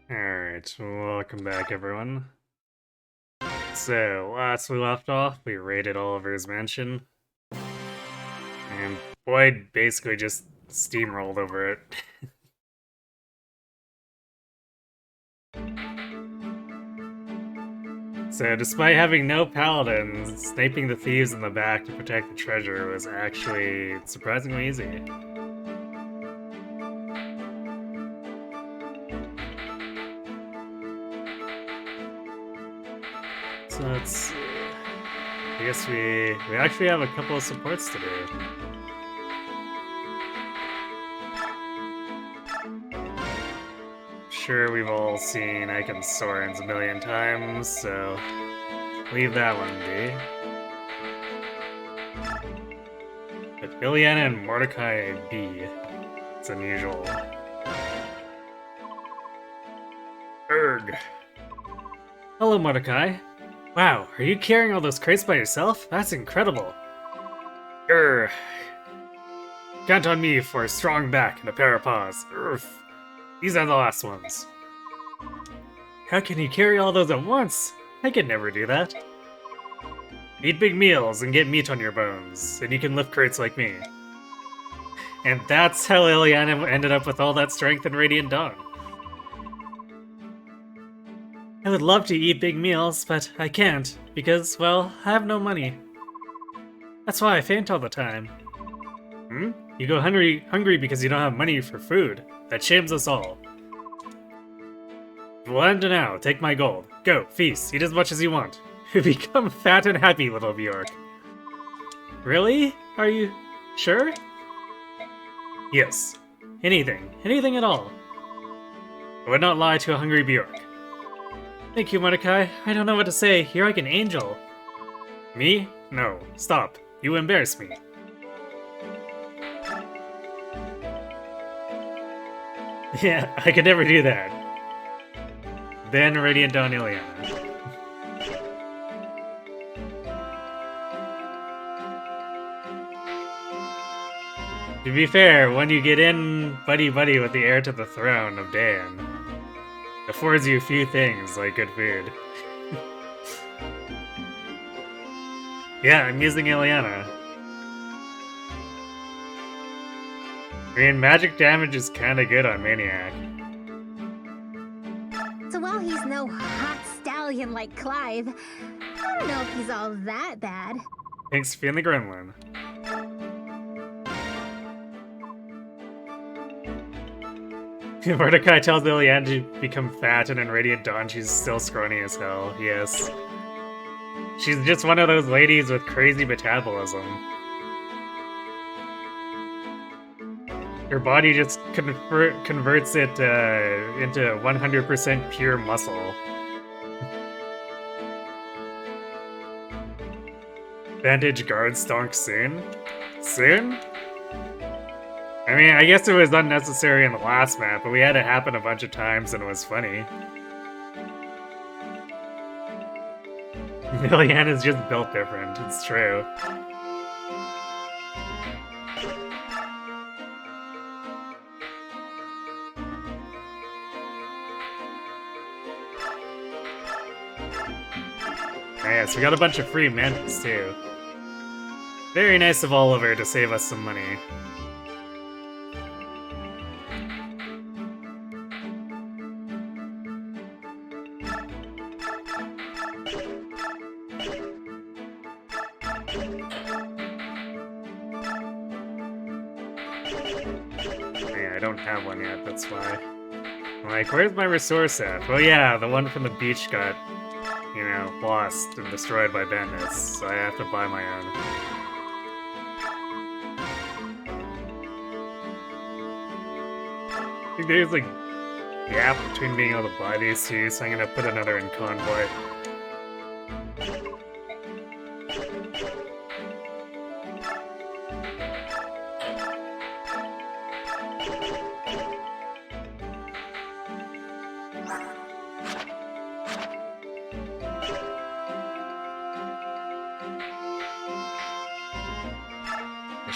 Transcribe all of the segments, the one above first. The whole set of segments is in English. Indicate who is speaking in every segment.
Speaker 1: Alright, welcome back everyone. So, last we left off, we raided Oliver's mansion. And Boyd basically just steamrolled over it. So, despite having no paladins, sniping the thieves in the back to protect the treasure was actually surprisingly easy. So let's see. I guess we actually have a couple of supports to do. Sure, we've all seen Icon Sorens a million times, so leave that one be. But Ileana and Mordecai B. It's unusual. Erg. Hello, Mordecai. Wow, are you carrying all those crates by yourself? That's incredible. Count on me for a strong back and a pair of paws. These are the last ones. How can you carry all those at once? I could never do that. Eat big meals and get meat on your bones, and you can lift crates like me. And that's how Ileana ended up with all that strength in Radiant Dawn. I would love to eat big meals, but I can't, because, well, I have no money. That's why I faint all the time. You go hungry because you don't have money for food. That shames us all. Well, now, take my gold. Go, feast, eat as much as you want. Become fat and happy, little Bjork. Really? Are you sure? Yes. Anything at all. I would not lie to a hungry Bjork. Thank you, Mordecai. I don't know what to say. You're like an angel. Me? No. Stop. You embarrass me. Yeah, I could never do that. Then Radiant Dawn Ileana. To be fair, when you get in buddy-buddy with the heir to the throne of Dan, it affords you a few things, like good food. Yeah, I'm using Ileana. I mean, magic damage is kinda good on Maniac.
Speaker 2: So while he's no hot stallion like Clive, I don't know if he's all that bad.
Speaker 1: Thanks for being the gremlin. Mordecai tells Ileana to become fat, and in Radiant Dawn she's still scrawny as hell, yes. She's just one of those ladies with crazy metabolism. Her body just converts it into 100% pure muscle. Vantage guard stonk soon? Soon? I mean, I guess it was unnecessary in the last map, but we had it happen a bunch of times and it was funny. Ileana's just built different, it's true. Yes, we got a bunch of free mantis too. Very nice of Oliver to save us some money. Yeah, I don't have one yet, that's why. I'm like, where's my resource at? Well, yeah, the one from the beach got, you know, lost and destroyed by bandits, so I have to buy my own. I think there's a gap between being able to buy these two, so I'm gonna put another in convoy.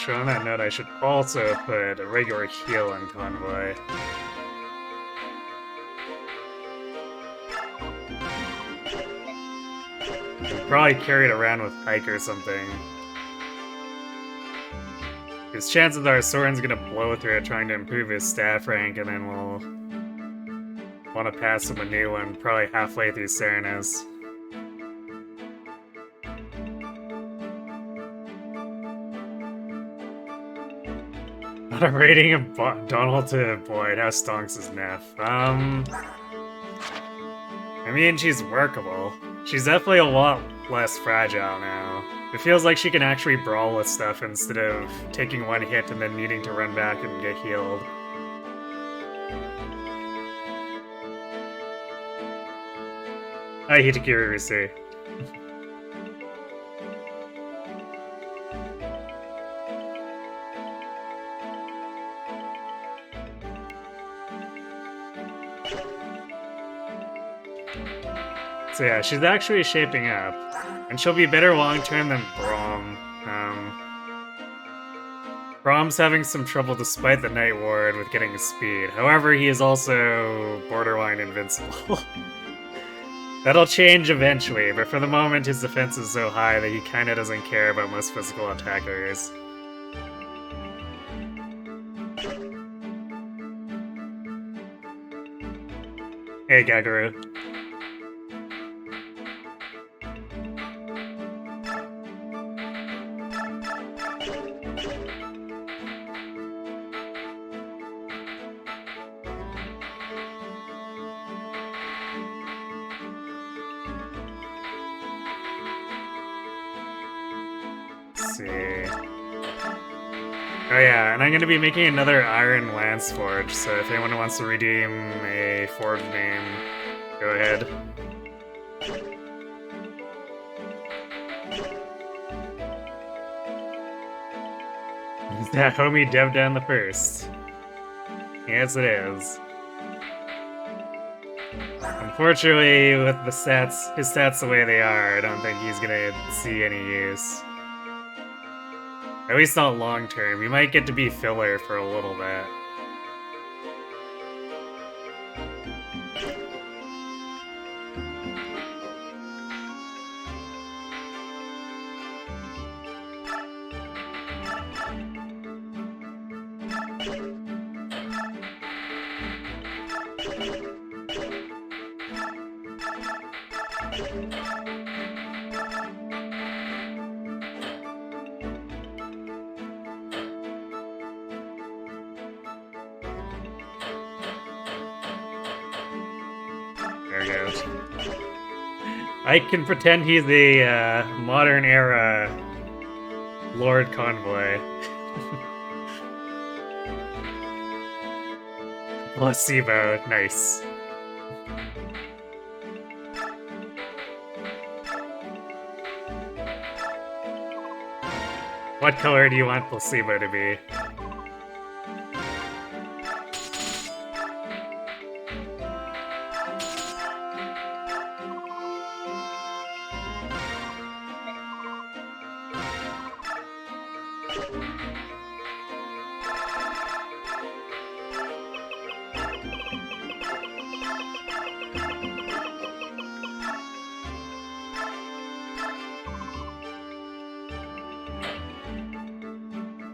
Speaker 1: So on that note, I should also put a regular heal in convoy. probably carry it around with Pike or something. Because chances are Soren's gonna blow through it trying to improve his staff rank, and then we'll want to pass him a new one probably halfway through Serenus. Not a rating of Donald to Boyd. How stonks is Neff? I mean, she's workable. She's definitely a lot less fragile now. It feels like she can actually brawl with stuff instead of taking one hit and then needing to run back and get healed. I hate Kiririsi. So yeah, she's actually shaping up, and she'll be better long-term than Braum. Braum's having some trouble despite the Night Ward with getting speed. However, he is also borderline invincible. That'll change eventually, but for the moment his defense is so high that he kinda doesn't care about most physical attackers. Hey, Gagaru. Oh yeah, and I'm gonna be making another Iron Lance Forge, so if anyone wants to redeem a forge name, go ahead. Is that homie Dev down the first? Yes, it is. Unfortunately, with the stats, his stats the way they are, I don't think he's gonna see any use. At least not long term. You might get to be filler for a little bit. There goes. I can pretend he's the modern era Lord Convoy. Placebo, nice. What color do you want Placebo to be?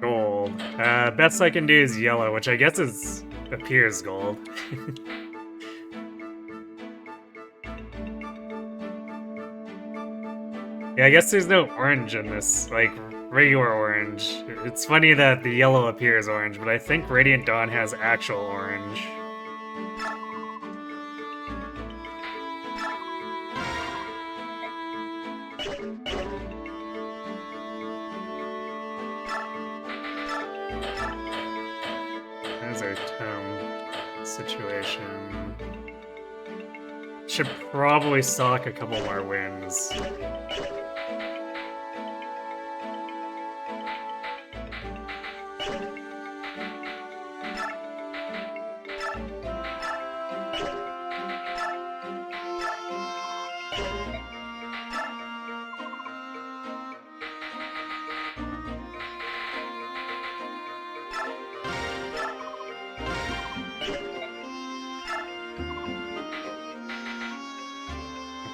Speaker 1: Gold. Best I can do is yellow, which I guess appears gold. Yeah, I guess there's no orange in this, like, regular orange. It's funny that the yellow appears orange, but I think Radiant Dawn has actual orange. There's our tome situation. Should probably stock a couple more wins.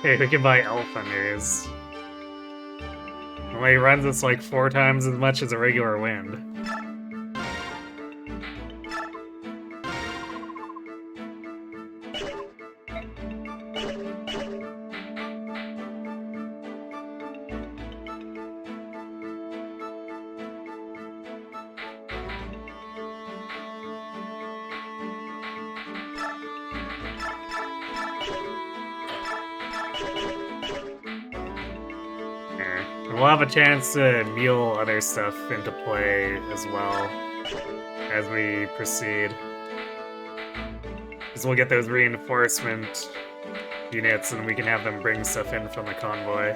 Speaker 1: Hey, we can buy Elf Thunders. Only runs us like 4 times as much as a regular wind. We'll have a chance to mule other stuff into play as well as we proceed. Because we'll get those reinforcement units and we can have them bring stuff in from the convoy.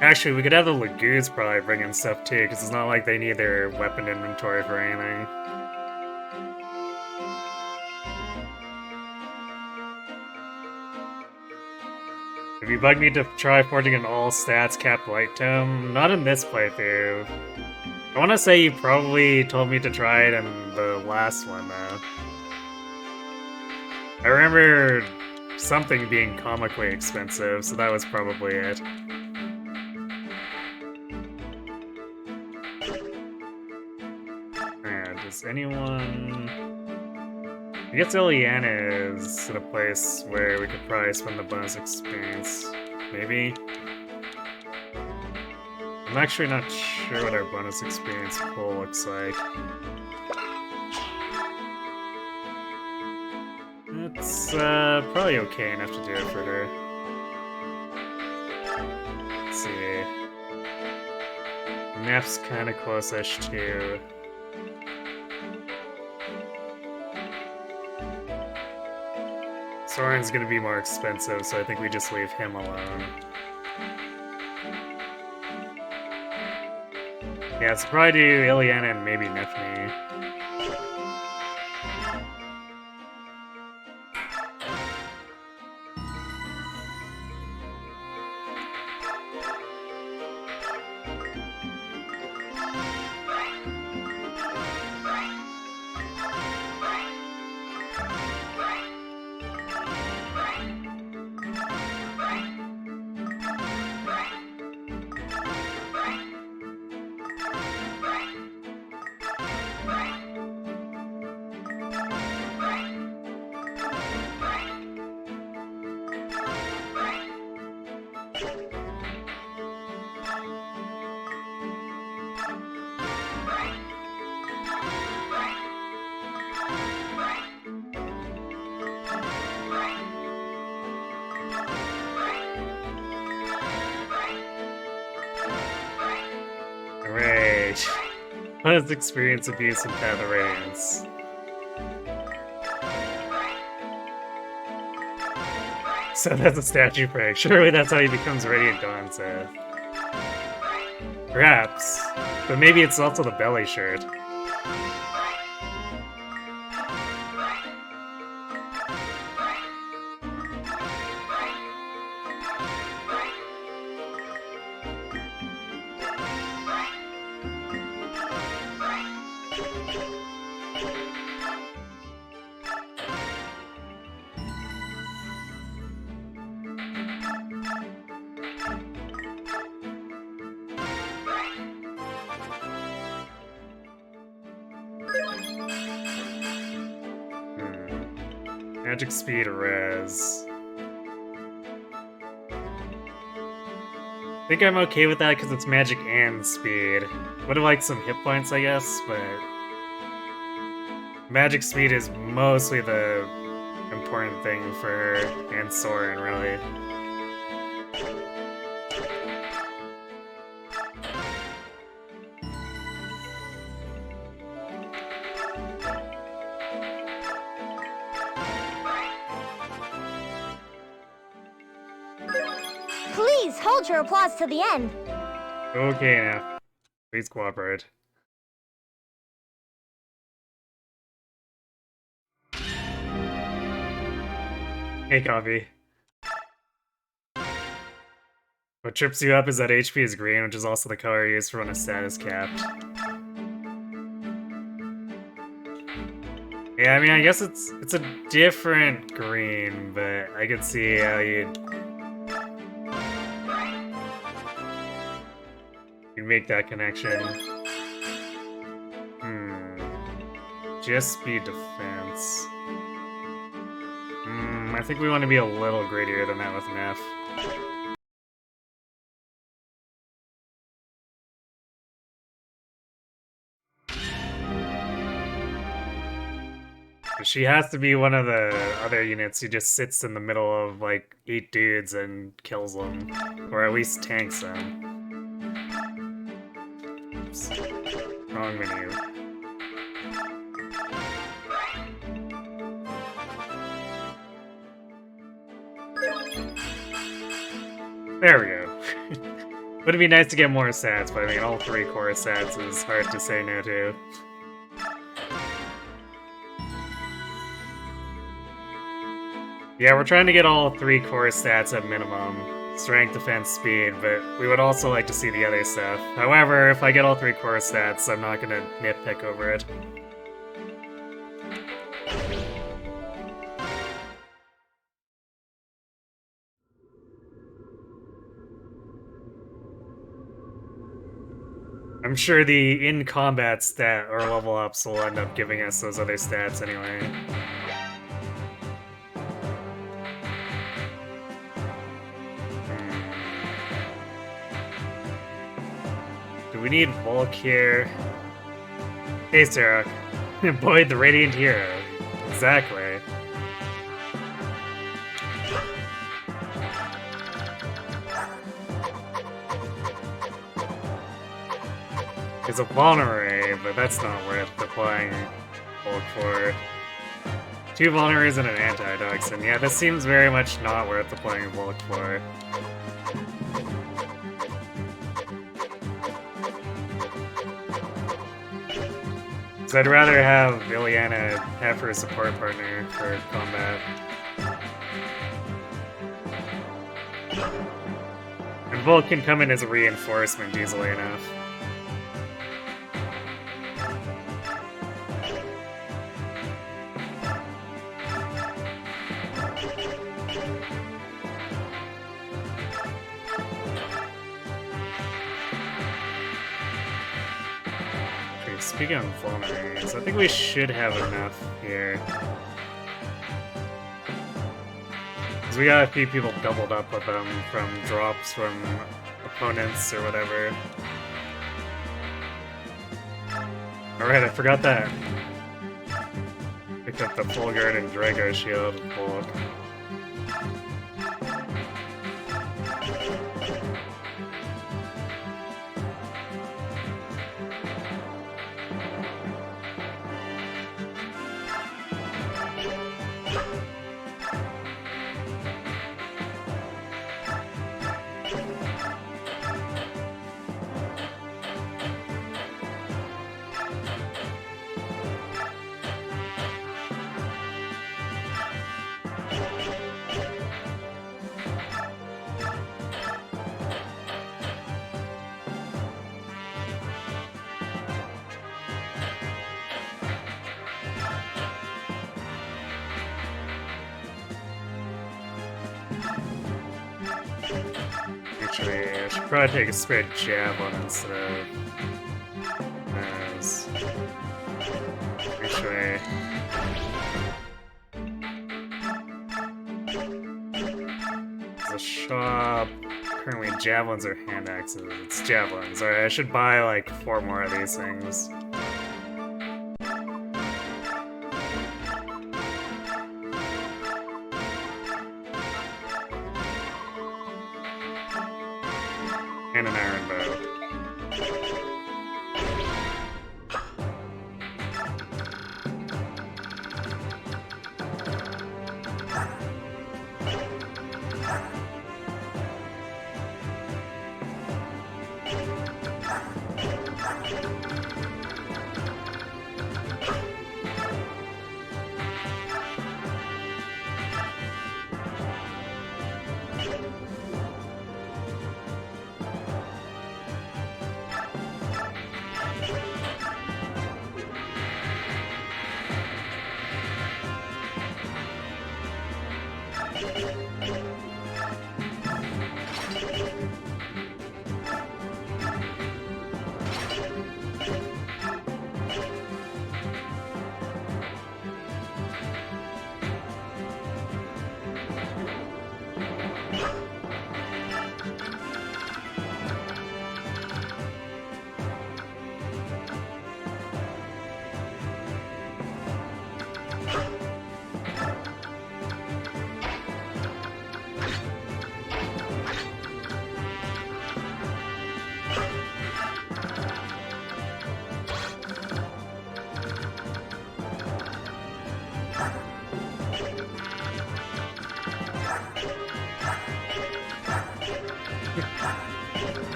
Speaker 1: Actually, we could have the Lagoos probably bring in stuff too, because it's not like they need their weapon inventory for anything. If you bug me to try forging an all-stats capped light tome, not in this playthrough. I want to say you probably told me to try it in the last one, though. I remember something being comically expensive, so that was probably it. Yeah, does anyone... I guess Ileana is in a place where we could probably spend the bonus experience. Maybe? I'm actually not sure what our bonus experience pool looks like. It's probably okay enough to do it for her. Let's see. Map's kinda close-ish too. Soren's gonna be more expensive, so I think we just leave him alone. Yeah, so probably do Ileana and maybe Nifney. Rage. Let's experience abuse in Path of Radiance. So that's a statue break. Surely that's how he becomes Radiant Dawn Sith. Perhaps. But maybe it's also the belly shirt. Magic speed res. I think I'm okay with that because it's magic and speed. Would have liked some hit points, I guess, but magic speed is mostly the important thing for her and Soren, really.
Speaker 3: Please hold your applause to the end.
Speaker 1: Okay now. Please cooperate. Hey, Coffee. What trips you up is that HP is green, which is also the color used for when a stat is capped. Yeah, I mean, I guess it's a different green, but I could see how you'd make that connection. Just be defense. I think we want to be a little greedier than that with Neff. She has to be one of the other units who just sits in the middle of like 8 dudes and kills them. Or at least tanks them. Oops. Wrong menu. There we go. Would it be nice to get more stats, but I mean all 3 core stats is hard to say no to. Yeah, we're trying to get all 3 core stats at minimum. Strength, defense, speed, but we would also like to see the other stuff. However, if I get all 3 core stats, I'm not gonna nitpick over it. I'm sure the in-combat stat or level ups will end up giving us those other stats anyway. Do we need Volk here? Hey, Sarah. Boyd, the Radiant Hero. Exactly. It's a vulnerary, but that's not worth deploying Volk for. 2 vulneraries and an anti-dox, and yeah, this seems very much not worth deploying Volk for. So I'd rather have Ileana have her support partner for combat. And Volk can come in as a reinforcement easily enough. Speaking of vulneraries, I think we should have enough here. Because we got a few people doubled up with them from drops from opponents or whatever. Alright, I forgot that. Picked up the full guard and Drago shield and Volk. Actually, I should probably take a spare javelin instead of as. Actually, there's a shop. Currently, javelins or hand axes. It's javelins. Alright, I should buy like 4 more of these things. And an iron bow.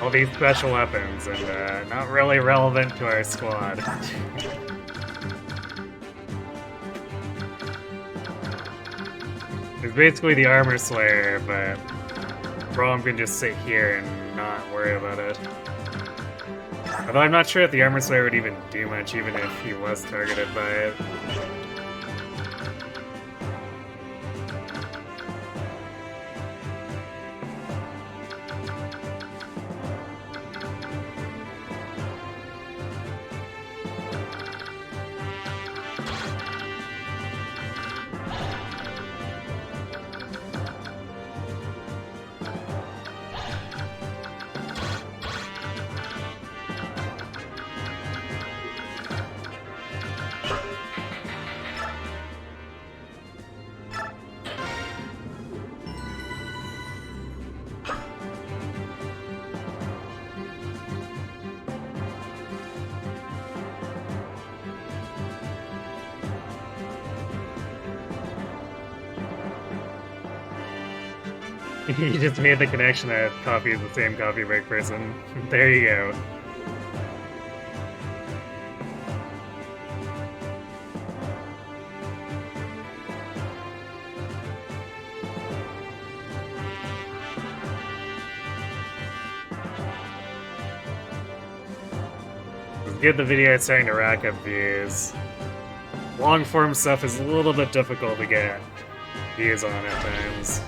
Speaker 1: all these special weapons, and not really relevant to our squad. It's basically the Armor Slayer, but Braum can just sit here and not worry about it. Although I'm not sure if the Armor Slayer would even do much, even if he was targeted by it. You just made the connection that coffee is the same coffee break person. There you go. It's good the video is starting to rack up views. Long form stuff is a little bit difficult to get views on at times.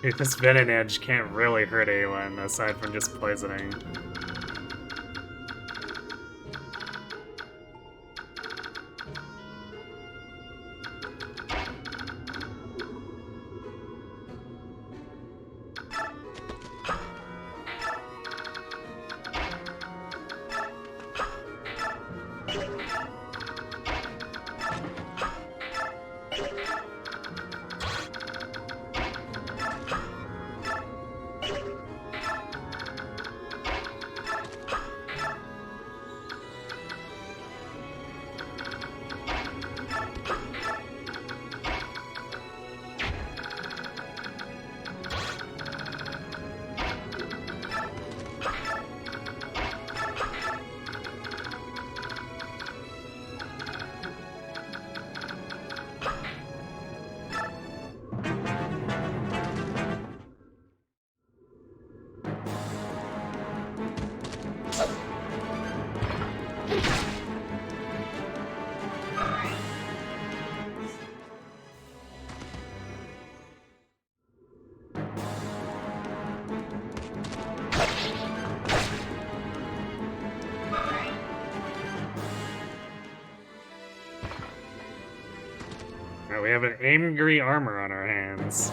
Speaker 1: Dude, this Venom Edge can't really hurt anyone aside from just poisoning. We have an angry armor on our hands.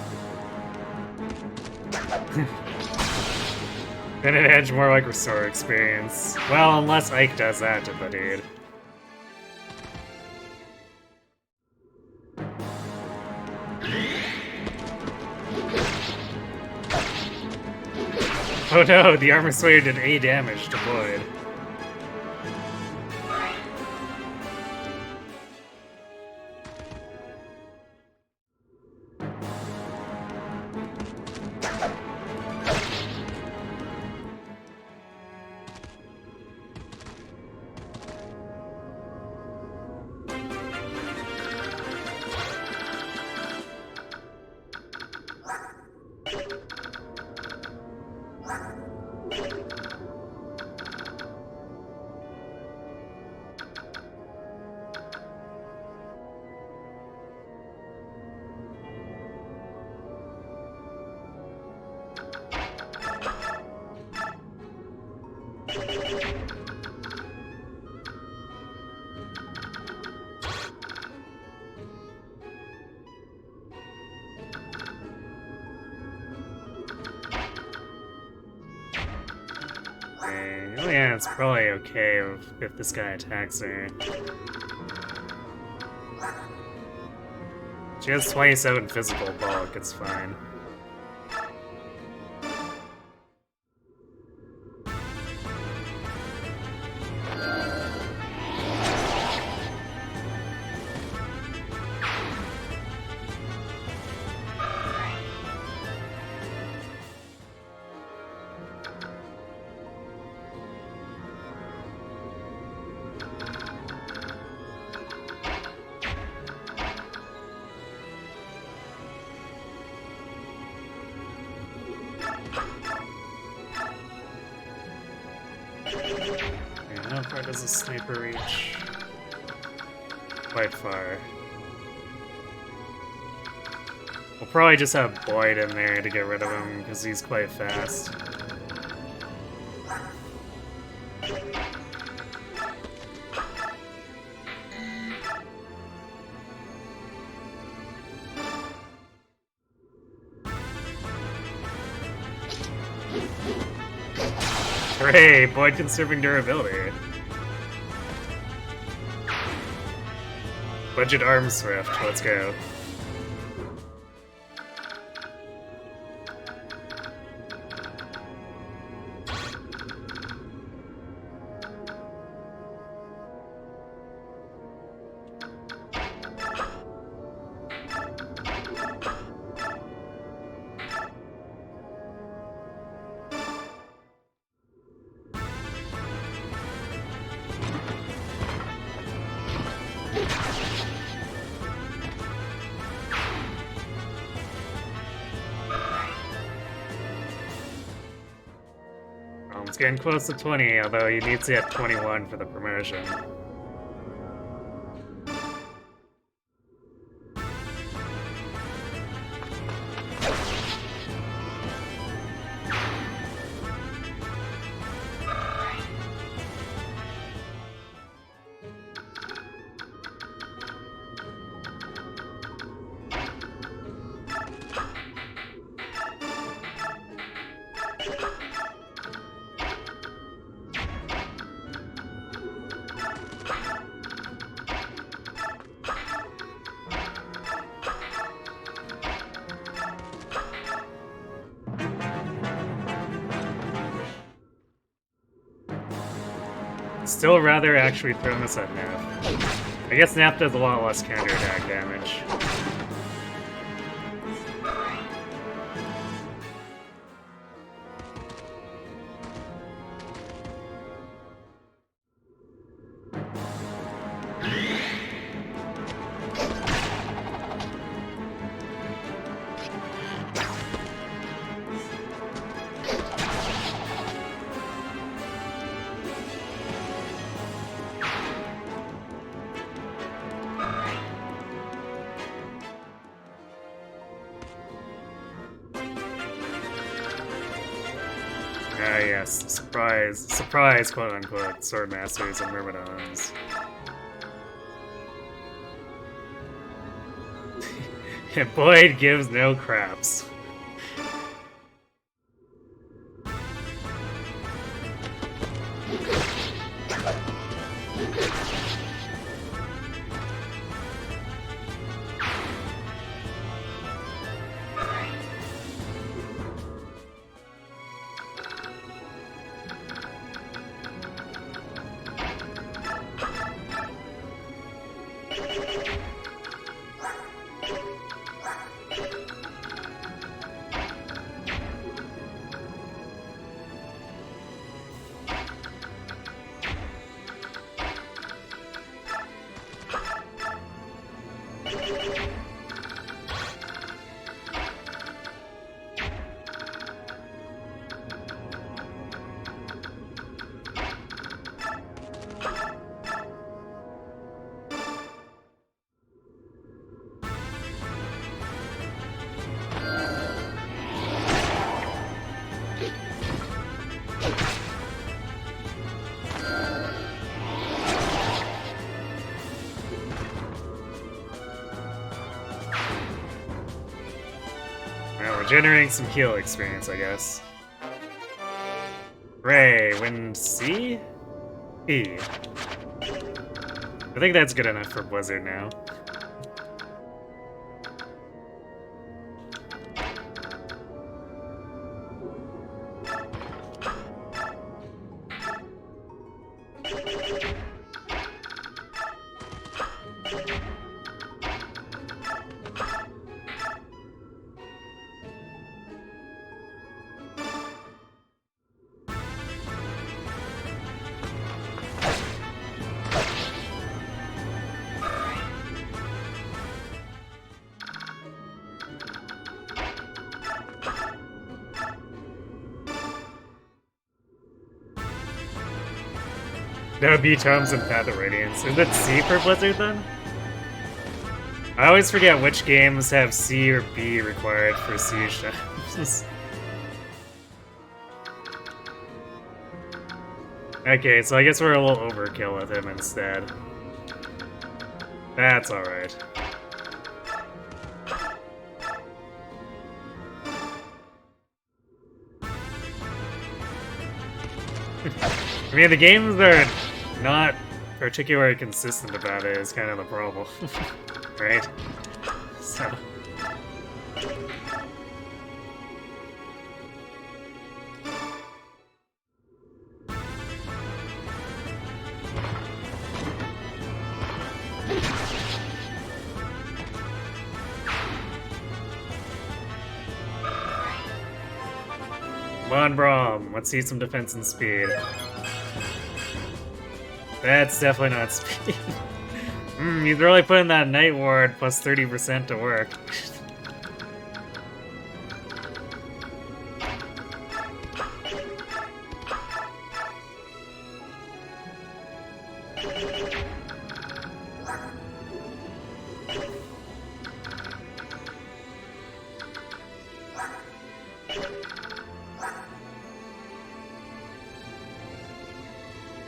Speaker 1: Then an edge more like restore experience. Well, unless Ike does that to the dude. Oh no, the Armor Slayer did A damage to Void. Oh yeah, it's probably okay if this guy attacks her. She has 27 physical bulk, it's fine. How far does a sniper reach? Quite far. We'll probably just have Boyd in there to get rid of him, because he's quite fast. Hooray! Boyd conserving durability. Budget arm swift, let's go. It's getting close to 20, although he needs to hit 21 for the promotion. Still rather actually throw this at Nap. I guess Nap does a lot less counterattack damage. Ah yes, surprise quote-unquote, Sword Masters and Myrmidons. And Boyd gives no craps. We're generating some heal experience, I guess. Ray, Wind C? E. I think that's good enough for Blizzard now. No, B tomes and Path of Radiance. Is it C for Blizzard then? I always forget which games have C or B required for Siege times. Okay, so I guess we're a little overkill with him instead. That's alright. I mean, the games are not particularly consistent about it is kind of the problem. Right? So... Come on, Braum. Let's see some defense and speed. That's definitely not speed. He's really putting that Night Ward plus 30% to work.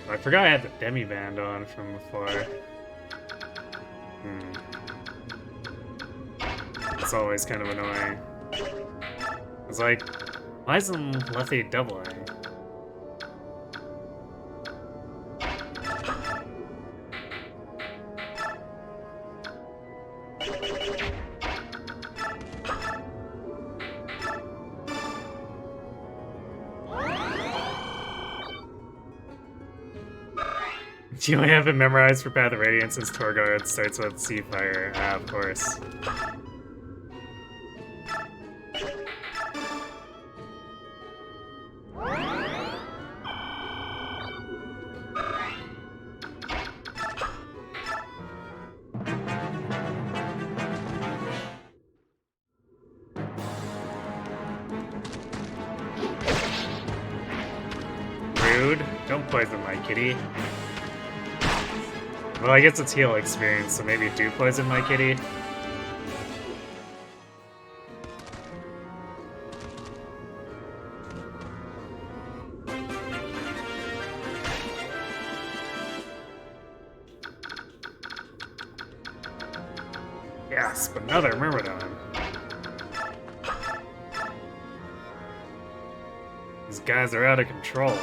Speaker 1: I forgot I had the Demi Band on from before. It's always kind of annoying. It's like, why isn't Lethe doubling? Do you only have it memorized for Path of Radiance since Torguard starts with Sea Fire? Ah, of course. Rude. Don't poison my kitty. Well, I guess it's heal experience, so maybe do poison my kitty. Yes, but another Myrmidon. These guys are out of control.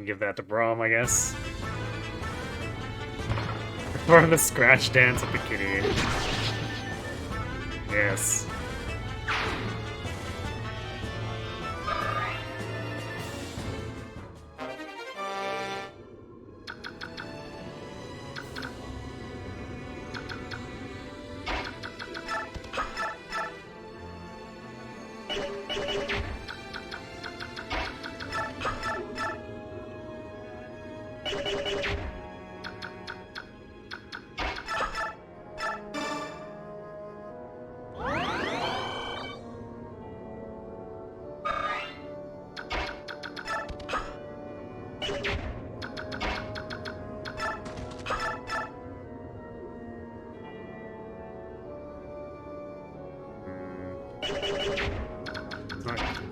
Speaker 1: Give that to Braum, I guess. Perform the scratch dance with the kitty. Yes.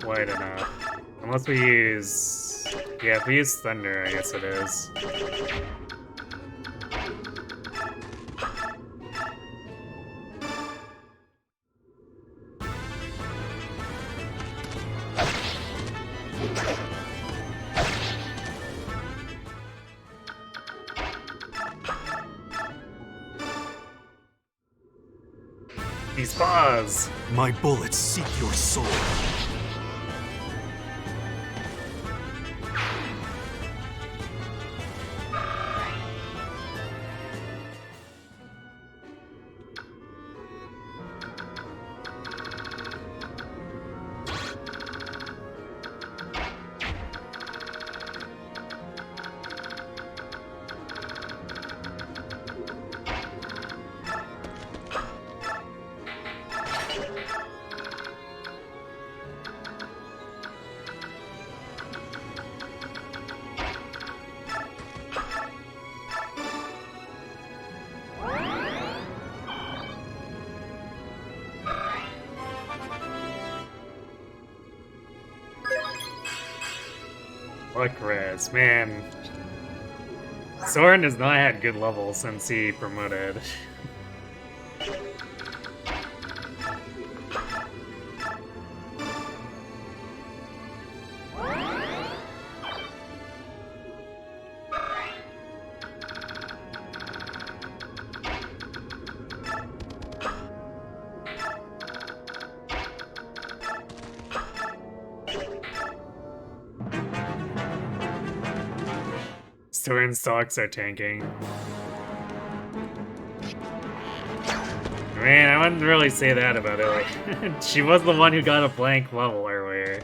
Speaker 1: Quite enough. Unless we use... Yeah, if we use Thunder, I guess it is. These paws!
Speaker 4: My bullets seek your soul.
Speaker 1: Luck Res, man. Soren has not had good levels since he promoted. Soren's stocks are tanking. Man, I wouldn't really say that about it. Like, she was the one who got a blank level earlier.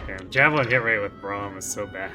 Speaker 1: Damn, javelin hit rate with Braum is so bad.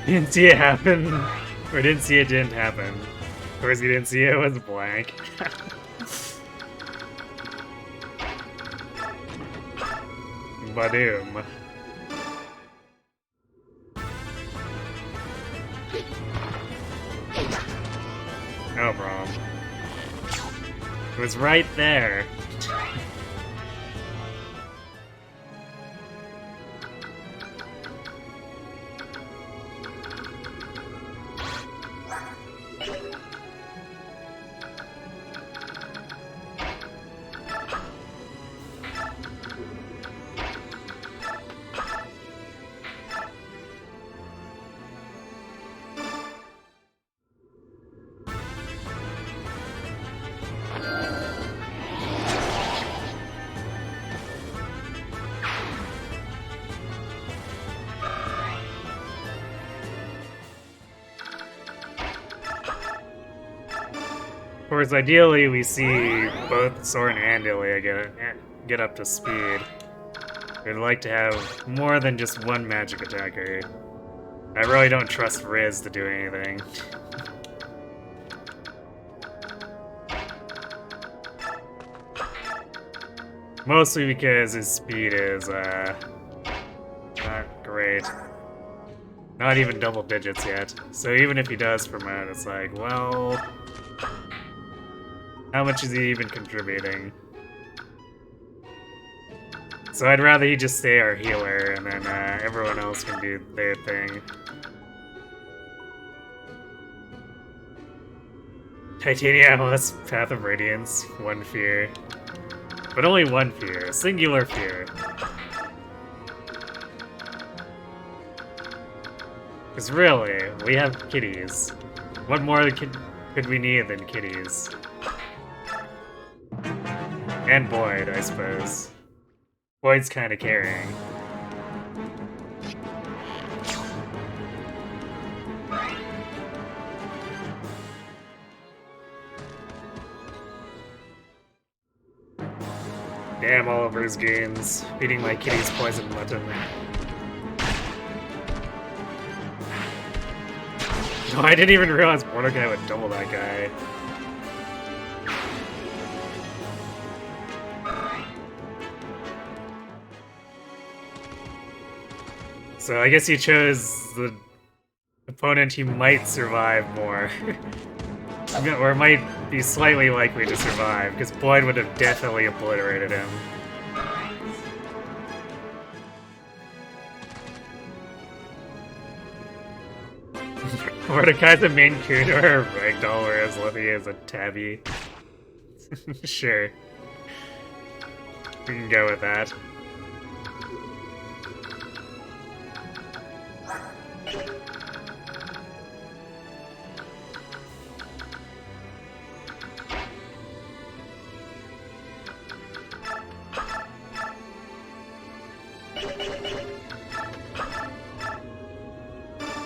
Speaker 1: Didn't see it happen, or didn't see it didn't happen. Of course you didn't see it was blank. Badoom. No problem. It was right there. Of course, ideally we see both Soren and Ilya get up to speed. We'd like to have more than just one magic attacker. I really don't trust Riz to do anything. Mostly because his speed is, not great. Not even double digits yet. So even if he does promote, it's like, well... how much is he even contributing? So I'd rather he just stay our healer, and then everyone else can do their thing. Titania Atlas, Path of Radiance, one fear. But only one fear, a singular fear. Because really, we have kitties. What more could we need than kitties? And Boyd, I suppose. Boyd's kinda carrying. Damn Oliver's gains, beating my kitty's poison mutton. No, I didn't even realize Mordecai would double that guy. So I guess he chose the opponent he might survive more. Or might be slightly likely to survive, because Boyd would have definitely obliterated him. Mordecai's the main character or Ragdoll, whereas Luffy is a tabby. Sure. We can go with that.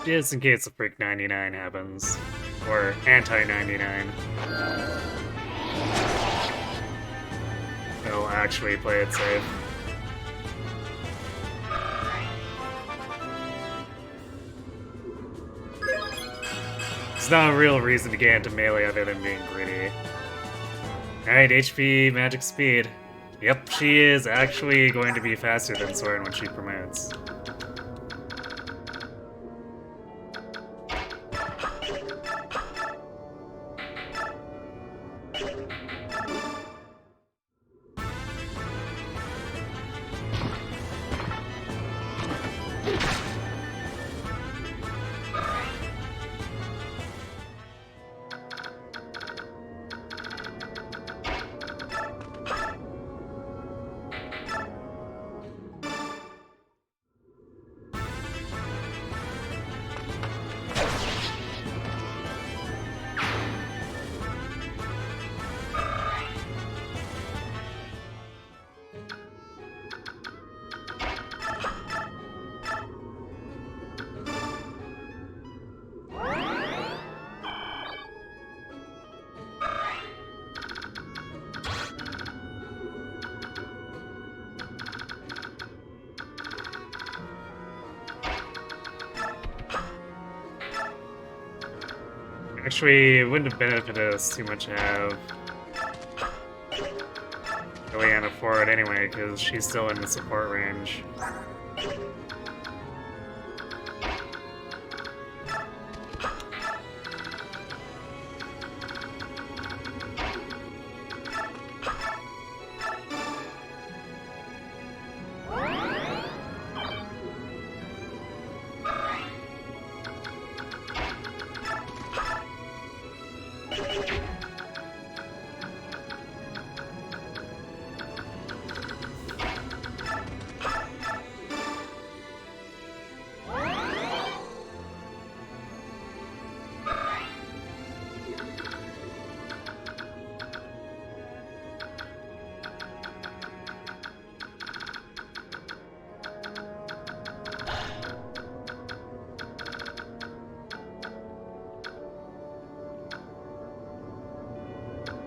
Speaker 1: Just in case the freak 99 happens. Or anti-99. They'll actually play it safe. It's not a real reason to get into melee other than being greedy. Alright, HP, magic speed. Yep, she is actually going to be faster than Soren when she promotes. Actually, it wouldn't have benefited us too much to have Ileana forward anyway, because she's still in the support range.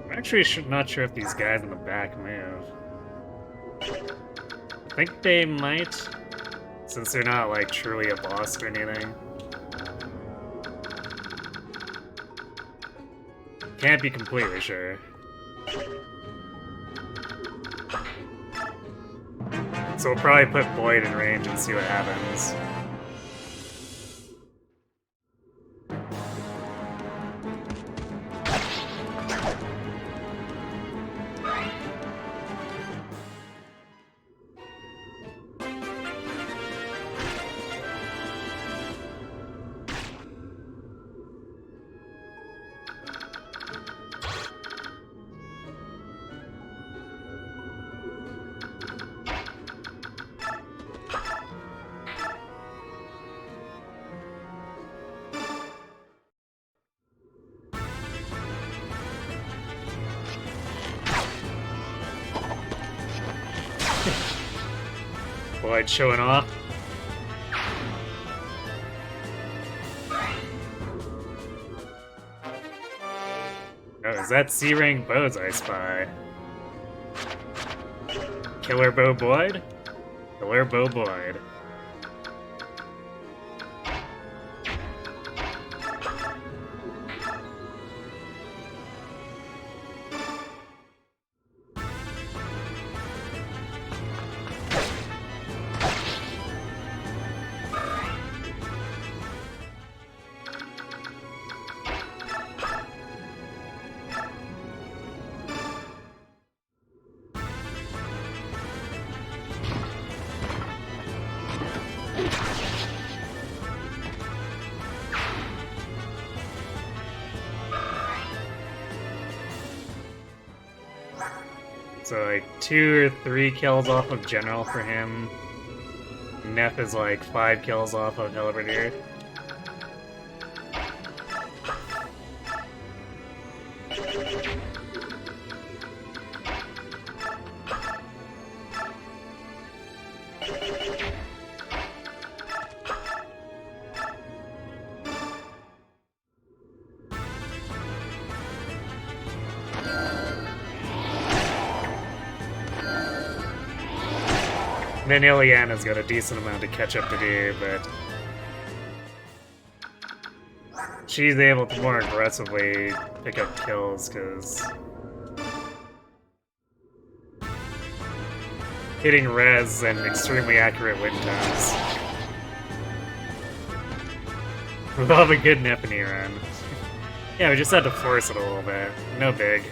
Speaker 1: I'm actually not sure if these guys in the back move. I think they might, since they're not like truly a boss or anything. Can't be completely sure. So we'll probably put Boyd in range and see what happens. Boyd showing off. Oh, is that C-rank bows I spy? Killer Bow Boyd? Killer Bow Boyd. So like 2 or 3 kills off of General for him. Neff is like 5 kills off of Halberdier. Then Ileana's got a decent amount to catch up to do, but she's able to more aggressively pick up kills, because hitting res and extremely accurate wind times. We'll have a good Nepony run. Yeah, we just had to force it a little bit. No big.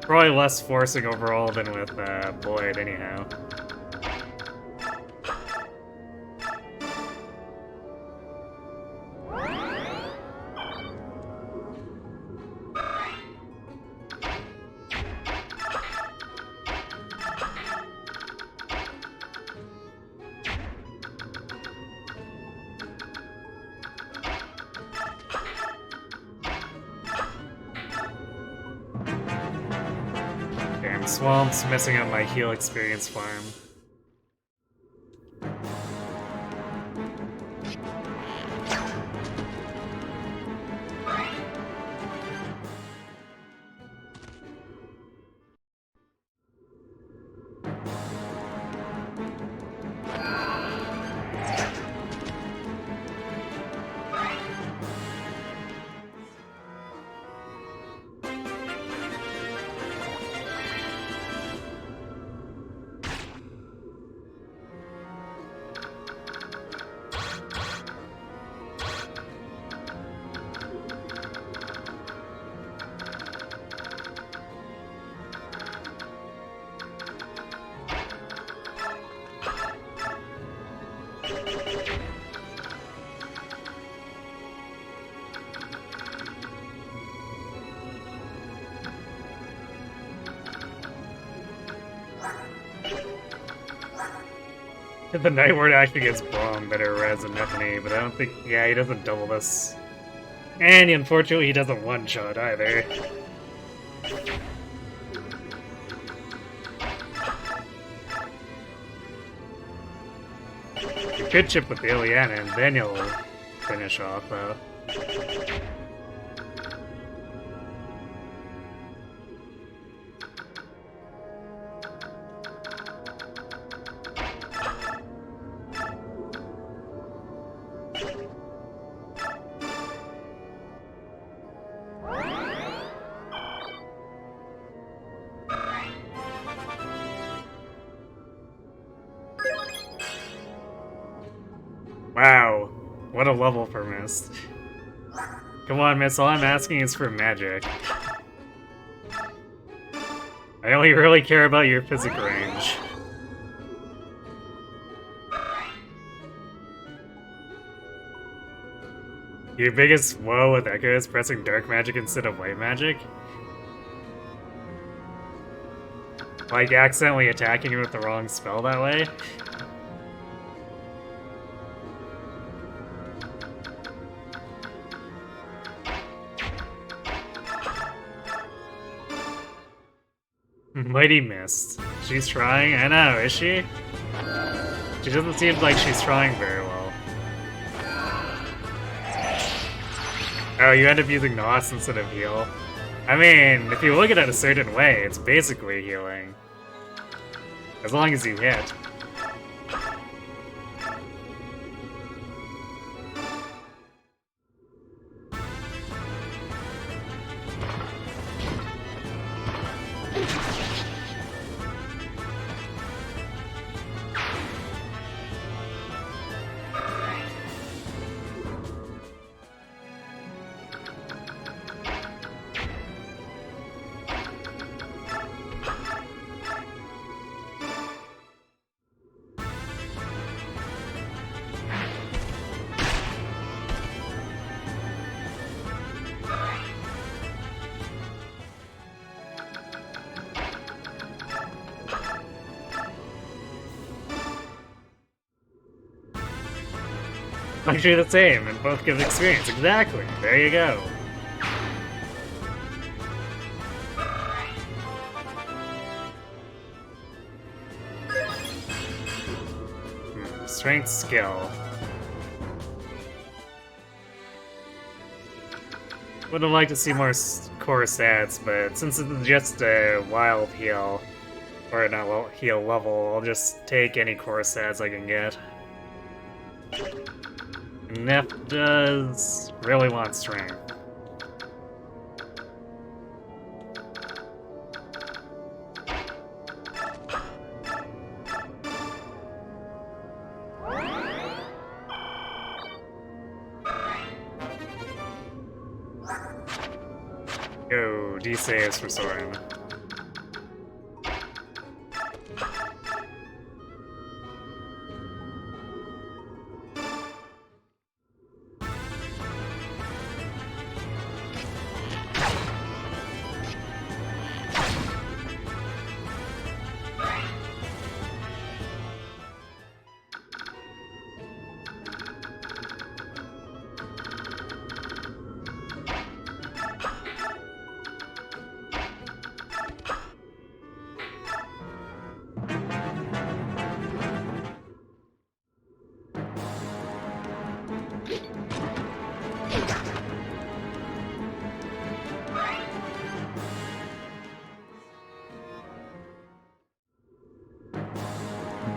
Speaker 1: Probably less forcing overall than with Boyd, anyhow. Damn, Swamp's messing up my heal experience farm. The Nightward actually gets blown better res than Nepony, but I don't think... Yeah, he doesn't double this. And unfortunately, he doesn't one-shot either. You could chip with the Ileana, and then you'll finish off, though. Wow, what a level for Mist. Come on, Mist, all I'm asking is for magic. I only really care about your physic range. Your biggest woe with Echo is pressing dark magic instead of white magic? Like accidentally attacking you with the wrong spell that way? Mighty Mist. She's trying? I know, is she? She doesn't seem like she's trying very well. Oh, you end up using Nos instead of heal? I mean, if you look at it a certain way, it's basically healing. As long as you hit. Actually the same, and both give experience. Exactly. There you go. Strength skill. Would have liked to see more core stats, but since it's just a wild heal, Or not heal level, I'll just take any core stats I can get. Neff does really want strength. Yo, D saves for Soren.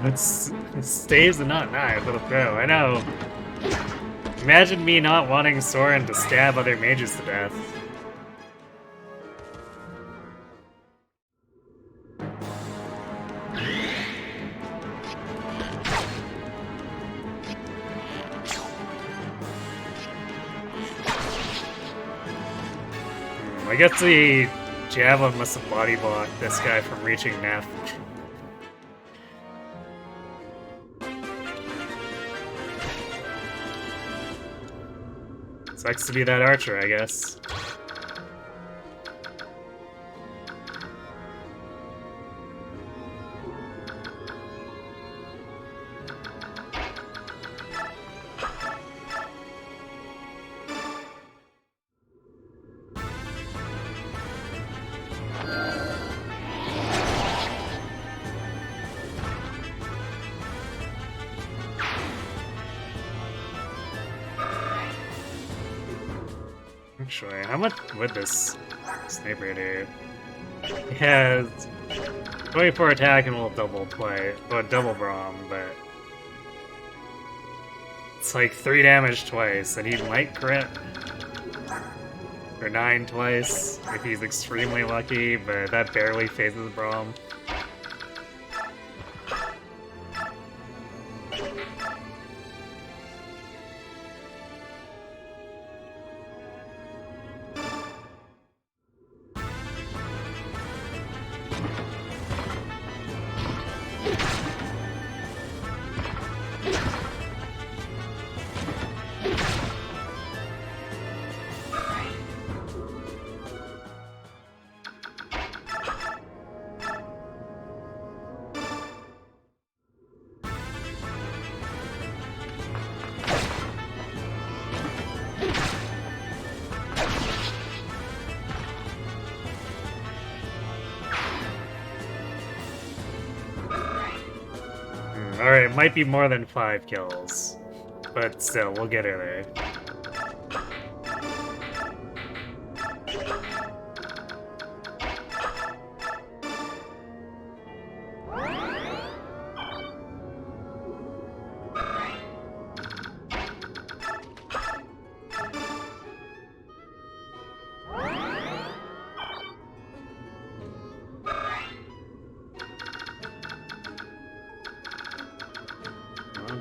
Speaker 1: It stays and not knife with a throw. I know. Imagine me not wanting Soren to stab other mages to death. I guess the javelin must have body blocked this guy from reaching Neff. Sucks to be that archer, I guess. Actually, how much would this sniper do? It has 24 attack and will double play, or double Braum, but it's like 3 damage twice, and he might crit. Or 9 twice if he's extremely lucky, but that barely phases Braum. Alright, it might be more than 5 kills, but still, we'll get her there.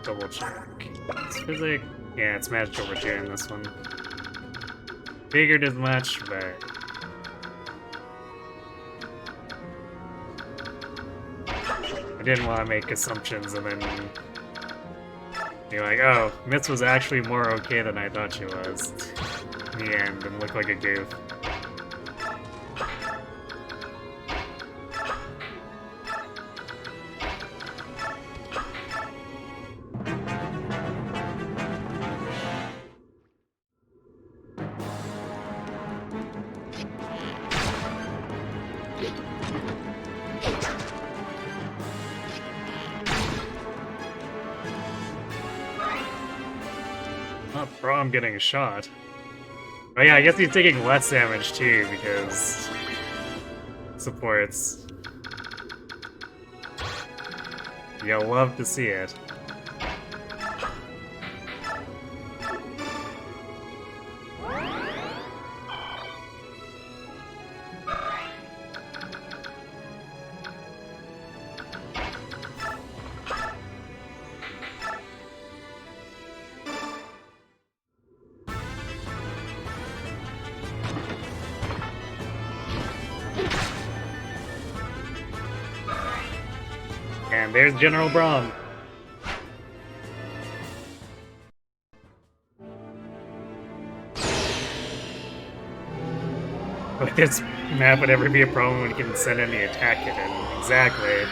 Speaker 1: Double check. It's physic. Yeah, it's magic over 2 in this one. Figured as much, but I didn't want to make assumptions and then be like, oh, Mitz was actually more okay than I thought she was in the end and look like a goof. Braum getting shot. Oh yeah, I guess he's taking less damage too because supports. You'll love to see it. And there's General Braum. Like this map would ever be a problem when you can send in the attack kit in. Exactly.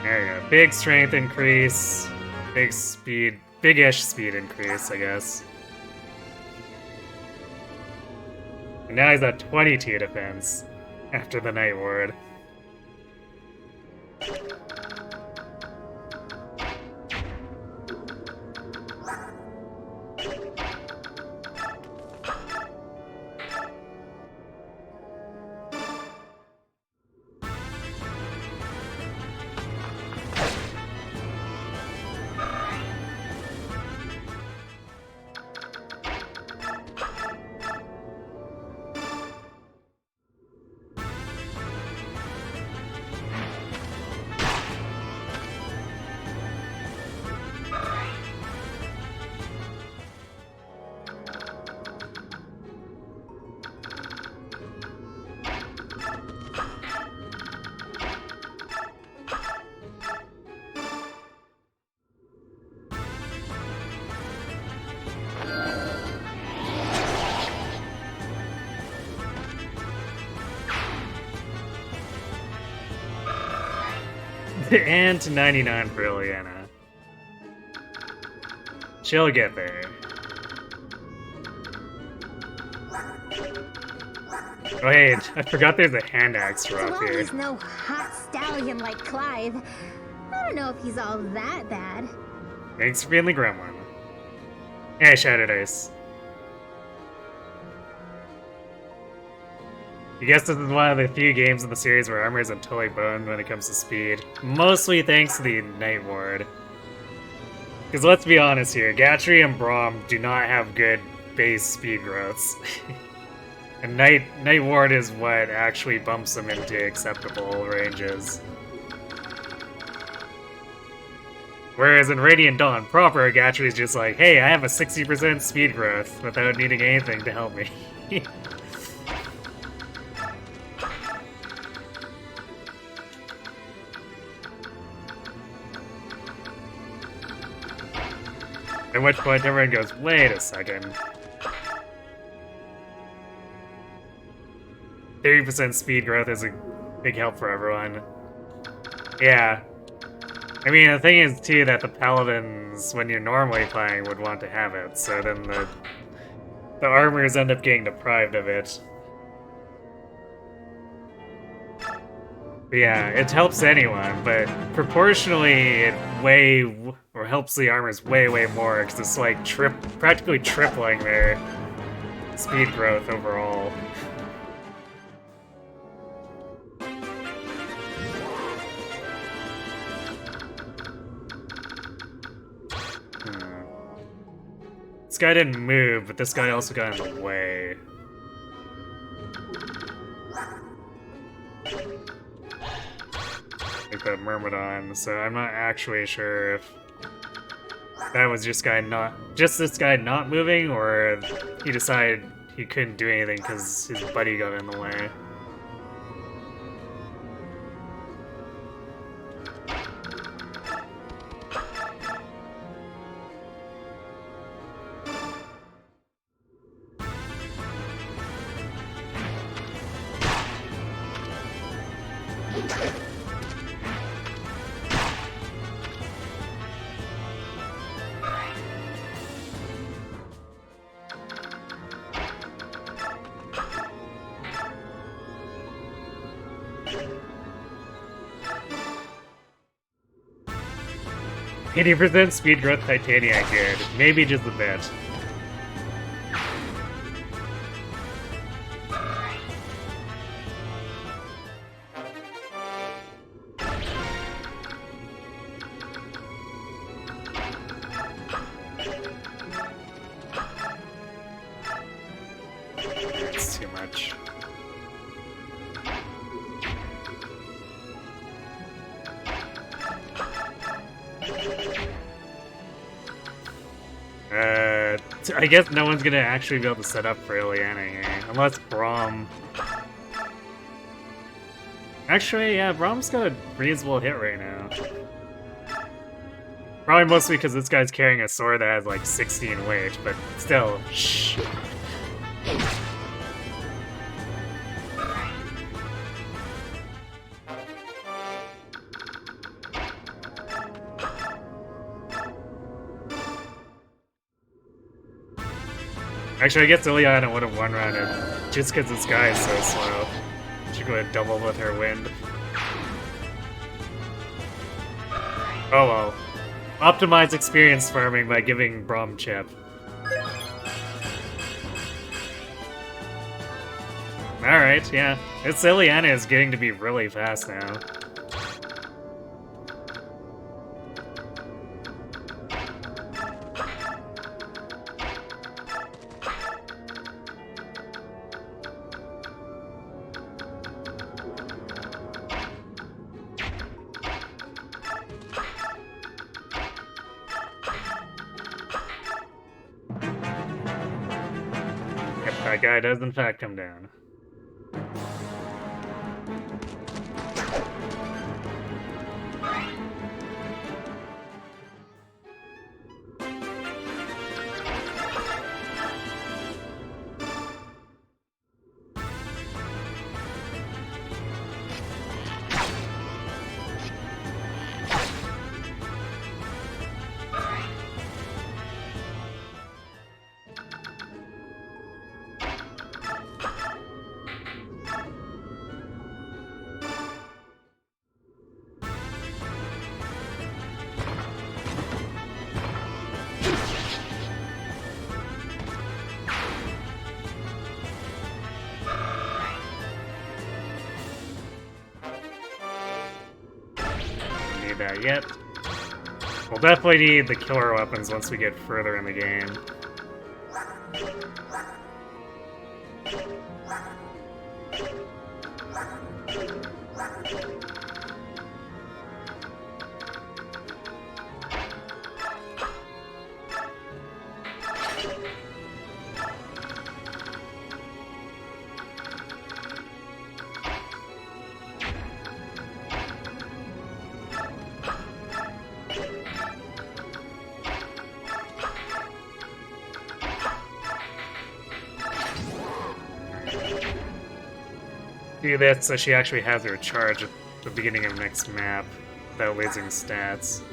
Speaker 1: There you go. Big strength increase, big speed, big-ish speed increase, I guess. And now he's at 22 defense after the Night Ward. And 99 for Ileana. She'll get there. Oh hey, I forgot there's a hand axe drop
Speaker 2: Well,
Speaker 1: here.
Speaker 2: he's no hot stallion like Clive. I don't know if he's all that bad.
Speaker 1: Thanks for being the gremlin. Hey, Shattered Ice. I guess this is one of the few games in the series where armor isn't totally boned when it comes to speed. Mostly thanks to the Night Ward. Because let's be honest here, Gatry and Braum do not have good base speed growths. And Night Ward is what actually bumps them into acceptable ranges. Whereas in Radiant Dawn proper, Gatry's just like, hey, I have a 60% speed growth without needing anything to help me. At which point everyone goes, wait a second. 30% speed growth is a big help for everyone. Yeah. I mean, the thing is, too, that the Paladins, when you're normally playing, would want to have it, so then the armors end up getting deprived of it. But yeah, it helps anyone, but proportionally it helps the armors way more, because it's like practically tripling their speed growth overall. This guy didn't move, but this guy also got in the way. Like the Myrmidon, so I'm not actually sure if that was just this guy not moving, or he decided he couldn't do anything because his buddy got in the way. %80 speed growth Titania good. Maybe just a bit. It's too much. I guess no one's gonna actually be able to set up for Ileana here, unless Braum. Actually, yeah, Braum's got a reasonable hit right now. Probably mostly because this guy's carrying a sword that has like 16 weight, but still, shh. Actually, I guess Ileana would have one-rounded just because this guy is so slow. She could have doubled with her wind. Oh well. Optimize experience farming by giving Braum chip. Alright, yeah. This Ileana is getting to be really fast now. That guy does in fact come down. That yet. We'll definitely need the killer weapons once we get further in the game. Do that so she actually has her charge at the beginning of next map without losing stats.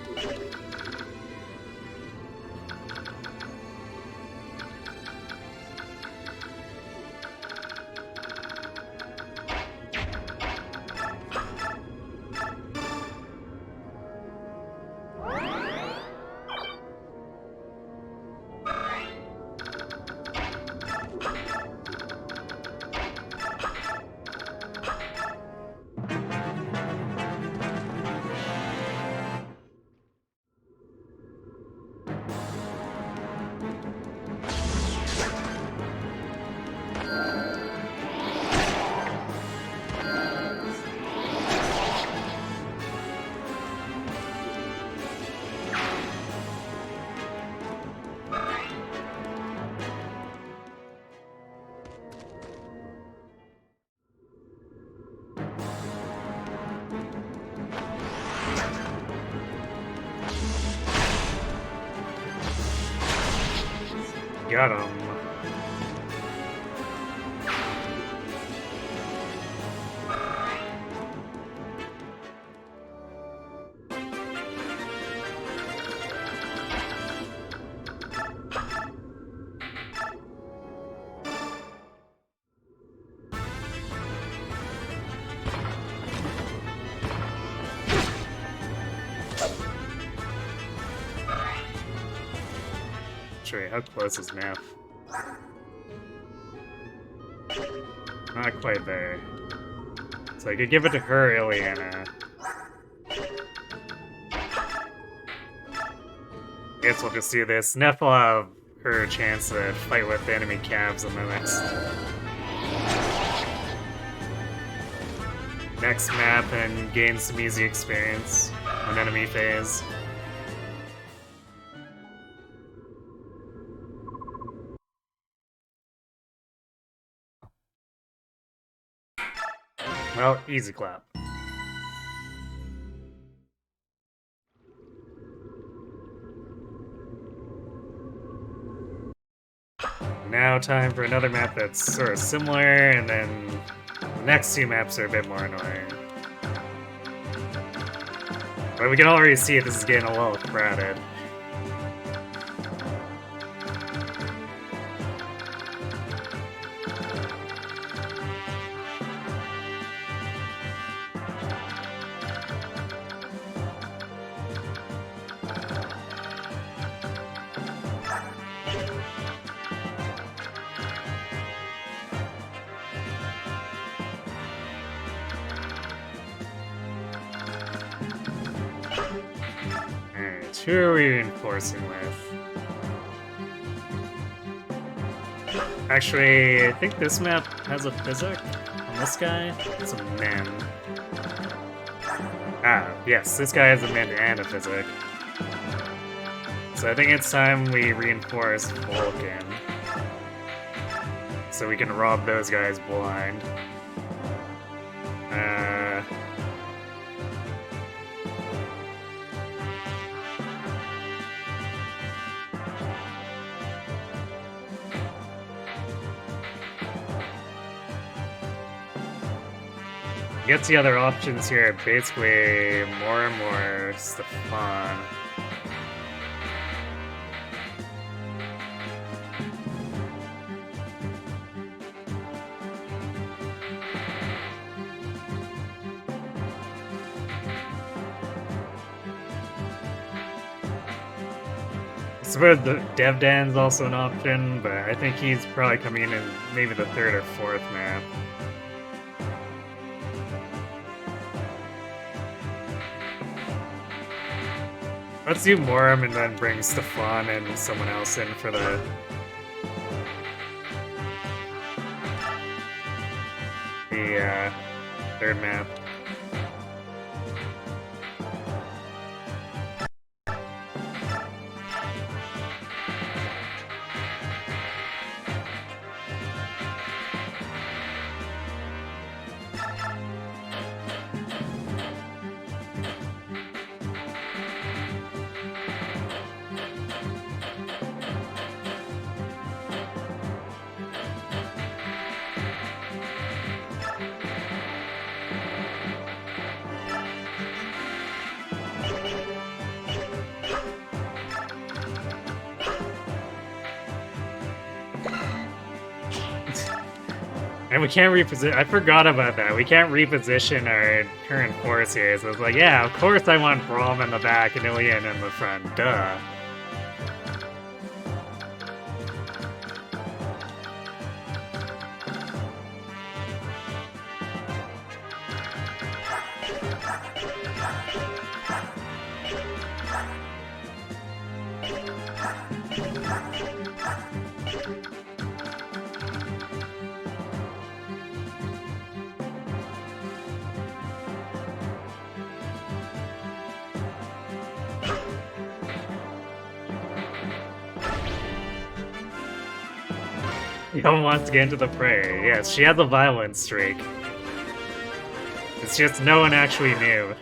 Speaker 1: Got him. Actually, how close is Map? Not quite there. So I could give it to her, Ileana. Guess we'll just do this. Neff will have her chance to fight with the enemy calves in the next map and gain some easy experience on enemy phase. Well, easy clap. Now time for another map that's sort of similar, and then the next two maps are a bit more annoying. But we can already see this is getting a little crowded. Alright, who are we reinforcing with? Actually, I think this map has a physic on this guy. It's a min. Ah, yes, this guy has a min and a physic. So I think it's time we reinforce Vulcan. So we can rob those guys blind. Gets the other options here, basically more and more Stefan. I suppose the Devdan's also an option, but I think he's probably coming in maybe the third or fourth map. Let's do Moram and then bring Stefan and someone else in for the... third map. And we can't reposition. I forgot about that. We can't reposition our current force here. So it's like, yeah, of course I want Braum in the back and Ilian in the front. Duh. Yum wants to get into the fray. Yes, she has a violent streak. It's just no one actually knew.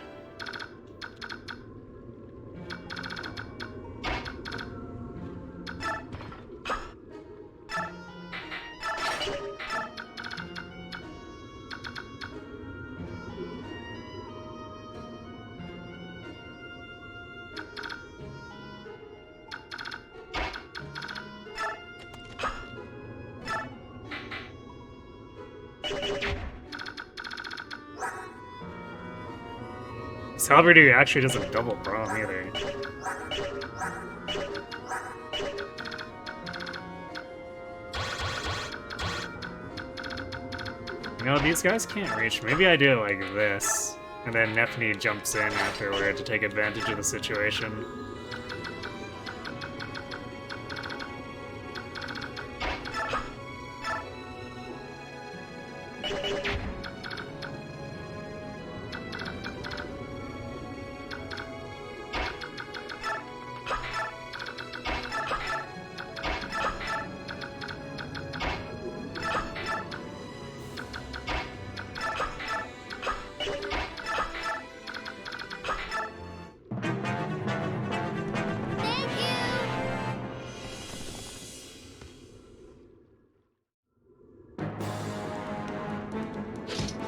Speaker 1: Salvador actually doesn't double Braum either. No, these guys can't reach. Maybe I do it like this. And then Nephne jumps in afterward to take advantage of the situation.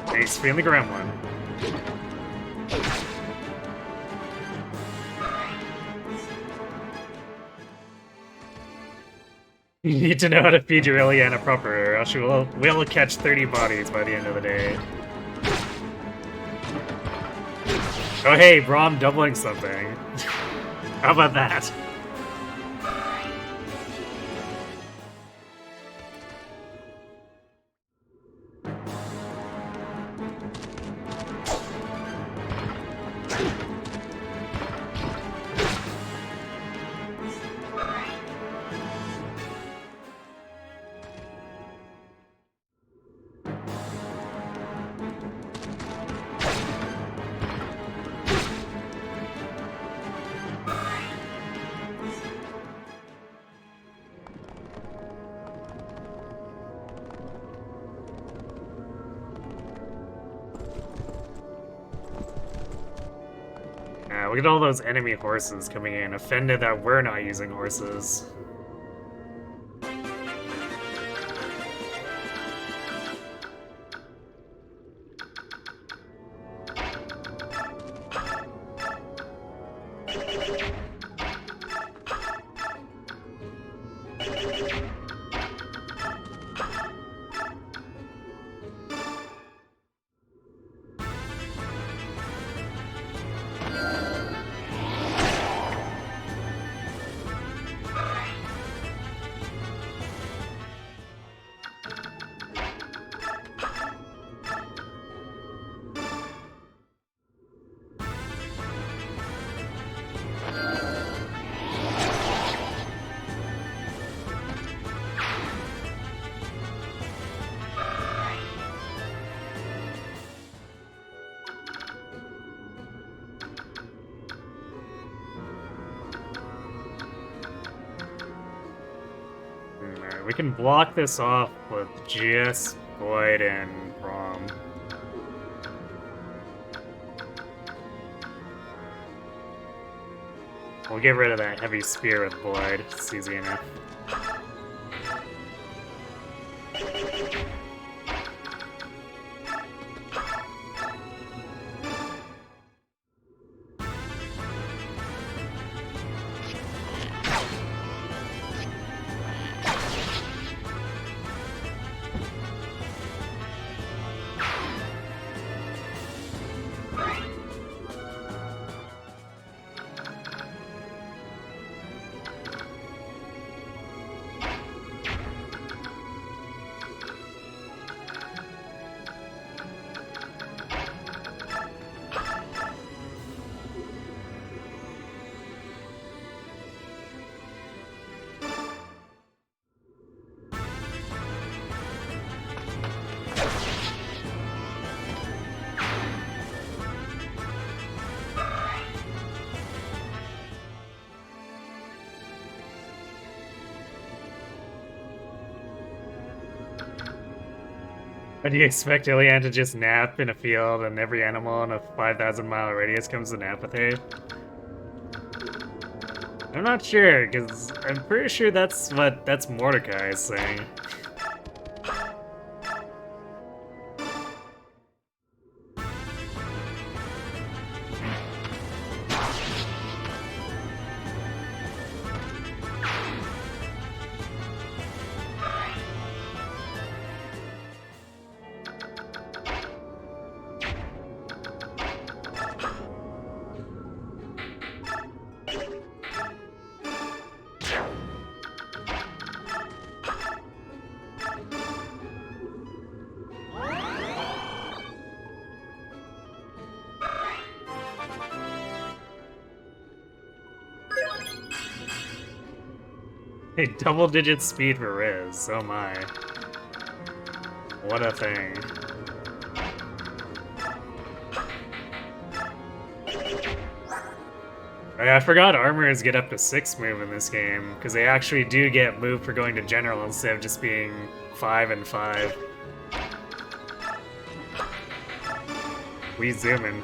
Speaker 1: Thanks for being the gremlin. You need to know how to feed your Ileana proper, or else we'll catch 30 bodies by the end of the day. Oh hey, Braum doubling something. How about that? Look at all those enemy horses coming in, offended that we're not using horses. We can block this off with just Void and Braum. We'll get rid of that heavy spear with Void. It's easy enough. But do you expect Ilian to just nap in a field and every animal in a 5,000-mile radius comes to nap with her? I'm not sure, because I'm pretty sure that's Mordecai is saying. Hey, double-digit speed for Riz. Oh my. What a thing. I forgot armors get up to 6 move in this game, because they actually do get move for going to general instead of just being 5 and 5. We zoom in.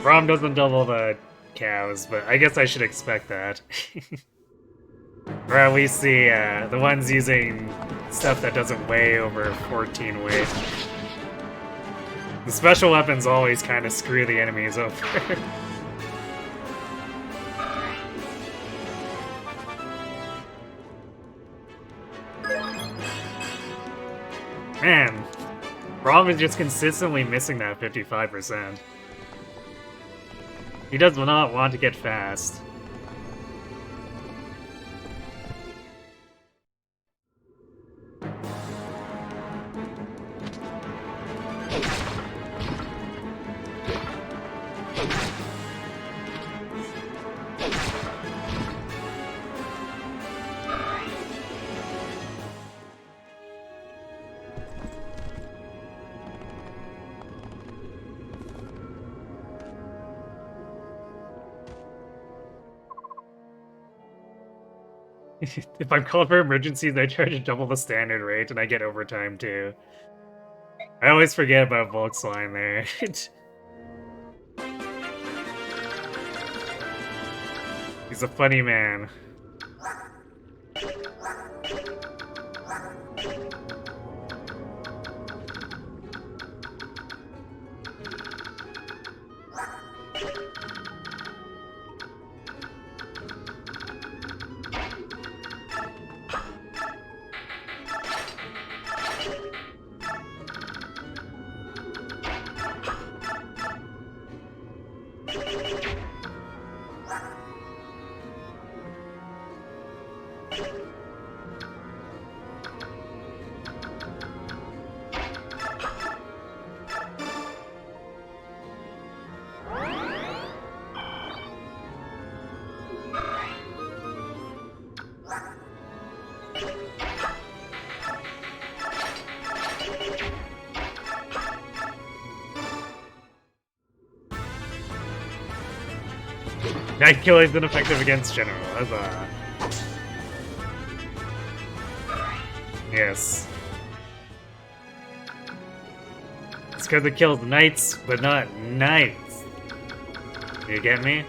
Speaker 1: Braum doesn't double the cows, but I guess I should expect that. Or at least the ones using stuff that doesn't weigh over 14 weight. The special weapons always kind of screw the enemies over. Man, Braum is just consistently missing that 55%. He does not want to get fast. If I'm called for emergencies, I charge double the standard rate, and I get overtime too. I always forget about Volk's line there. He's a funny man. Night Killer is ineffective against General. Huzzah. Yes. It's because it kills knights, but not knights. You get me?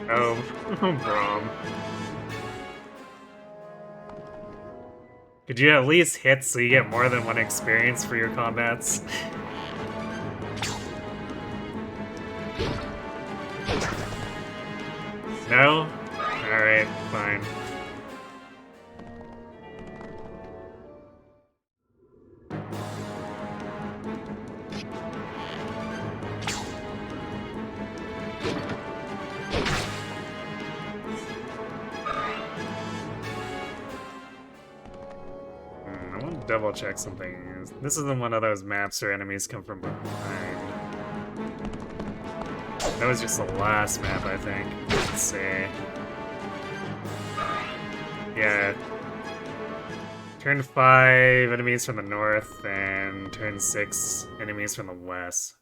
Speaker 1: Oh, Braum. Could you at least hit so you get more than one experience for your combats? No? Alright, fine. double check something. This isn't one of those maps where enemies come from behind. That was just the last map, I think. Let's see. Yeah. Turn 5, enemies from the north, and turn 6, enemies from the west.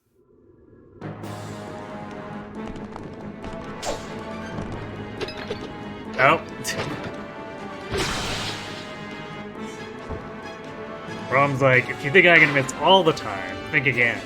Speaker 1: Oh! Rom's like, if you think I can miss all the time, think again.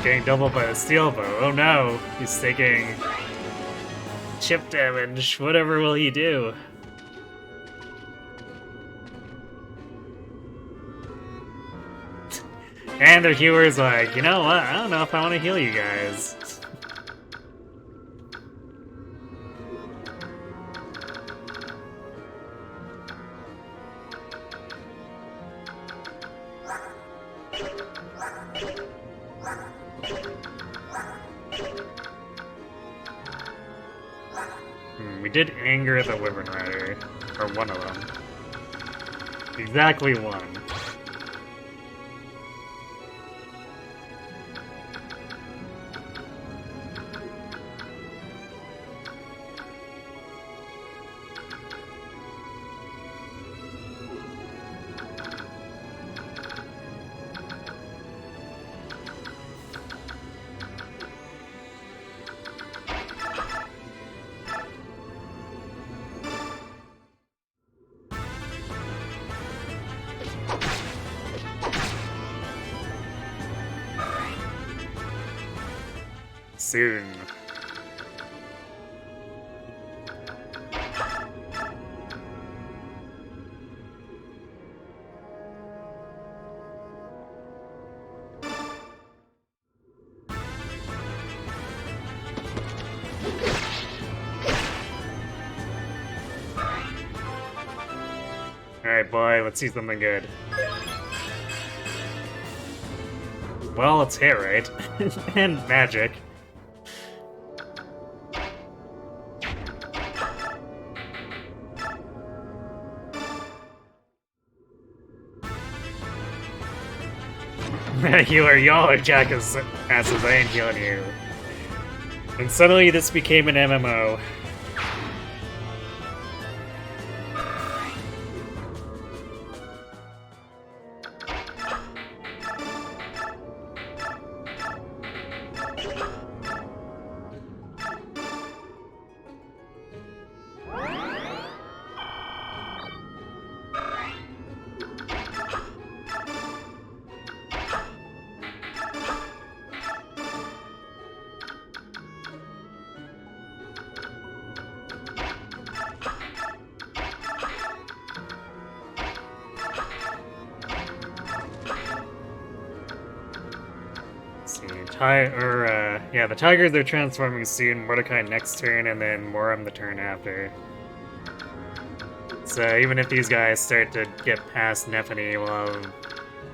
Speaker 1: Getting doubled by a steel bow. Oh no, he's taking chip damage. Whatever will he do? And their healer's like, you know what? I don't know if I want to heal you guys. We did anger the Wyvern Rider, or one of them. Exactly one. Soon. Alright, boy, let's see something good. Well, it's hit, right? And magic. Healer, y'all are jackasses, I ain't healing you. And suddenly this became an MMO. Yeah, the tigers are transforming soon, Mordecai next turn, and then Moram the turn after. So even if these guys start to get past Nephany, we'll have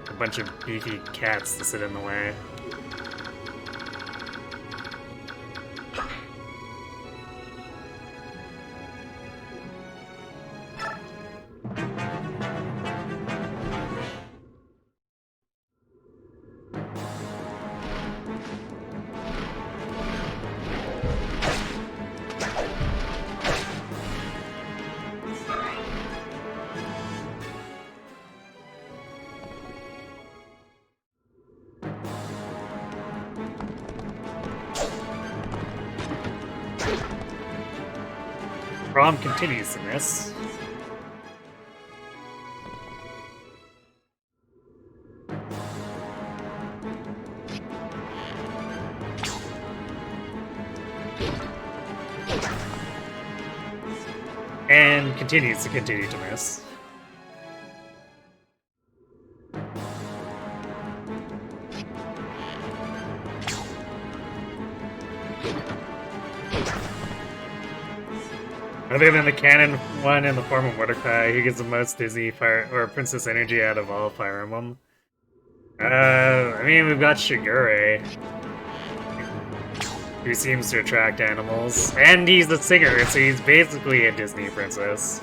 Speaker 1: a bunch of beefy cats to sit in the way. Rom continues to miss. And continues to miss. Other than the cannon one in the form of Mordecai, who gets the most Disney Fire or Princess Energy out of all Fire Emblem. I mean, we've got Shigure, who seems to attract animals, and he's the singer, so he's basically a Disney princess.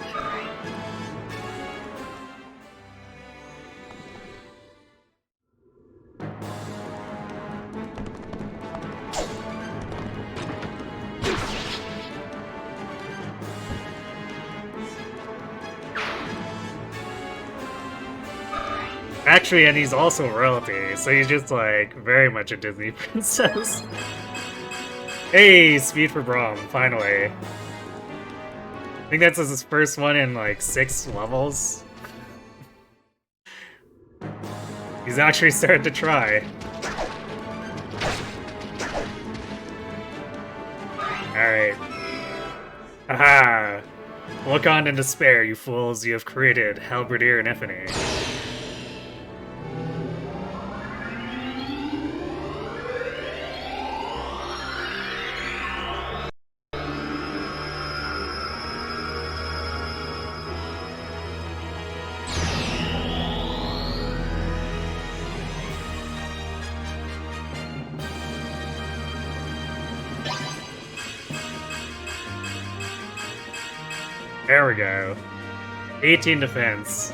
Speaker 1: Actually, and he's also royalty, so he's just like very much a Disney princess. Hey, speed for Braum, finally. I think that's his first one in like 6 levels. He's actually started to try. Alright. Haha! Look on in despair, you fools, you have created Halberdier and Ephany. There we go. 18 defense.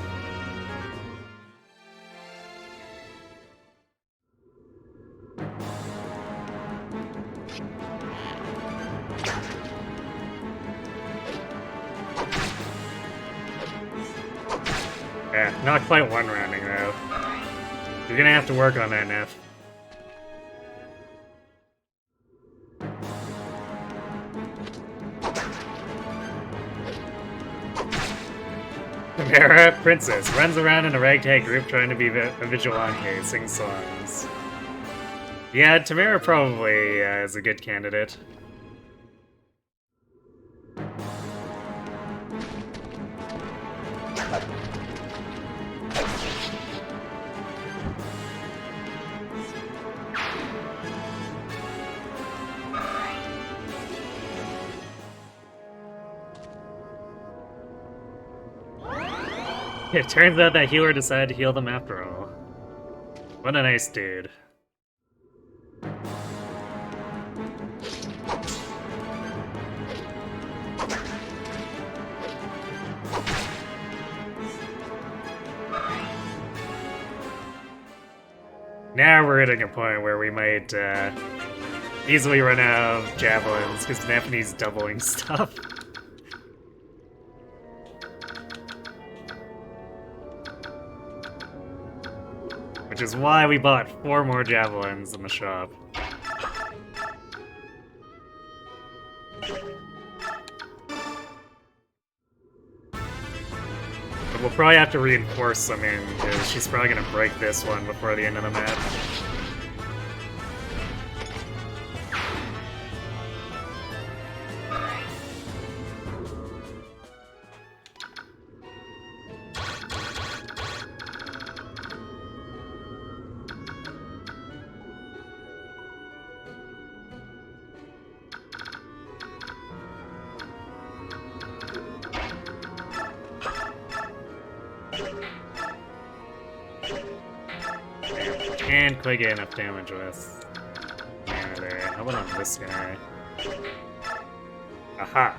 Speaker 1: Yeah, not quite one rounding though. You're gonna have to work on that, Neff. Tamara, princess, runs around in a ragtag group trying to be a vigilante, sings songs. Yeah, Tamara probably is a good candidate. It turns out that healer decided to heal them after all. What a nice dude. Now we're hitting a point where we might easily run out of javelins because Nephine's doubling stuff. Which is why we bought 4 more javelins in the shop. But we'll probably have to reinforce some in, because she's probably going to break this one before the end of the map. And quite get enough damage with. Yeah, there. How about on this guy? Aha!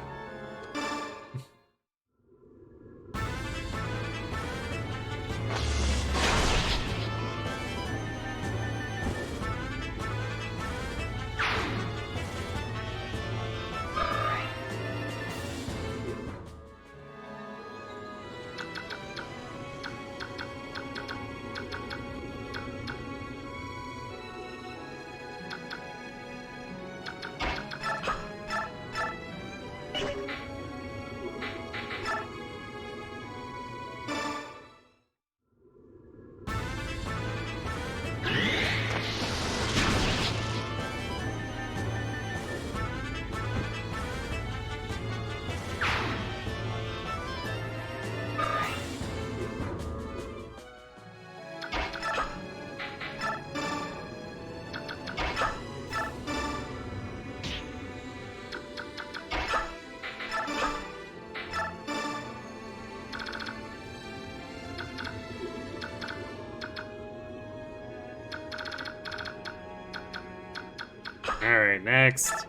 Speaker 1: Alright, next.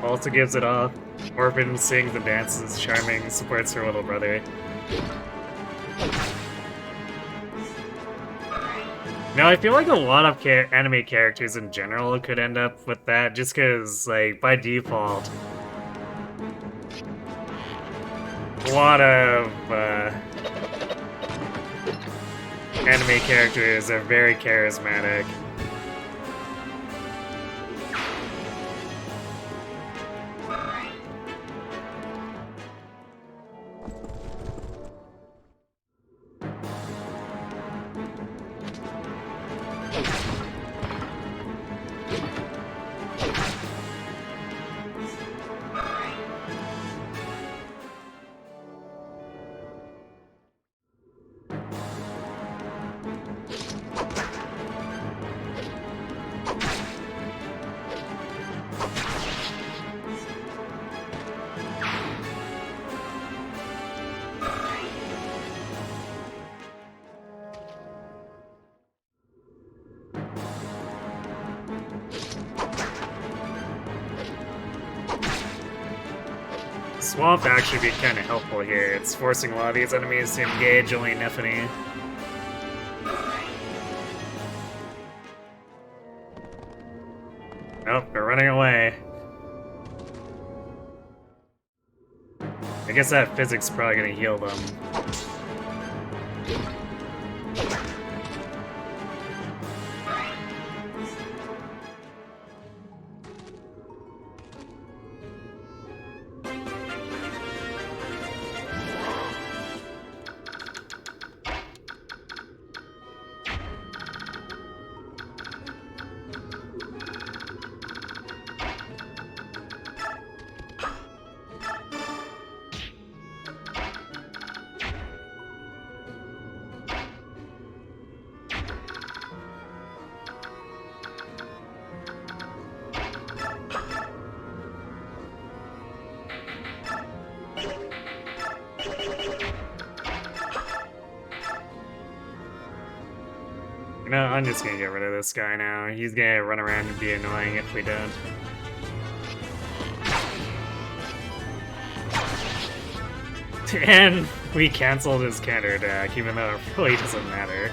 Speaker 1: Also gives it off. Orphan sings and dances, charming, supports her little brother. Now, I feel like a lot of anime characters in general could end up with that, just because, like, by default, a lot of anime characters are very charismatic. Swamp actually be kind of helpful here. It's forcing a lot of these enemies to engage only Nephany. Nope, they're running away. I guess that physics is probably gonna heal them. No, I'm just gonna get rid of this guy now. He's gonna run around and be annoying if we don't. And we canceled his counterattack, even though it really doesn't matter.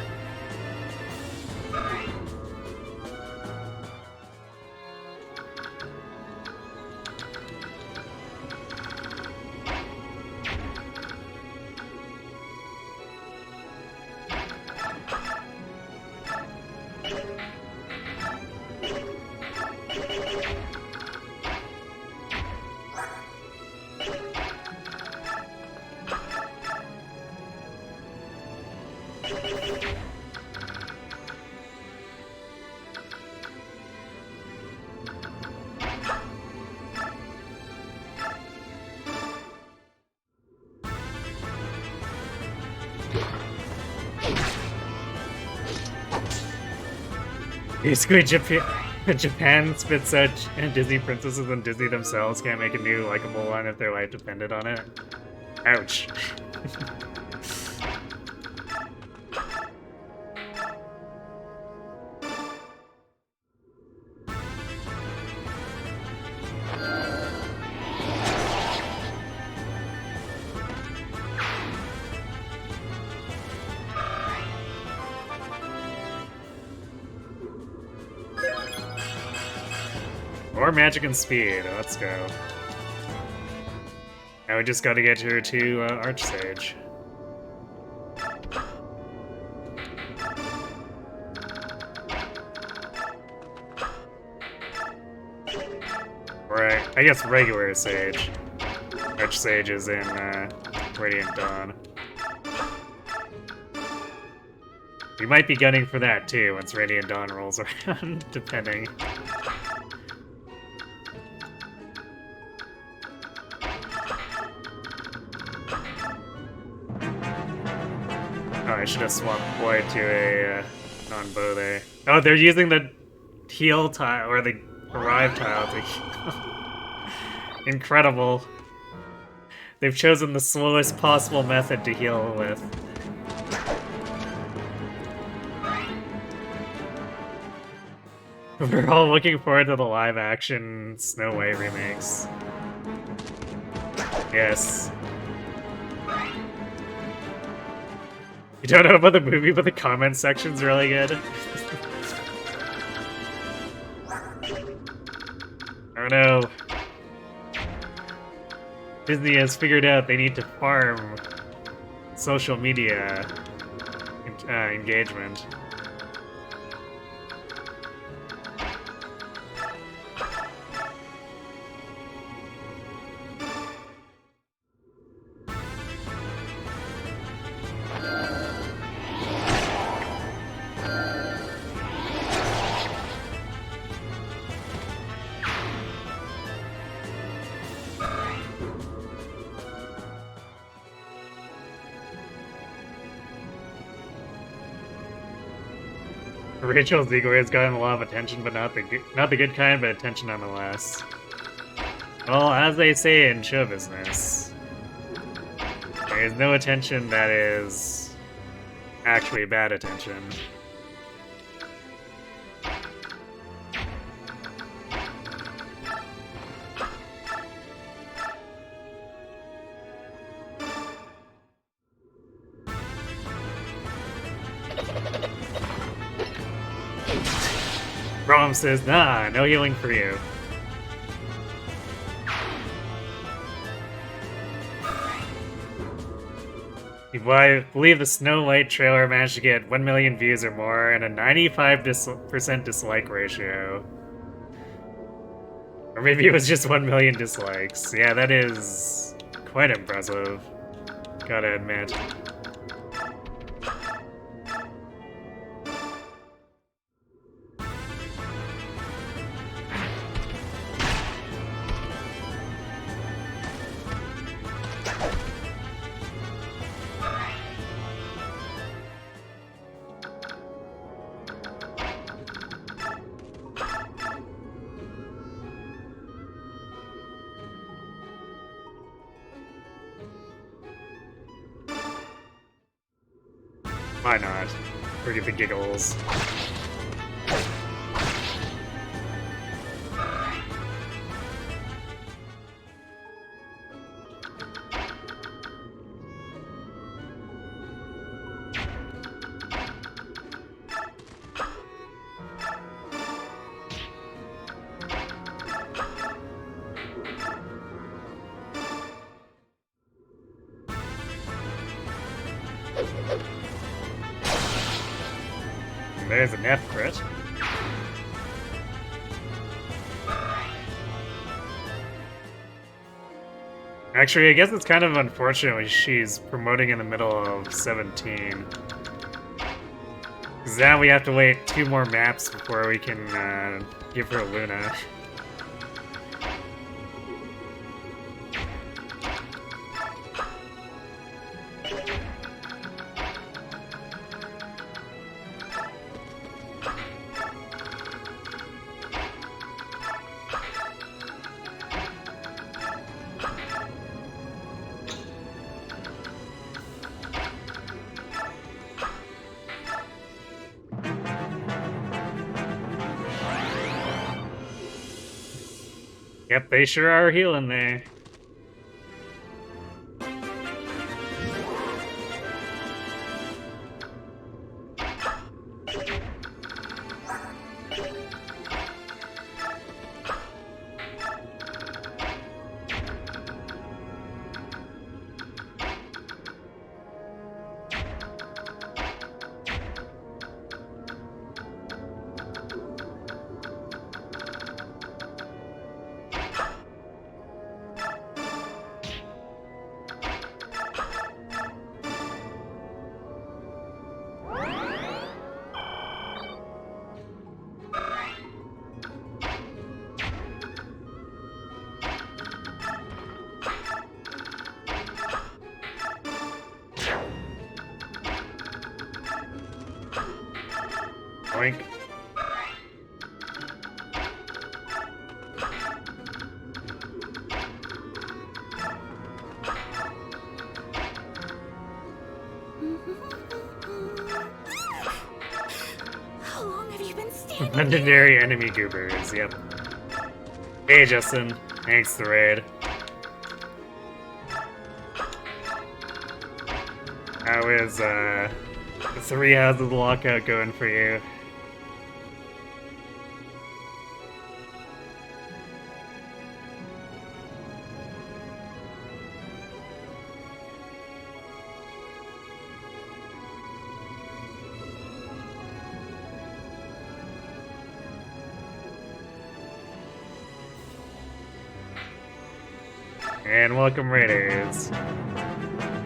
Speaker 1: Basically, Japan spits out Disney princesses and Disney themselves can't make a new likable one if their life depended on it. Ouch. More magic and speed. Let's go. Now we just gotta get her to Archsage. Or I guess regular Sage. Archsage is in Radiant Dawn. We might be gunning for that too once Radiant Dawn rolls around, depending. Oh, I should have swapped Boy to a non-bow there. Oh, they're using the heal tile, or the arrive tile to heal. Incredible. They've chosen the slowest possible method to heal with. We're all looking forward to the live-action Snow White remakes. Yes. You don't know about the movie, but the comment section's really good. Oh no. Disney has figured out they need to farm social media engagement. Rachel Ziegler has gotten a lot of attention, but not the good kind, but attention nonetheless. Well, as they say in show business, there is no attention that is actually bad attention. Rom says, nah, no healing for you. I believe the Snow White trailer managed to get 1 million views or more and a 95% dislike ratio. Or maybe it was just 1 million dislikes. Yeah, that is quite impressive, gotta admit. Why not? Forget the giggles. There's an F crit. Actually, I guess it's kind of unfortunate when she's promoting in the middle of 17. Because now we have to wait 2 more maps before we can give her Luna. Yep, they sure are healing there. Oink.
Speaker 3: How long have you been standing
Speaker 1: Legendary enemy goobers, yep. Hey Justin, thanks the raid. How is, 3 Hours of the Lockout going for you? And welcome Raiders.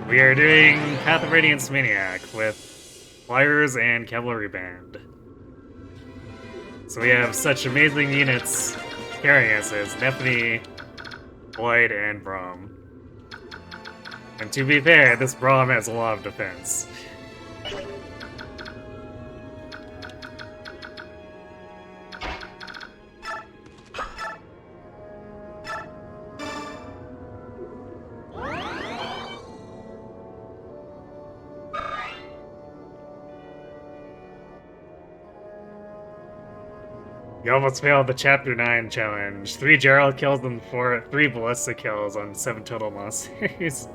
Speaker 1: We are doing Path of Radiance Maniac with Flyers and Cavalry Band. So we have such amazing units carrying us as Nephany, Boyd, and Braum. And to be fair, this Braum has a lot of defense. You almost failed the Chapter 9 challenge. 3 Gerald kills and 3 Ballista kills on 7 total monsters.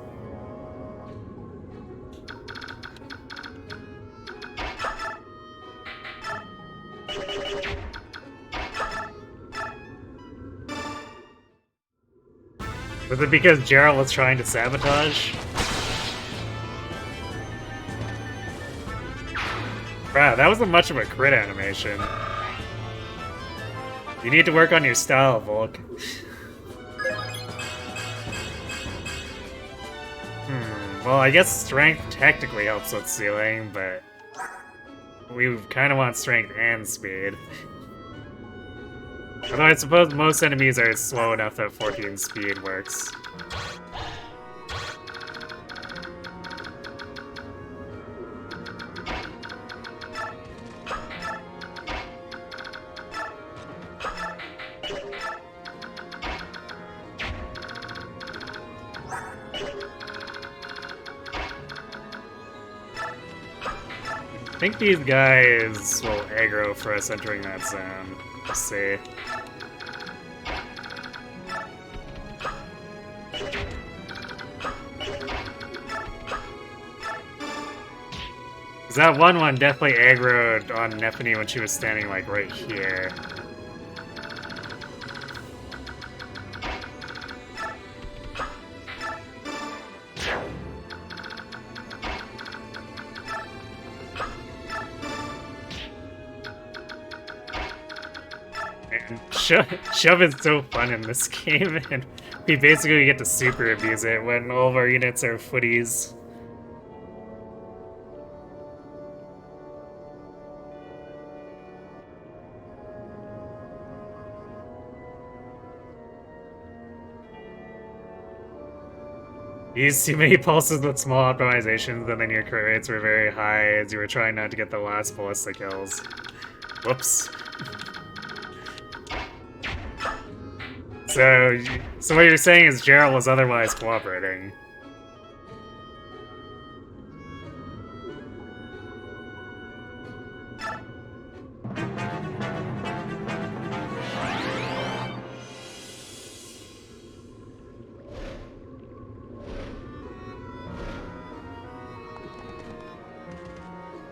Speaker 1: Was it because Gerald was trying to sabotage? Wow, that wasn't much of a crit animation. You need to work on your style, Volk. Well, I guess strength technically helps with sealing, but we kind of want strength and speed. Although I suppose most enemies are slow enough that 14 speed works. I think these guys will aggro for us entering that zone. Let's see. Cause that one definitely aggroed on Nephany when she was standing like right here. Shove is so fun in this game, and we basically get to super abuse it when all of our units are footies. You used too many pulses with small optimizations, and then your crit rates were very high as you were trying not to get the last ballista kills. Whoops. So what you're saying is Gerald was otherwise cooperating.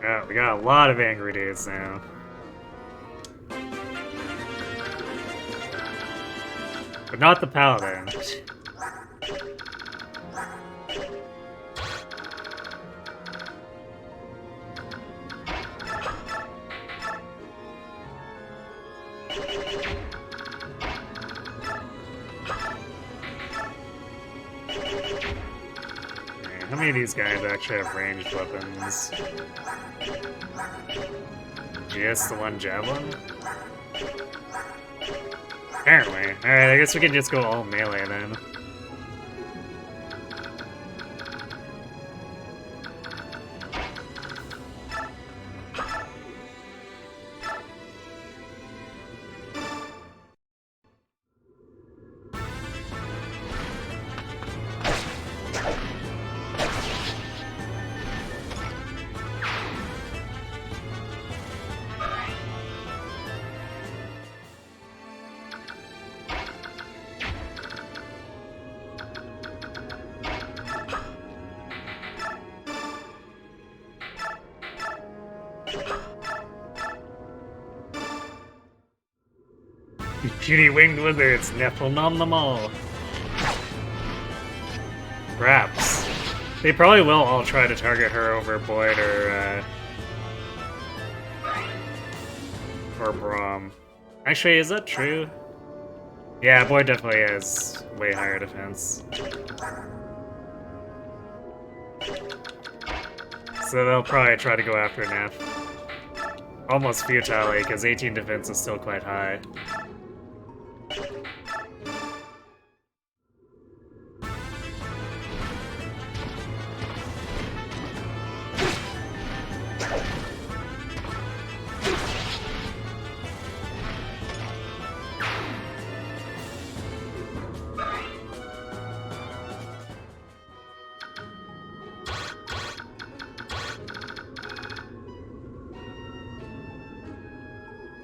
Speaker 1: Oh, we got a lot of angry dudes now. But not the paladin. How many of these guys actually have ranged weapons? Just the one javelin? Apparently. Alright, I guess we can just go all melee then. You puny winged lizards, Neff will nom them all. Perhaps. They probably will all try to target her over Boyd or Braum. Actually, is that true? Yeah, Boyd definitely has way higher defense. So they'll probably try to go after Neff. Almost futilely, because 18 defense is still quite high.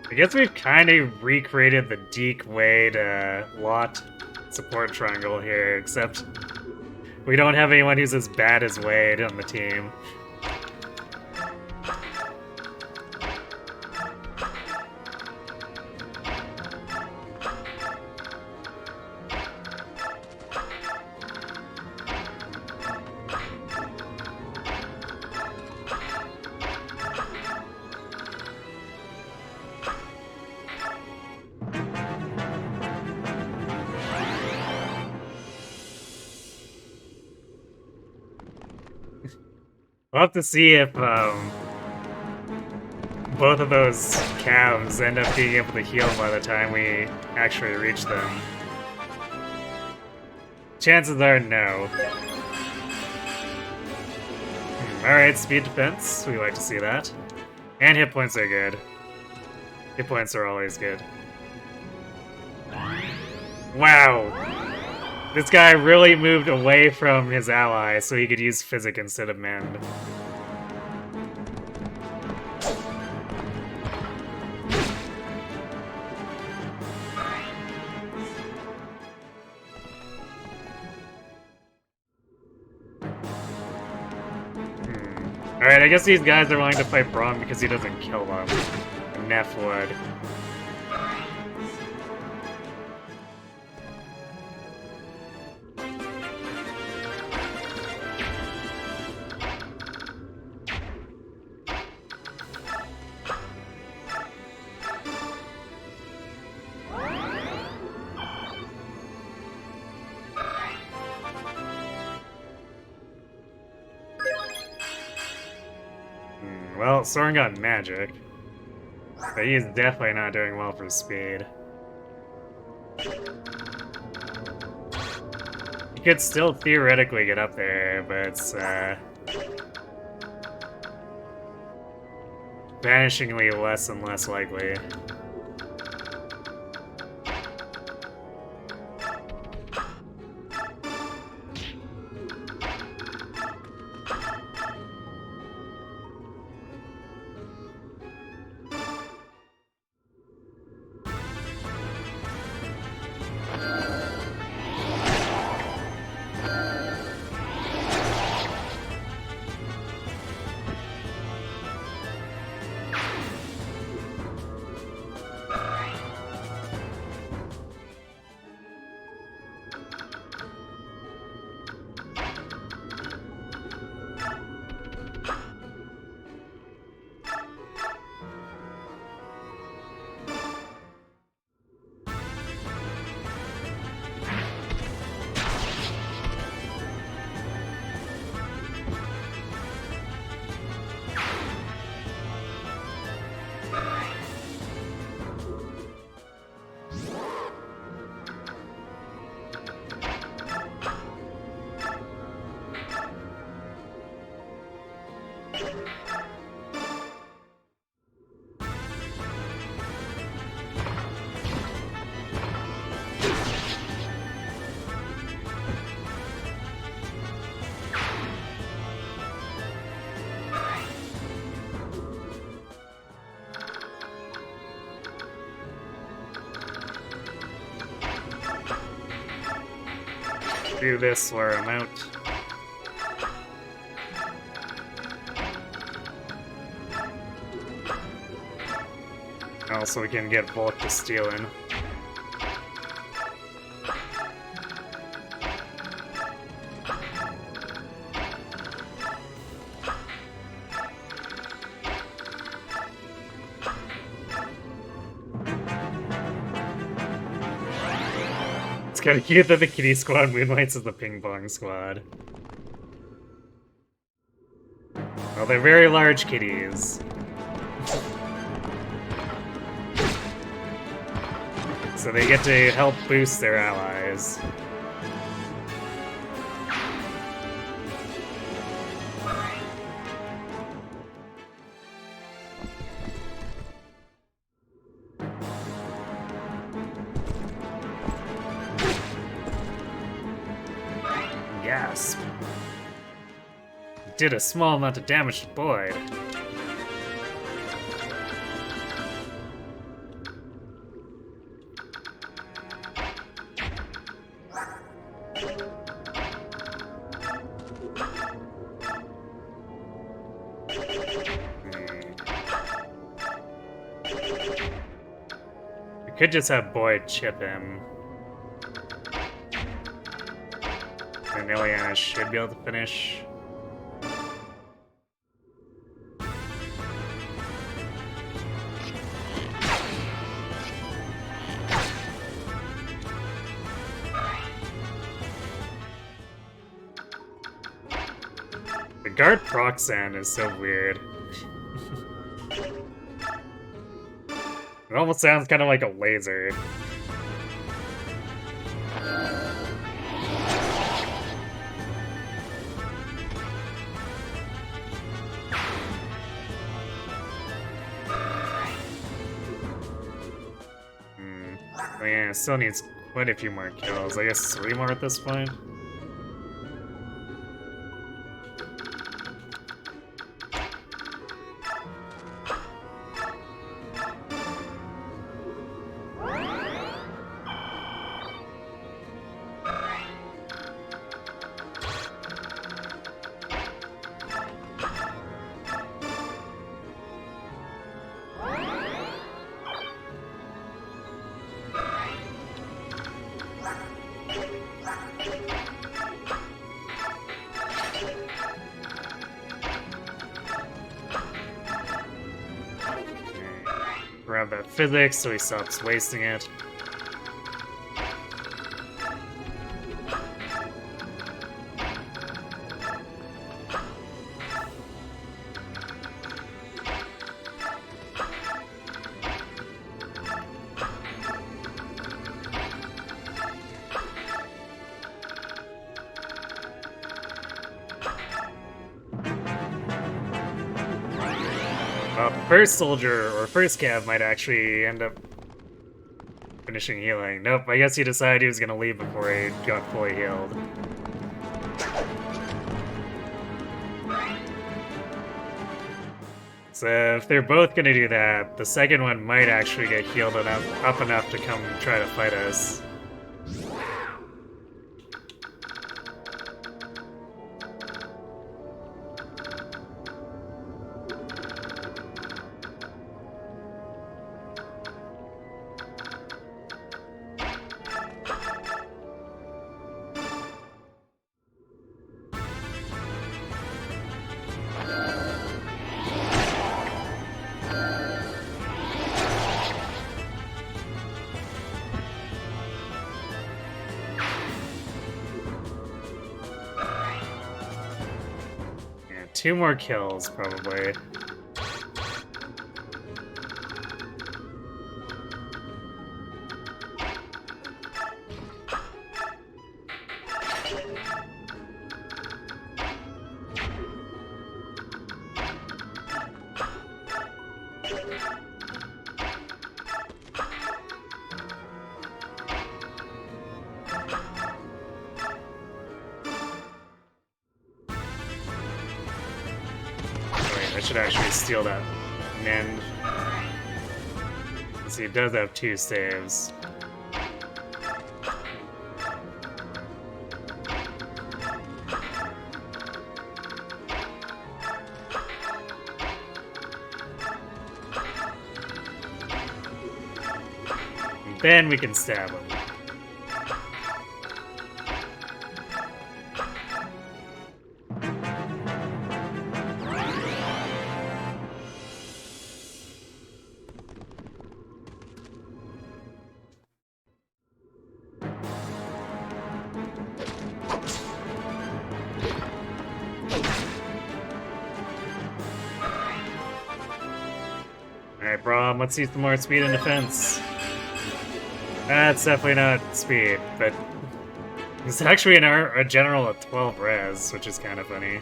Speaker 1: I guess we've kind of recreated the Deke Wade Lot support triangle here, except we don't have anyone who's as bad as Wade on the team. We'll have to see if both of those calves end up being able to heal by the time we actually reach them. Chances are no. Alright, speed defense. We like to see that. And hit points are good. Hit points are always good. Wow! This guy really moved away from his ally so he could use Physic instead of Mend. Alright, I guess these guys are willing to fight Braum because he doesn't kill them. Neff would. Well, Soren got magic, but he's definitely not doing well for speed. He could still theoretically get up there, but it's vanishingly less and less likely. Do this where I'm out. Also, we can get Volk to steal in. kind of cute that the kitty squad moonlights as the ping pong squad. Well, they're very large kitties. So they get to help boost their allies. Gasp. Did a small amount of damage to Boyd. We could just have Boyd chip him. And Ileana should be able to finish. The guard Proxan is so weird. It almost sounds kind of like a laser. Oh yeah, it still needs quite a few more kills. I guess 3 more at this point. Grab that physics so he stops wasting it. First soldier, or first cav, might actually end up finishing healing. Nope, I guess he decided he was gonna leave before he got fully healed. So if they're both gonna do that, the second one might actually get healed up enough to come try to fight us. Yeah, 2 more kills, probably. I should actually steal that mend. See, it does have 2 saves. And then we can stab him. Alright, Braum, let's use some more speed and defense. That's definitely not speed, but it's actually a general at 12 res, which is kind of funny.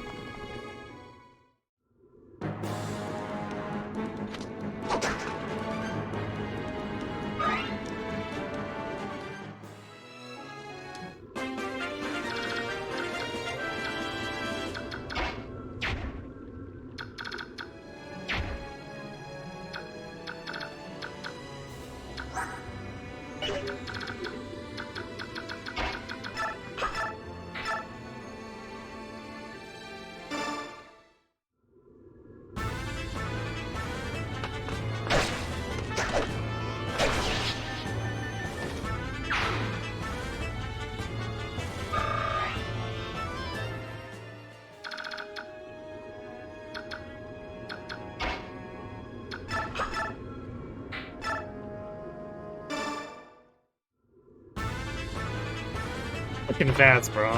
Speaker 1: Looking fast, bro.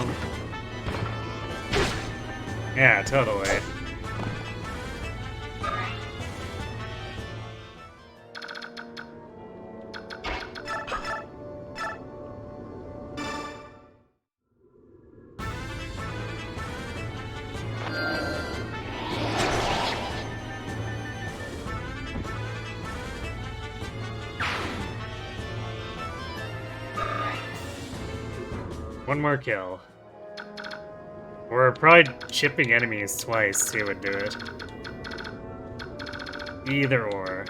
Speaker 1: Yeah, totally. One more kill. Or probably chipping enemies twice, too, would do it. Either or.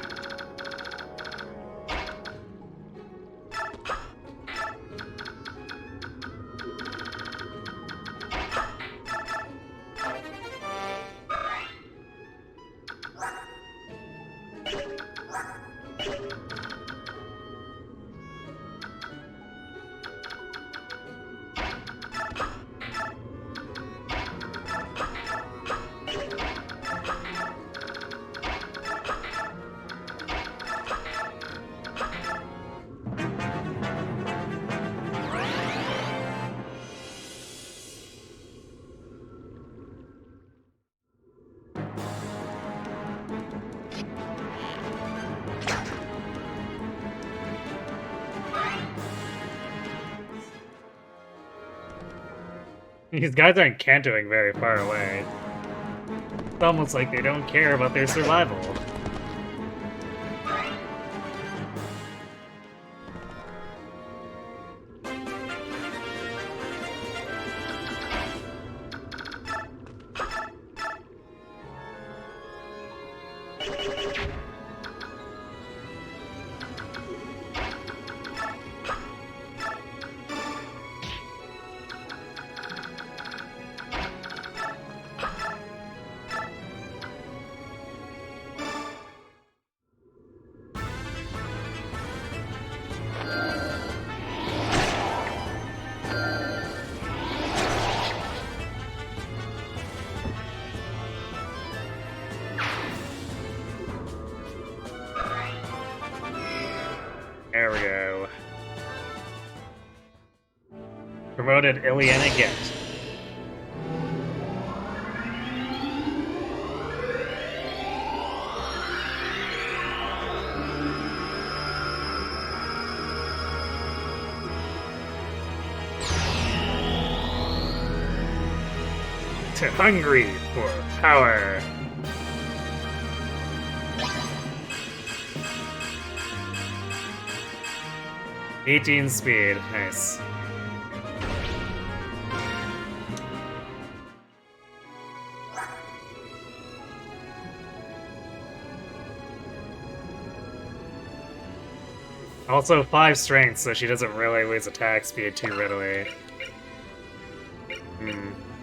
Speaker 1: These guys aren't cantoing very far away. It's almost like they don't care about their survival. There we go. Promoted Ileana Get. To hungry for power. '18 speed, nice. Also 5 strength, so she doesn't really lose attack speed too readily.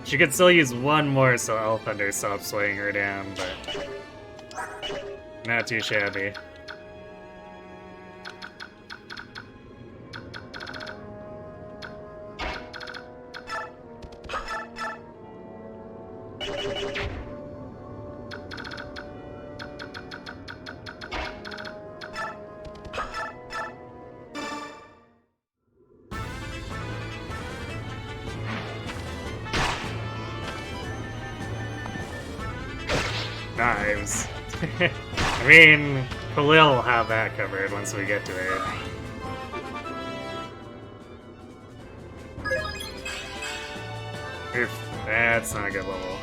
Speaker 1: She could still use one more so Elf Thunder stops slowing her down, but not too shabby. Knives. I mean, Khalil will have that covered once we get to it. Oof, that's not a good level.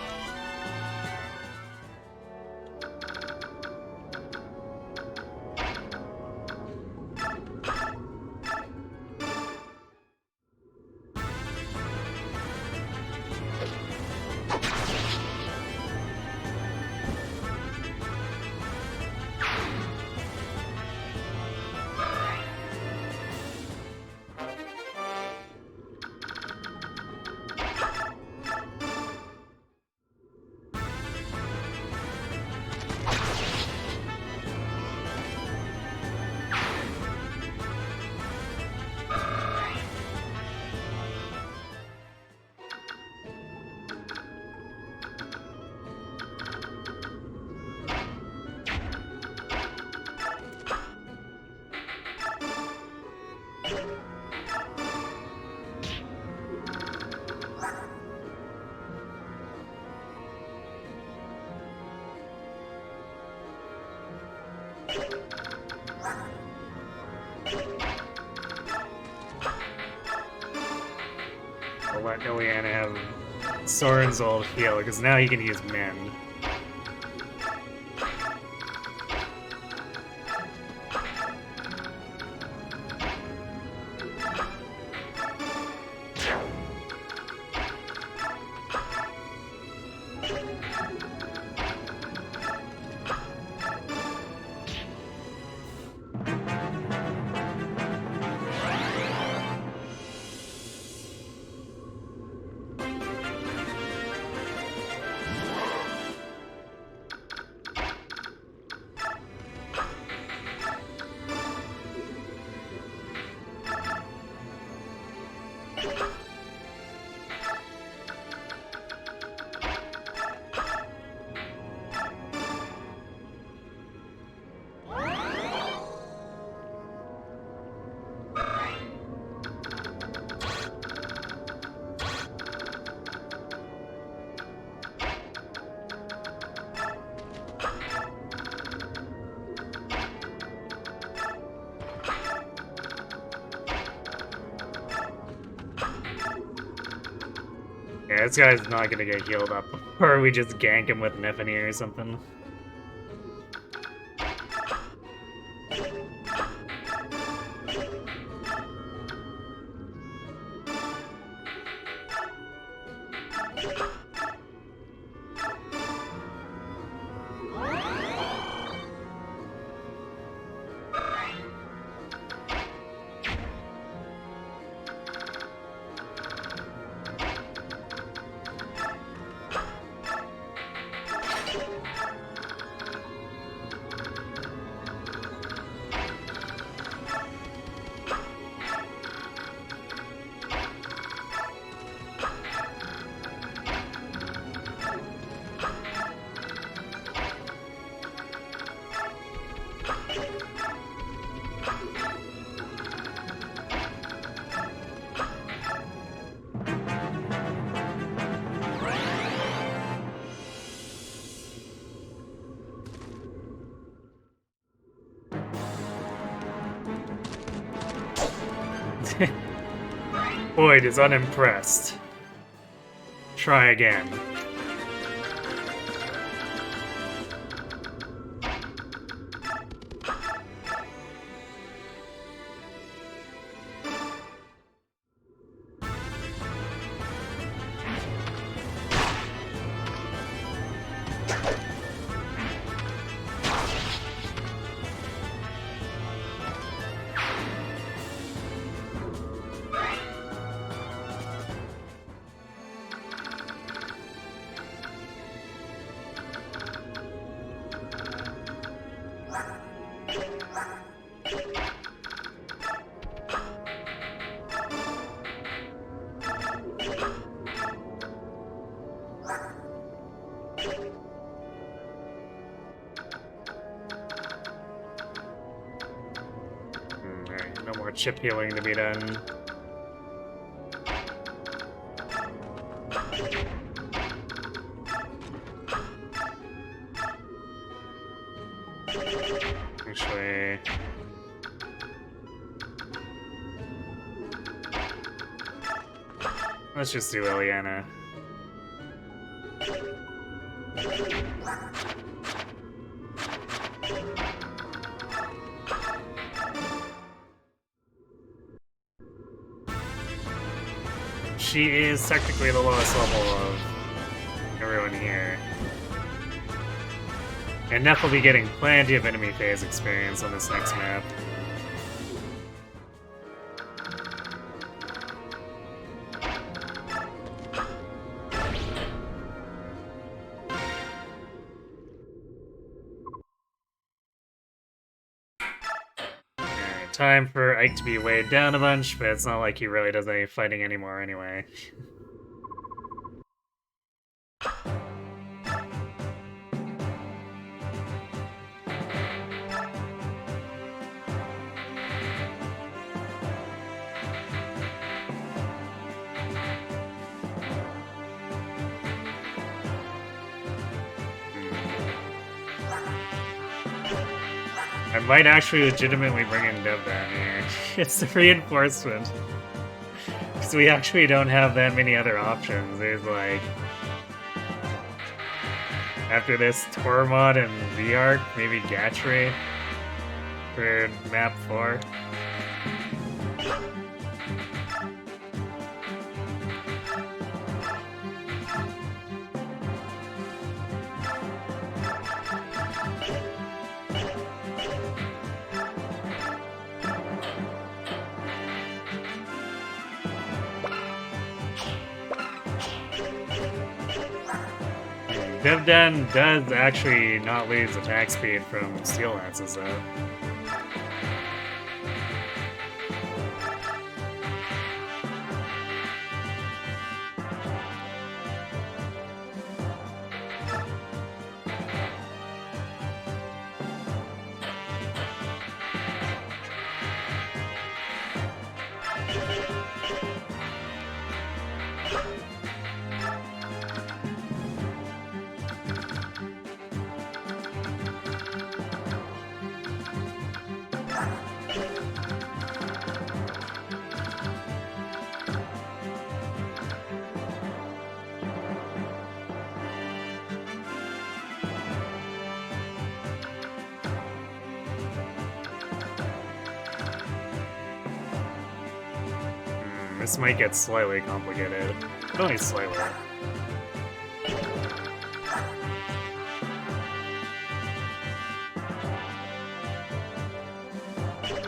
Speaker 1: We'll let Iliana have Soren's old heal, because now he can use Mend. Yeah, this guy's not gonna get healed up. Or we just gank him with Nifany or something. Boyd is unimpressed. Try again. Alright, no more chip healing to be done. actually. Let's just do Liliana. She is technically the lowest level of everyone here. And Neff will be getting plenty of enemy phase experience on this next map. Alright, time for Ike to be weighed down a bunch, but it's not like he really does any fighting anymore anyway. I might actually legitimately bring in Dev down here. It's the reinforcement. Because we actually don't have that many other options. There's like... After this, Tormod and V-Arc, maybe Gatry for map 4. Devdan does actually not lose attack speed from Steel Lances, though. This might get slightly complicated, but only slightly.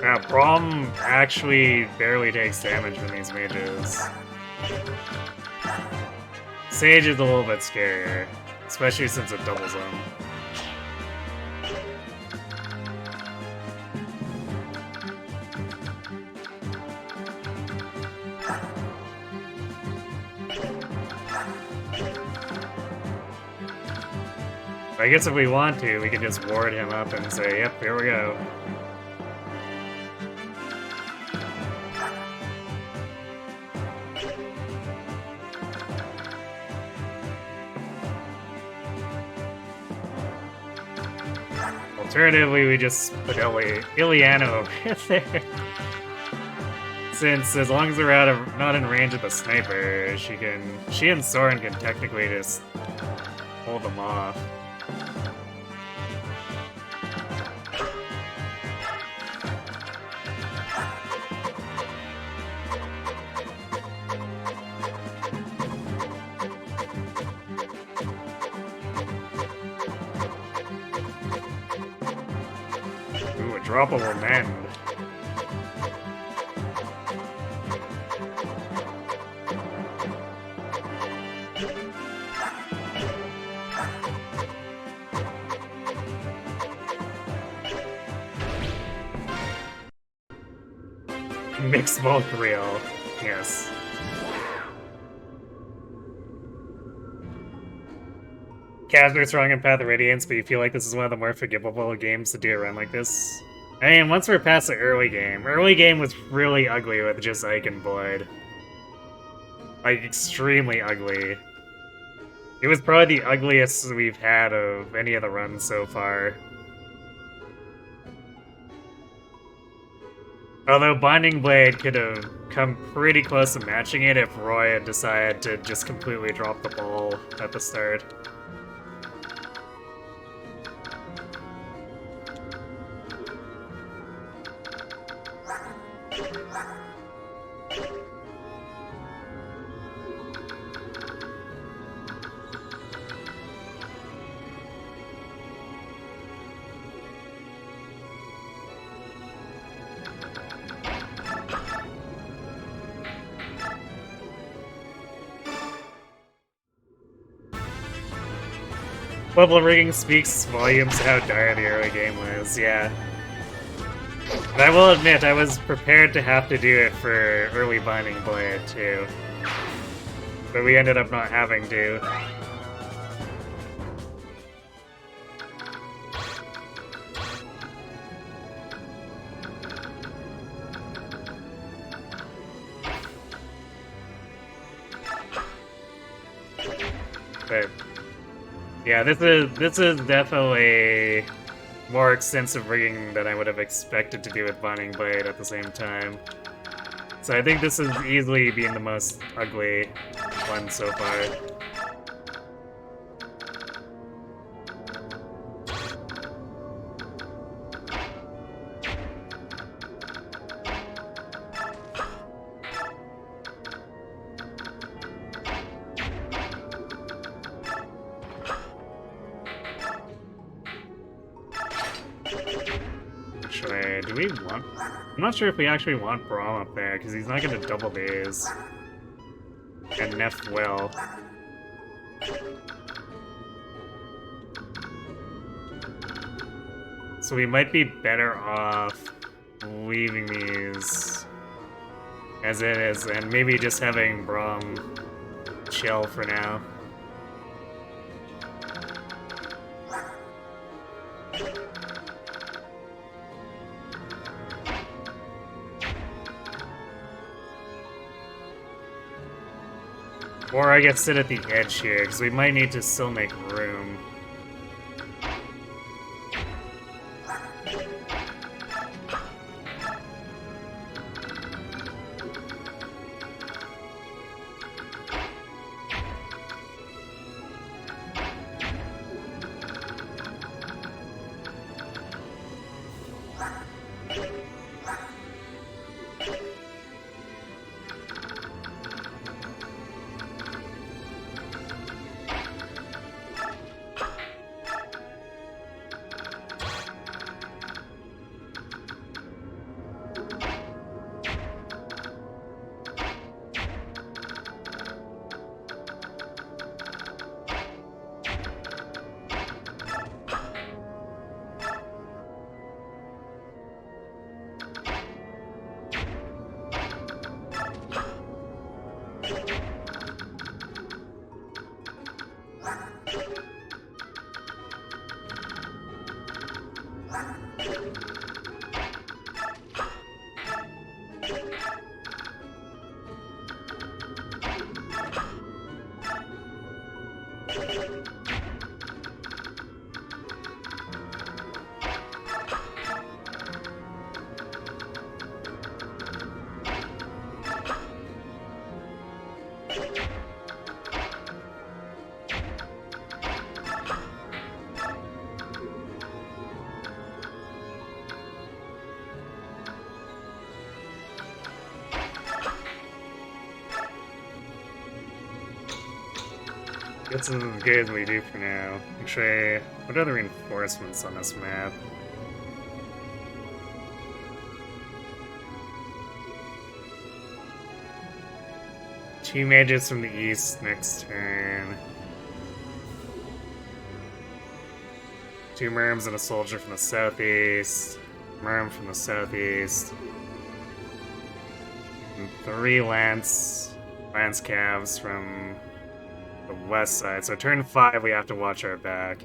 Speaker 1: Yeah, Braum actually barely takes damage from these mages. Sage is a little bit scarier, especially since it doubles them. I guess if we want to, we can just ward him up and say, yep, here we go. Alternatively, we just put Ileana over there. Since as long as they're not in range of the sniper, she and Soren can technically just hold them off. Ooh, a droppable mend. Mixed bulk reel, yes. Casper's strong in Path of Radiance, but you feel like this is one of the more forgivable games to do a run like this? I mean, once we're past the early game was really ugly with just Ike and Boyd. Like, extremely ugly. It was probably the ugliest we've had of any of the runs so far. Although Binding Blade could have come pretty close to matching it if Roy had decided to just completely drop the ball at the start. Level rigging speaks volumes to how dire the early game was, yeah. But I will admit, I was prepared to have to do it for early Binding Blade, too. But we ended up not having to. But yeah, this is definitely more extensive rigging than I would have expected to do with Binding Blade at the same time. So I think this is easily being the most ugly one so far. Actually, do we want... I'm not sure if we actually want Braum up there, because he's not going to double these. And Neff will. So we might be better off leaving these as it is, and maybe just having Braum chill for now. Or I guess sit at the edge here, because we might need to still make room. That's as good as we do for now. Actually, what are the reinforcements on this map? Two mages from the east next turn. Two merms and a soldier from the southeast. Merm from the southeast. And three lance calves from the west side. So turn 5 we have to watch our back.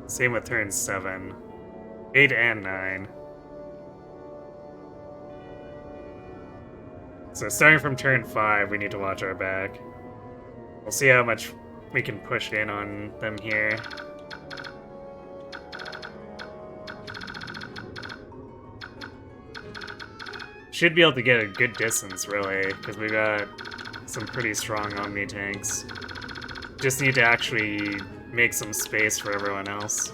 Speaker 1: Same with turn 7. 8 and 9. So starting from turn 5 we need to watch our back. We'll see how much we can push in on them here. Should be able to get a good distance, really, because we got some pretty strong Omni tanks. Just need to actually make some space for everyone else.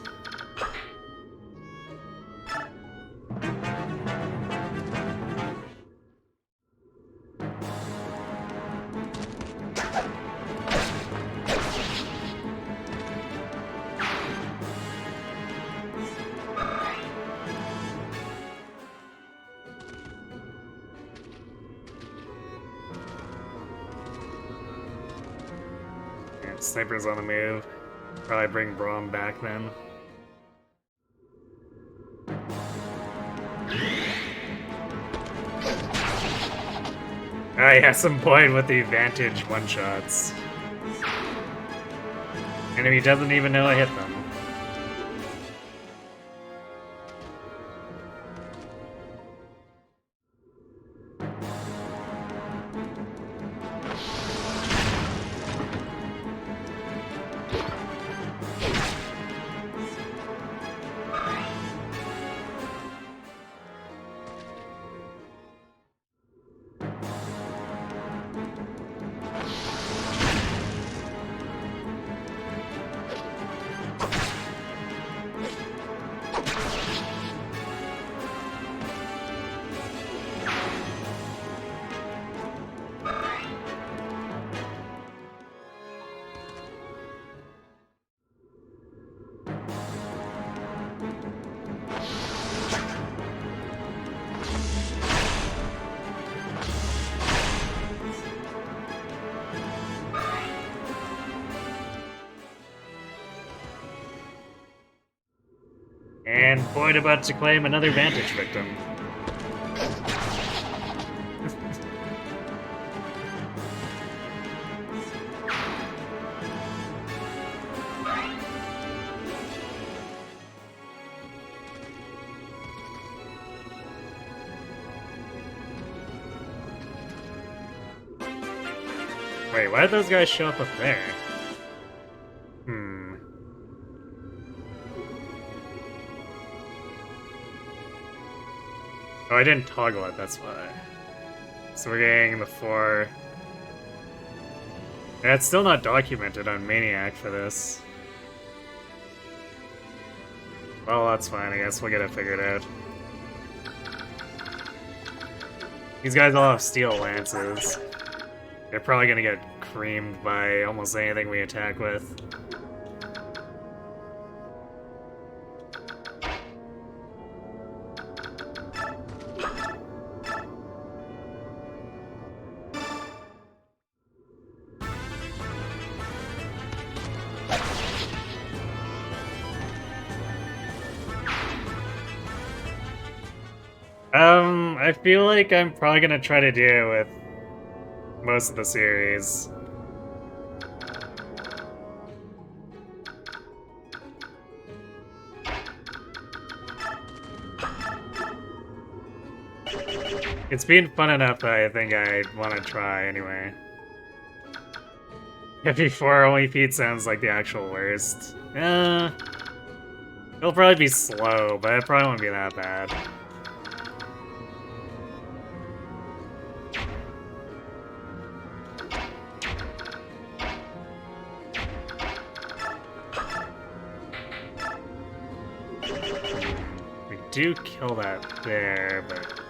Speaker 1: Sniper's on the move. Probably bring Braum back then. I have some point with the advantage one-shots. Enemy doesn't even know I hit them. And Boyd about to claim another Vantage victim. Wait, why did those guys show up there? Oh, I didn't toggle it, that's why. So we're getting the 4. Yeah, it's still not documented on Maniac for this. Well, that's fine, I guess we'll get it figured out. These guys all have steel lances. They're probably gonna get creamed by almost anything we attack with. I feel like I'm probably gonna try to do it with most of the series. It's been fun enough that I think I want to try anyway. FP4 only feat sounds like the actual worst. It'll probably be slow, but it probably won't be that bad. We do kill that there, but...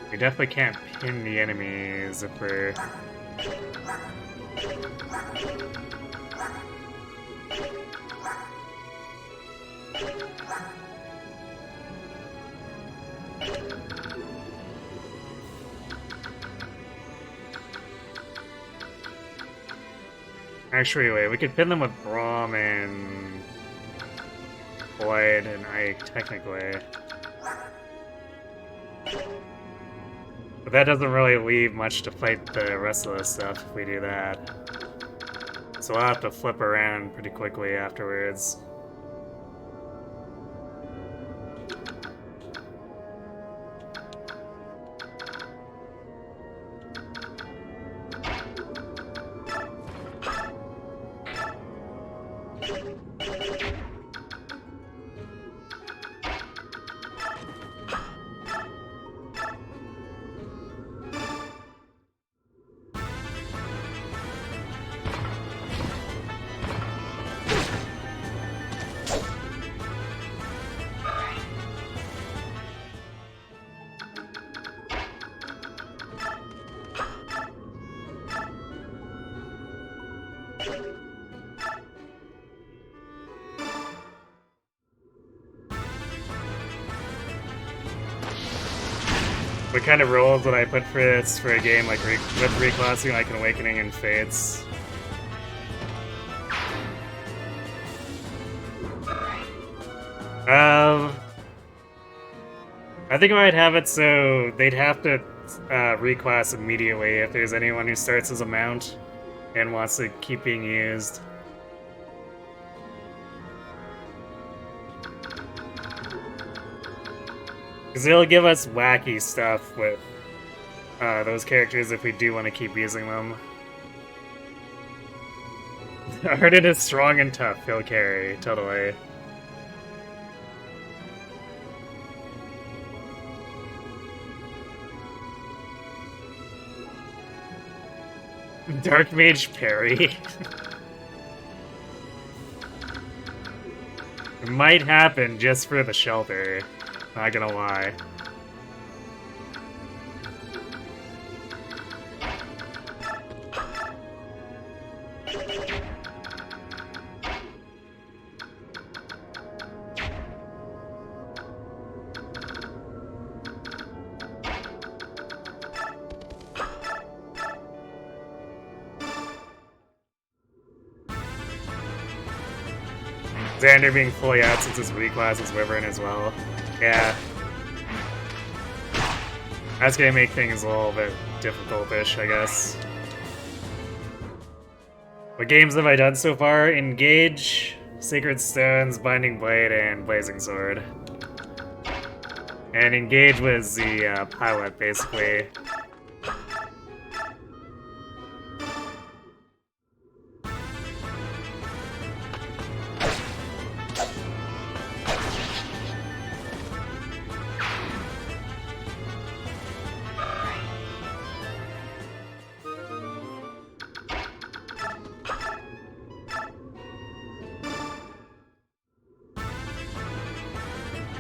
Speaker 1: we definitely can't pin the enemies if we're... Actually, wait, we could pin them with Braum and Boyd and Ike, technically. But that doesn't really leave much to fight the rest of the stuff if we do that. So we'll have to flip around pretty quickly afterwards. What kind of roles would I put for this for a game like with reclassing like Awakening and Fates? I think I might have it so they'd have to reclass immediately if there's anyone who starts as a mount and wants to keep being used. Because it'll give us wacky stuff with those characters if we do want to keep using them. Arden is strong and tough, he'll carry, totally. Dark Mage parry. It might happen just for the shelter, not gonna lie. Xander being fully out since his reclass is Wyvern as well. Yeah. That's gonna make things a little bit difficult-ish, I guess. What games have I done so far? Engage, Sacred Stones, Binding Blade, and Blazing Sword. And Engage was the pilot, basically.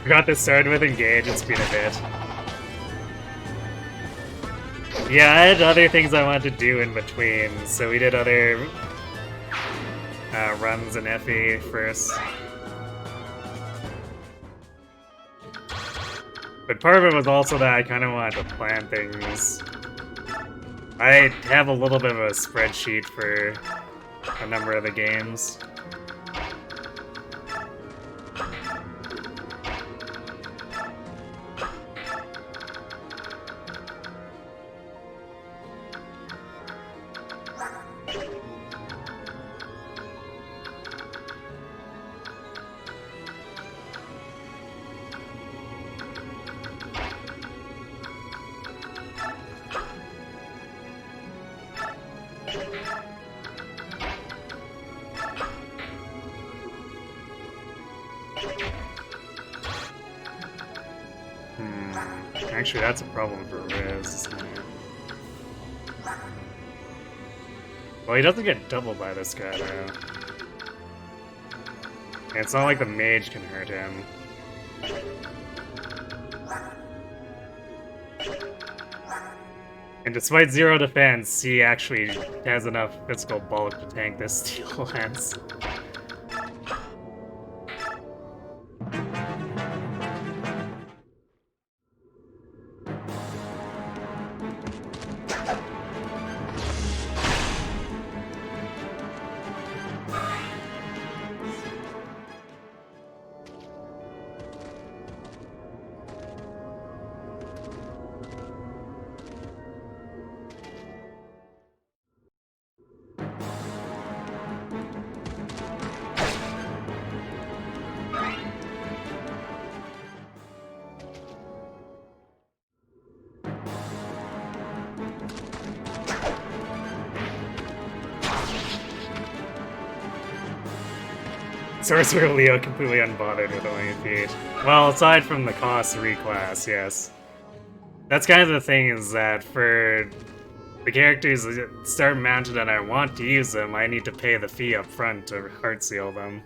Speaker 1: Got this started with Engage, it's been a bit. Yeah, I had other things I wanted to do in between, so we did other runs in FE first. But part of it was also that I kind of wanted to plan things. I have a little bit of a spreadsheet for a number of the games. Actually, that's a problem for Riz. Well, he doesn't get doubled by this guy, though. And it's not like the mage can hurt him. And despite 0 defense, he actually has enough physical bulk to tank this steel lance. Sorcerer Leo completely unbothered with only feet. Well, aside from the cost of reclass, yes. That's kind of the thing, is that for the characters that start mounted and I want to use them, I need to pay the fee up front to heart seal them.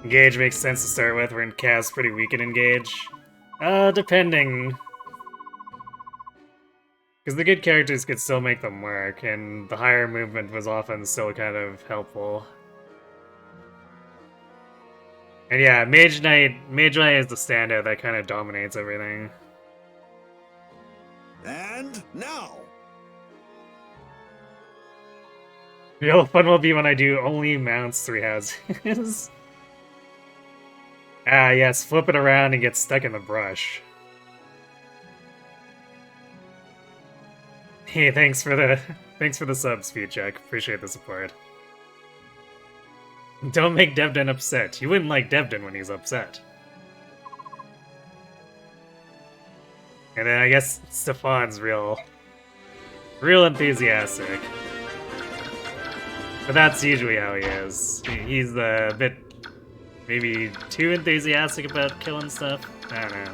Speaker 1: Engage makes sense to start with, we're in Cav's pretty weak in Engage. Depending. Because the good characters could still make them work, and the higher movement was often still kind of helpful. And yeah, Mage Knight is the standout that kind of dominates everything.
Speaker 4: And now,
Speaker 1: Real fun will be when I do only mounts 3 houses. Ah, yes, flip it around and get stuck in the brush. Hey, thanks for the sub, Speed Check. Appreciate the support. Don't make Devden upset. You wouldn't like Devden when he's upset. And then I guess Stefan's real enthusiastic. But that's usually how he is. He's a bit, maybe too enthusiastic about killing stuff. I don't know.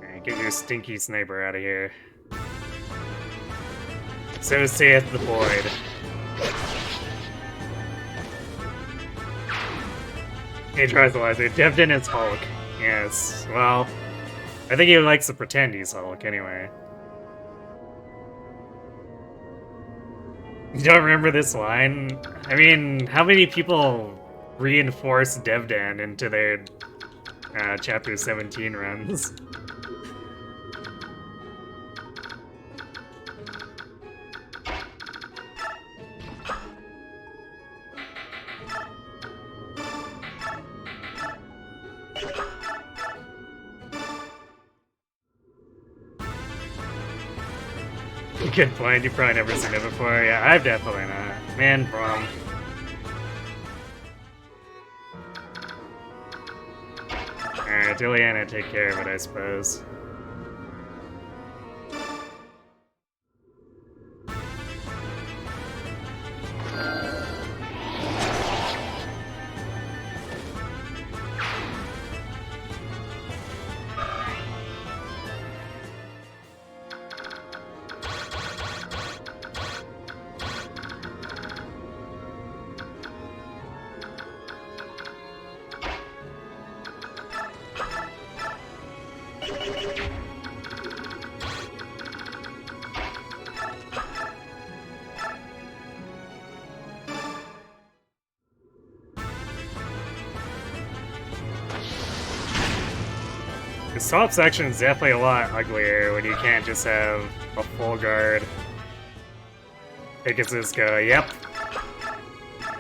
Speaker 1: Alright, get your stinky sniper out of here. So saith the void. Hey, Tranquilizer, Devden is Hulk. Yes, well, I think he likes to pretend he's Hulk anyway. You don't remember this line? I mean, how many people reinforce Devden into their Chapter 17 runs? Good point, you've probably never seen it before. Yeah, I've definitely not. Man, Brom. Alright, Juliana, take care of it, I suppose. The top section is definitely a lot uglier when you can't just have a full guard. Pegasus go, yep.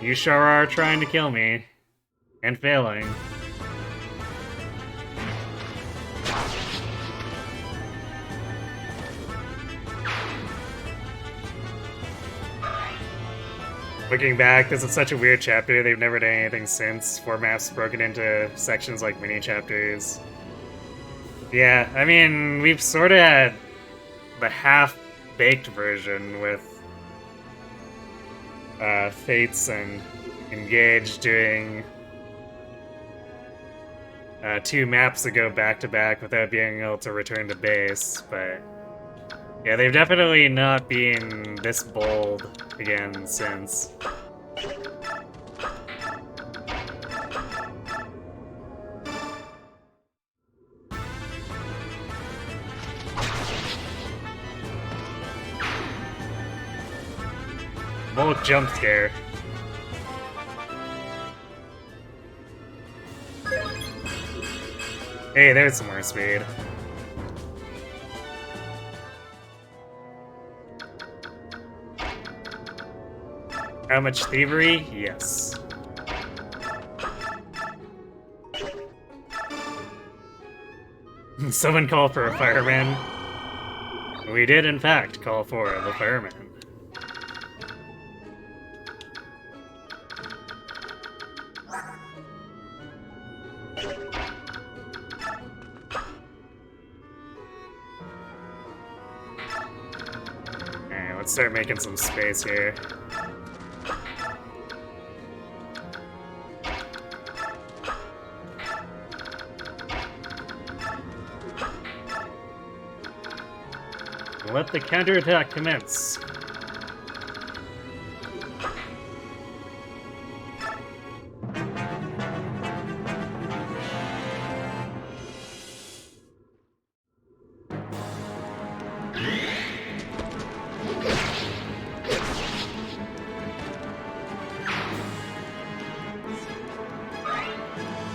Speaker 1: You sure are trying to kill me. And failing. Looking back, this is such a weird chapter. They've never done anything since. Format's broken into sections like mini chapters. Yeah, I mean, we've sort of had the half-baked version with Fates and Engage doing 2 maps that go back-to-back without being able to return to base, but yeah, they've definitely not been this bold again since. Bulk jump scare. Hey, there's some more speed. How much thievery? Yes. Someone call for a fireman. We did, in fact, call for the fireman. Alright, let's start making some space here. Let the counterattack commence.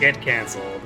Speaker 1: Get cancelled.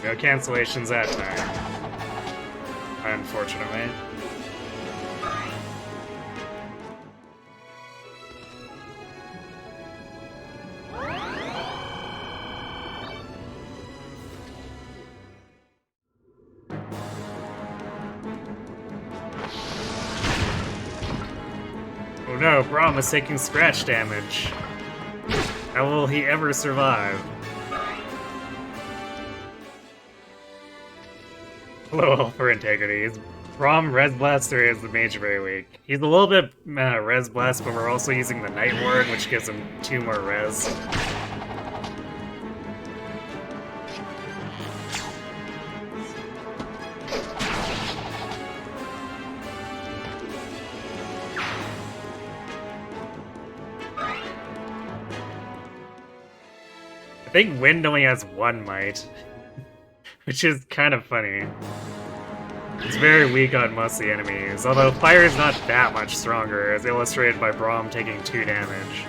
Speaker 1: No cancellations that time. Unfortunately. Oh no, Braum is taking scratch damage. How will he ever survive? Low for integrity. Braum Res Blaster is the mage very weak. He's a little bit Res Blast, but we're also using the Night Ward, which gives him 2 more Res. I think Wind only has 1 might, which is kind of funny. It's very weak on most of the enemies, although Fire is not that much stronger, as illustrated by Braum taking 2 damage.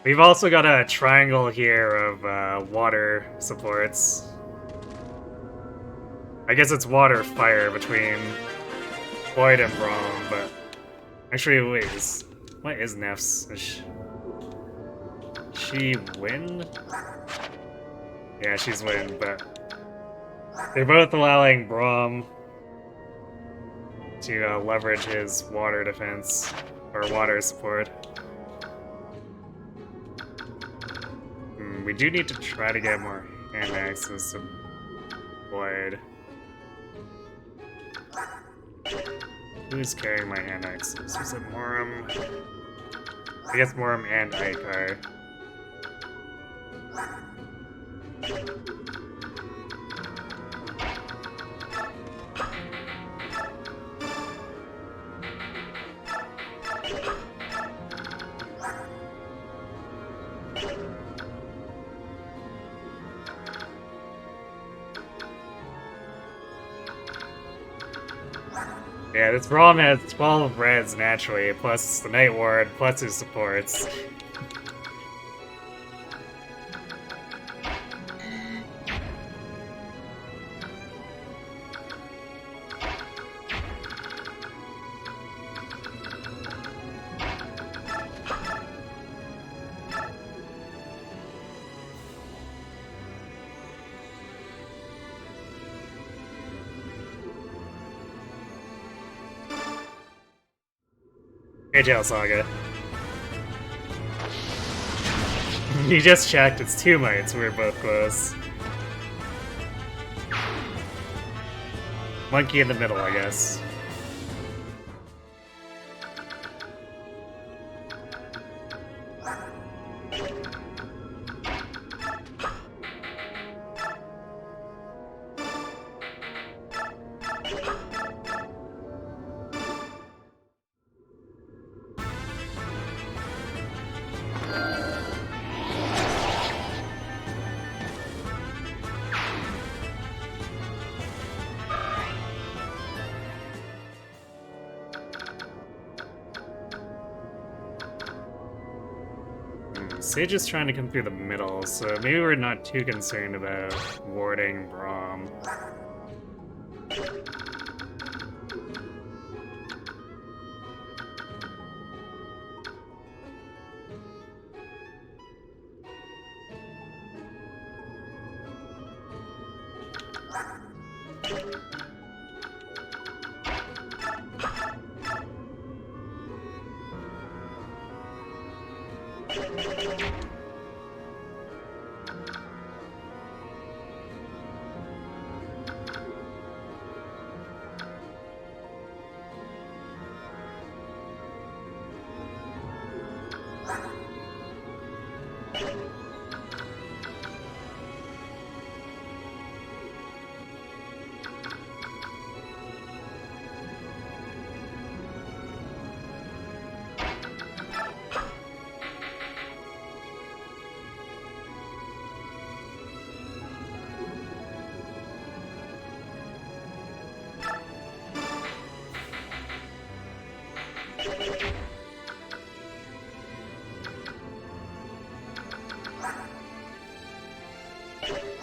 Speaker 1: We've also got a triangle here of water supports. I guess it's water fire between Void and Braum, but actually, wait, what is Neff's? Is she Wind? Yeah, she's Wind, but they're both allowing Braum to leverage his water defense, or water support. We do need to try to get more hand axes to Void. Who's carrying my hand axes? Was it Morum? I guess Morum and Aikar. Yeah, this Braum has 12 reds naturally, plus the Night Ward, plus his supports. AJL Saga. You just checked, it's 2 mites, we're both close. Monkey in the middle, I guess. Sage is trying to come through the middle, so maybe we're not too concerned about warding Braum.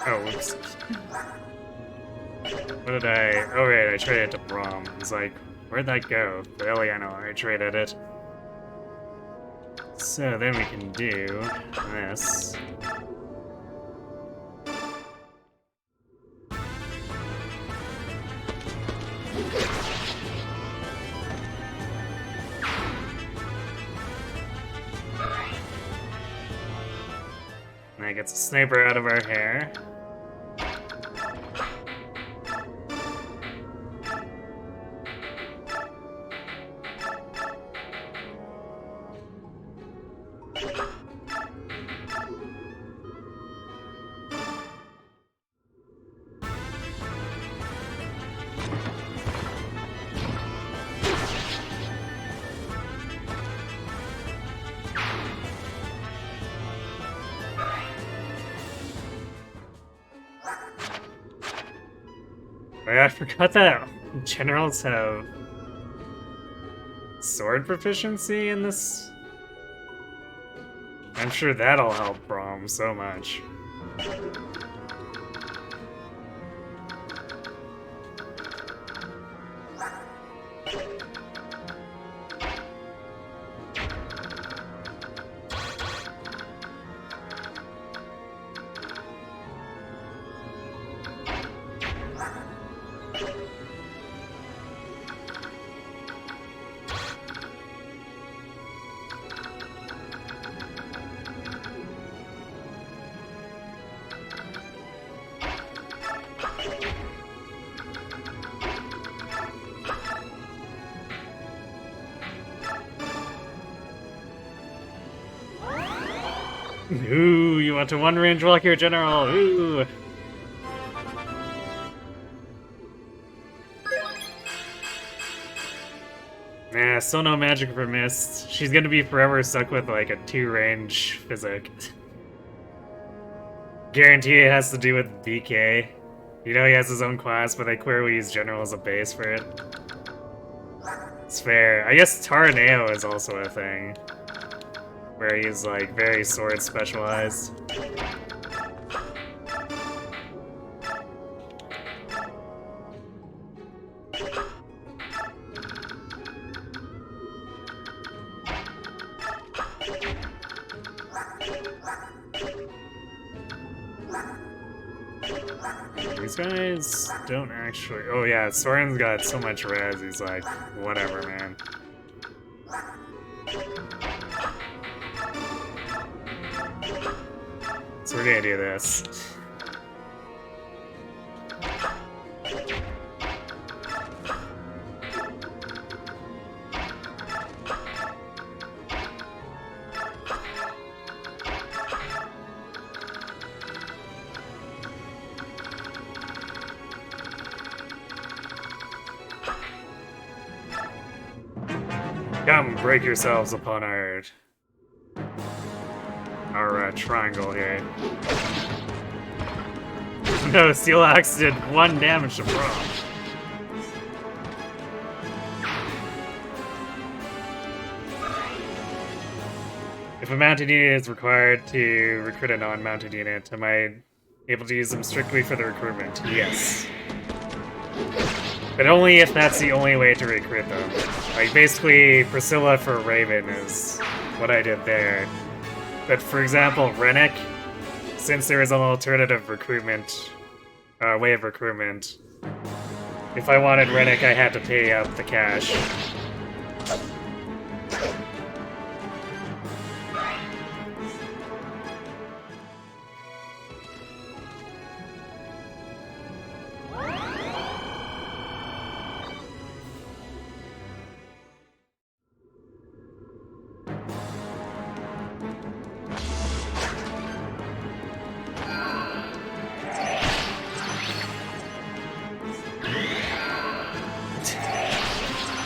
Speaker 1: Oh, whoops. What did I... Oh, right, I traded it to Braum. He's like, where'd that go? Well, yeah, no, I traded it. So then we can do this. And that gets a sniper out of our hair. Wait, I forgot that generals have sword proficiency in this. I'm sure that'll help Braum so much. Ooh, you want to one-range walk your general? Ooh. Nah, still no magic for Mist. She's gonna be forever stuck with like a 2-range physic. Guarantee it has to do with DK. You know he has his own class, but I clearly use general as a base for it. It's fair. I guess Taraneo is also a thing. Where he's like very sword specialized. These guys don't actually... Oh yeah, Soren's got so much res, he's like, whatever, man. So we're gonna do this. Come, break yourselves upon our triangle here. No, Steel Axe did 1 damage to Braum. If a mounted unit is required to recruit a non-mounted unit, am I able to use them strictly for the recruitment? Yes. But only if that's the only way to recruit them. Like, basically, Priscilla for Raven is what I did there. But for example, Rennick, since there is an alternative recruitment, way of recruitment, if I wanted Rennick, I had to pay up the cash.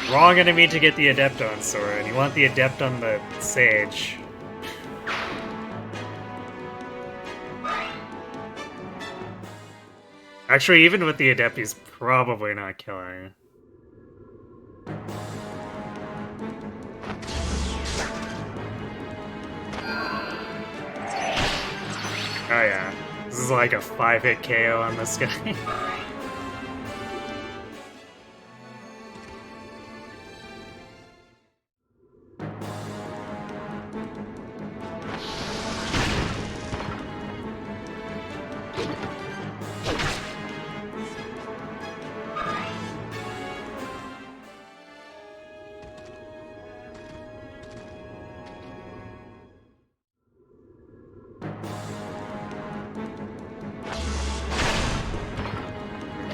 Speaker 1: Wrong enemy to get the Adept on, Sora. You want the Adept on the Sage. Actually, even with the Adept, he's probably not killing. Oh yeah. This is like a 5-hit KO on this guy.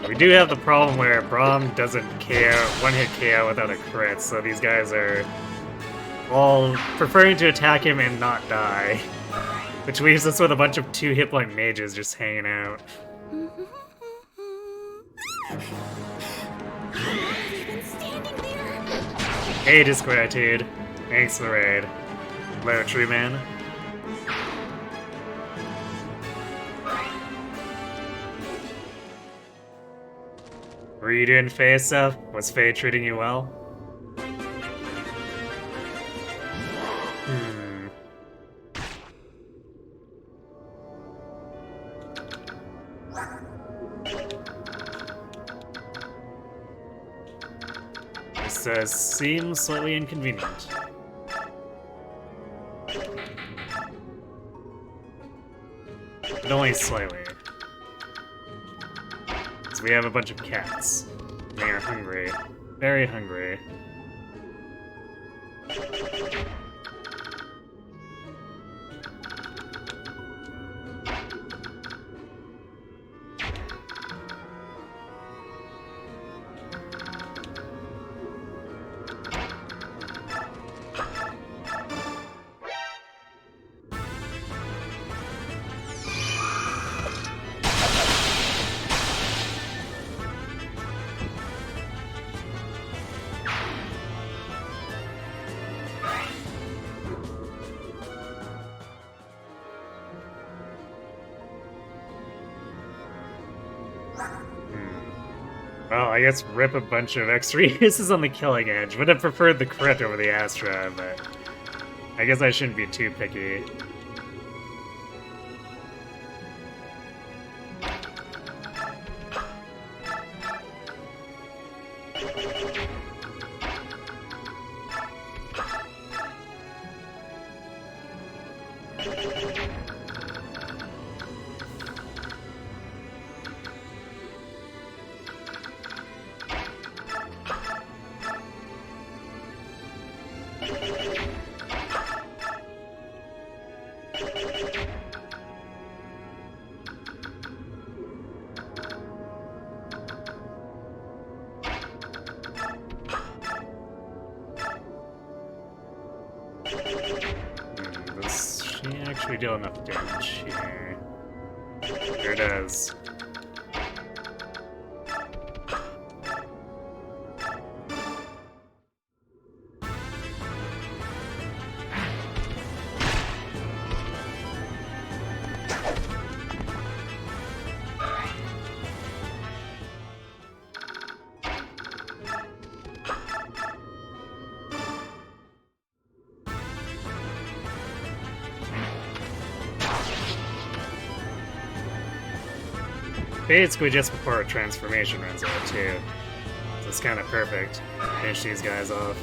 Speaker 1: We do have the problem where Braum doesn't KO, one-hit KO without a crit, so these guys are all preferring to attack him and not die. Which leaves us with a bunch of 2-hit point mages just hanging out. Hey, Disgratitude. Thanks for the raid. Hello, Tree Man. Were you doing Faye stuff? Was Faye treating you well? This seems slightly inconvenient. But only slightly. Because we have a bunch of cats. They are hungry. Very hungry. Well, I guess rip a bunch of extra uses on the killing edge. Would have preferred the crit over the Astra, but I guess I shouldn't be too picky. She actually deal enough damage here. There it is. Basically just before our transformation runs out too. So it's kind of perfect. Finish these guys off.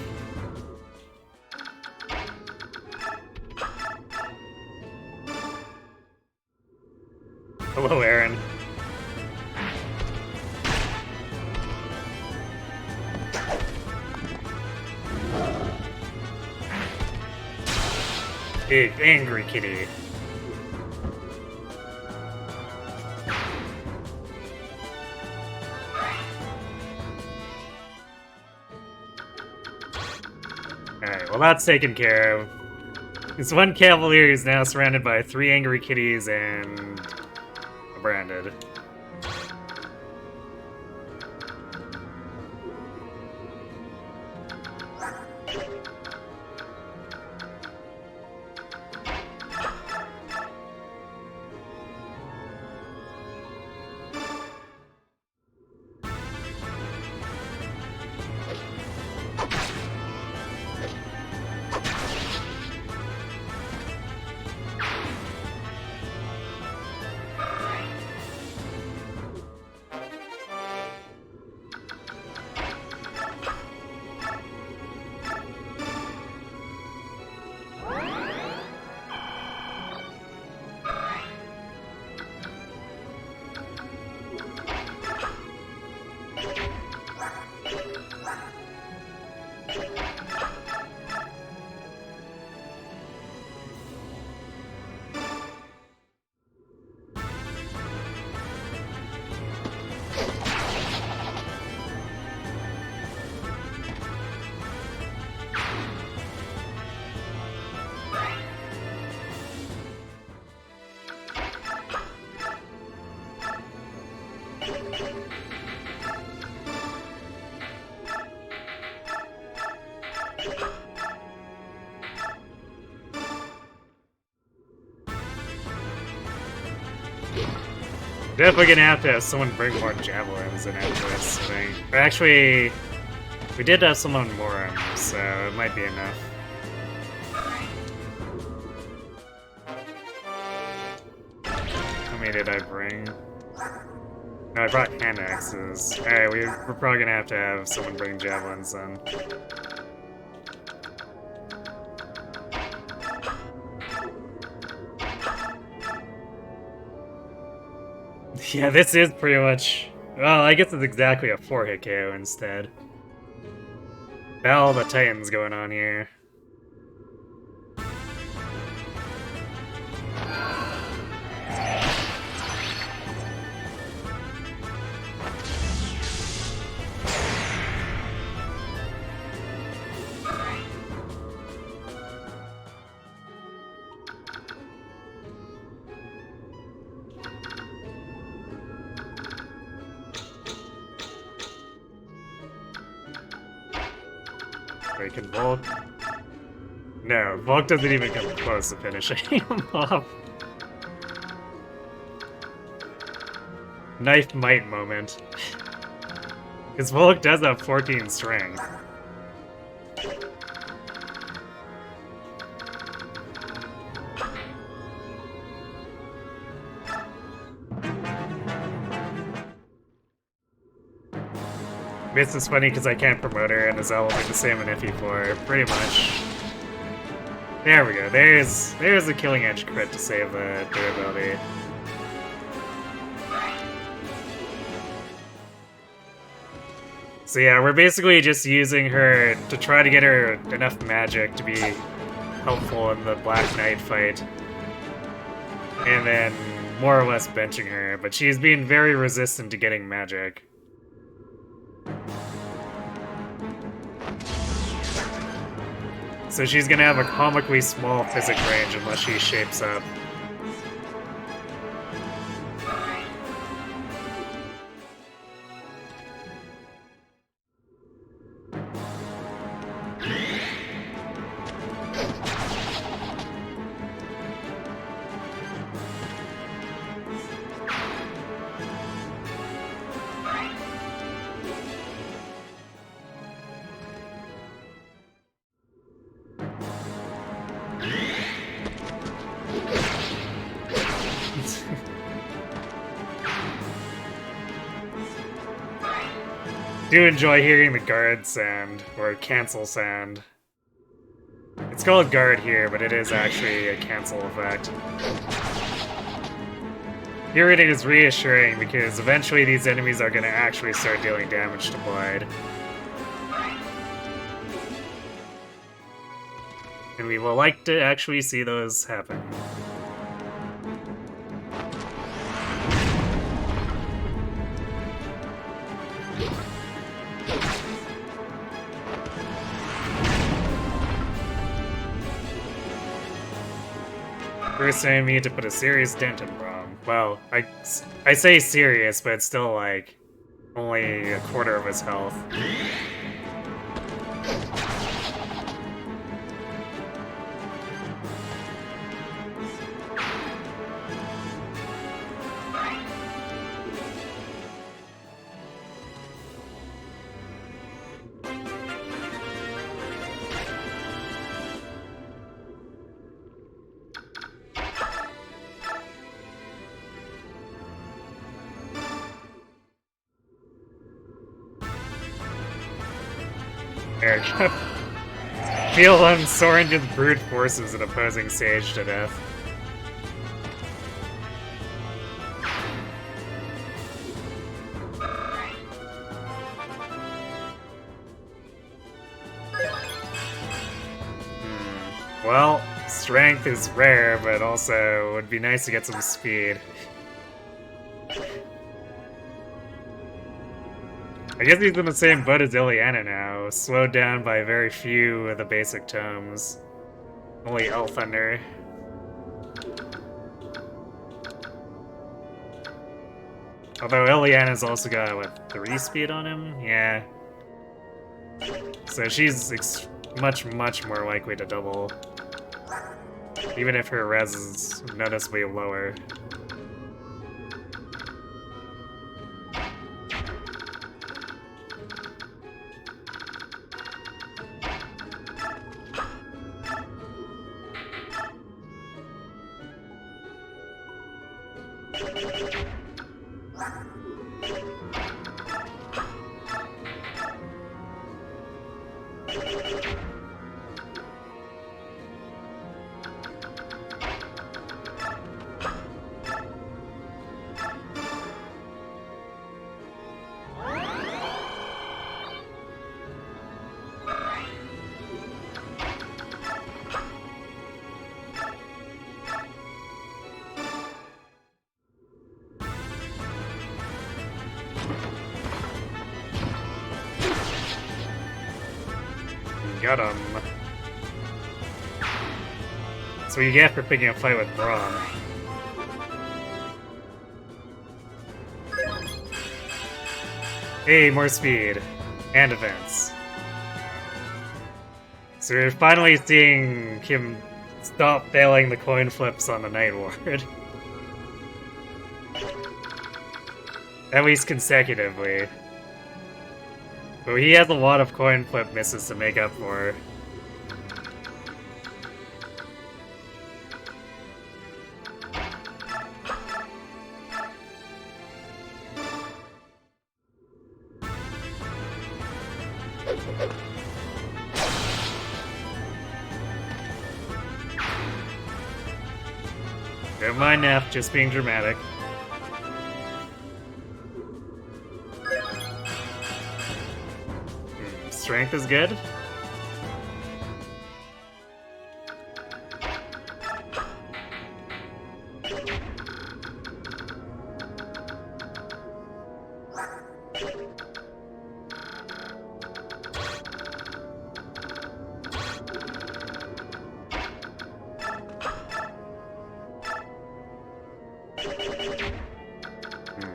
Speaker 1: Hello, Aaron. Big angry kitty. Alright, well that's taken care of. This one Cavalier is now surrounded by 3 angry kitties and a branded. Definitely gonna have to have someone bring more javelins in after this thing. But actually, we did have someone more on them, so it might be enough. How many did I bring? No, I brought hand axes. Alright, we're probably gonna have to have someone bring javelins then. Yeah, this is pretty much... Well, I guess it's exactly a 4-hit KO instead. Battle of the Titans going on here. Wait, can Volk? No, Volk doesn't even come close to finishing him off. Knife might moment. Because Volk does have 14 strength. This is funny because I can't promote her, and Azelle will do the same in FE4, pretty much. There we go. There's a Killing Edge crit to save the durability. So yeah, we're basically just using her to try to get her enough magic to be helpful in the Black Knight fight. And then more or less benching her, but she's being very resistant to getting magic. So she's gonna have a comically small physic range unless she shapes up. Do enjoy hearing the guard sound, or cancel sound. It's called guard here, but it is actually a cancel effect. Hearing it is reassuring because eventually these enemies are going to actually start dealing damage to Blide. And we will like to actually see those happen. First I need to put a serious dent in Braum. Well, I say serious, but it's still like only a quarter of his health. Eric. Feel them soaring to the brute forces and opposing Sage to death. Well, strength is rare, but also it would be nice to get some speed. I guess he's in the same boat as Ileana now, slowed down by very few of the basic tomes. Only Thunder. Although Ileana's also got, what, 3 speed on him? Yeah. So she's much more likely to double. Even if her res is noticeably lower. Got him. That's what you get for picking a fight with Braum. Hey, more speed. And defense. So we're finally seeing him stop failing the coin flips on the Night Ward. At least consecutively. But he has a lot of coin flip misses to make up for. Don't mind Neff, just being dramatic. Strength is good.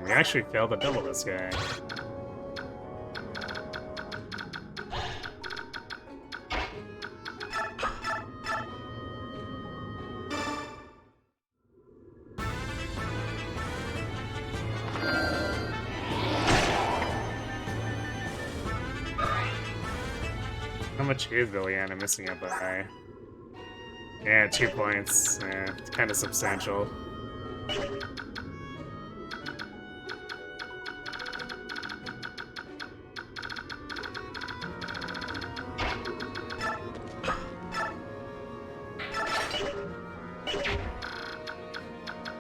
Speaker 1: We actually failed to double this guy. How much is Liliana missing it by? Yeah, 2 points. Yeah, it's kind of substantial.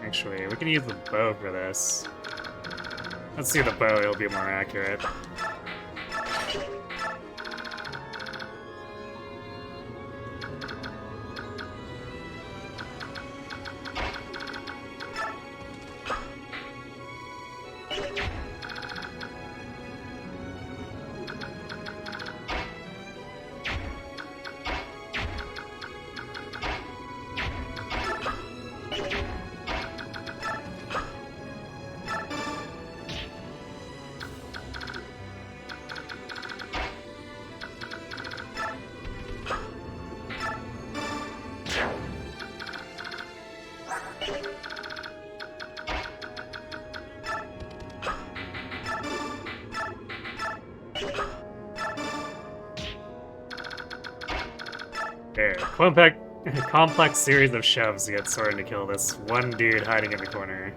Speaker 1: Actually, we can use the bow for this. Let's see the bow, it'll be more accurate. Okay, complex series of shoves to get Soren to kill this one dude hiding in the corner.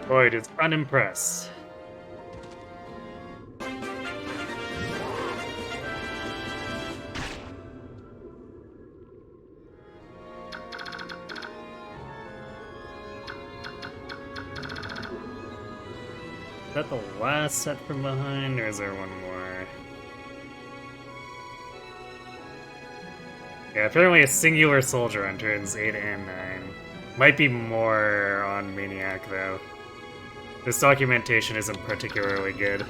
Speaker 1: Boyd is unimpressed. Is that the last set from behind, or is there one more? Yeah, apparently a singular soldier on turns 8 and 9. Might be more on Maniac, though. This documentation isn't particularly good.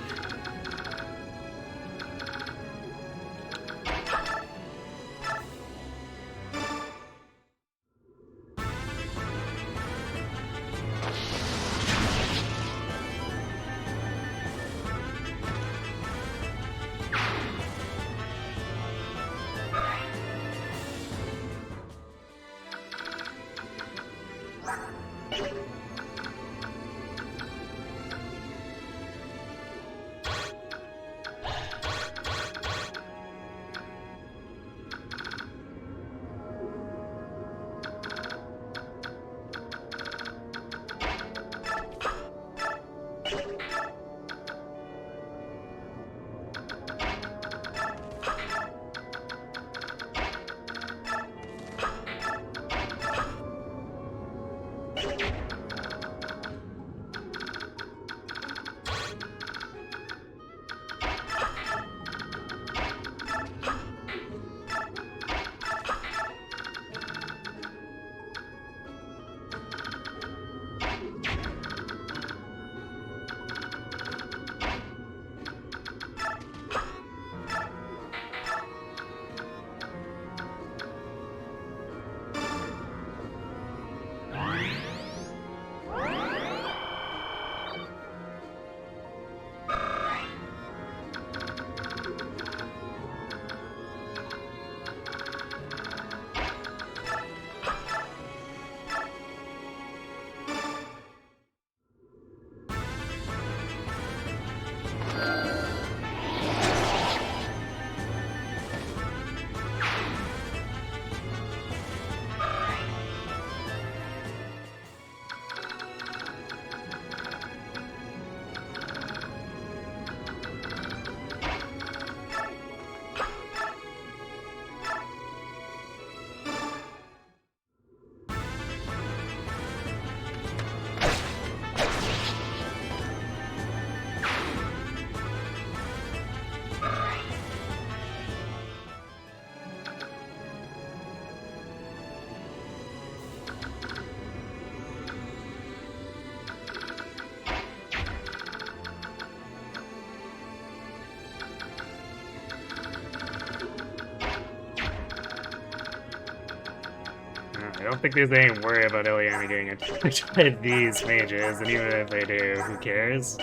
Speaker 1: I don't think there's any worry about Eliana getting attacked by these mages, and even if they do, who cares?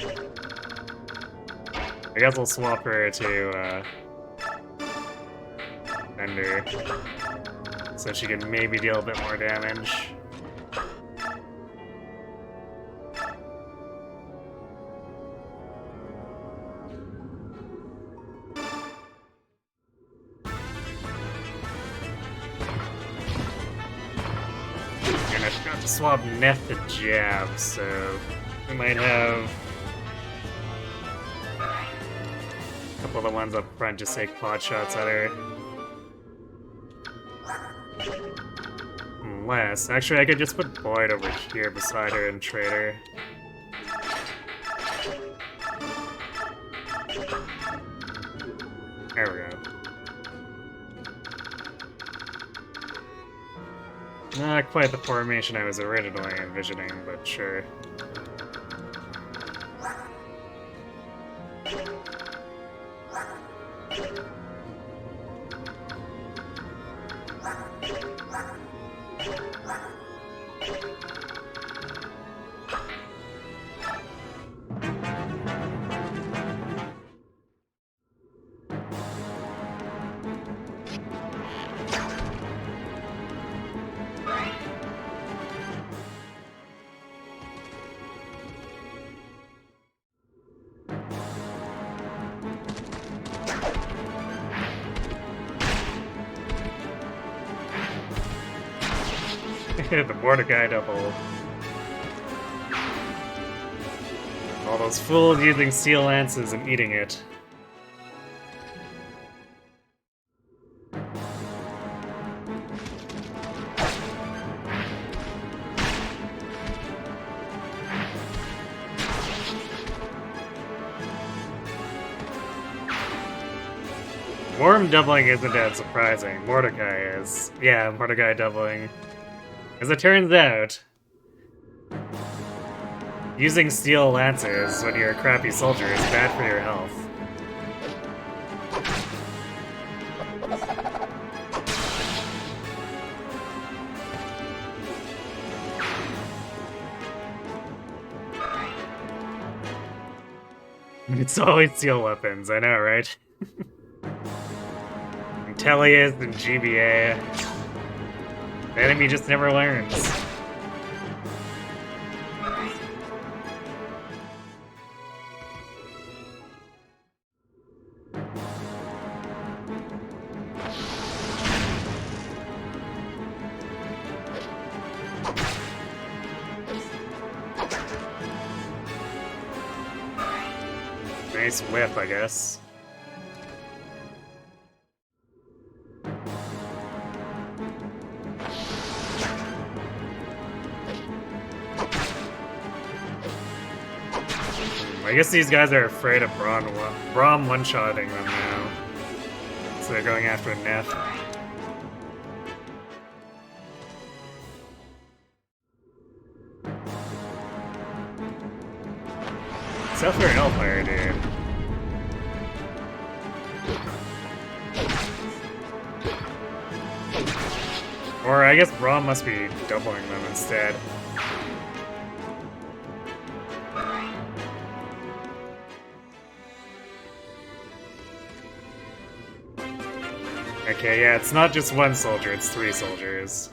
Speaker 1: I guess I'll swap her to, Ender, so she can maybe deal a bit more damage. And I forgot to swap Neth to Jab, so we might have a couple of the ones up front just take pot shots at her. Unless, actually, I could just put Boyd over here beside her and trade her. There we go. Not quite the formation I was originally envisioning, but sure. The Mordecai double. All those fools using steel lances and eating it. Worm doubling isn't that surprising. Mordecai is. Yeah, Mordecai doubling. As it turns out, using steel lancers when you're a crappy soldier is bad for your health. It's always steel weapons, I know, right? Tellius and GBA. The enemy just never learns. Nice whip, I guess. I guess these guys are afraid of Braum one-shotting them now. So they're going after Neff. Except for Hellfire, dude. Or I guess Braum must be doubling them instead. Okay, yeah, it's not just one soldier, it's 3 soldiers.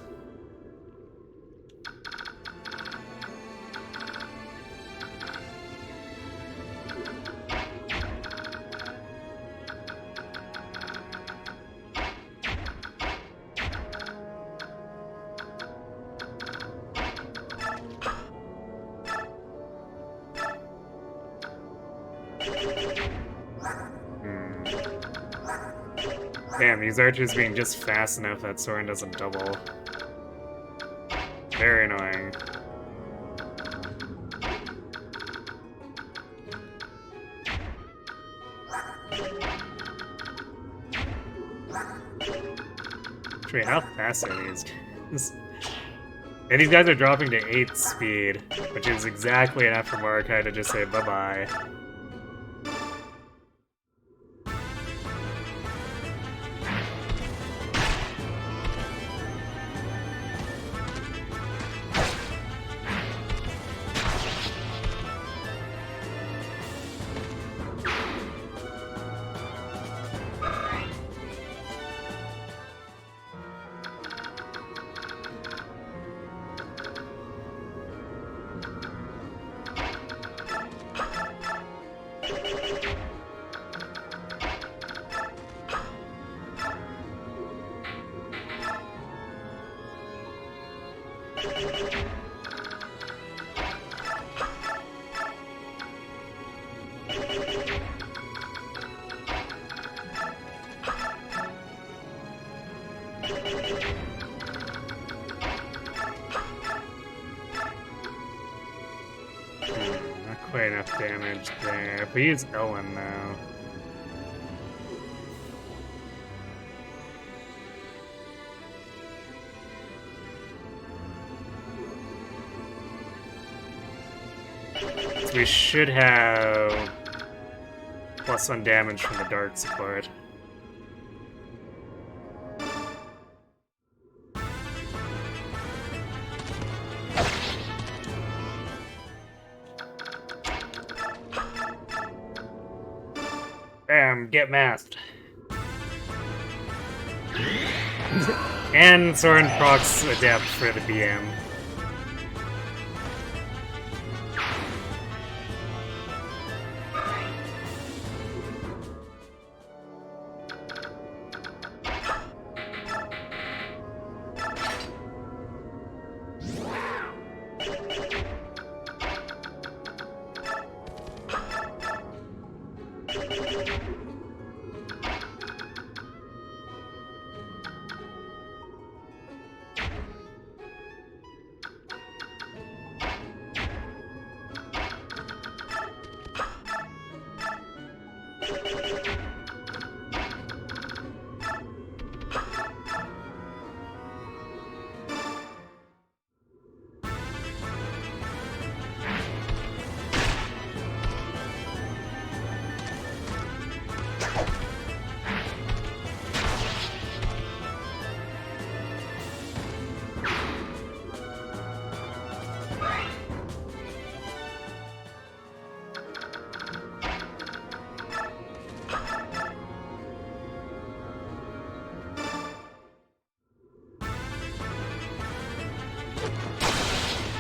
Speaker 1: Damn, these archers being just fast enough that Soren doesn't double. Very annoying. Wait, how fast are these guys? And these guys are dropping to 8 speed, which is exactly enough for Mordecai to just say bye-bye. Not quite enough damage there. If we use Ellen now. So we should have +1 damage from the dart support. Bam, get masked. And Soren procs adapt for the BM.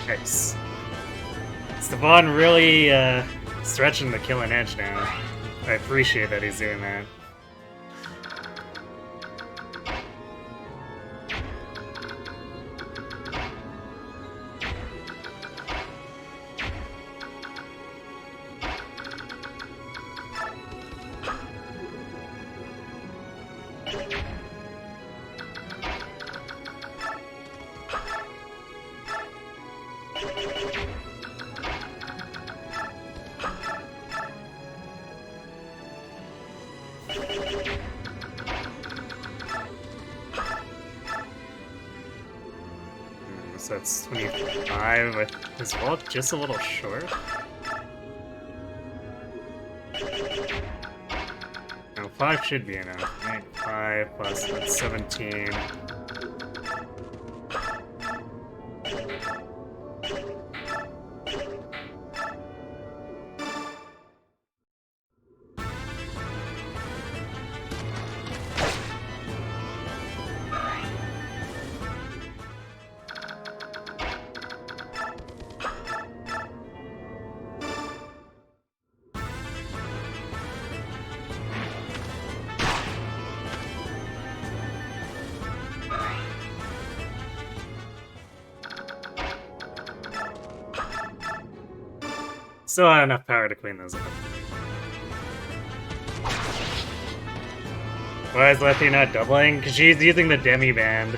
Speaker 1: Nice. Stevan really stretching the killing edge now. I appreciate that he's doing that. So that's 25 with his walk just a little short. No, 5 should be enough, right? 5 plus that's 17. Still have enough power to clean those up. Why is Letty not doubling? Because she's using the demi band.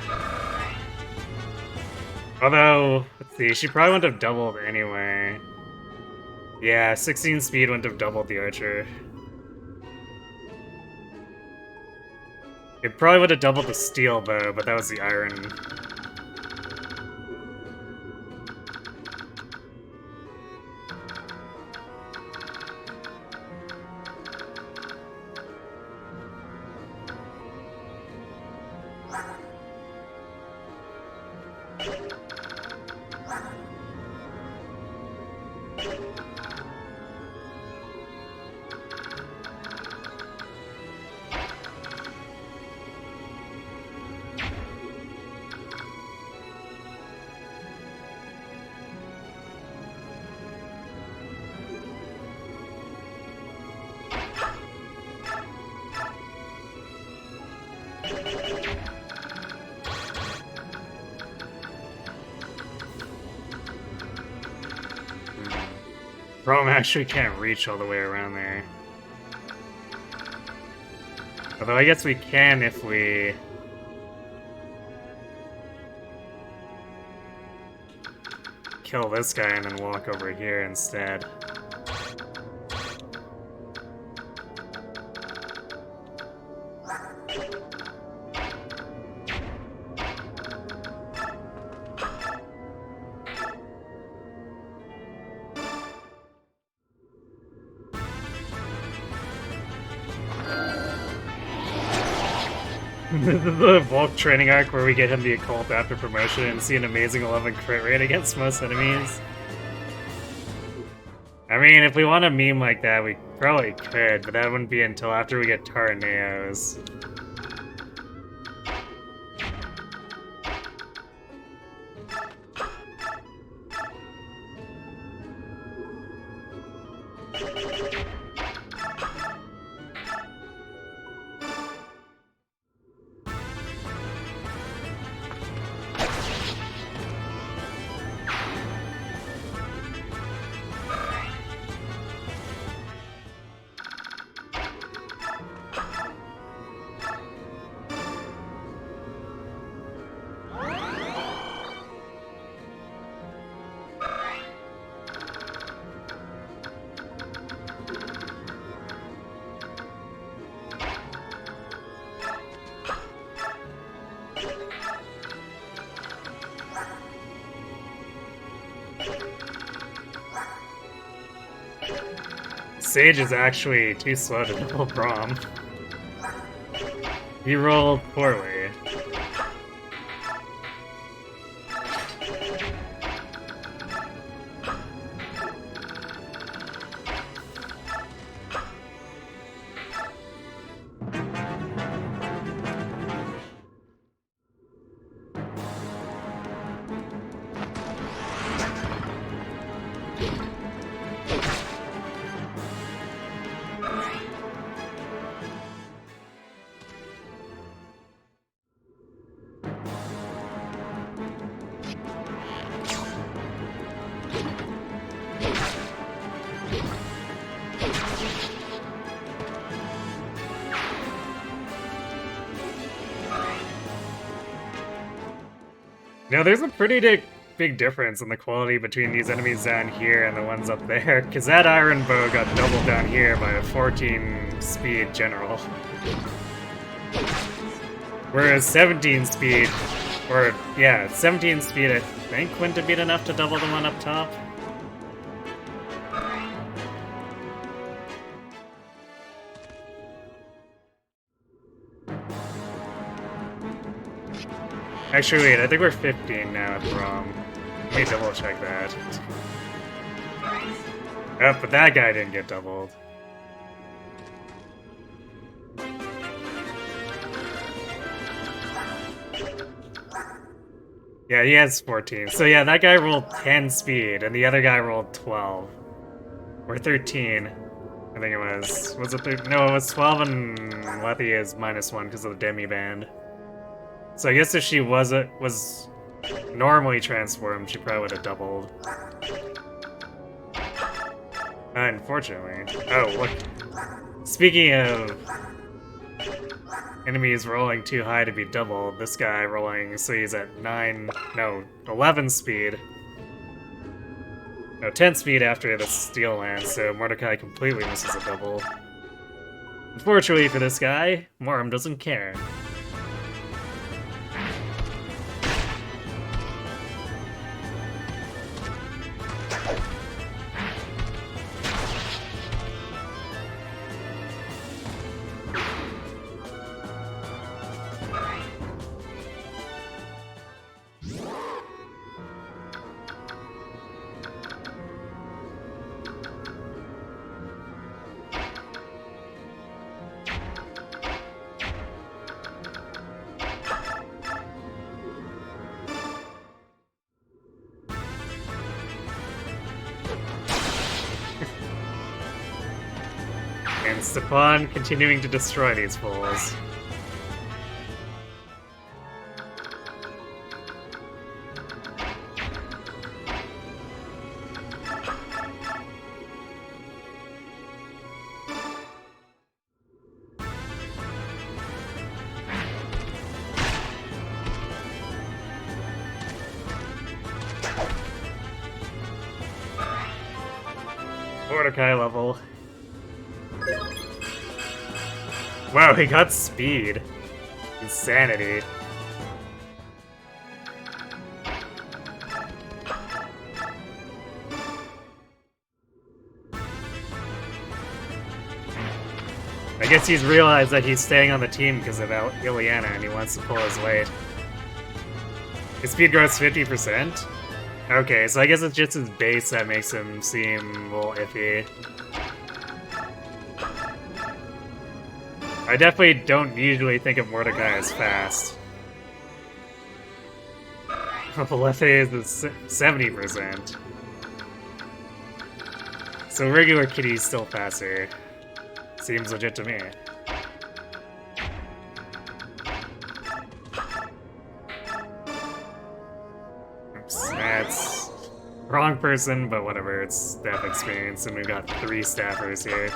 Speaker 1: Although, let's see, she probably wouldn't have doubled anyway. Yeah, 16 speed wouldn't have doubled the archer. It probably would have doubled the steel bow, but that was the iron. Rome actually can't reach all the way around there. Although I guess we can if we... kill this guy and then walk over here instead. This is the Volk training arc where we get him the occult after promotion and see an amazing 11 crit rate against most enemies. I mean, if we want a meme like that, we probably could, but that wouldn't be until after we get Taraneos. Sage is actually too slow to double Braum. He rolled poorly. Now, there's a pretty big difference in the quality between these enemies down here and the ones up there, because that Iron Bow got doubled down here by a 14 speed general. Whereas 17 speed, or yeah, 17 speed I think wouldn't have been enough to double the one up top. Actually, wait, I think we're 15 now at Braum. Let me double check that. Oh, but that guy didn't get doubled. Yeah, he has 14. So yeah, that guy rolled 10 speed, and the other guy rolled 12. Or 13. I think it was. Was it 13? No, it was 12 and Lethy is -1 because of the demi band. So I guess if she was normally transformed, she probably would have doubled. Unfortunately. Oh, look. Speaking of enemies rolling too high to be doubled, this guy rolling, so he's at 11 speed. No, 10 speed after the steel lands, so Mordecai completely misses a double. Unfortunately for this guy, Moram doesn't care. And Stepan continuing to destroy these fools. Mordecai level. Wow, he got speed. Insanity. I guess he's realized that he's staying on the team because of Ileana and he wants to pull his weight. His speed grows 50%? Okay, so I guess it's just his base that makes him seem a little iffy. I definitely don't usually think of Mordecai as fast. Lethe is 70%. So regular Kitty's still faster. Seems legit to me. Oops, that's wrong person, but whatever, it's staff experience, and we've got 3 staffers here.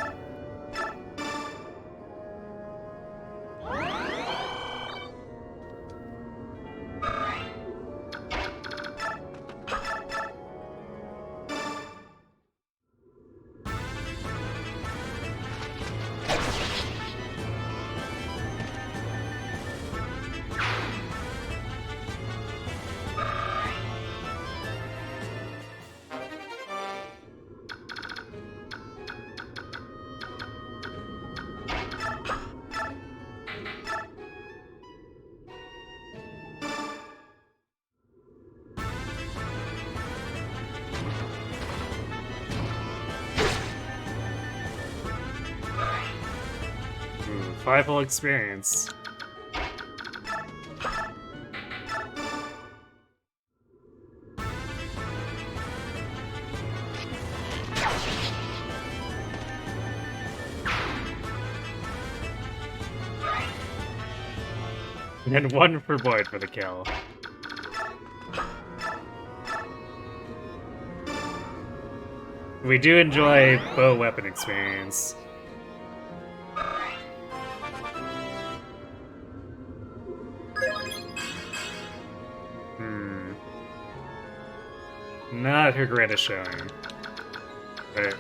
Speaker 1: 5 full experience. And 1 for Boyd for the kill. We do enjoy bow weapon experience. Not her greatest showing. But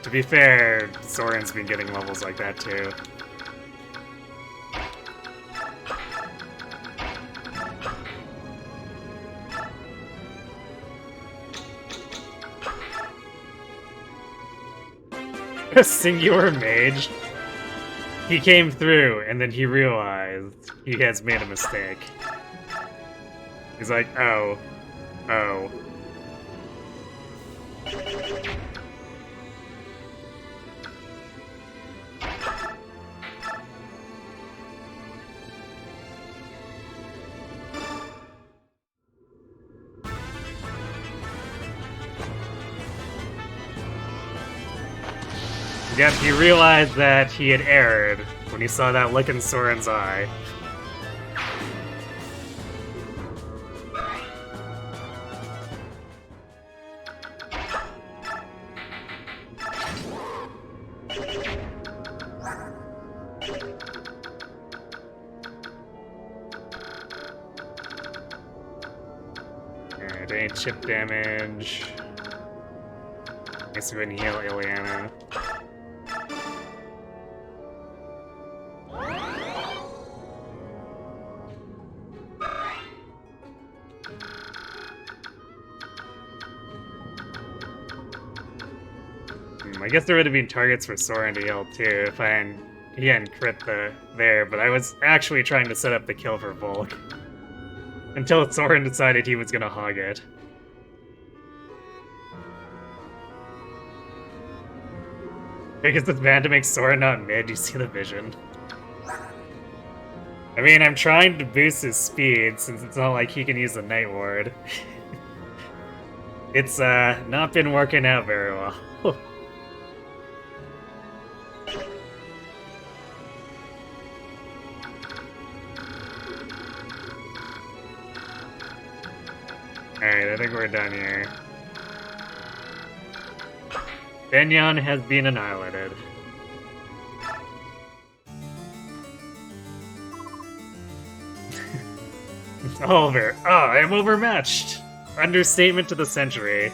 Speaker 1: to be fair, Soren's been getting levels like that too. A singular mage. He came through and then he realized he has made a mistake. He's like, oh. Yep, he realized that he had erred when he saw that look in Soren's eye. Alright, any chip damage. I guess we can heal Ileana. I guess there would have been targets for Soren to heal too if he hadn't crit there, but I was actually trying to set up the kill for Volk. Until Soren decided he was gonna hog it. I guess it's bad to make Soren not mid, you see the vision. I mean, I'm trying to boost his speed since it's not like he can use the Night Ward. It's not been working out very well. Alright, I think we're done here. Benyon has been annihilated. Oliver, I am overmatched! Understatement to the century.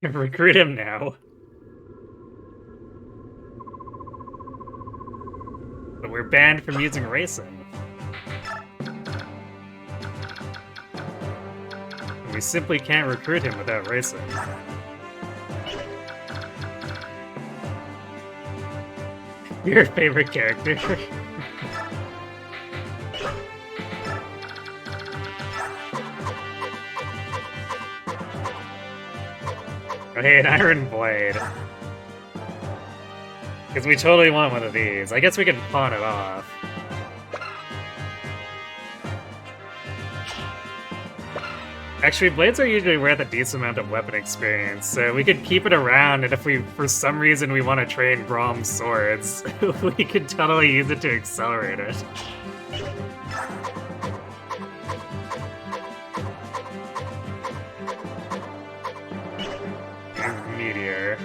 Speaker 1: Recruit him now. But we're banned from using racing. We simply can't recruit him without racing. Your favorite character? Oh, hey, an Iron Blade. Because we totally want one of these. I guess we can pawn it off. Actually, blades are usually worth a decent amount of weapon experience, so we could keep it around, and if we, for some reason, we want to train Brahm's swords, we could totally use it to accelerate it. And Meteor.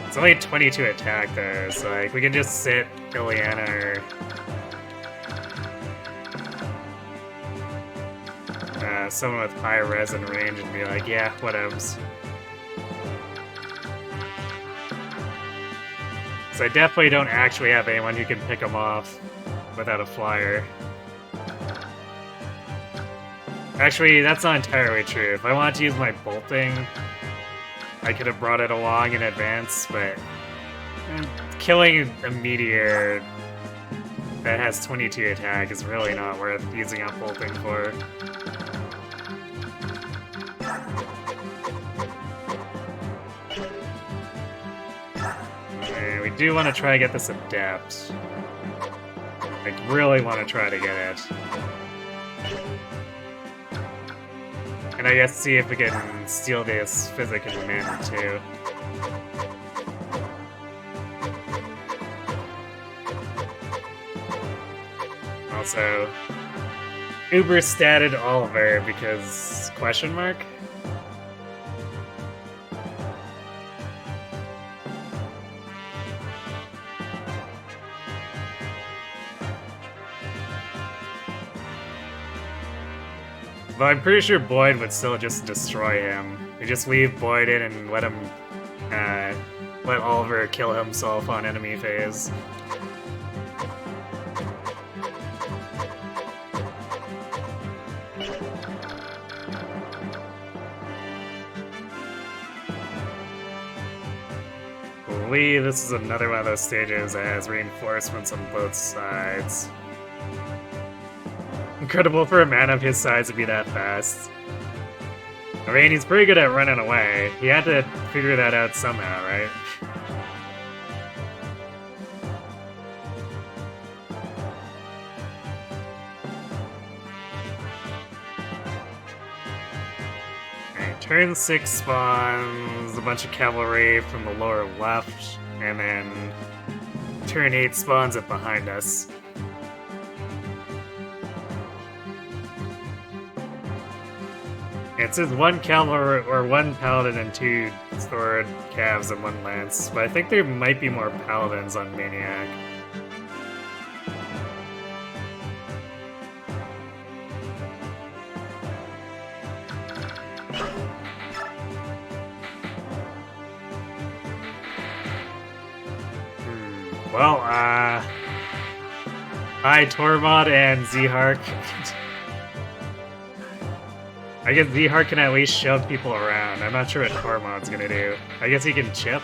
Speaker 1: It's only 22 attack though, so like we can just sit Ileana or someone with high res and range and be like, yeah, whatevs. So I definitely don't actually have anyone who can pick them off without a flyer. Actually, that's not entirely true. If I wanted to use my bolting, I could have brought it along in advance, but killing a meteor that has 22 attack is really not worth using up bolting for. do want to try to get this Adept. I really want to try to get it. And I guess see if we can steal this Physic and Min too. Also, Uber statted Oliver because question mark? But I'm pretty sure Boyd would still just destroy him. You just leave Boyd in and let him, let Oliver kill himself on enemy phase. This is another one of those stages that has reinforcements on both sides. Incredible for a man of his size to be that fast. I mean, he's pretty good at running away. He had to figure that out somehow, right? Alright, turn 6 spawns a bunch of cavalry from the lower left, and then turn 8 spawns it behind us. It says 1 cavalry or 1 paladin and 2 sword calves and 1 lance, but I think there might be more paladins on Maniac. Well, hi Tormod and Zhark. I guess Zhark can at least shove people around. I'm not sure what Tormod's gonna do. I guess he can chip.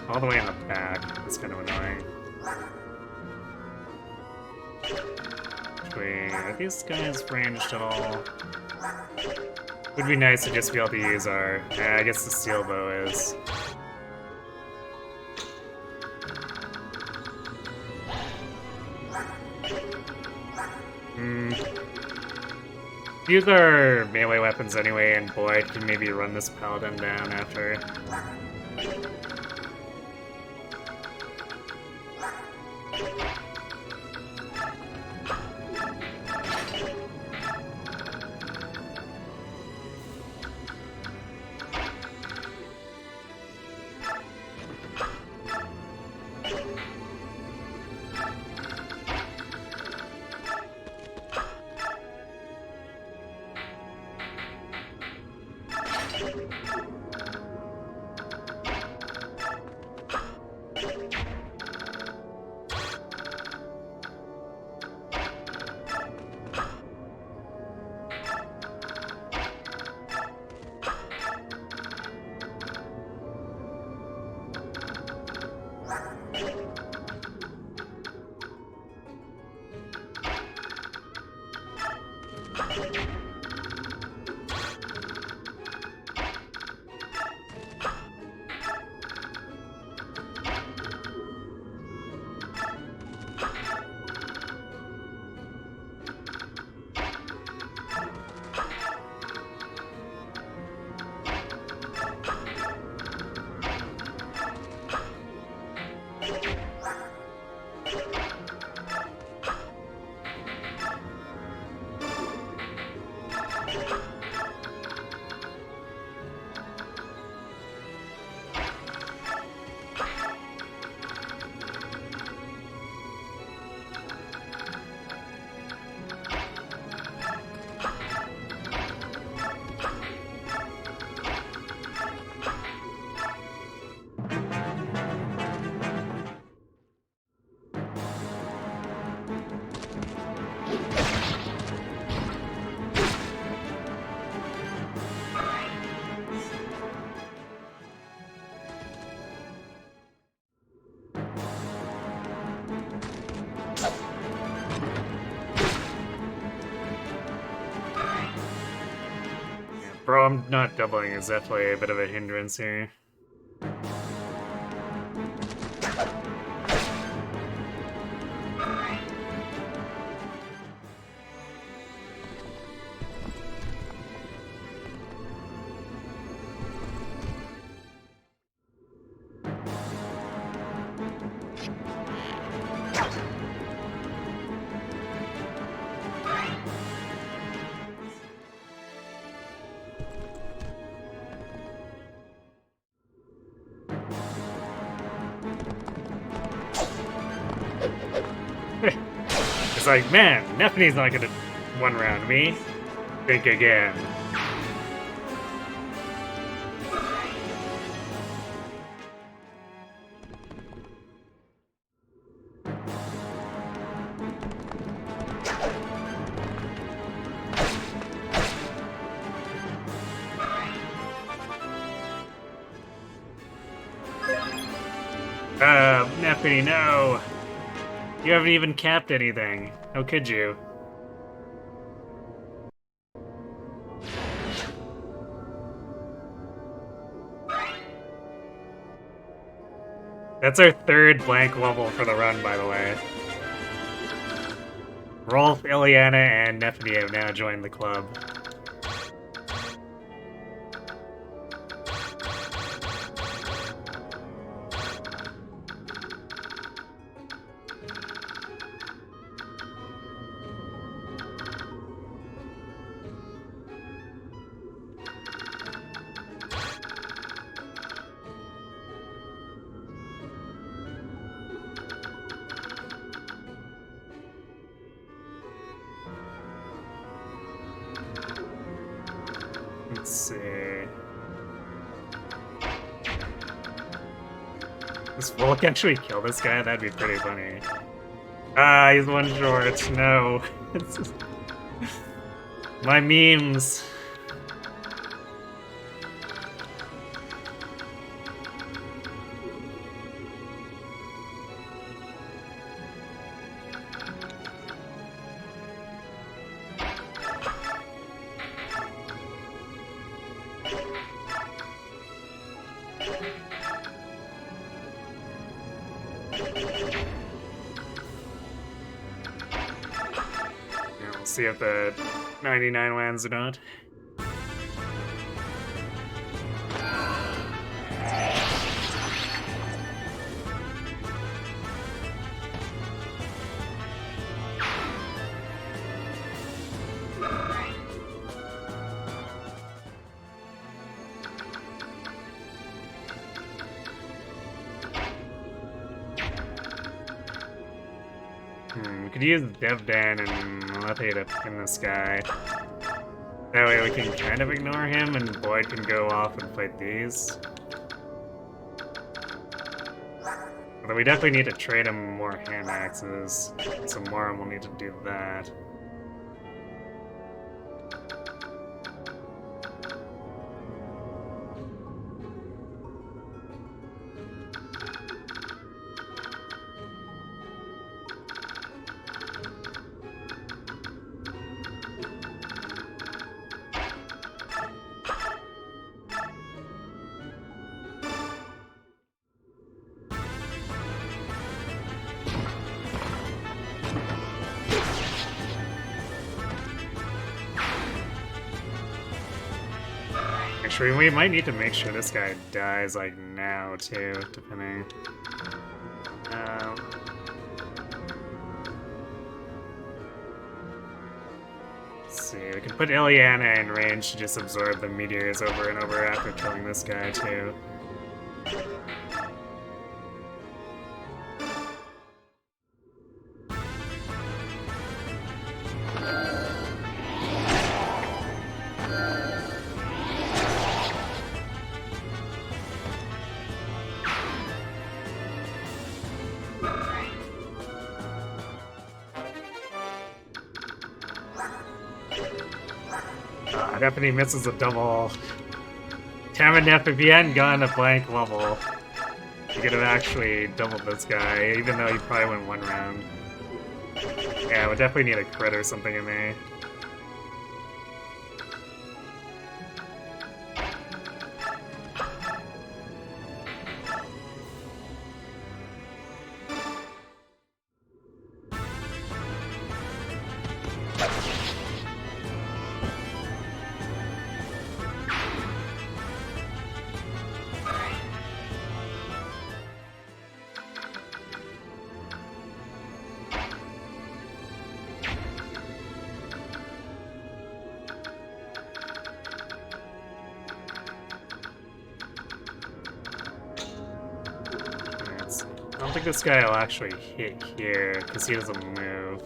Speaker 1: All the way in the back. That's kind of annoying. Wait, are these guys ranged at all? Would be nice to just be able to use our... Yeah, I guess the steel bow is. Use our melee weapons anyway, and Boyd can maybe run this paladin down after. Bro, I'm not doubling is definitely a bit of a hindrance here. It's like, man, Nephine's not gonna one round me. Think again. Nephine, no! You haven't even capped anything. How could you? That's our third blank level for the run, by the way. Rolf, Ileana, and Nephine have now joined the club. Let's see. Does Volk actually kill this guy? That'd be pretty funny. Ah, he's one short. No. My memes. See if the 99 lands or not. We could use Devdan and Lethe to pin this guy. That way we can kind of ignore him and Boyd can go off and fight these. Although we definitely need to trade him more hand axes, so Moram will need to do that. Actually, we might need to make sure this guy dies, like, now, too, depending. Let's see, we can put Ileana in range to just absorb the meteors over and over after killing this guy, too. Definitely misses a double. Tamanef, if he hadn't gotten a blank level, he could have actually doubled this guy, even though he probably went one round. Yeah, we definitely need a crit or something in there. don't think this guy will actually hit here, because he doesn't move.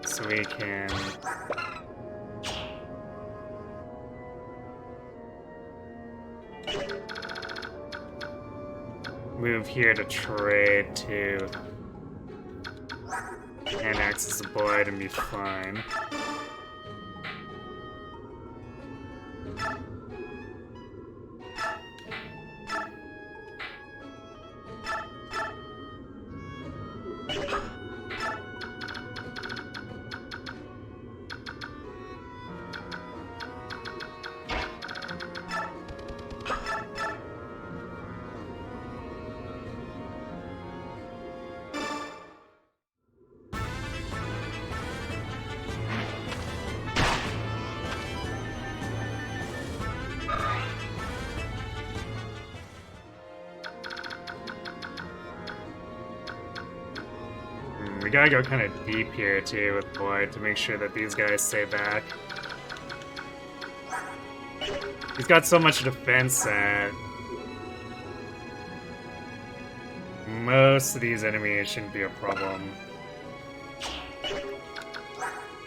Speaker 1: So we can... move here to trade to... and access the Void and be fine. We gotta go kind of deep here too with Void to make sure that these guys stay back. He's got so much defense that most of these enemies shouldn't be a problem.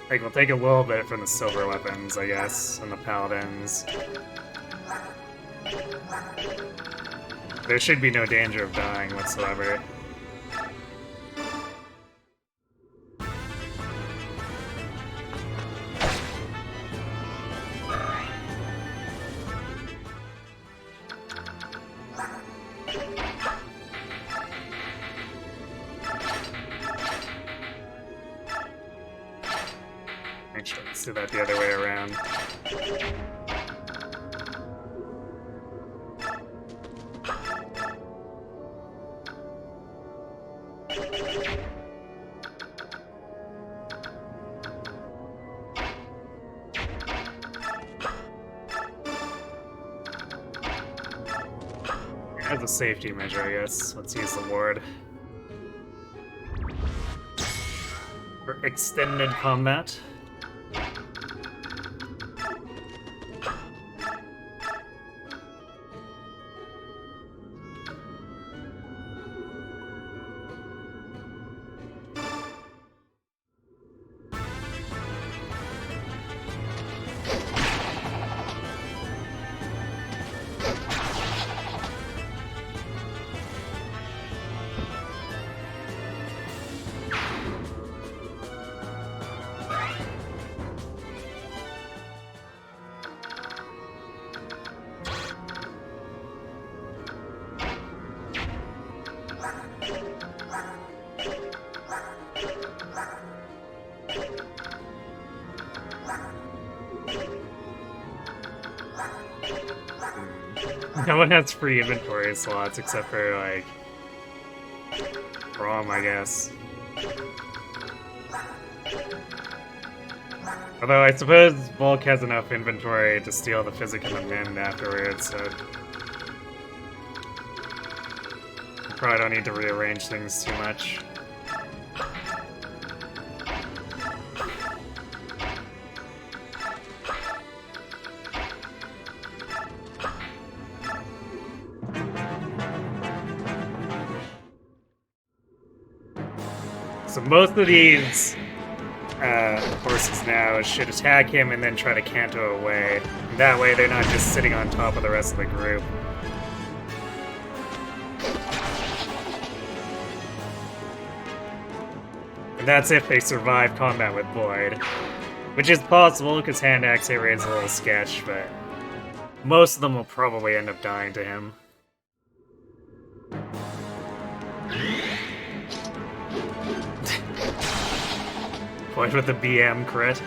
Speaker 1: Like, we'll take a little bit from the silver weapons, I guess, and the paladins. There should be no danger of dying whatsoever. Actually, let's do that the other way around. As a safety measure, I guess. Let's use the ward. For extended combat. No one has free inventory slots except for, like, Rom, I guess. Although I suppose Volk has enough inventory to steal the physic and the min afterwards, so... I probably don't need to rearrange things too much. So most of these horses now should attack him and then try to canto away. And that way they're not just sitting on top of the rest of the group. And that's if they survive combat with Void. Which is possible, because hand axe hit rate's a little sketch, but most of them will probably end up dying to him. Void with the BM crit.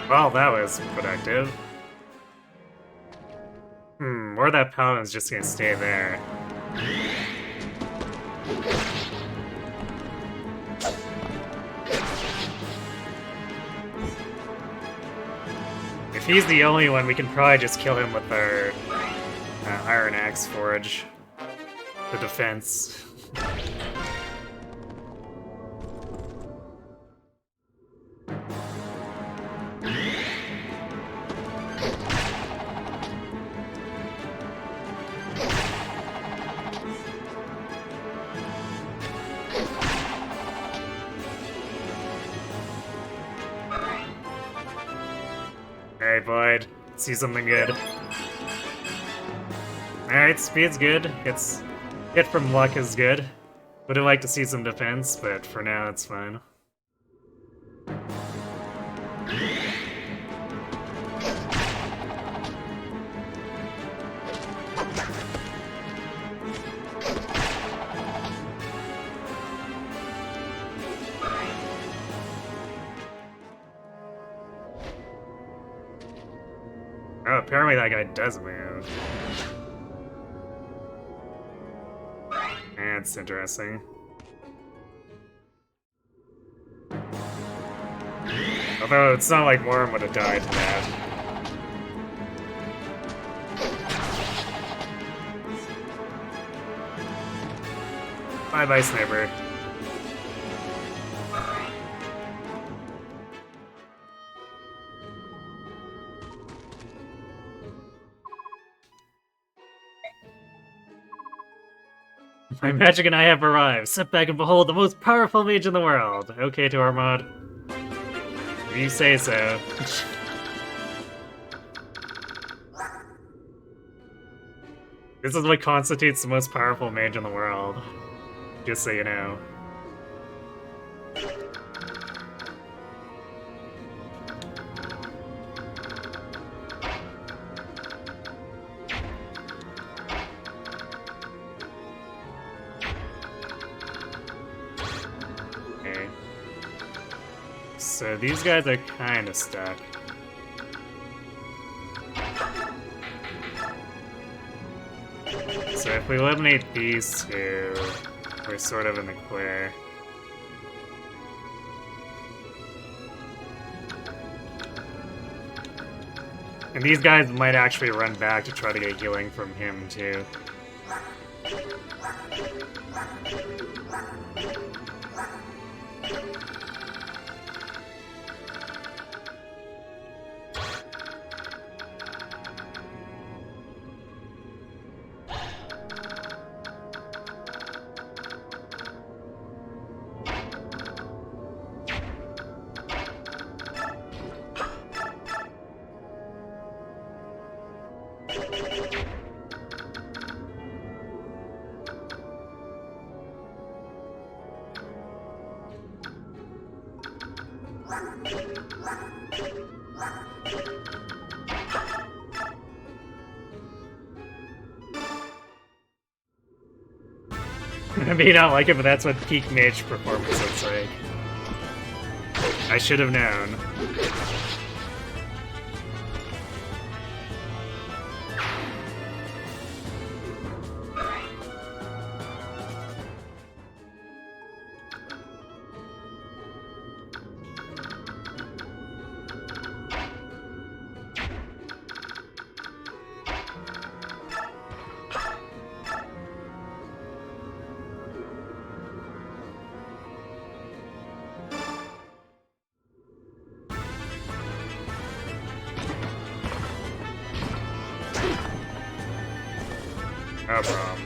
Speaker 1: Well, that was productive. Or that paladin's just gonna stay there. If he's the only one, we can probably just kill him with our Iron Axe Forge. The defense. Alright, Void. See something good. Alright, speed's good. It's hit from luck is good. Would have liked to see some defense, but for now it's fine. Oh, apparently that guy does move. That's interesting. Although it's not like Worm would have died to that. Bye-bye, Sniper. My magic and I have arrived. Sit back and behold the most powerful mage in the world. Okay, Tormod. If you say so. This is what constitutes the most powerful mage in the world. Just so you know. So these guys are kind of stuck. So if we eliminate these two, we're sort of in the clear. And these guys might actually run back to try to get healing from him too. I may not like it, but that's what peak mage performance looks like. I should have known. No problem.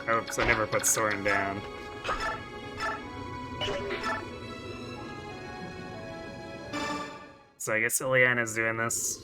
Speaker 1: Oops, I never put Soren down. So I guess Ileana's doing this.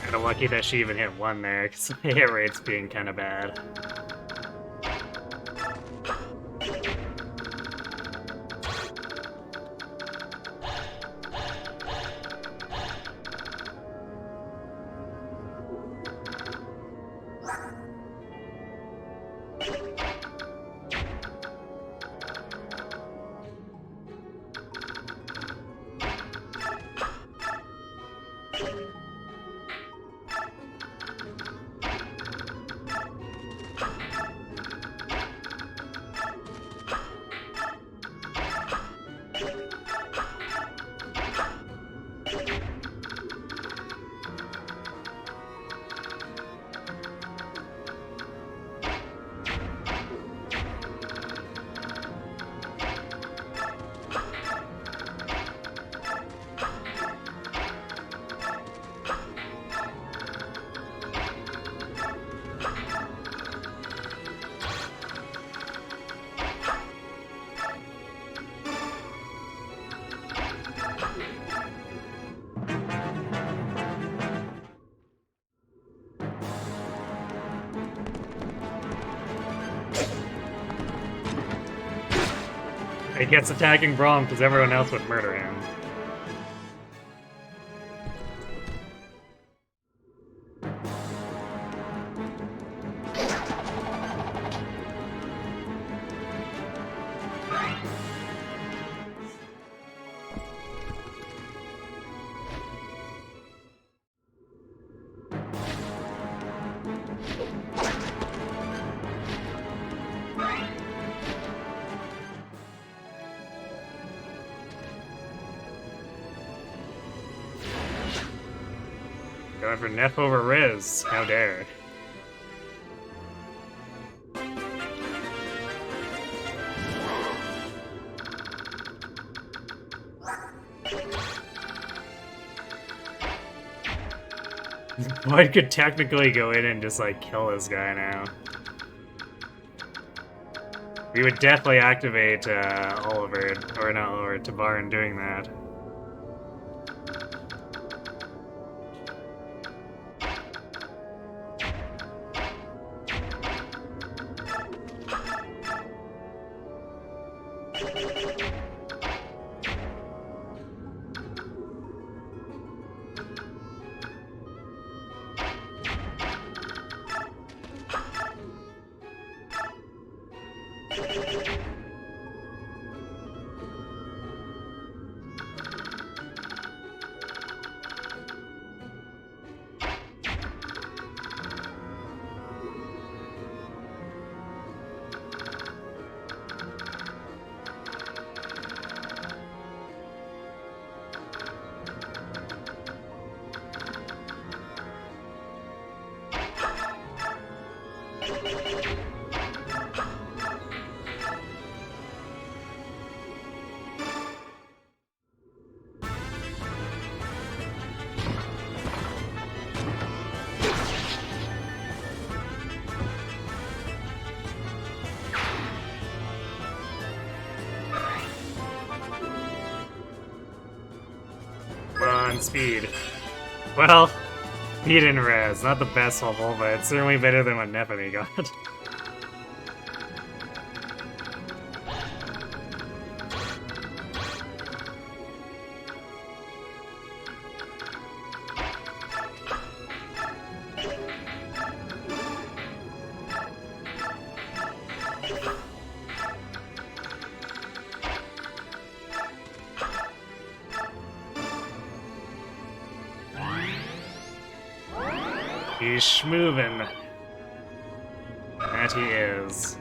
Speaker 1: Kinda lucky that she even hit one there, because the hit rate's being kinda bad. He gets attacking Braum because everyone else would murder him. Going for Neff over Riz. How dare. Void could technically go in and just, like, kill this guy now. We would definitely activate Oliver, or not Oliver, Tabar in doing that. On speed. Well, speed and res. Not the best level, but it's certainly better than what Nephany got. He's schmovin'. That he is.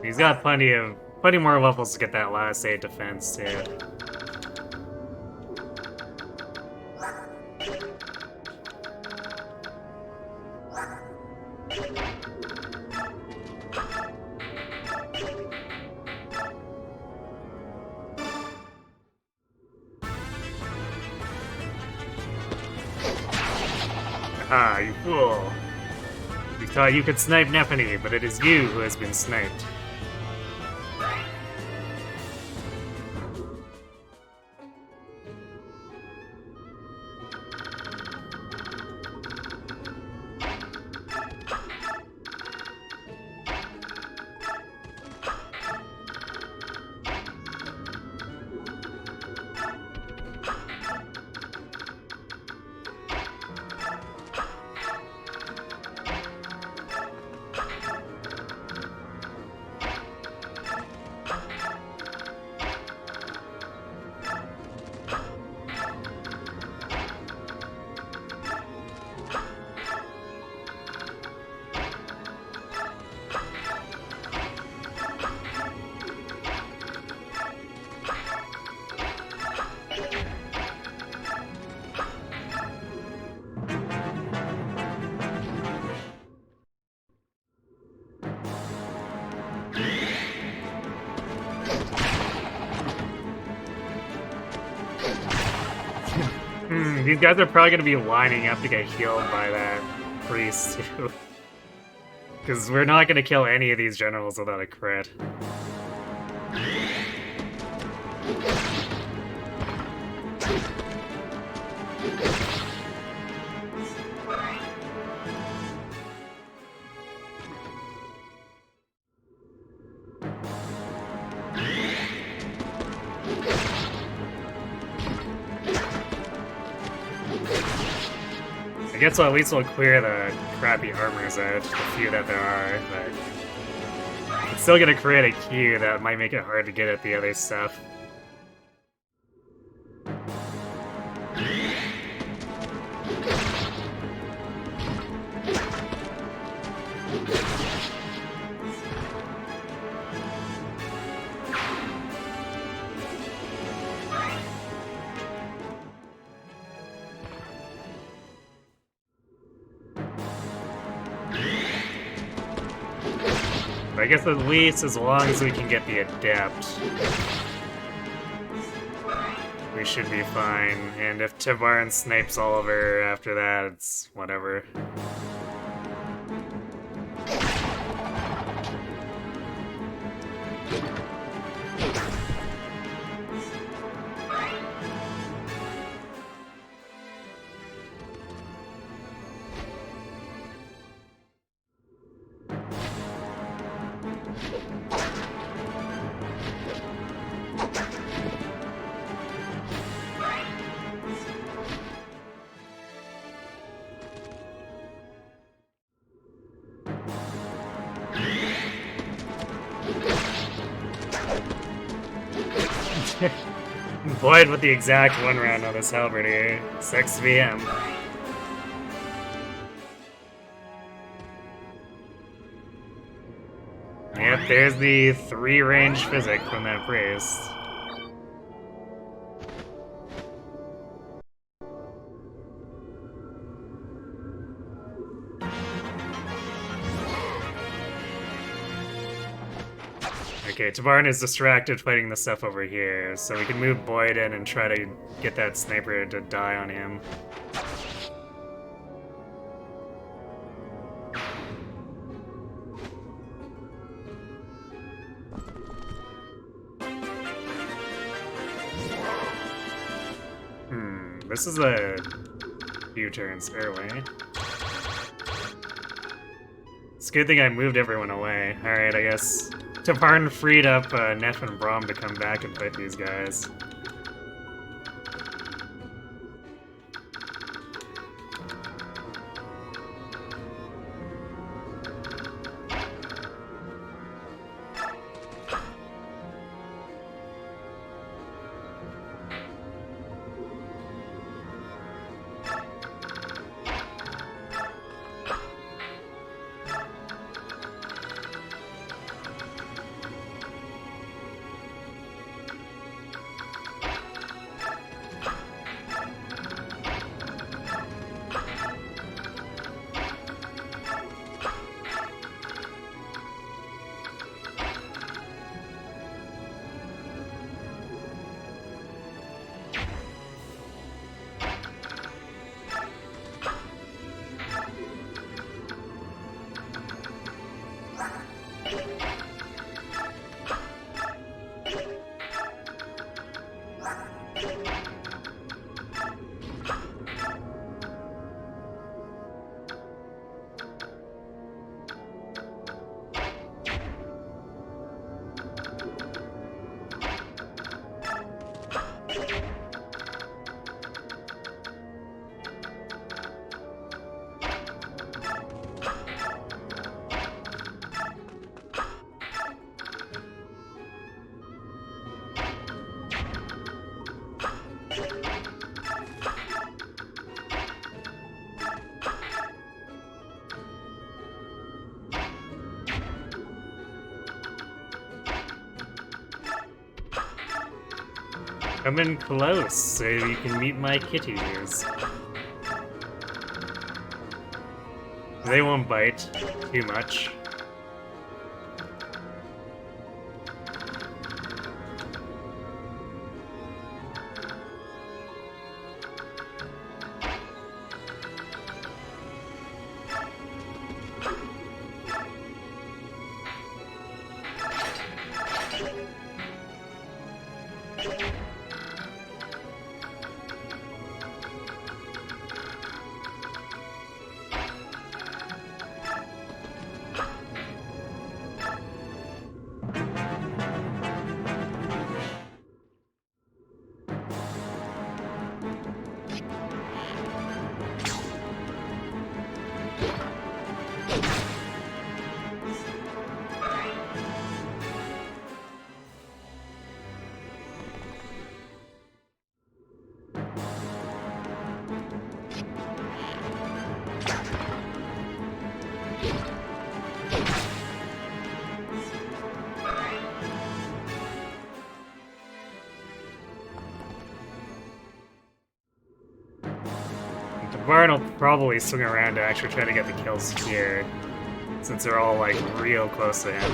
Speaker 1: He's got plenty more levels to get that last 8 defense too. Ah, you fool. You thought you could snipe Nephany, but it is you who has been sniped. These guys are probably gonna be lining up to get healed by that priest too. Because we're not gonna kill any of these generals without a crit. I guess at least we'll clear the crappy armors out, the few that there are, but it's still gonna create a queue that might make it hard to get at the other stuff. I guess at least as long as we can get the Adept, we should be fine. And if Tavarin snipes Oliver after that, it's whatever. Void with the exact 1 round on this halberd here. 6 VM. Yep, there's the 3 range physic from that priest. Okay, Tavarin is distracted fighting the stuff over here, so we can move Boyd in and try to get that sniper to die on him. This is a U-turn stairway. It's a good thing I moved everyone away. Alright, I guess Tavarin freed up Neff and Braum to come back and fight these guys. Come in close so you can meet my kitties. They won't bite too much. Barn will probably swing around to actually try to get the kills here, since they're all like real close to him.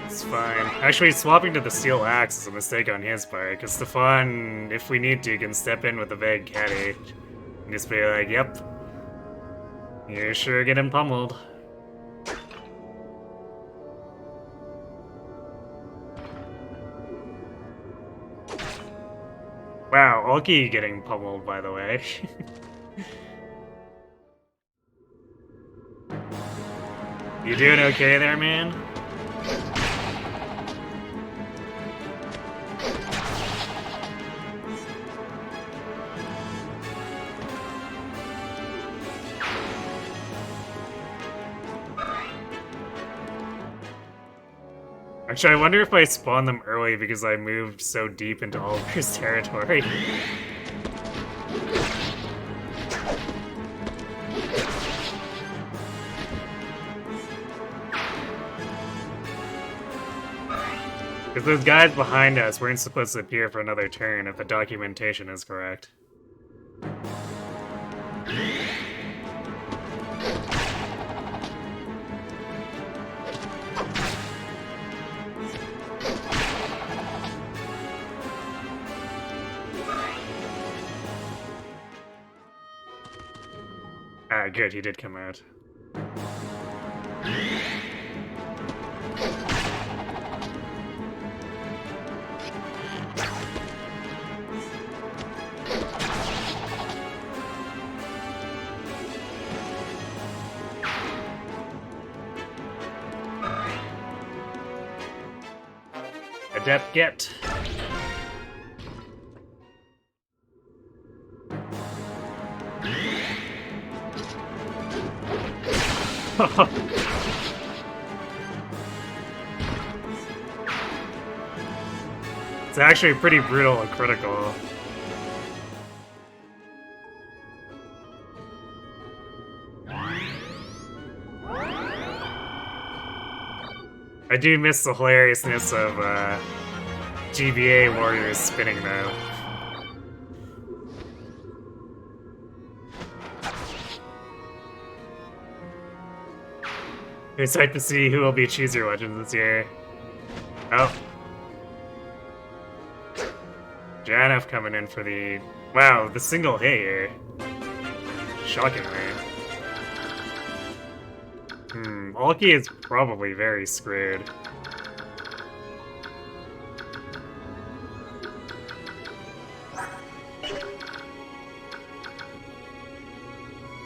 Speaker 1: It's fine. Actually, swapping to the steel axe is a mistake on his part, because Stefan, if we need to, can step in with a vague caddy and just be like, yep, you're sure getting pummeled. Wow, Ulki getting pummeled, by the way. You doing okay there, man? Actually, I wonder if I spawned them early because I moved so deep into Oliver's territory. Because those guys behind us weren't supposed to appear for another turn if the documentation is correct. Ah, good, he did come out. Adept get. It's actually pretty brutal and critical. I do miss the hilariousness of GBA warriors spinning though. It's excited to see who will be Choose Your Legends this year. Oh. Janef coming in for the... Wow, the single hit here. Shockingly. Ulki is probably very screwed.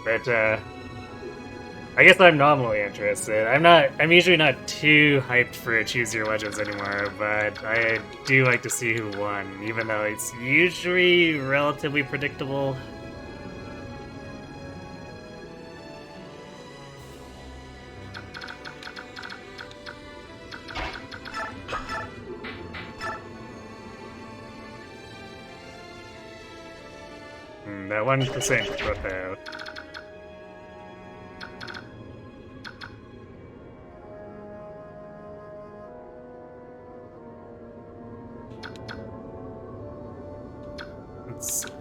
Speaker 1: But, I guess I'm nominally interested. I'm usually not too hyped for Choose Your Legends anymore, but I do like to see who won, even though it's usually relatively predictable. That 1% crit though.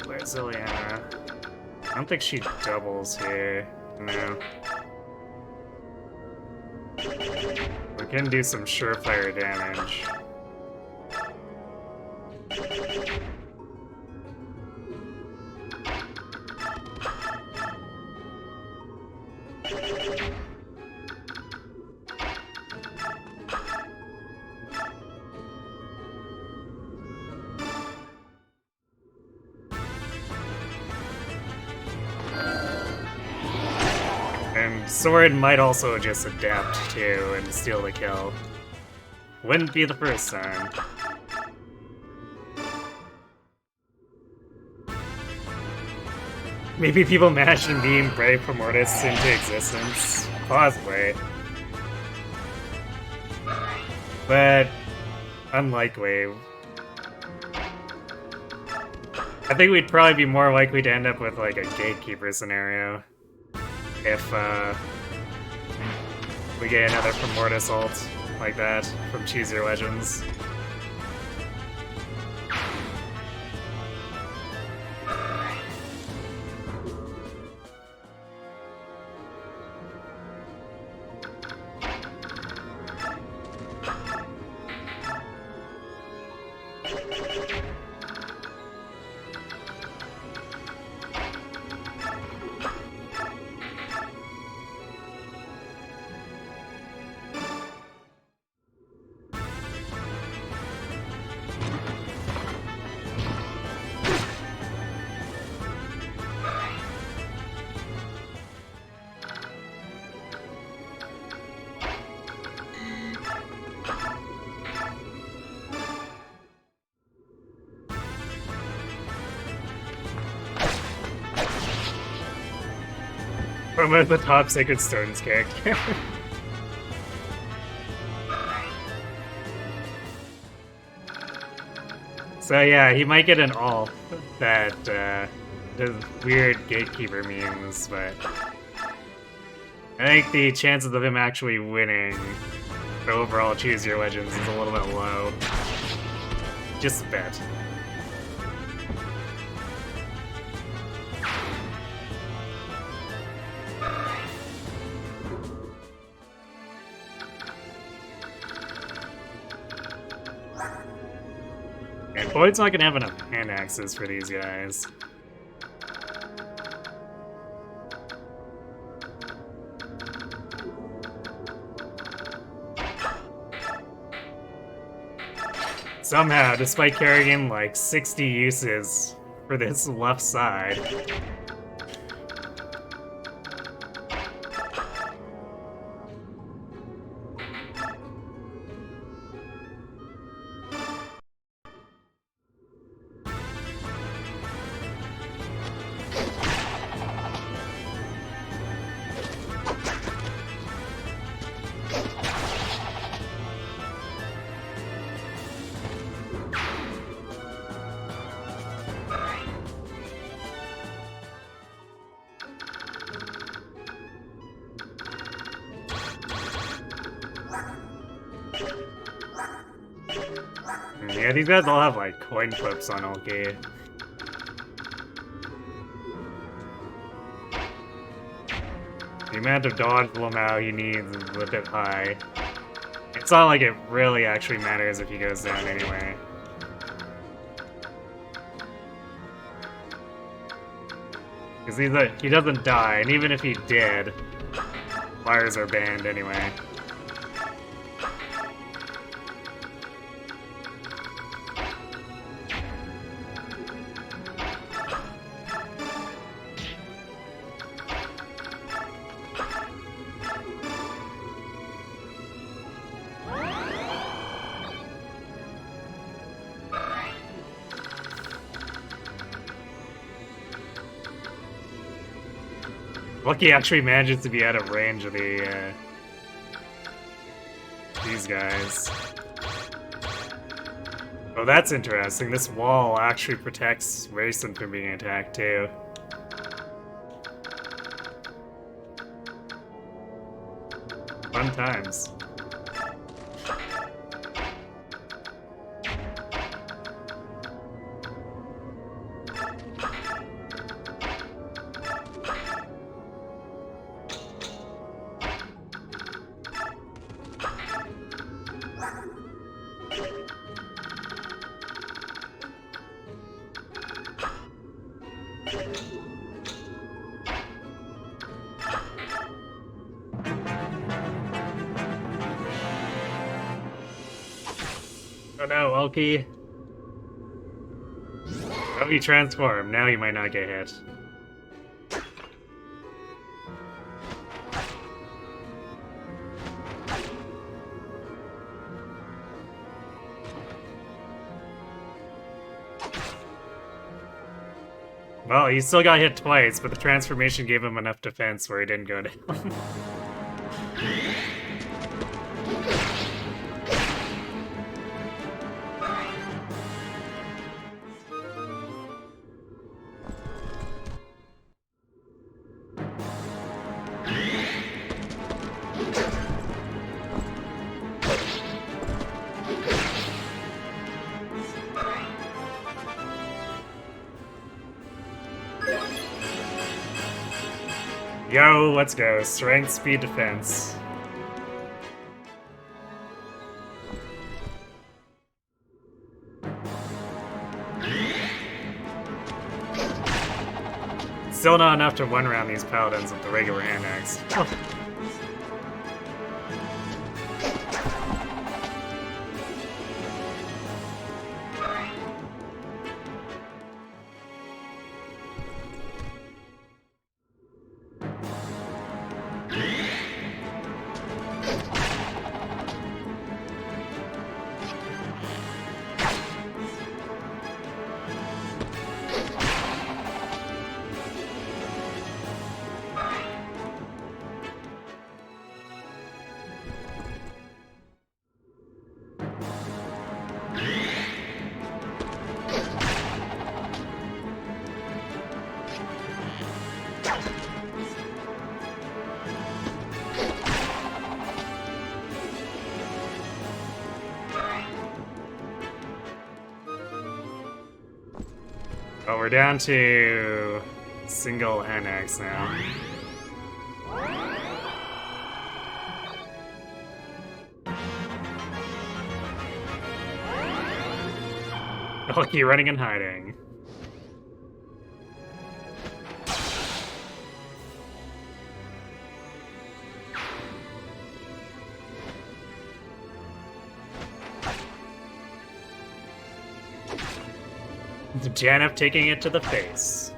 Speaker 1: Where's Ileana? I don't think she doubles here. No. We can do some surefire damage. And Sword might also just adapt too and steal the kill. Wouldn't be the first time. Maybe people managed to meme Brave Primordius into existence. Possibly. But unlikely. I think we'd probably be more likely to end up with like a gatekeeper scenario. If we get another Primordius ult like that from Choose Your Legends. From the top Sacred Stones character. So yeah, he might get an ult that does weird gatekeeper memes, but I think the chances of him actually winning the overall Choose Your Legends is a little bit low. Just a bit. And Void's not gonna have enough hand axes for these guys. Somehow, despite carrying like 60 uses for this left side, yeah, these guys all have like coin flips on Ulki. The amount of dodge Lamau he needs is a bit high. It's not like it really actually matters if he goes down anyway. Because he doesn't die, and even if he did, fires are banned anyway. Lucky actually manages to be out of range of the these guys. Oh, that's interesting. This wall actually protects Rayson from being attacked, too. Fun times. Oh no, Ulky. Oh, he transformed. Now he might not get hit. Well, he still got hit twice, but the transformation gave him enough defense where he didn't go down. Yo, let's go. Strength, speed, defense. Still not enough to one-round these paladins with the regular hand axe. Oh. Oh, we're down to single NX now. Oh, keep running and hiding. Janeth taking it to the face.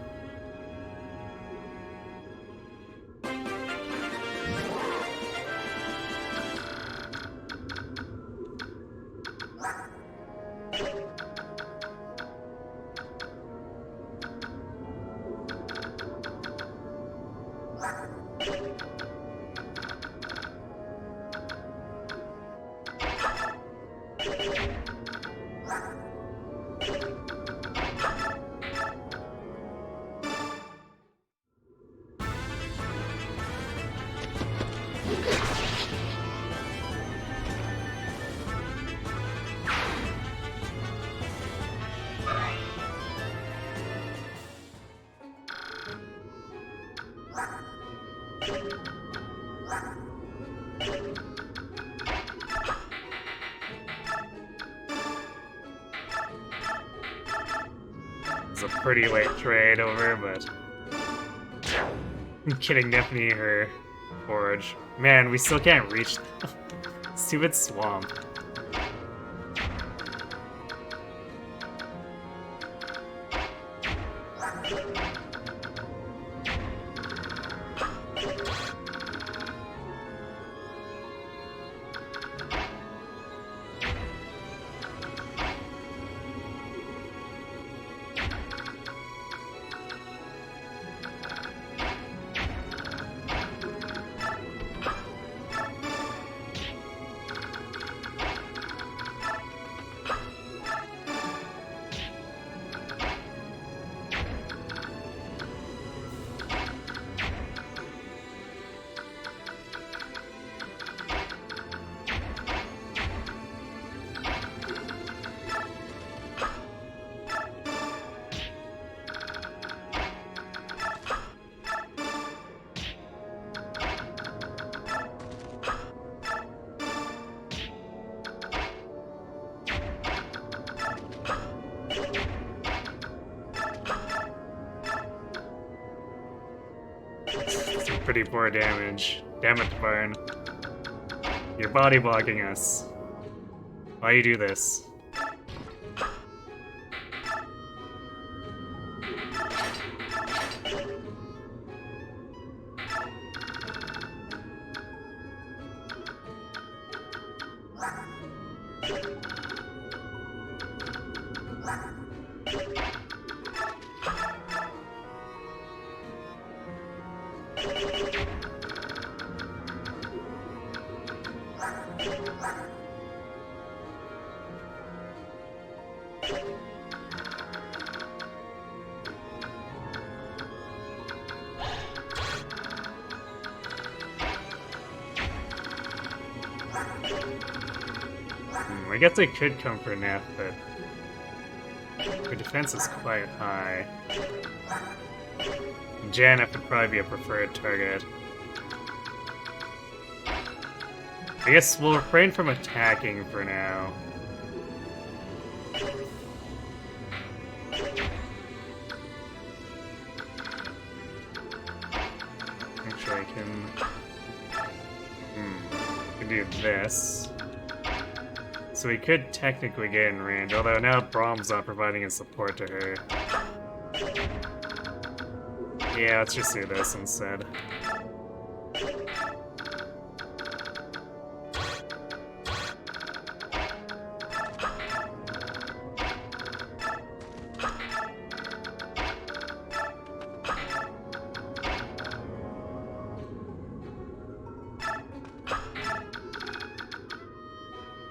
Speaker 1: It's a pretty late trade over, but I'm kidding, Nifty her forge. Man, we still can't reach the stupid swamp. Some pretty poor damage. Damn it, Barn. You're body blocking us. Why you do this? I guess I could come for Neff, but her defense is quite high. Janeth would probably be a preferred target. I guess we'll refrain from attacking for now. Actually, I can do this. So we could technically get in range, although now Brahm's not providing a support to her. Yeah, let's just do this instead.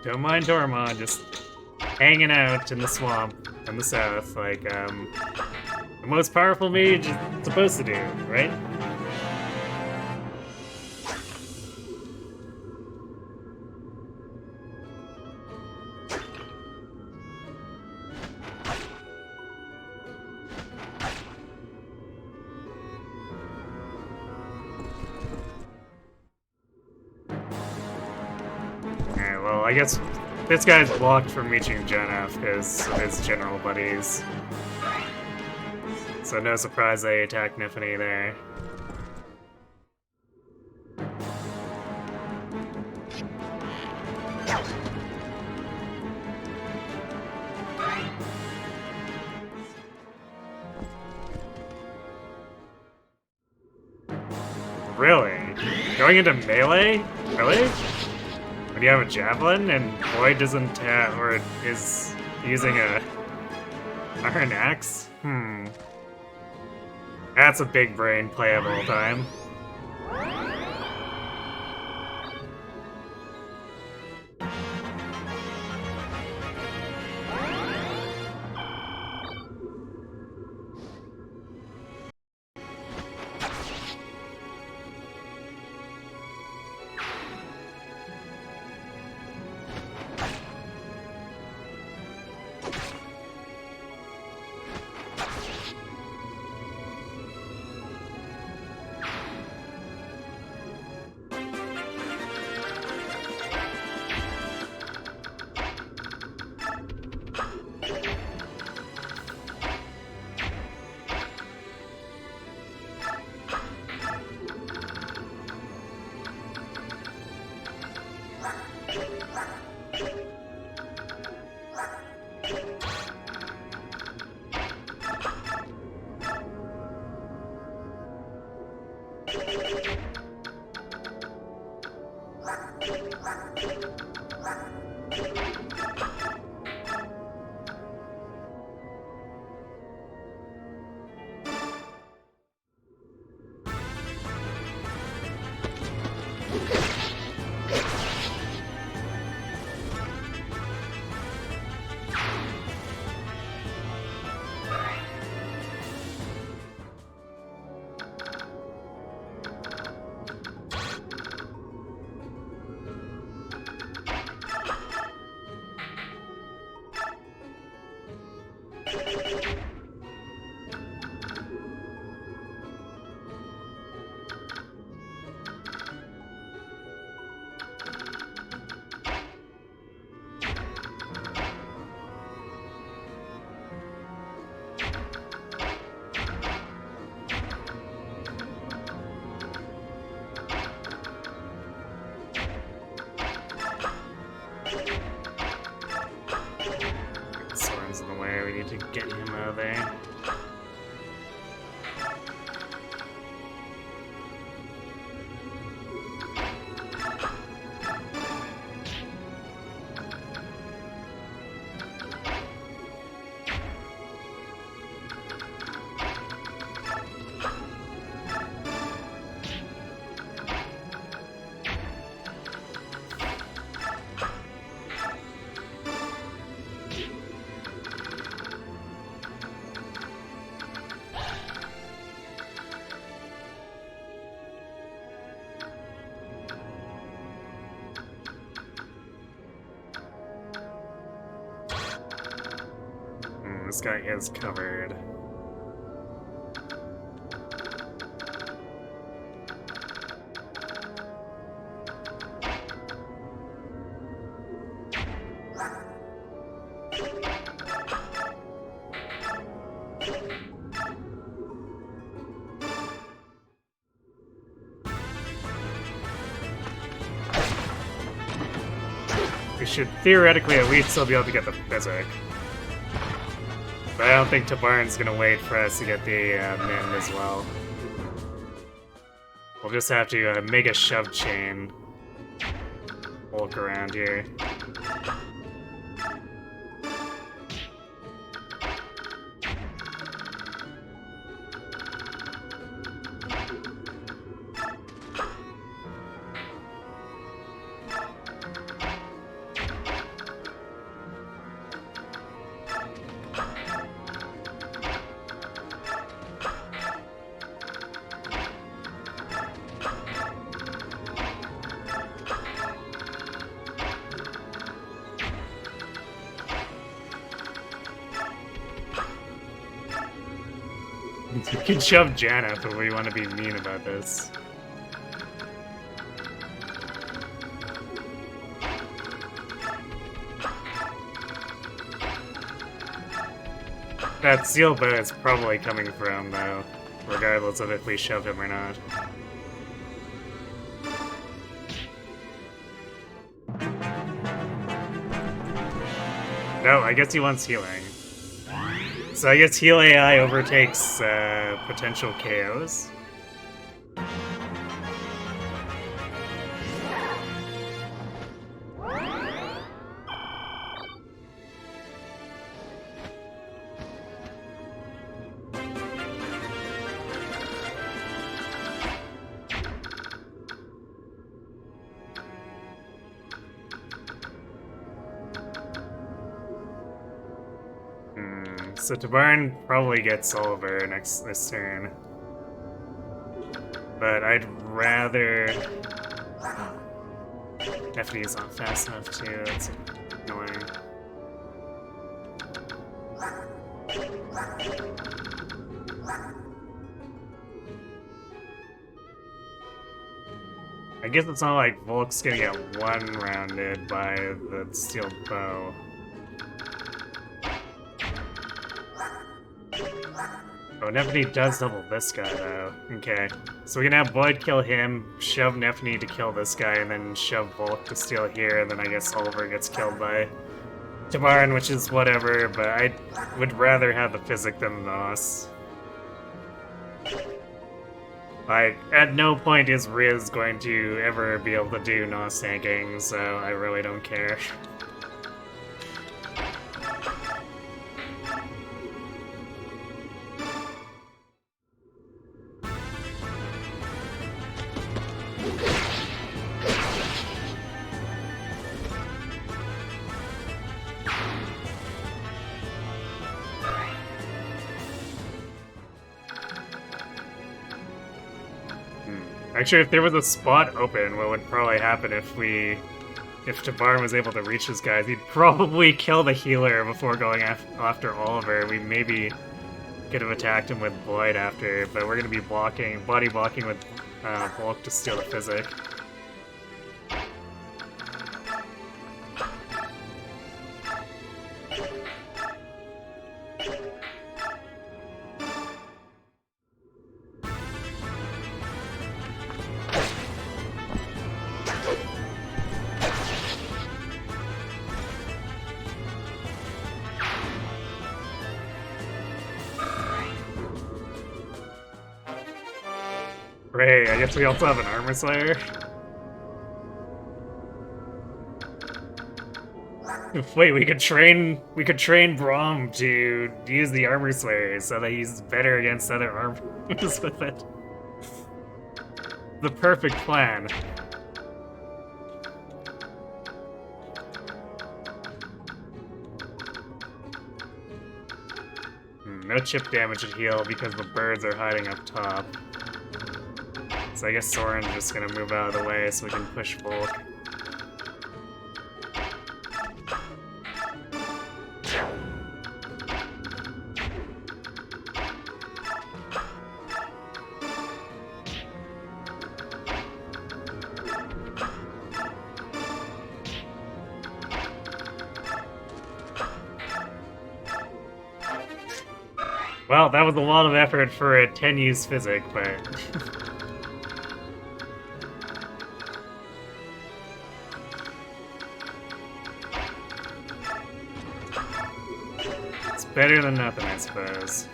Speaker 1: Don't mind Dorma, just hanging out in the swamp in the south, like, the most powerful mage is supposed to do, right? I guess this guy's blocked from reaching Janeth because of his general buddies. So no surprise they attack Nifany there. Really? Going into melee? Really? You have a javelin and Boyd doesn't have, or is using a iron axe? That's a big brain play of all time. out there. This guy is covered. We should theoretically at least still be able to get the physic. But I don't think Tabarin's gonna wait for us to get the min as well. We'll just have to make a shove chain. Walk around here. You can shove Janna, but we want to be mean about this. That seal bow is probably coming from, though, regardless of if we shove him or not. No, I guess he wants healing. So I guess heal AI overtakes potential KOs. So Tabarin probably gets Oliver this turn. But I'd rather... FD's not fast enough too, that's annoying. I guess it's not like Volk's gonna get one-rounded by the steel bow. Oh, Nephany does double this guy, though. Okay. So we can have Void kill him, shove Nephany to kill this guy, and then shove Volk to steal here, and then I guess Oliver gets killed by Tabarin, which is whatever, but I would rather have the physic than Nos. Like, at no point is Riz going to ever be able to do Nos tanking, so I really don't care. Actually, if there was a spot open, what would probably happen if Tabarin was able to reach this guy, he'd probably kill the healer before going after Oliver. We maybe could have attacked him with Void after, but we're going to be body blocking with Volk to steal the physic. Right, I guess we also have an Armor Slayer. Wait, we could train Braum to use the Armor Slayer so that he's better against other armors with it. The perfect plan. No chip damage at heal because the birds are hiding up top. So I guess Soren's just gonna move out of the way so we can push Volk. Well, that was a lot of effort for a 10-use physic, but... it's better than nothing, I suppose.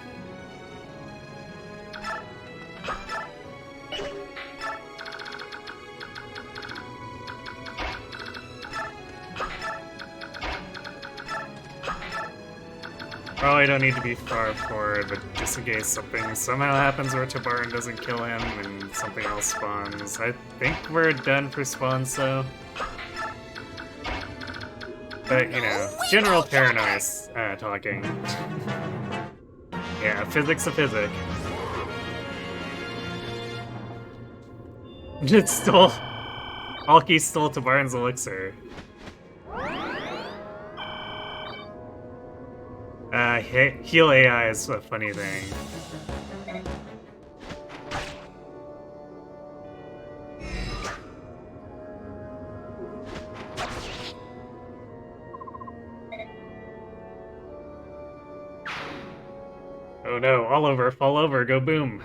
Speaker 1: Probably don't need to be far forward, but just in case something somehow happens where Tabarin doesn't kill him and something else spawns. I think we're done for spawns, though. But, you know, general paranoia talking. Yeah, physic's a physic. It stole... Alki stole Tabarin's elixir. Heal AI is a funny thing. Oh no, all over, fall over, go boom.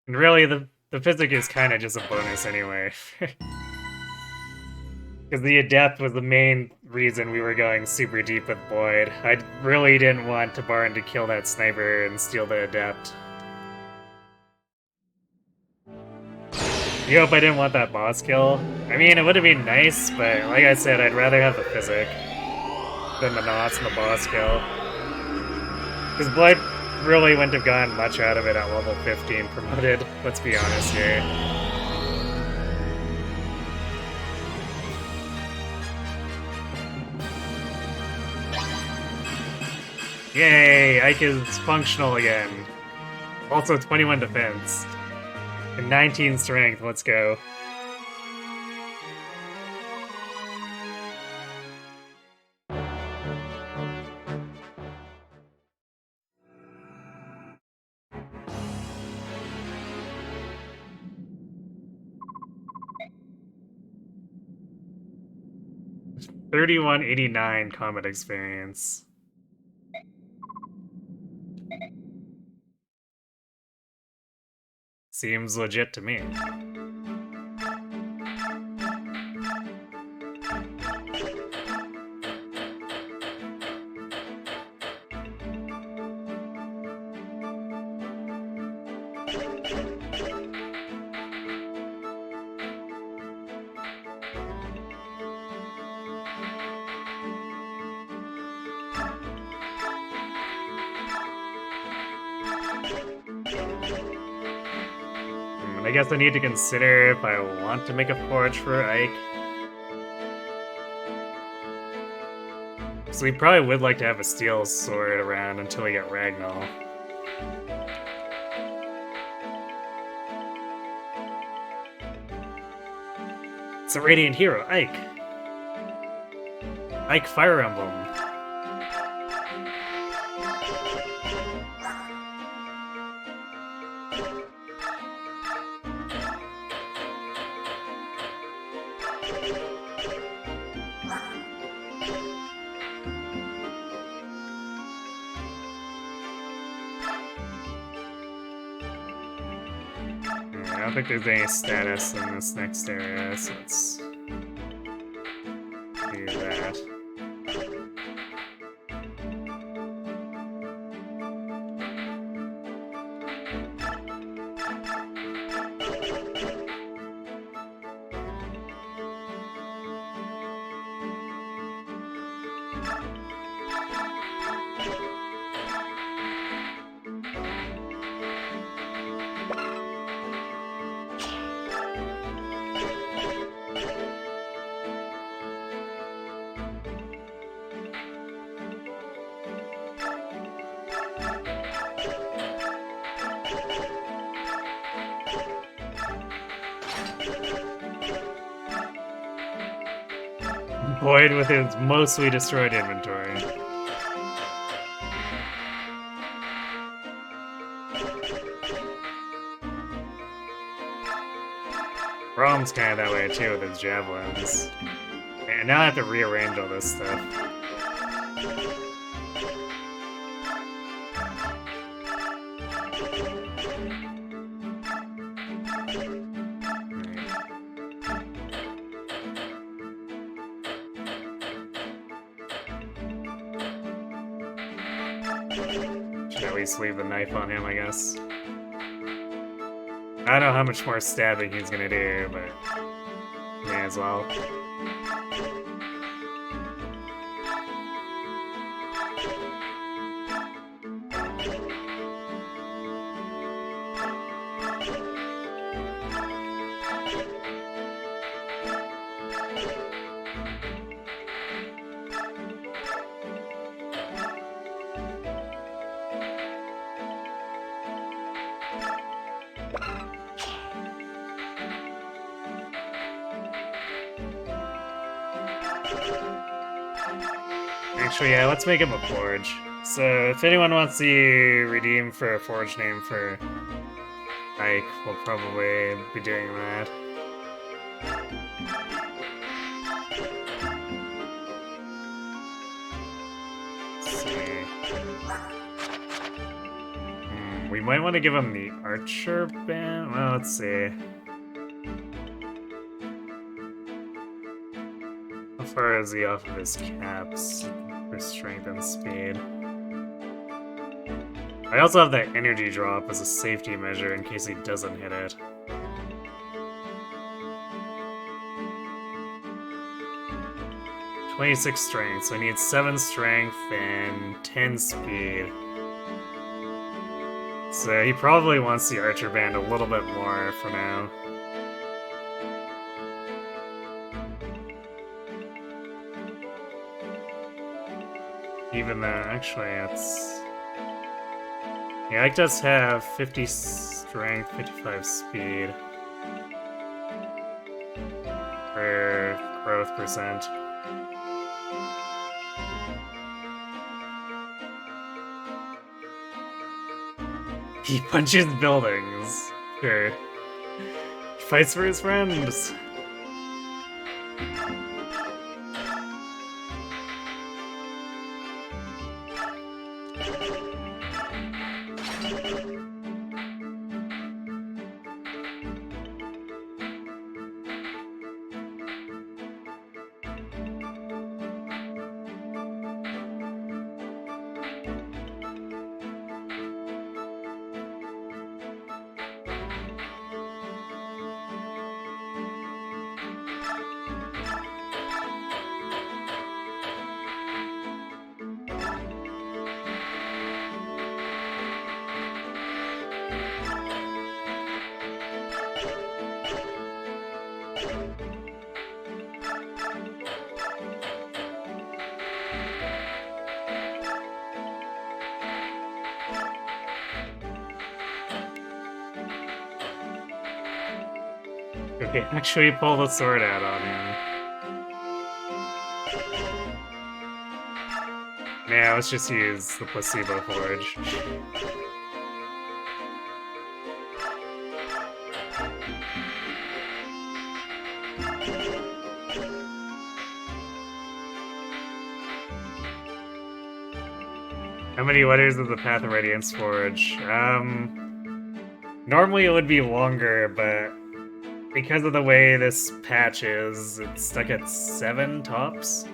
Speaker 1: And really, the physic is kind of just a bonus anyway. Because the Adept was the main reason we were going super deep with Boyd. I really didn't want Tabarin to kill that sniper and steal the Adept. You hope I didn't want that boss kill? I mean, it would have been nice, but like I said, I'd rather have the physic than the NOS and the boss kill. Because Boyd really wouldn't have gotten much out of it at level 15 promoted, let's be honest here. Yay, Ike is functional again. Also 21 defense. And 19 strength, let's go. $31.89 combat experience. Seems legit to me. I guess I need to consider if I want to make a forge for Ike. So we probably would like to have a steel sword around until we get Ragnall. It's a Radiant Hero, Ike. Ike Fire Emblem. I don't think there's any status in this next area, so let's see. do that. Boyd with his mostly destroyed inventory. Rom's kind of that way too with his javelins. And now I have to rearrange all this stuff. Should at least leave the knife on him, I guess. I don't know how much more stabbing he's gonna do, but may as well. Actually, yeah, let's make him a forge. So, if anyone wants to redeem for a forge name for Ike, we'll probably be doing that. Let's see. We might want to give him the archer band. Well, let's see. How far is he off of his caps for strength and speed? I also have that energy drop as a safety measure in case he doesn't hit it. "26 strength, so he needs 7 strength and 10 speed. So he probably wants the archer band a little bit more for now. Even though, actually, it's... Yeah, Ike does have 50 strength, 55 speed. For growth percent. He punches buildings. Sure. Fights for his friends. Okay, actually pull the sword out on him. Yeah, let's just use the placebo forge. How many letters of the Path of Radiance Forge? Normally it would be longer, but because of the way this patch is, it's stuck at 7 tops.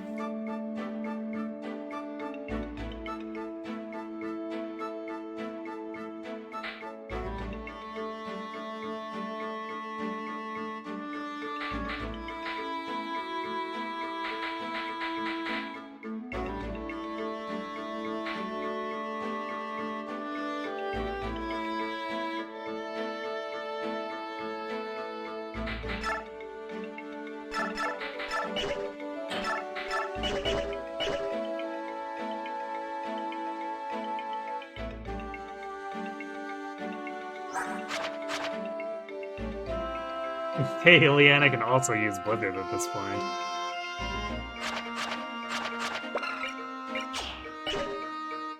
Speaker 1: Hey, Ileana can also use Blizzard at this point.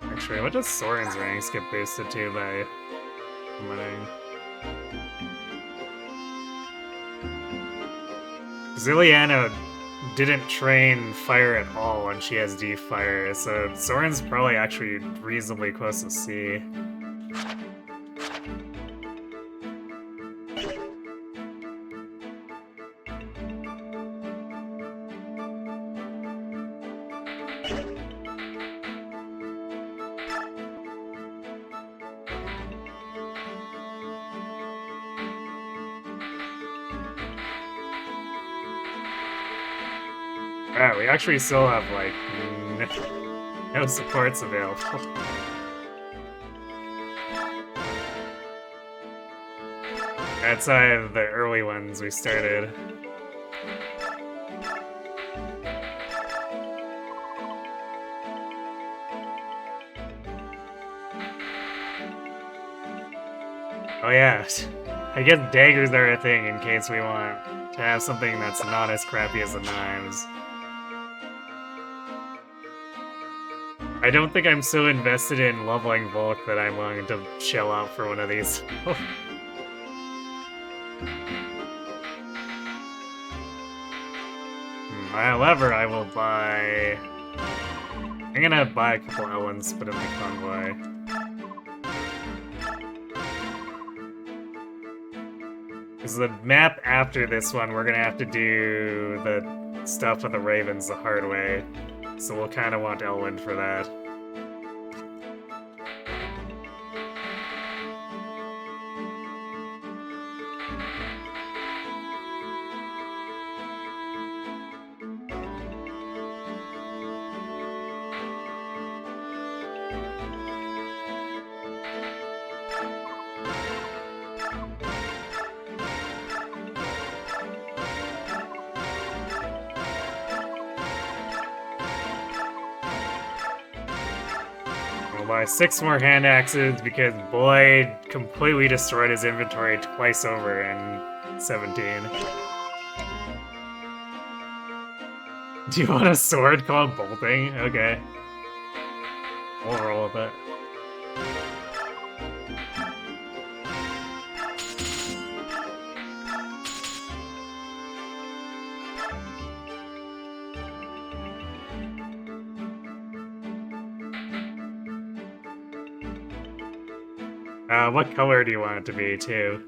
Speaker 1: Actually, what does Soren's ranks get boosted to by winning? Ileana didn't train fire at all when she has D fire, so Soren's probably actually reasonably close to C. Wow, we actually still have, like, no supports available. Outside the early ones we started. Oh yeah, I guess daggers are a thing in case we want to have something that's not as crappy as the knives. I don't think I'm so invested in leveling Volk that I'm willing to shell out for one of these. However, I will buy... I'm gonna buy a couple Ellens, put in the convoy. Because the map after this one, we're gonna have to do the stuff with the Ravens the hard way. So we'll kind of want Elwind for that. Buy 6 more hand axes because Boyd completely destroyed his inventory twice over in 17. Do you want a sword called Bolting? Okay. We'll roll with it. What color do you want it to be, too?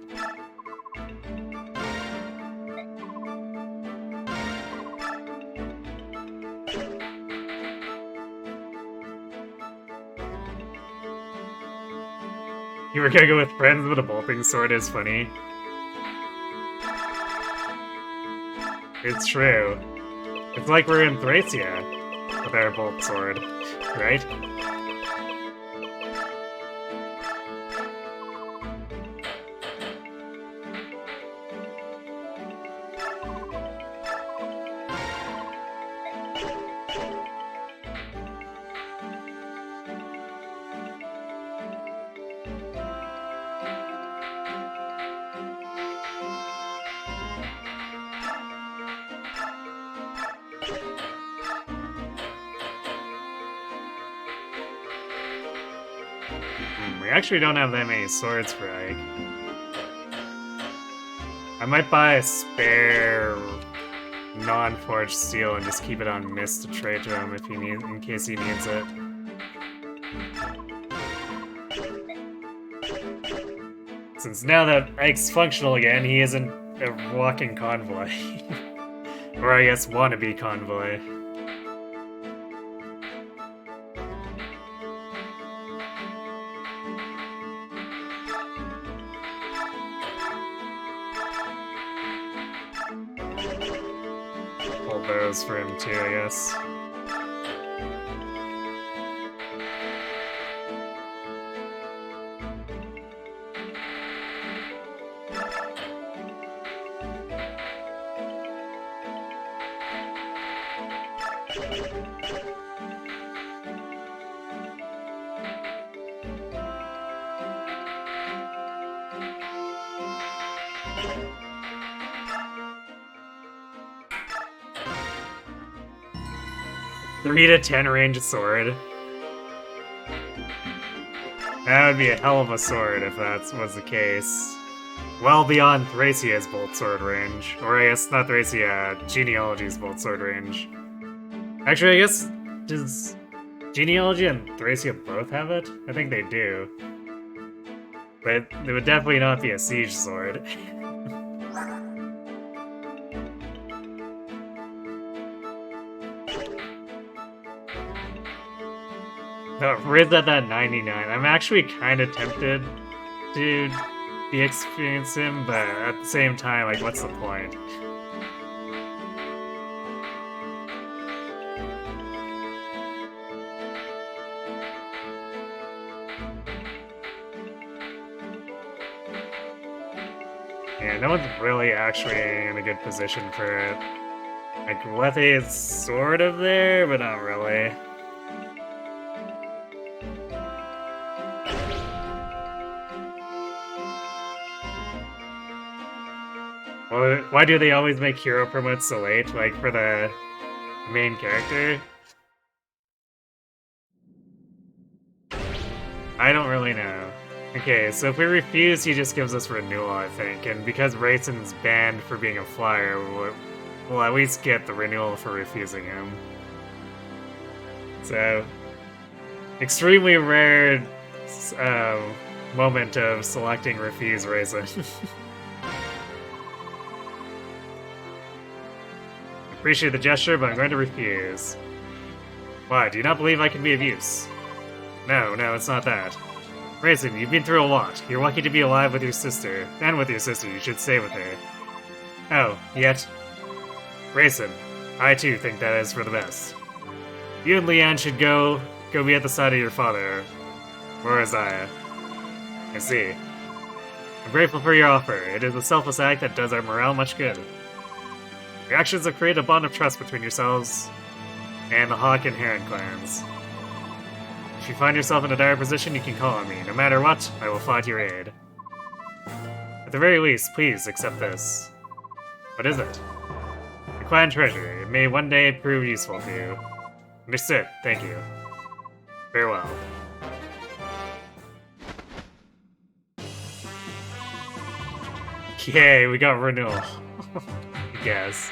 Speaker 1: You were gonna go with friends, but a bolting sword is funny. It's true. It's like we're in Thracia with our bolt sword, right? We actually don't have that many swords for Ike. I might buy a spare non-forged steel and just keep it on Mist to trade to him if he needs, in case he needs it. Since now that Ike's functional again, he isn't a walking convoy. Or I guess wannabe convoy. Pull bows for him too, I guess. Three to 10 range sword. That would be a hell of a sword if that was the case. Well beyond Thracia's bolt sword range. Or I guess not Thracia, Genealogy's bolt sword range. Actually, I guess, does Genealogy and Thracia both have it? I think they do. But it would definitely not be a siege sword. No, Riz at that 99. I'm actually kind of tempted to de-experience him, but at the same time, like, what's the point? Yeah, no one's really actually in a good position for it. Like, Lethe is sort of there, but not really. Well, why do they always make hero promotes so late, like, for the main character? I don't really know. Okay, so if we refuse, he just gives us renewal, I think, and because Raisin's banned for being a flyer, we'll at least get the renewal for refusing him. So, extremely rare moment of selecting refuse Raisin. Appreciate the gesture, but I'm going to refuse. Why, do you not believe I can be of use? No, it's not that. Raisin, you've been through a lot. You're lucky to be alive with your sister. And with your sister, you should stay with her. Oh, yet? Raisin, I too think that is for the best. You and Leanne should go be at the side of your father. Or Isaiah. I see. I'm grateful for your offer. It is a selfless act that does our morale much good. Your actions have created a bond of trust between yourselves and the Hawk and Heron clans. If you find yourself in a dire position, you can call on me. No matter what, I will fly to your aid. At the very least, please accept this. What is it? The clan treasure. It may one day prove useful to you. Understood. Thank you. Farewell. Yay, we got renewal. I guess.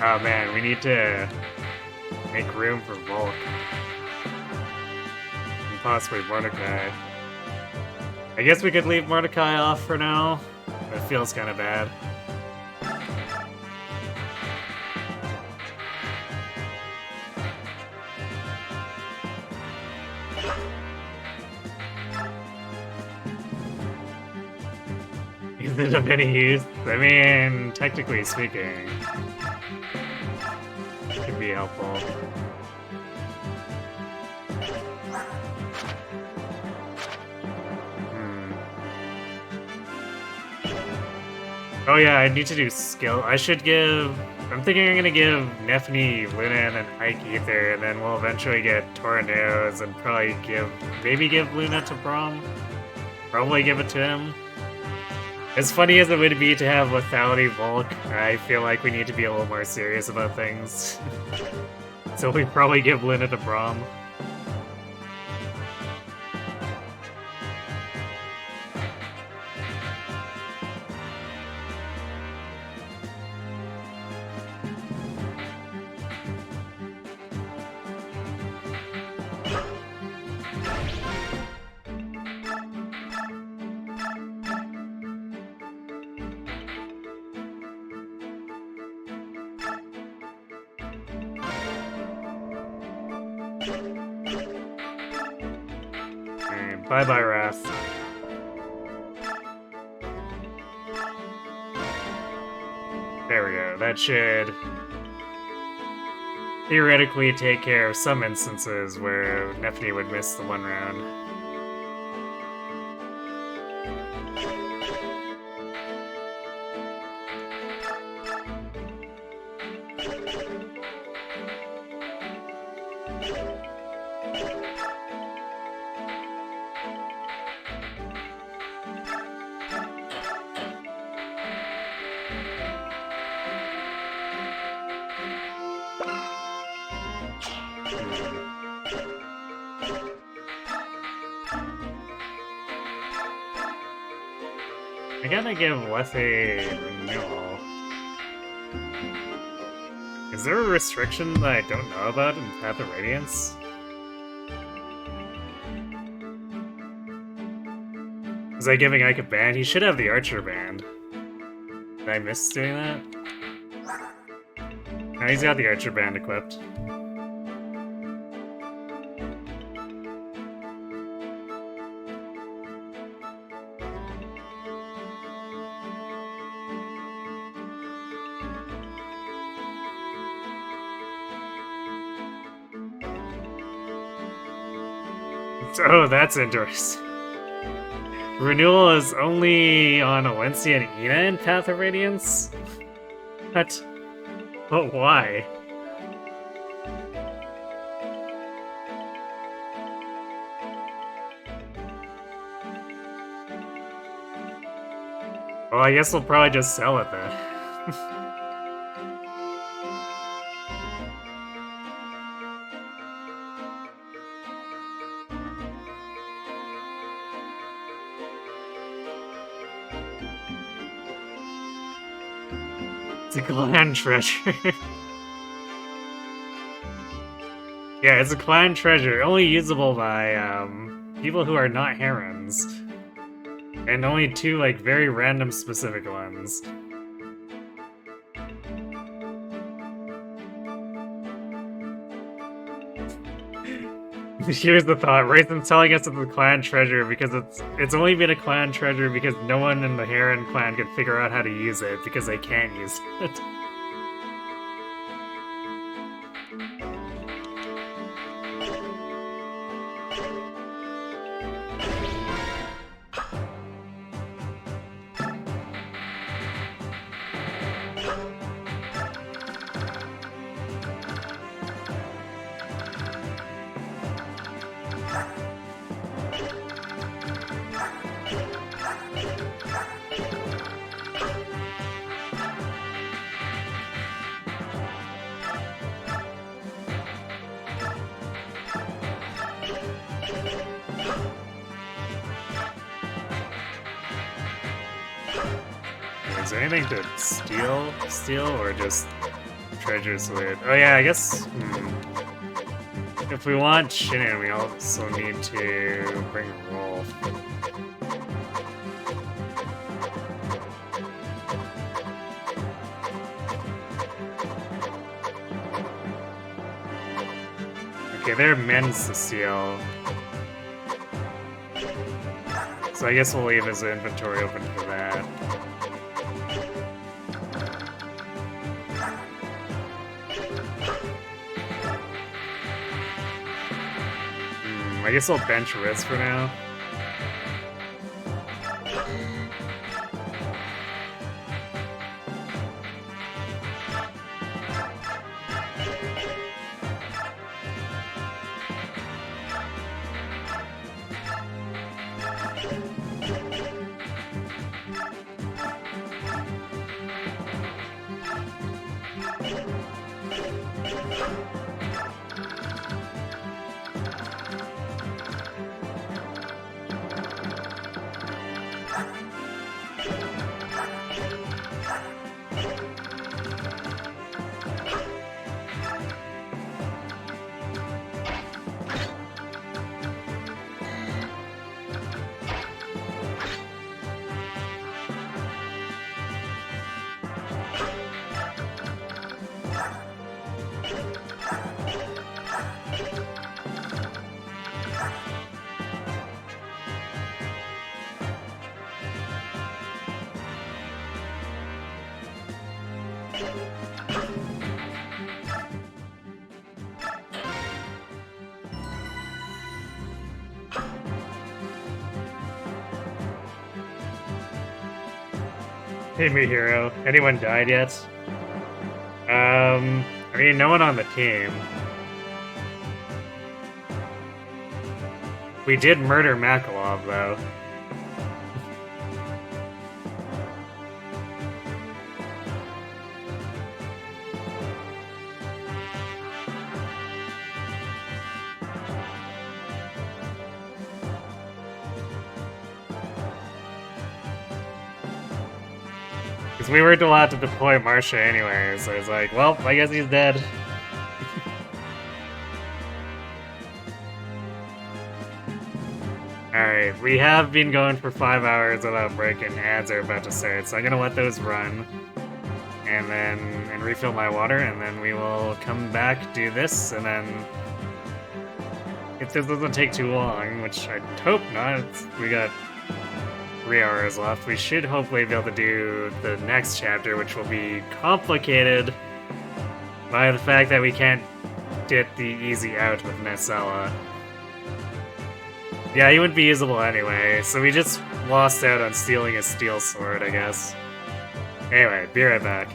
Speaker 1: Oh man, we need to make room for Volk. And possibly Mordecai. I guess we could leave Mordecai off for now. It feels kind of bad. Is it of any use? I mean, technically speaking, it could be helpful. Oh yeah, I need to do skill. I should give... I'm thinking I'm gonna give Nephne, Luna, and then Ike Ether, and then we'll eventually get Tornadoes and probably maybe give Luna to Braum. Probably give it to him. As funny as it would be to have Lethality Volk, I feel like we need to be a little more serious about things. So we probably give Luna to Braum. Alright, bye-bye, Wrath. There we go. That should theoretically take care of some instances where Nephne would miss the one round. I gotta give Lethe renewal. Is there a restriction that I don't know about in Path of Radiance? Was I giving Ike a band? He should have the Archer band. Did I miss doing that? No, he's got the Archer band equipped. Oh, that's interesting. Renewal is only on Alencia and Ina in Path of Radiance? What? But why? Well, I guess we'll probably just sell it then. It's a clan treasure. Yeah, it's a clan treasure, only usable by people who are not herons. And only two, like, very random specific ones. Here's the thought. Raisin's telling us it's a clan treasure because it's only been a clan treasure because no one in the Heron clan could figure out how to use it because they can't use it. Is there anything to steal, or just treasures with? Oh yeah, I guess. If we want Shinin, we also need to bring Rolf. Okay, they're men's to steal. So I guess we'll leave his inventory open for that. I guess I'll bench Riz for now. Hey, me hero. Anyone died yet? I mean, no one on the team. We did murder Makalov, though. Because we weren't allowed to deploy Marsha anyway, so it's like, well, I guess he's dead. Alright, we have been going for 5 hours without breaking. Ads are about to start, so I'm gonna let those run. And refill my water, and then we will come back, do this, and then... If this doesn't take too long, which I hope not, we got 3 hours left, we should hopefully be able to do the next chapter, which will be complicated by the fact that we can't get the easy out with Nessella. Yeah, he wouldn't be usable anyway, so we just lost out on stealing a steel sword, I guess. Anyway, be right back.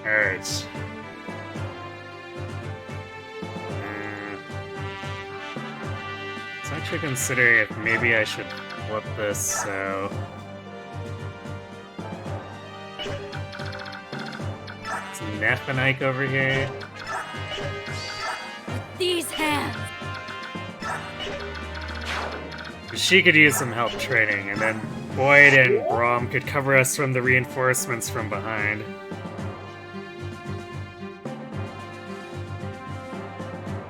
Speaker 1: Alright. So actually considering if maybe I should flip this so... It's Nephanike over here.
Speaker 3: These hands!
Speaker 1: She could use some help training, and then Boyd and Braum could cover us from the reinforcements from behind.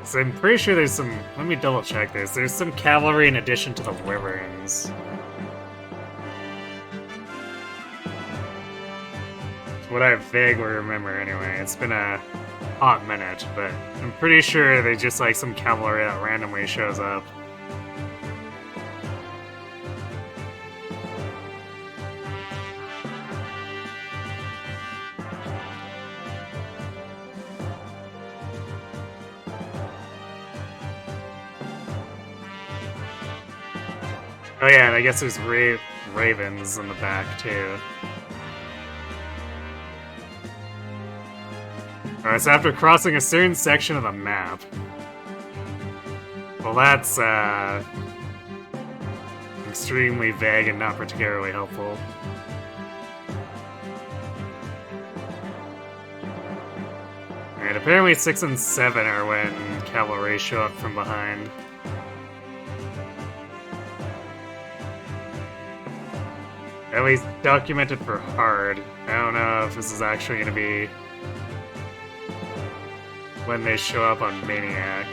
Speaker 1: So I'm pretty sure there's some... Let me double check this. There's some cavalry in addition to the wyverns. It's what I vaguely remember anyway. It's been a hot minute, but I'm pretty sure they just like some cavalry that randomly shows up. Oh yeah, and I guess there's ravens in the back too. Alright, so after crossing a certain section of the map... Well, that's, extremely vague and not particularly helpful. Alright, apparently 6 and 7 are when cavalry show up from behind. At least documented for hard. I don't know if this is actually going to be when they show up on Maniac.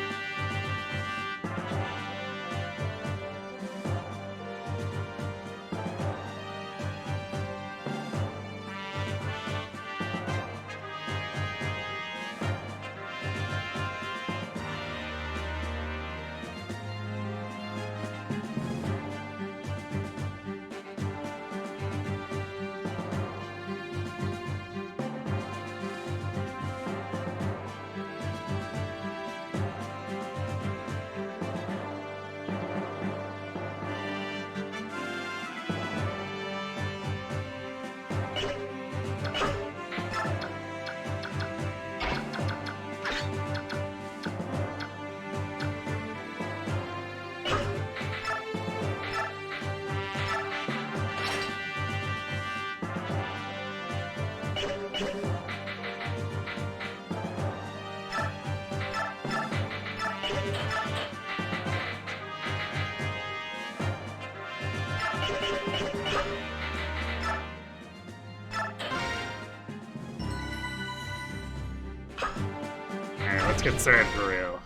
Speaker 1: Alright, let's get started for real.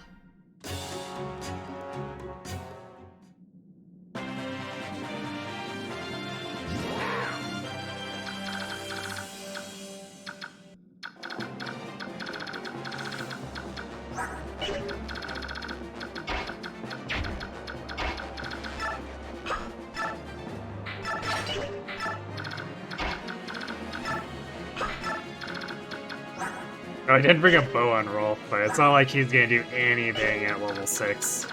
Speaker 1: Oh, I did bring a bow on roll, but it's not like he's gonna do anything at level 6.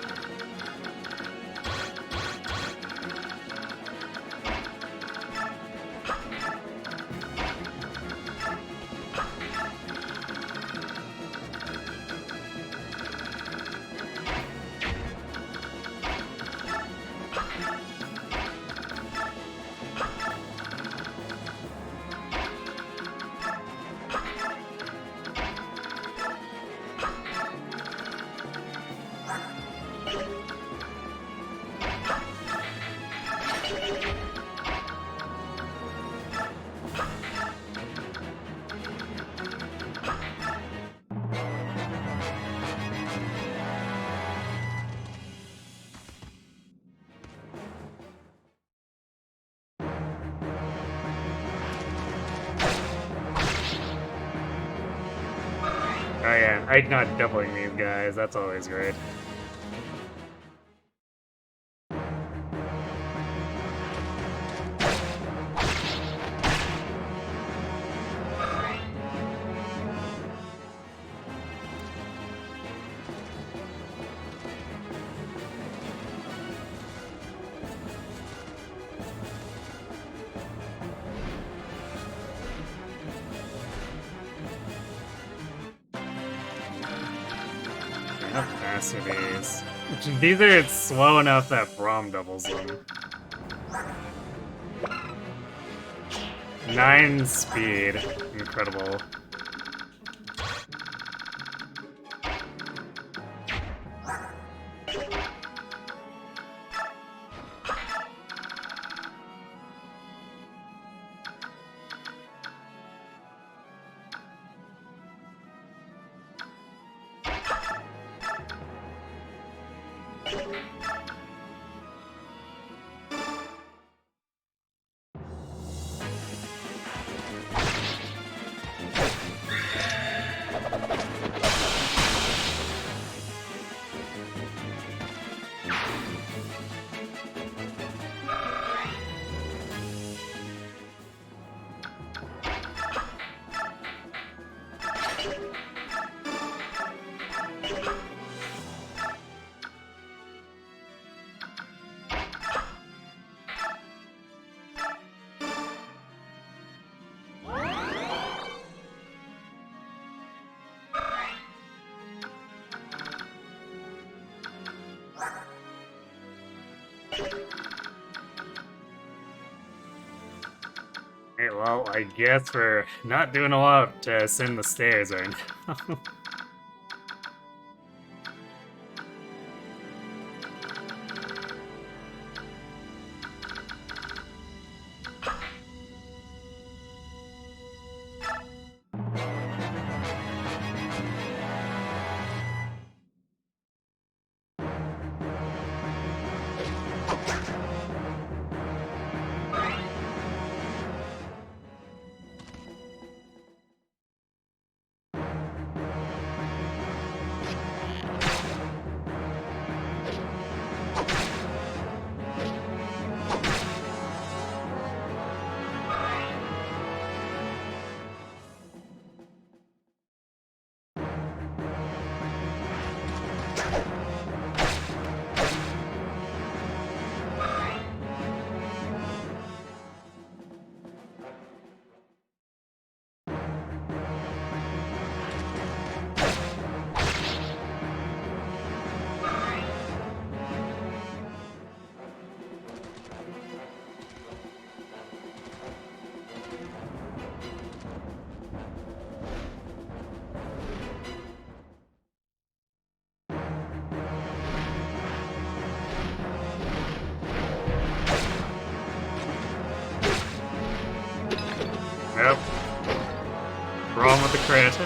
Speaker 1: Oh yeah, I'm not doubling these guys, that's always great. master these. These are slow enough that Braum doubles them. 9 speed. Incredible. Hey, well, I guess we're not doing a lot to ascend the stairs right now. Yep. Wrong with the crit.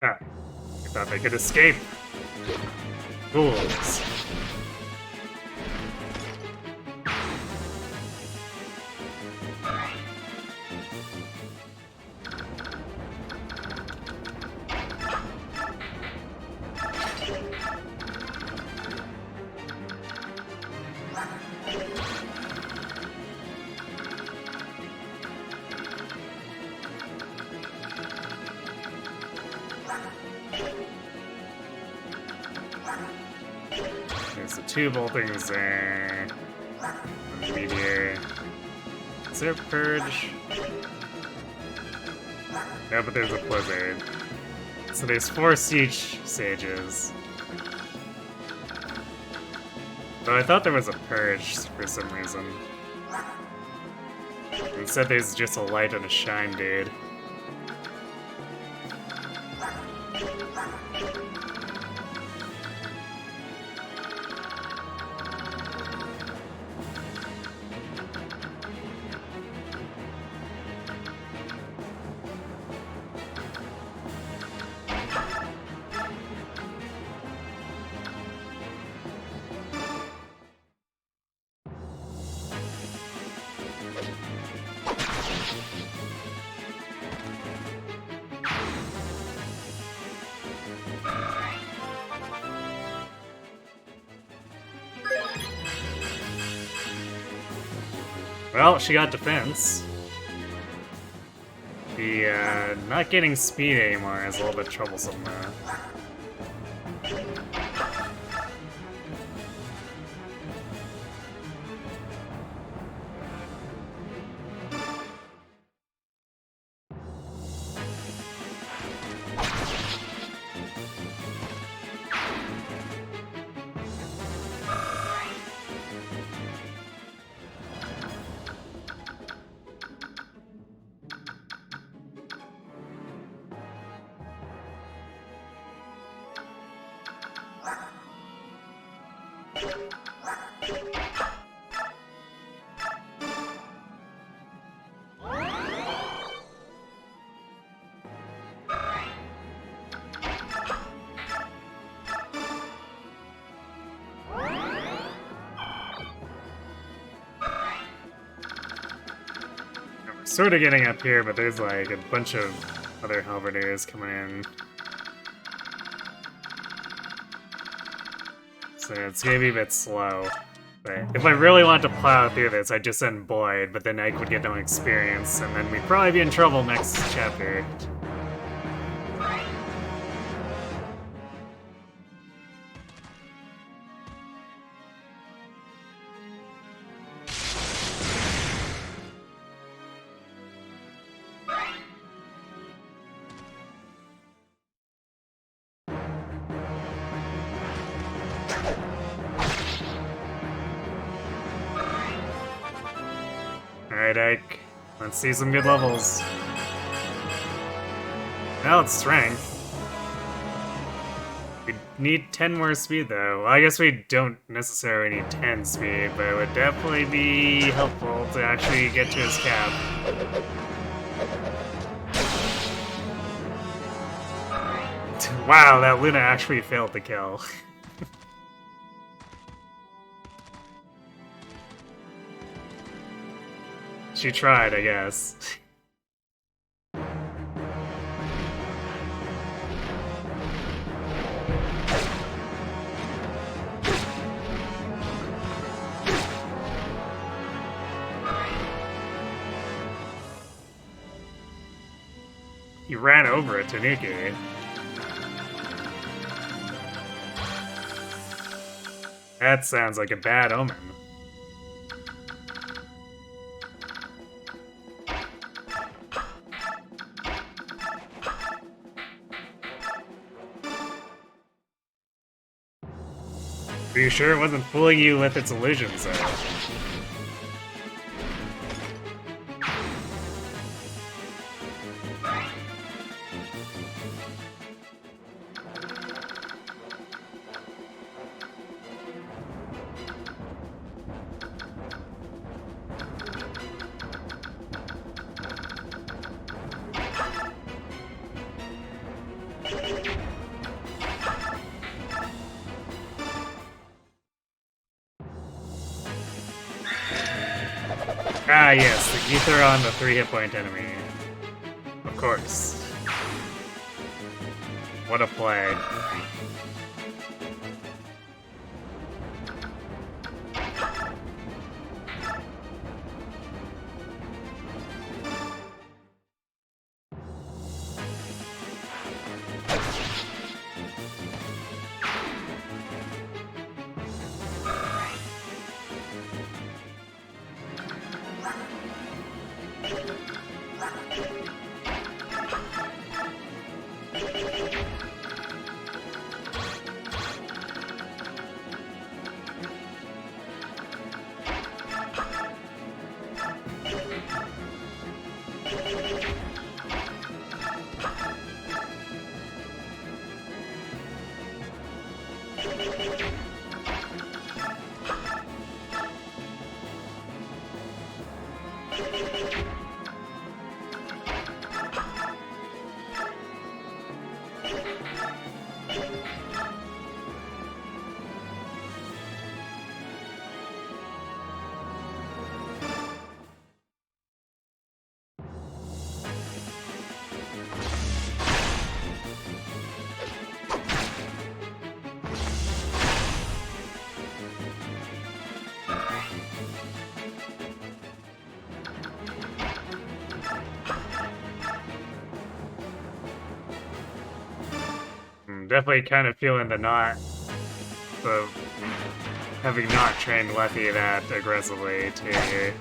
Speaker 1: Ah, I thought they could escape. Fools. There's the 2 boltings there. One meteor. Is there a purge? No, but there's a blizzard. So there's 4 siege sages. Though I thought there was a purge for some reason. Instead there's just a light and a shine, dude. Well, she got defense. The, not getting speed anymore is a little bit troublesome, though. Sort of getting up here, but there's like a bunch of other halberdiers coming in. So it's gonna be a bit slow. But if I really want to plow through this, I'd just send Boyd, but then I would get no experience, and then we'd probably be in trouble next chapter. Alright, Ike. Let's see some good levels. Now it's strength. We need 10 more speed, though. Well, I guess we don't necessarily need 10 speed, but it would definitely be helpful to actually get to his cap. Wow, that Luna actually failed to kill. She tried, I guess. He ran over it to Nikki. That sounds like a bad omen. Are you sure it wasn't fooling you with its illusions, though? Ah, yes, the ether on the 3 hit point enemy. Of course. What a play. definitely kind of feeling the having not trained Leffy that aggressively too here.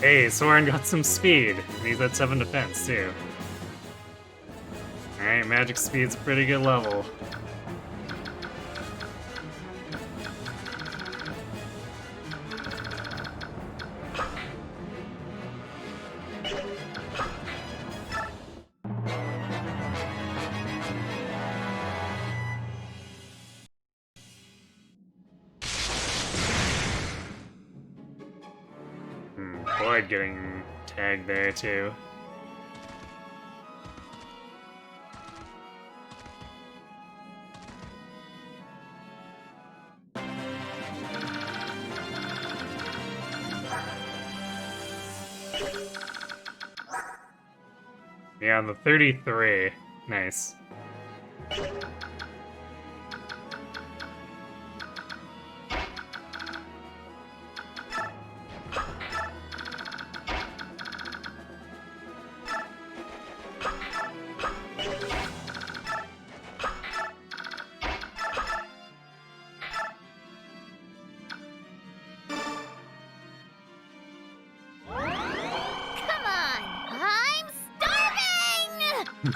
Speaker 1: Hey, Soren got some speed, and he's at 7 defense, too. Alright, magic speed's a pretty good level. Boyd getting tagged there, too. Yeah, on the 33. Nice.
Speaker 3: Come on! I'm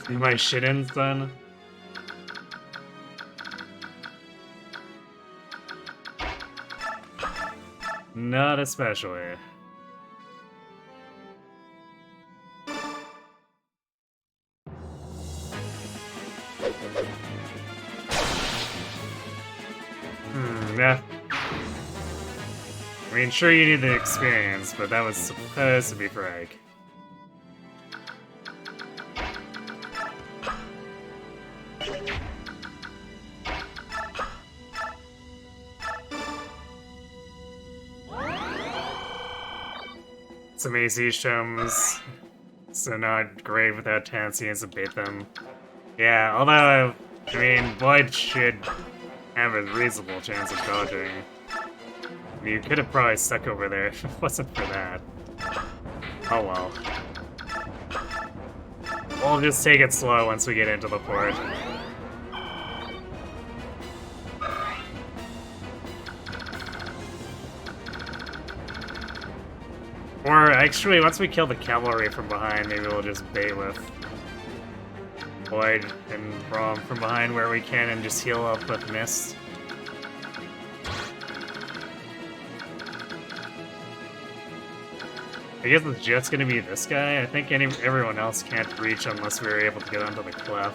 Speaker 3: starving!
Speaker 1: My shit-in's done. Not especially. Yeah. I mean, sure you need the experience, but that was supposed to be for Ike. Some AC shows, so not great without Tansians to bait them. Yeah, although, I mean, Boyd should have a reasonable chance of dodging. You could have probably stuck over there if it wasn't for that. Oh well. We'll just take it slow once we get into the port. Or actually, once we kill the cavalry from behind, maybe we'll just bait with Boyd and Braum from behind where we can and just heal up with Mist. I guess it's just gonna be this guy. I think everyone else can't reach unless we were able to get onto the cliff.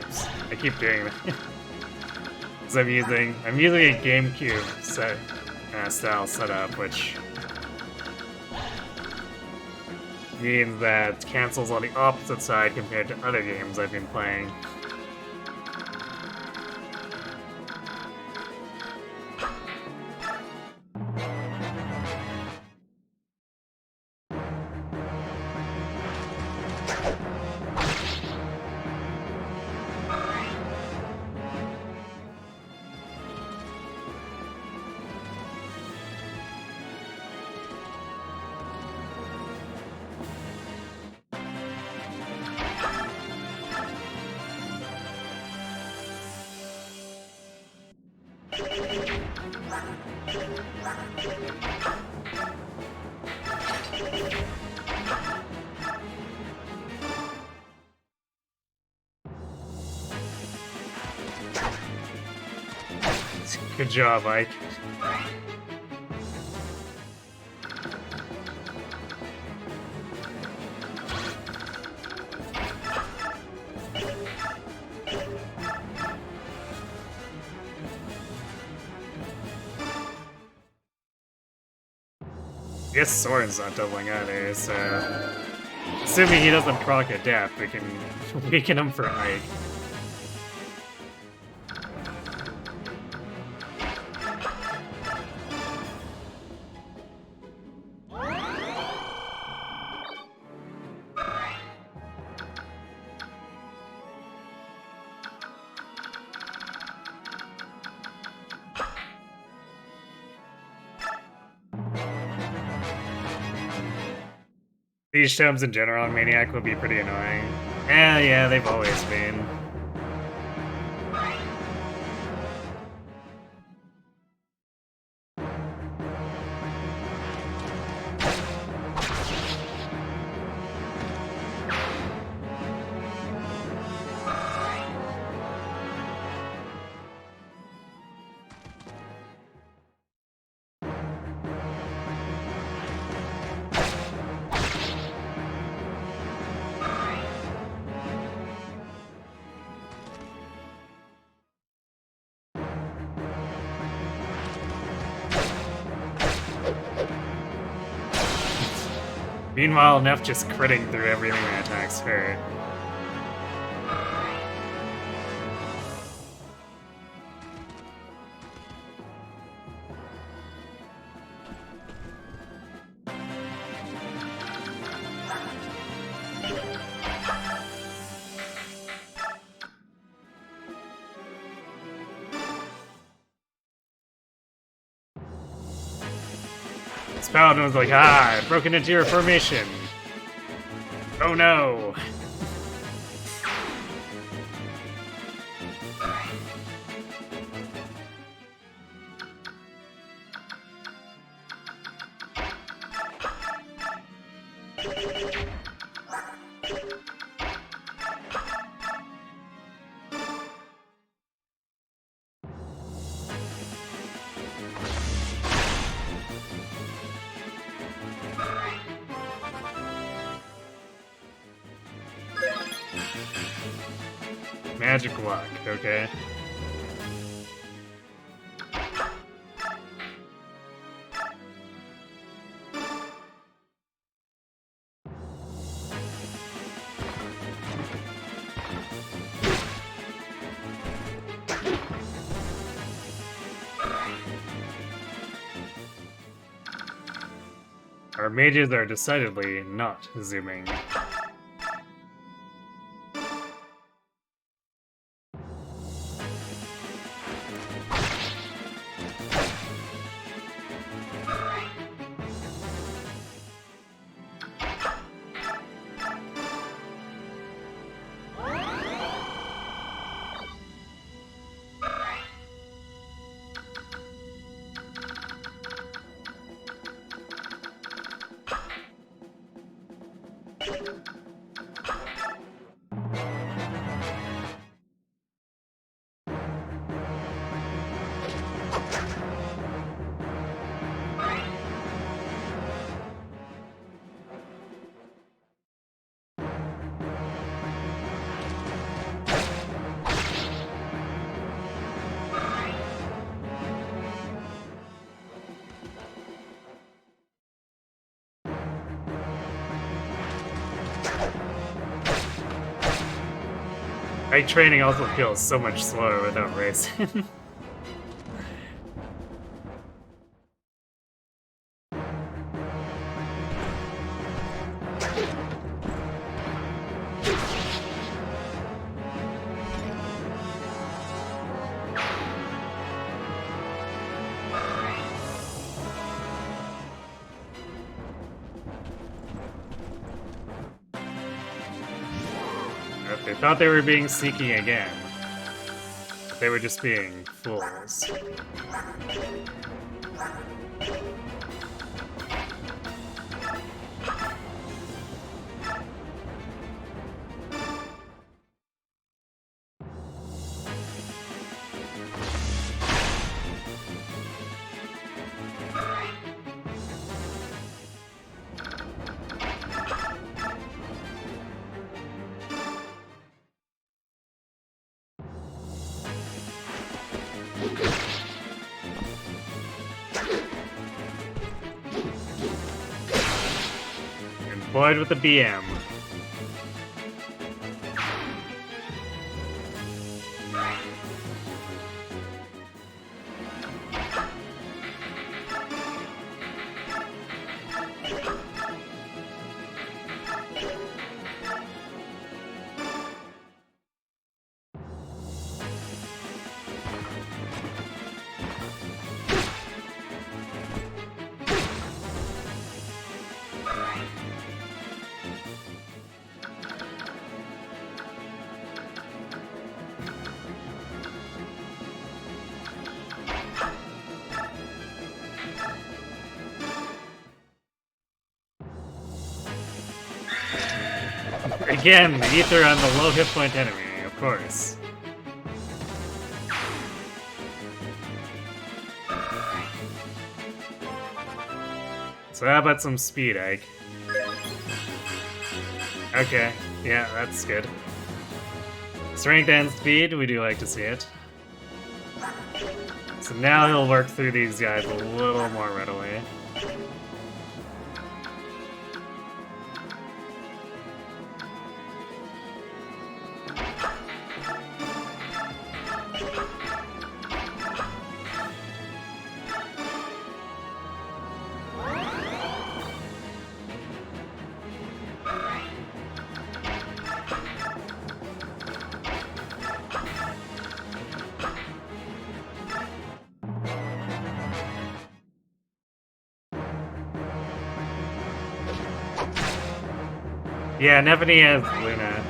Speaker 1: Oops, I keep doing that. Because I'm using a GameCube style setup, which means that it cancels on the opposite side compared to other games I've been playing. Good job, Ike. I guess Soren's not doubling either, so assuming he doesn't proc a death, we can weaken him for Ike. These tomes in general on Maniac would be pretty annoying. Yeah, they've always been. Meanwhile, Neff just critting through everything that attacks her. This paladin was like, I've broken into your formation. Oh no. Magic luck, okay. Our mages are decidedly not zooming. Night training also feels so much slower without racing. They thought they were being sneaky again. But they were just being fools. Employed with the BM. Again, the ether on the low hit point enemy, of course. So how about some speed, Ike? Okay, yeah, that's good. Strength and speed, we do like to see it. So now he'll work through these guys a little more readily. Yeah, Nevany has Luna.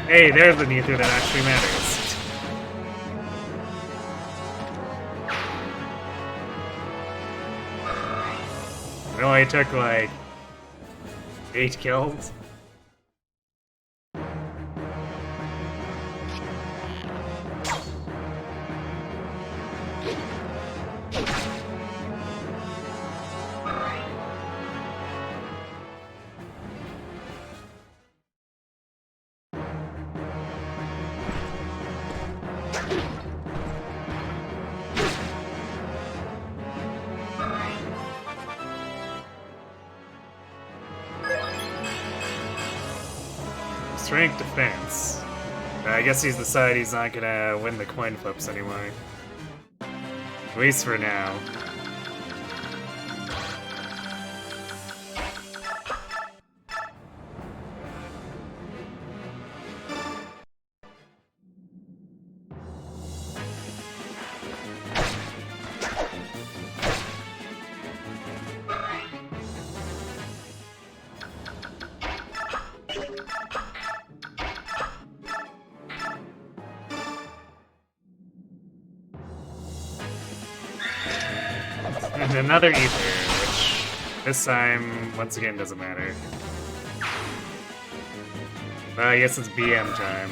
Speaker 1: Hey, there's the ether that actually matters. It only took like 8 kills. Strength defense. I guess he's decided he's not gonna win the coin flips anymore. At least for now. And another ether, which this time, once again, doesn't matter. I guess it's BM time.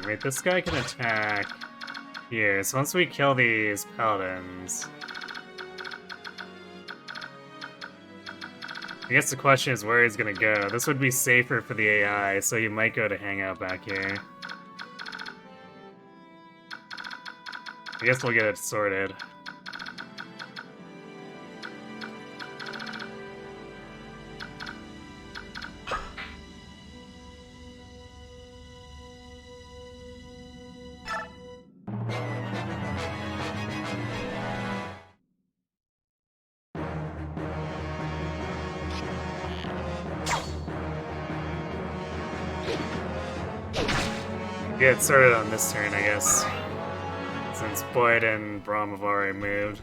Speaker 1: Wait, this guy can attack here. So once we kill these paladins... I guess the question is where he's gonna go. This would be safer for the AI, so he might go to hang out back here. I guess we'll get it sorted. Get started on this turn, I guess. Since Boyd and Braum have already moved.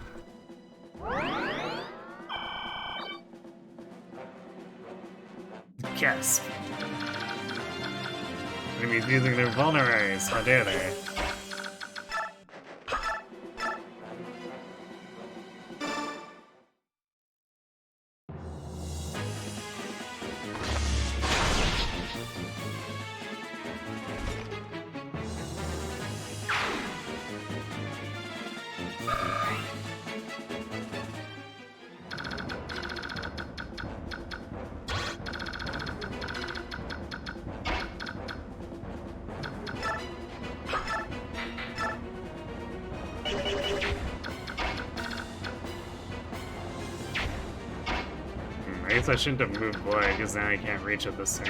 Speaker 1: Gasp. Enemies using their vulneraries, how dare they? I guess I shouldn't have moved wide, because now I can't reach it the same.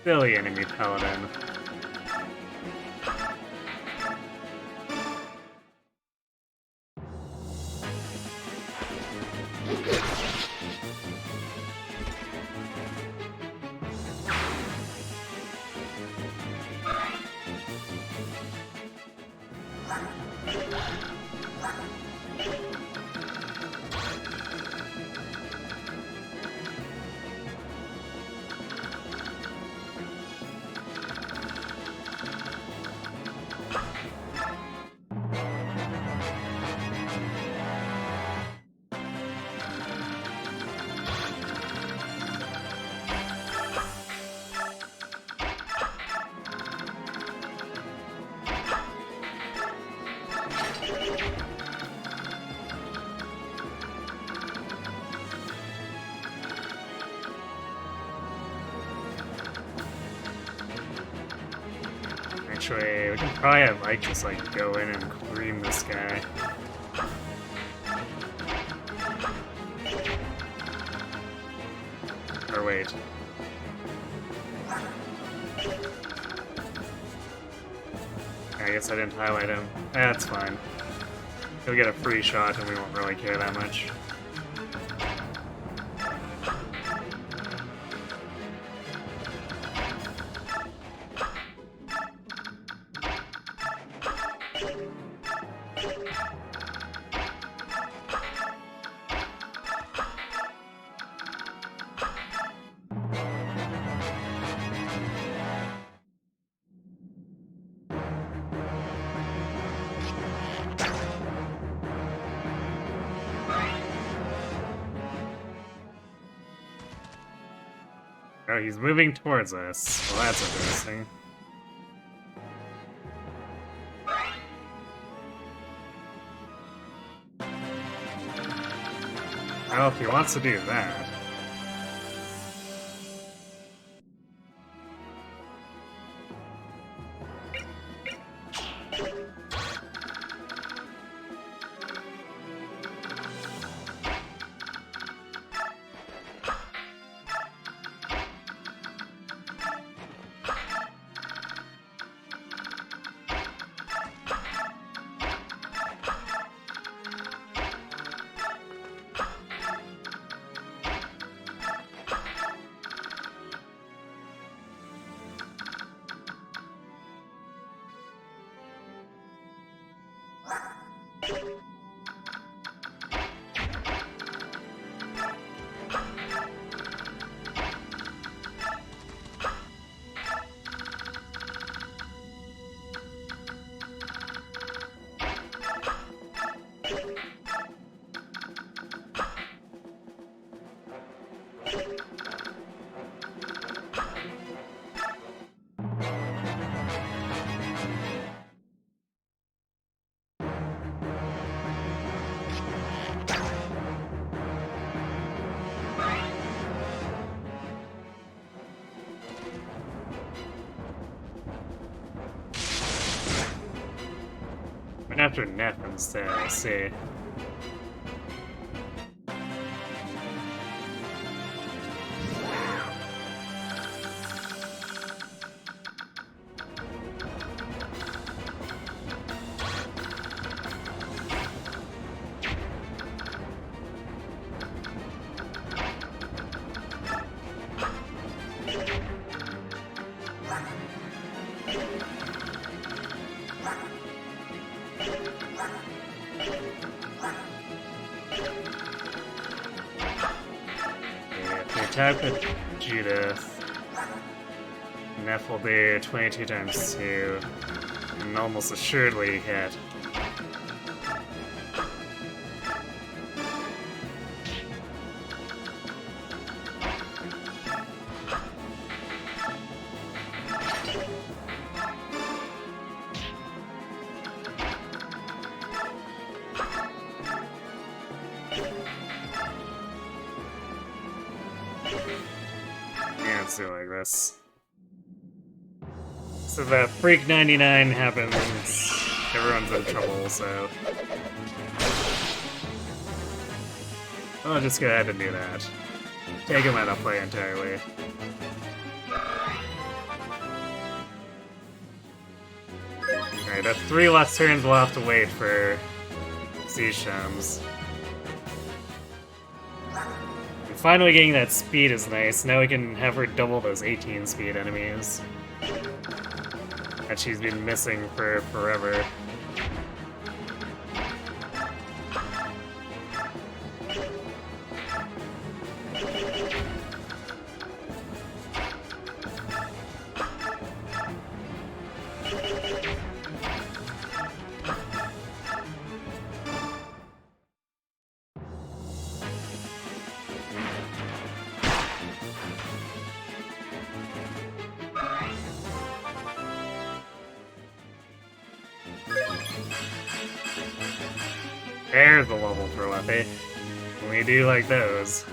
Speaker 1: Silly enemy paladin. Actually, we can probably have Mike just like go in and cream this guy. Or wait. I guess I didn't highlight him. That's fine. He'll get a free shot and we won't really care that much. Oh, he's moving towards us. Well, that's interesting. Well, if he wants to do that... Went after Neff instead, I see. Attack with Judith. Neff will be 22 times 2. And almost assuredly hit. let's do it like this. So that Freak 99 happens, everyone's in trouble, so... I'll just go ahead and do that. Take him out of play entirely. Alright, that's 3 less turns we'll have to wait for Seashams. And finally getting that speed is nice. Now we can have her double those 18 speed enemies that she's been missing for forever. There's the level for Leppy. We do like those.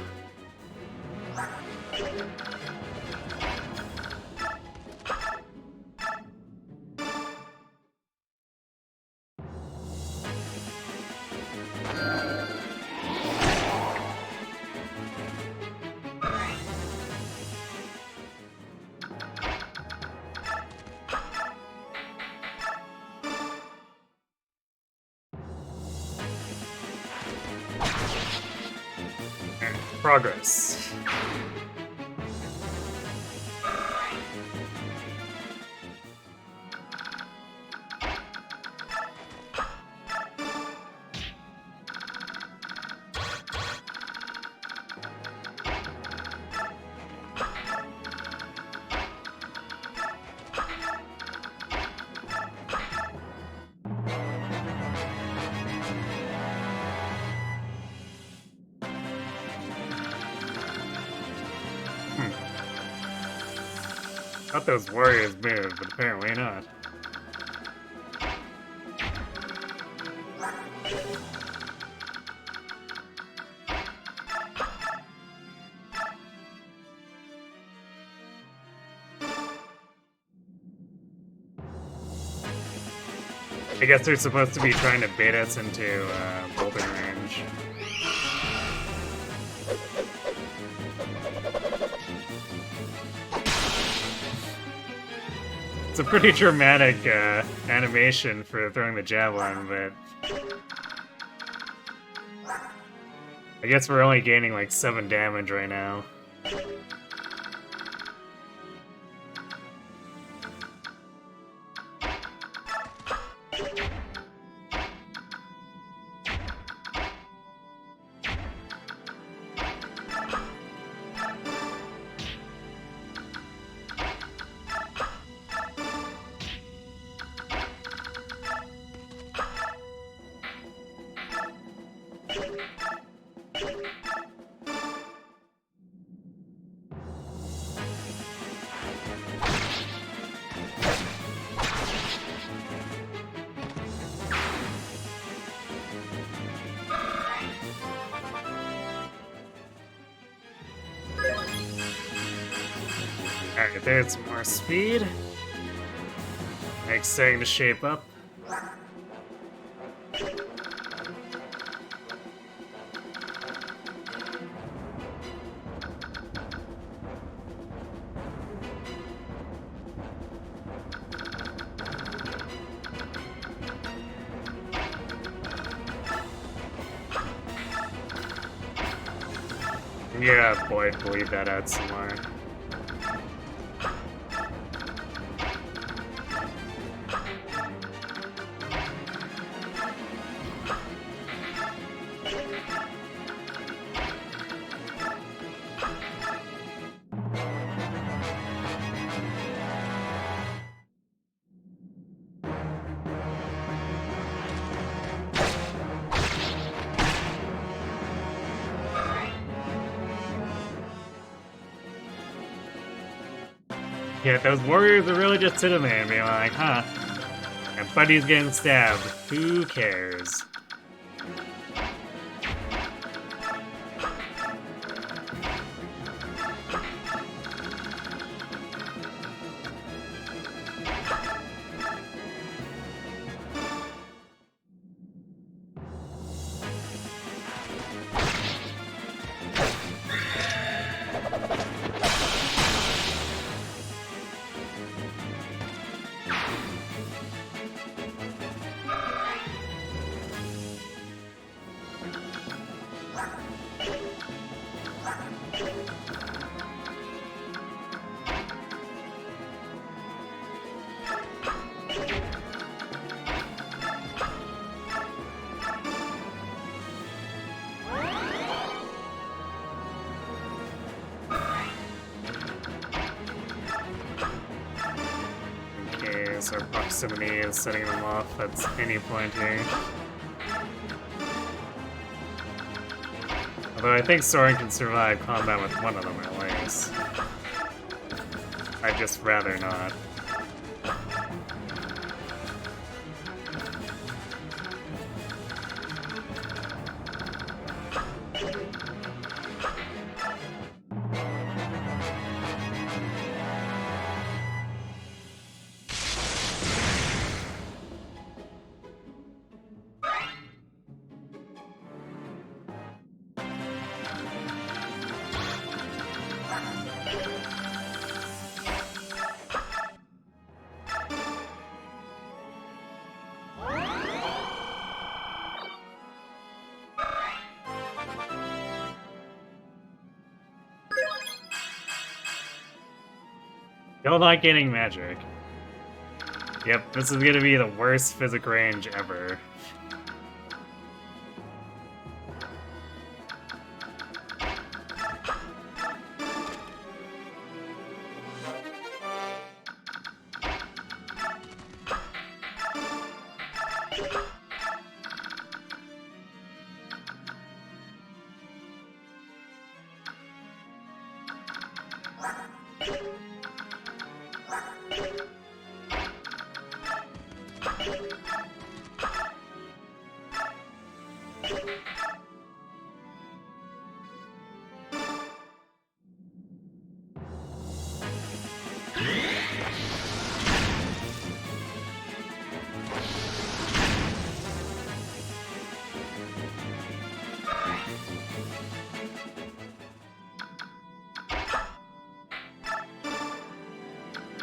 Speaker 1: Progress. Thought those warriors moved, but apparently not. I guess they're supposed to be trying to bait us into bolting range. It's a pretty dramatic animation for throwing the javelin, but I guess we're only gaining like 7 damage right now. Alright, there's some more speed. Next starting to shape up. Yeah, boy, I'd believe that adds some more. Yeah, those warriors are really just sitting there and being like, huh, and Buddy's getting stabbed. Who cares? Okay, so proximity is setting them off at any point here. Although I think Soren can survive combat with one of them at least. I'd just rather not. Still not getting magic. Yep, this is gonna be the worst physic range ever.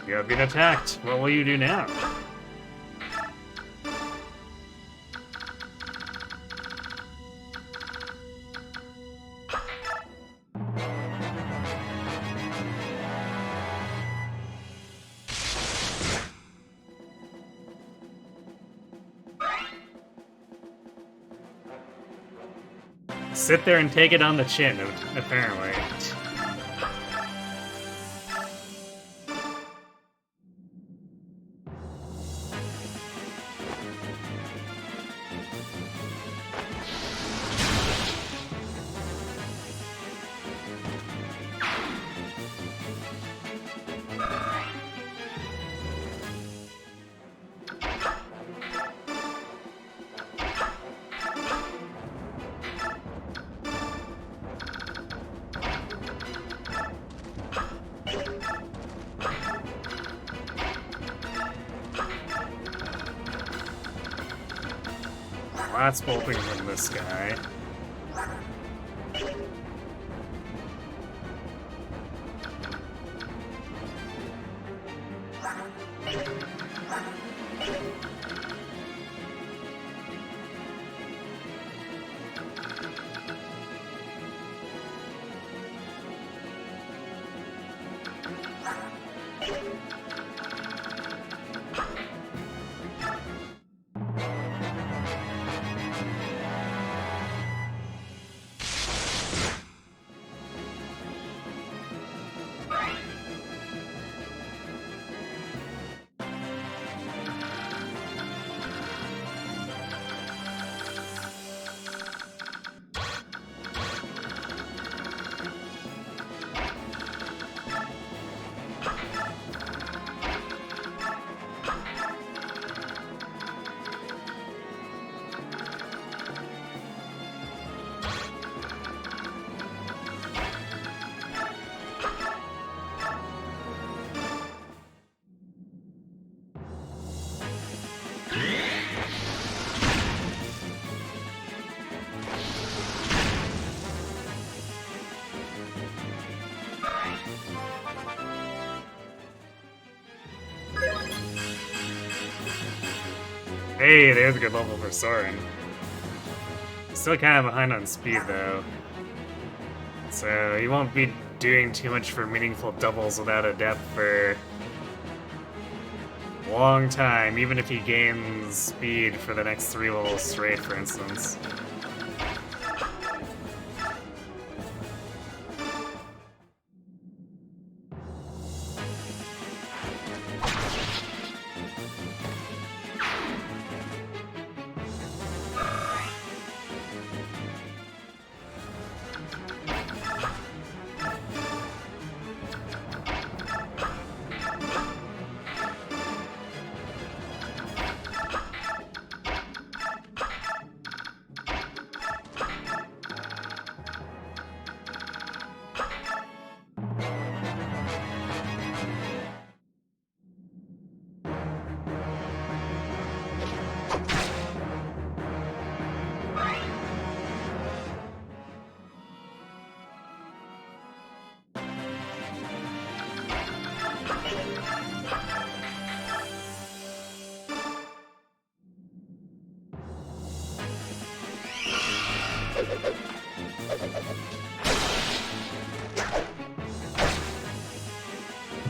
Speaker 1: You have been attacked. What will you do now? Sit there and take it on the chin, apparently. Lots bolting from this guy. Hey, there's a good level for Soren. Still kind of behind on speed though. So he won't be doing too much for meaningful doubles without a depth for a long time, even if he gains speed for the next 3 levels straight, for instance.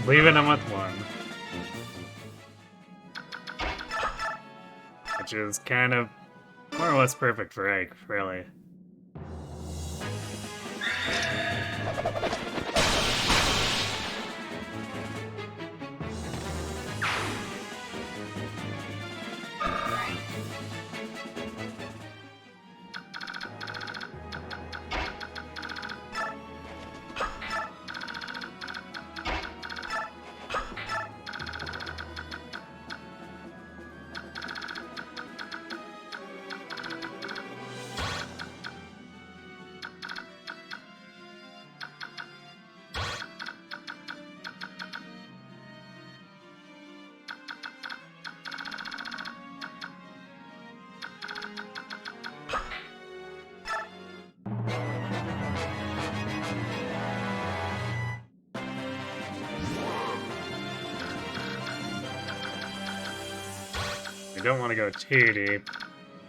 Speaker 1: Leaving him with 1. Which is kind of more or less perfect for Ike, really. We don't want to go too deep.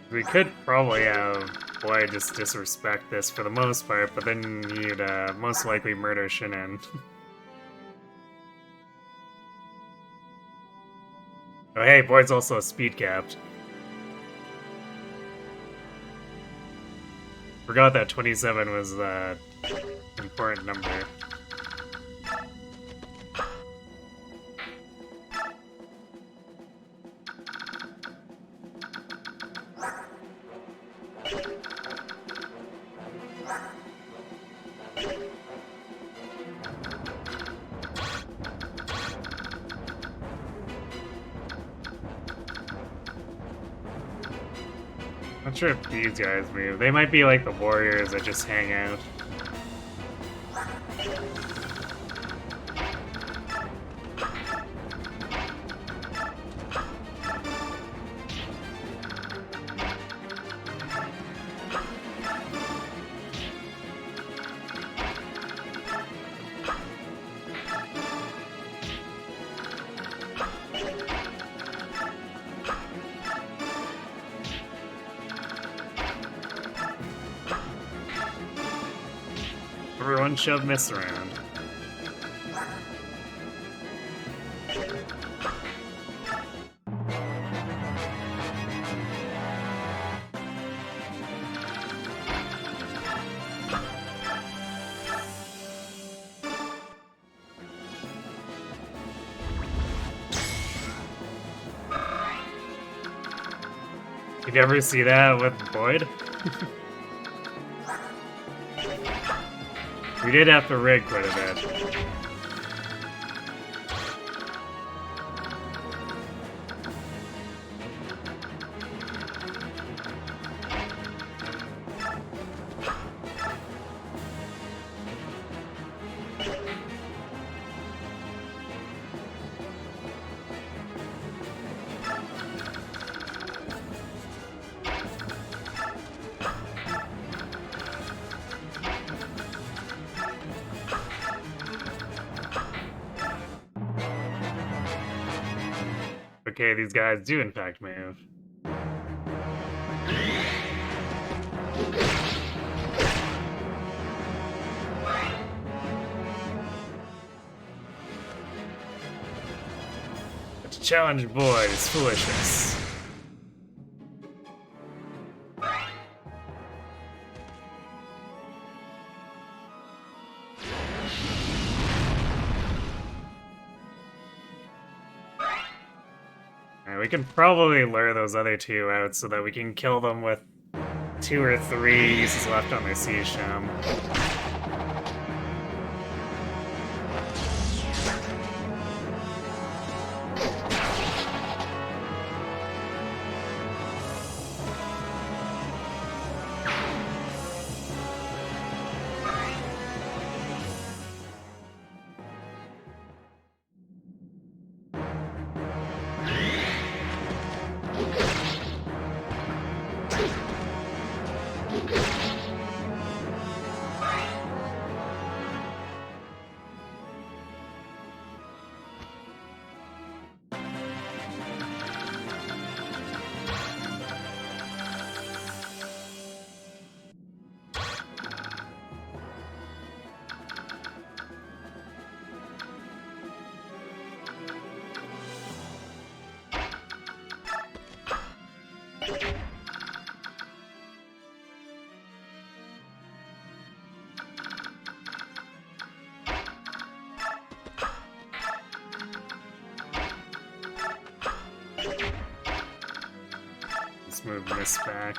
Speaker 1: We could probably have Boy just disrespect this for the most part, but then you'd most likely murder Shinin. Oh hey, Boyd's also speed capped. Forgot that 27 was the important number. Not sure if these guys move. They might be like the warriors that just hang out. Everyone shove Miss around. You ever see that with Boyd? We did have to rig quite a bit. Okay, these guys do in fact move. challenge boys' foolishness. Alright, we can probably lure those other two out so that we can kill them with 2 or 3 uses left on their siege gem. Let's move this back.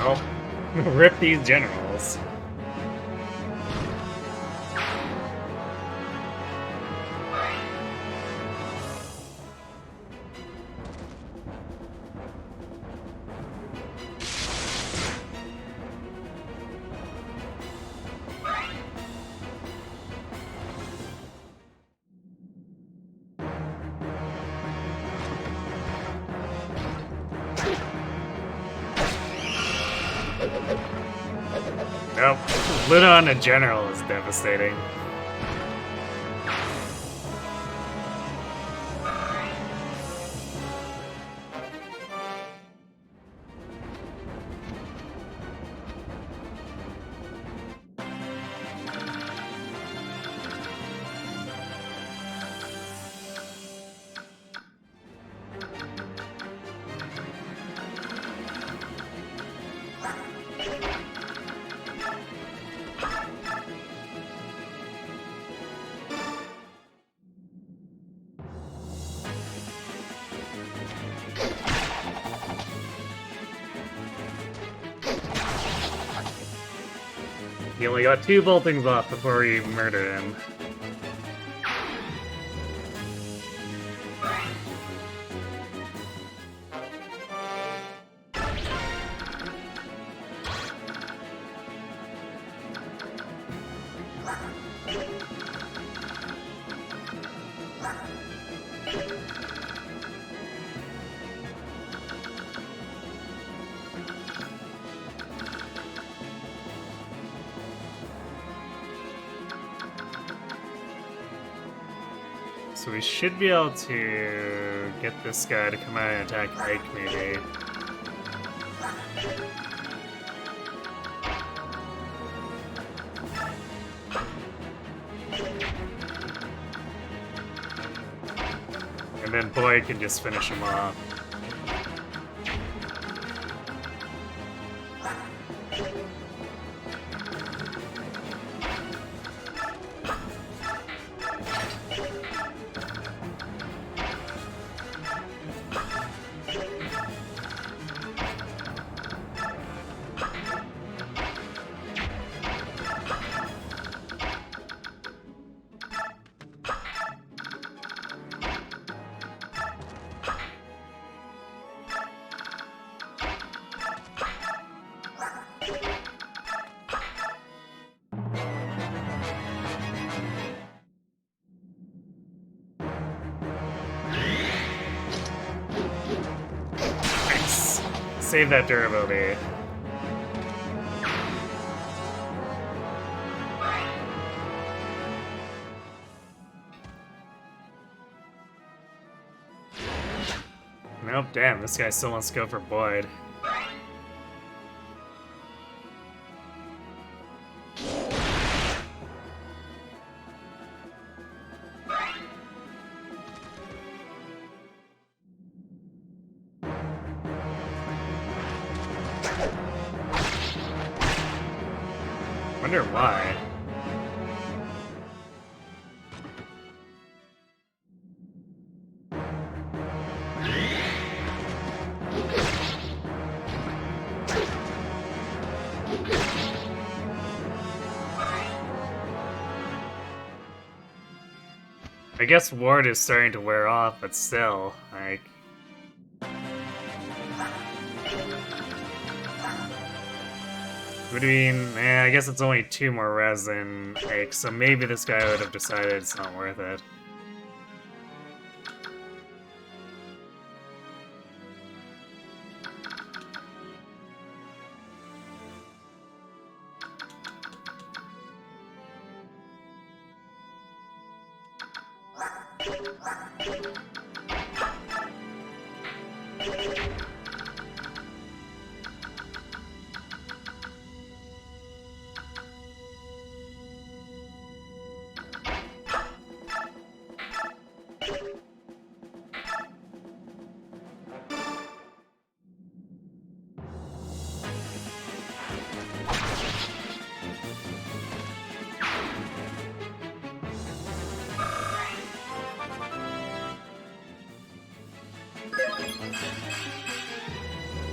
Speaker 1: Oh, rip these generals. Nope. Lit on a general is devastating. He only got 2 boltings off before we murdered him. So we should be able to get this guy to come out and attack Ike, maybe. And then Boy can just finish him off. save that durability. Nope, damn, this guy still wants to go for Boyd. Wonder why. I guess Ward is starting to wear off, but still, like... Would mean, I guess it's only 2 more resin, like, so maybe this guy would have decided it's not worth it.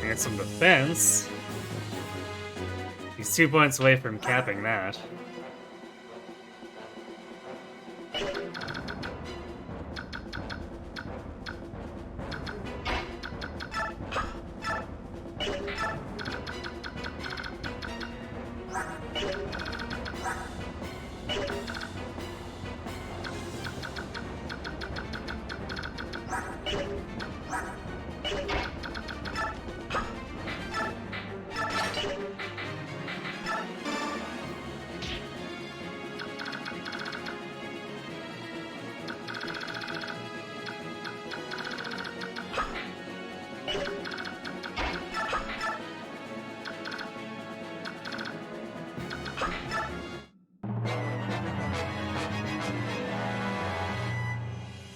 Speaker 1: And some defense. He's 2 points away from capping that.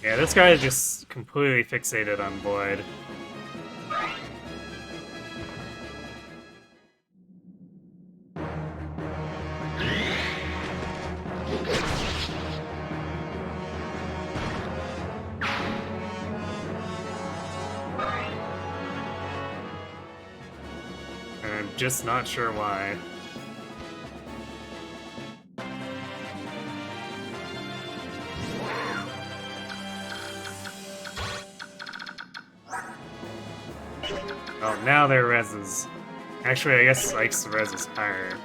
Speaker 1: Yeah, this guy is just completely fixated on Boyd. And I'm just not sure why. Oh, now their res is... Actually, I guess Ike's res is higher.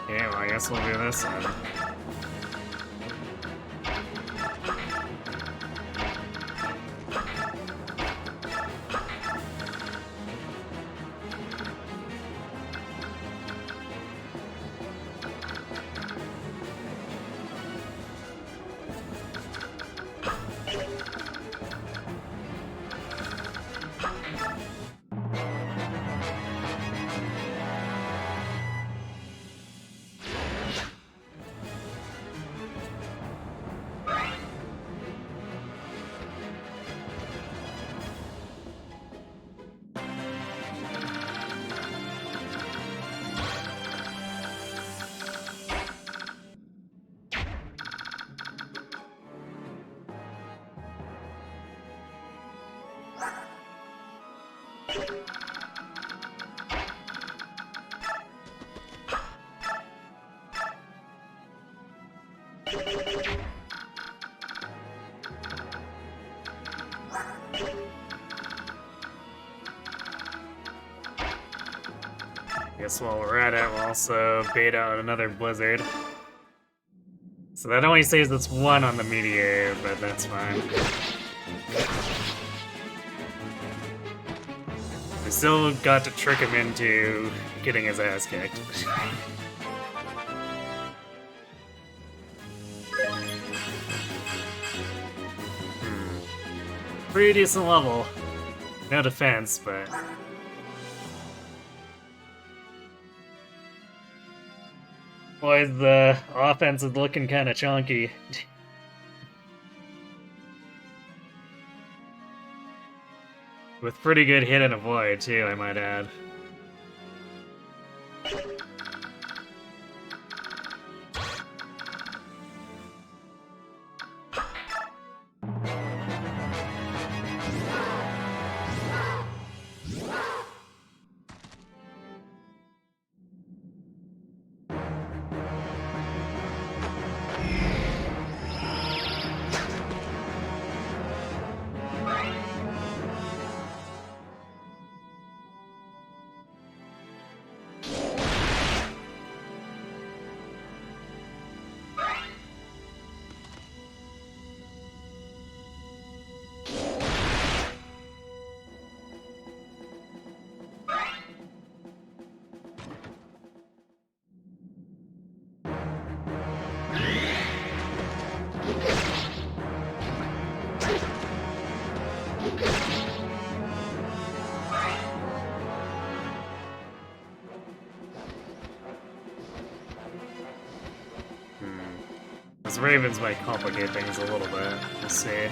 Speaker 1: Okay, well, I guess we'll do this then. Guess while we're at it, we'll also bait out another blizzard. So that only saves us 1 on the meteor, but that's fine. We still got to trick him into getting his ass kicked. Pretty decent level. No defense, but... Boy, the offense is looking kinda chunky. With pretty good hit and avoid, too, I might add. Those ravens might complicate things a little bit. We'll see.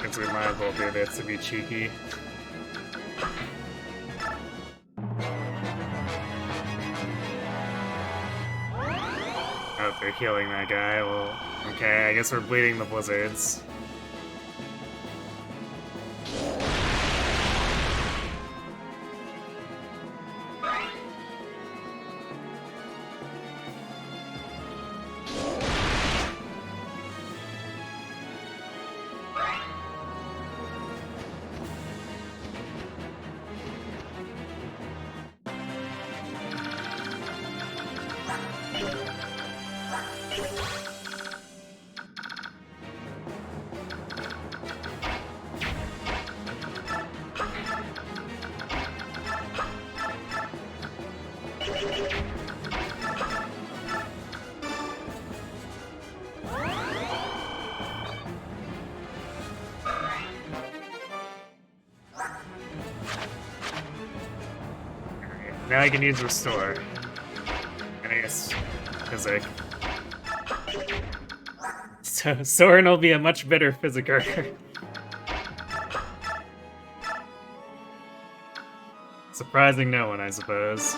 Speaker 1: Guess we might as well do this to be cheeky. Oh, they're healing that guy. Well, okay, I guess we're bleeding the blizzards. Now I can use Restore. And I guess Physic. So Soren will be a much better Physicer. Surprising no one, I suppose.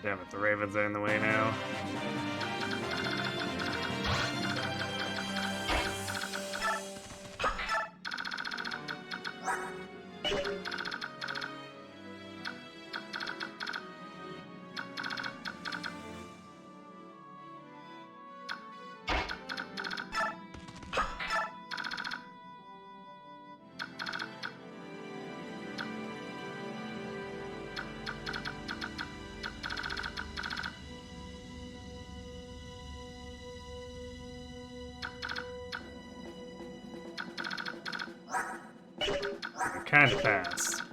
Speaker 1: Damn it, the ravens are in the way now. kind of fast.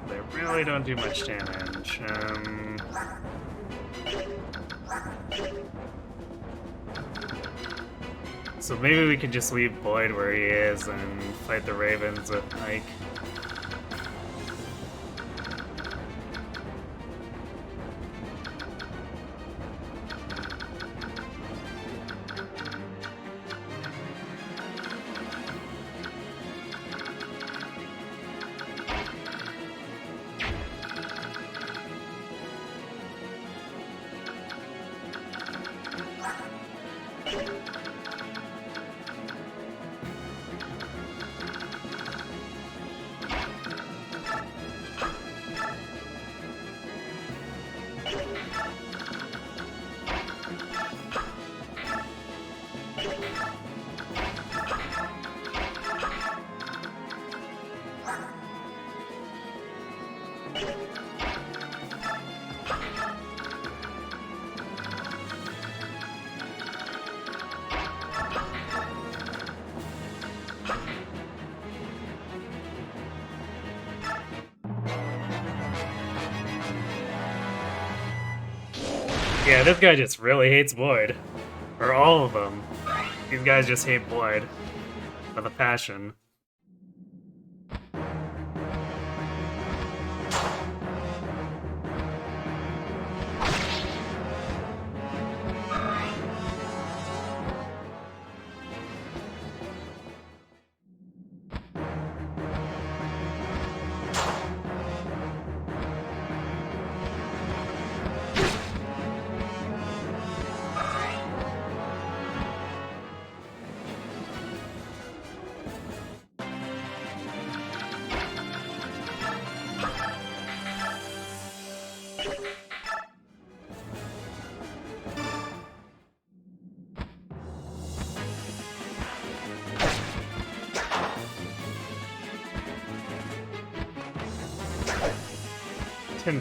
Speaker 1: They really don't do much damage. So maybe we can just leave Boyd where he is and fight the Ravens with Ike. Yeah, this guy just really hates Boyd. Or all of them. These guys just hate Boyd. With a passion.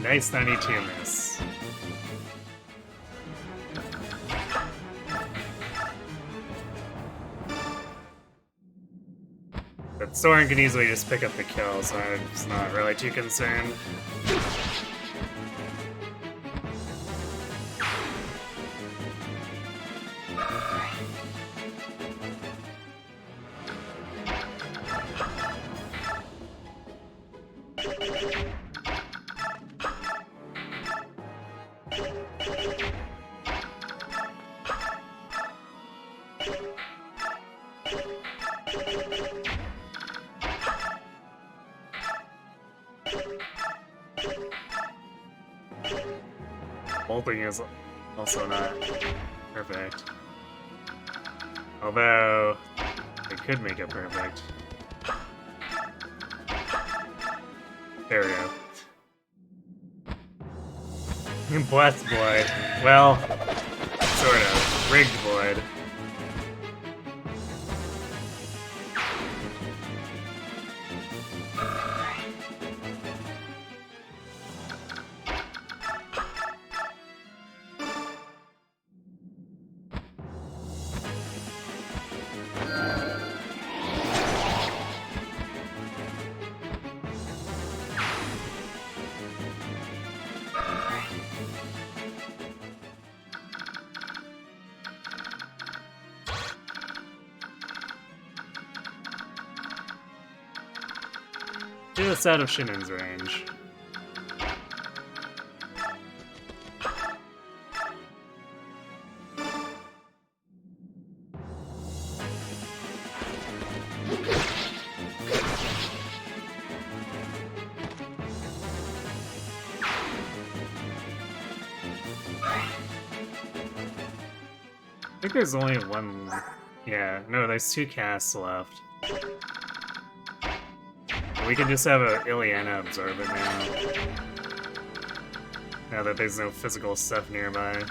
Speaker 1: Nice 92 miss. But Soren can easily just pick up the kill, so I'm just not really too concerned. Bolting is also not perfect. Although, it could make it perfect. There we go. Blessed Boyd. Well, sort of. Rigged Boyd. Just out of Shinnen's range. I think there's only one... Yeah, no, there's 2 casts left. We can just have a Ileana absorb it now. Now that there's no physical stuff nearby.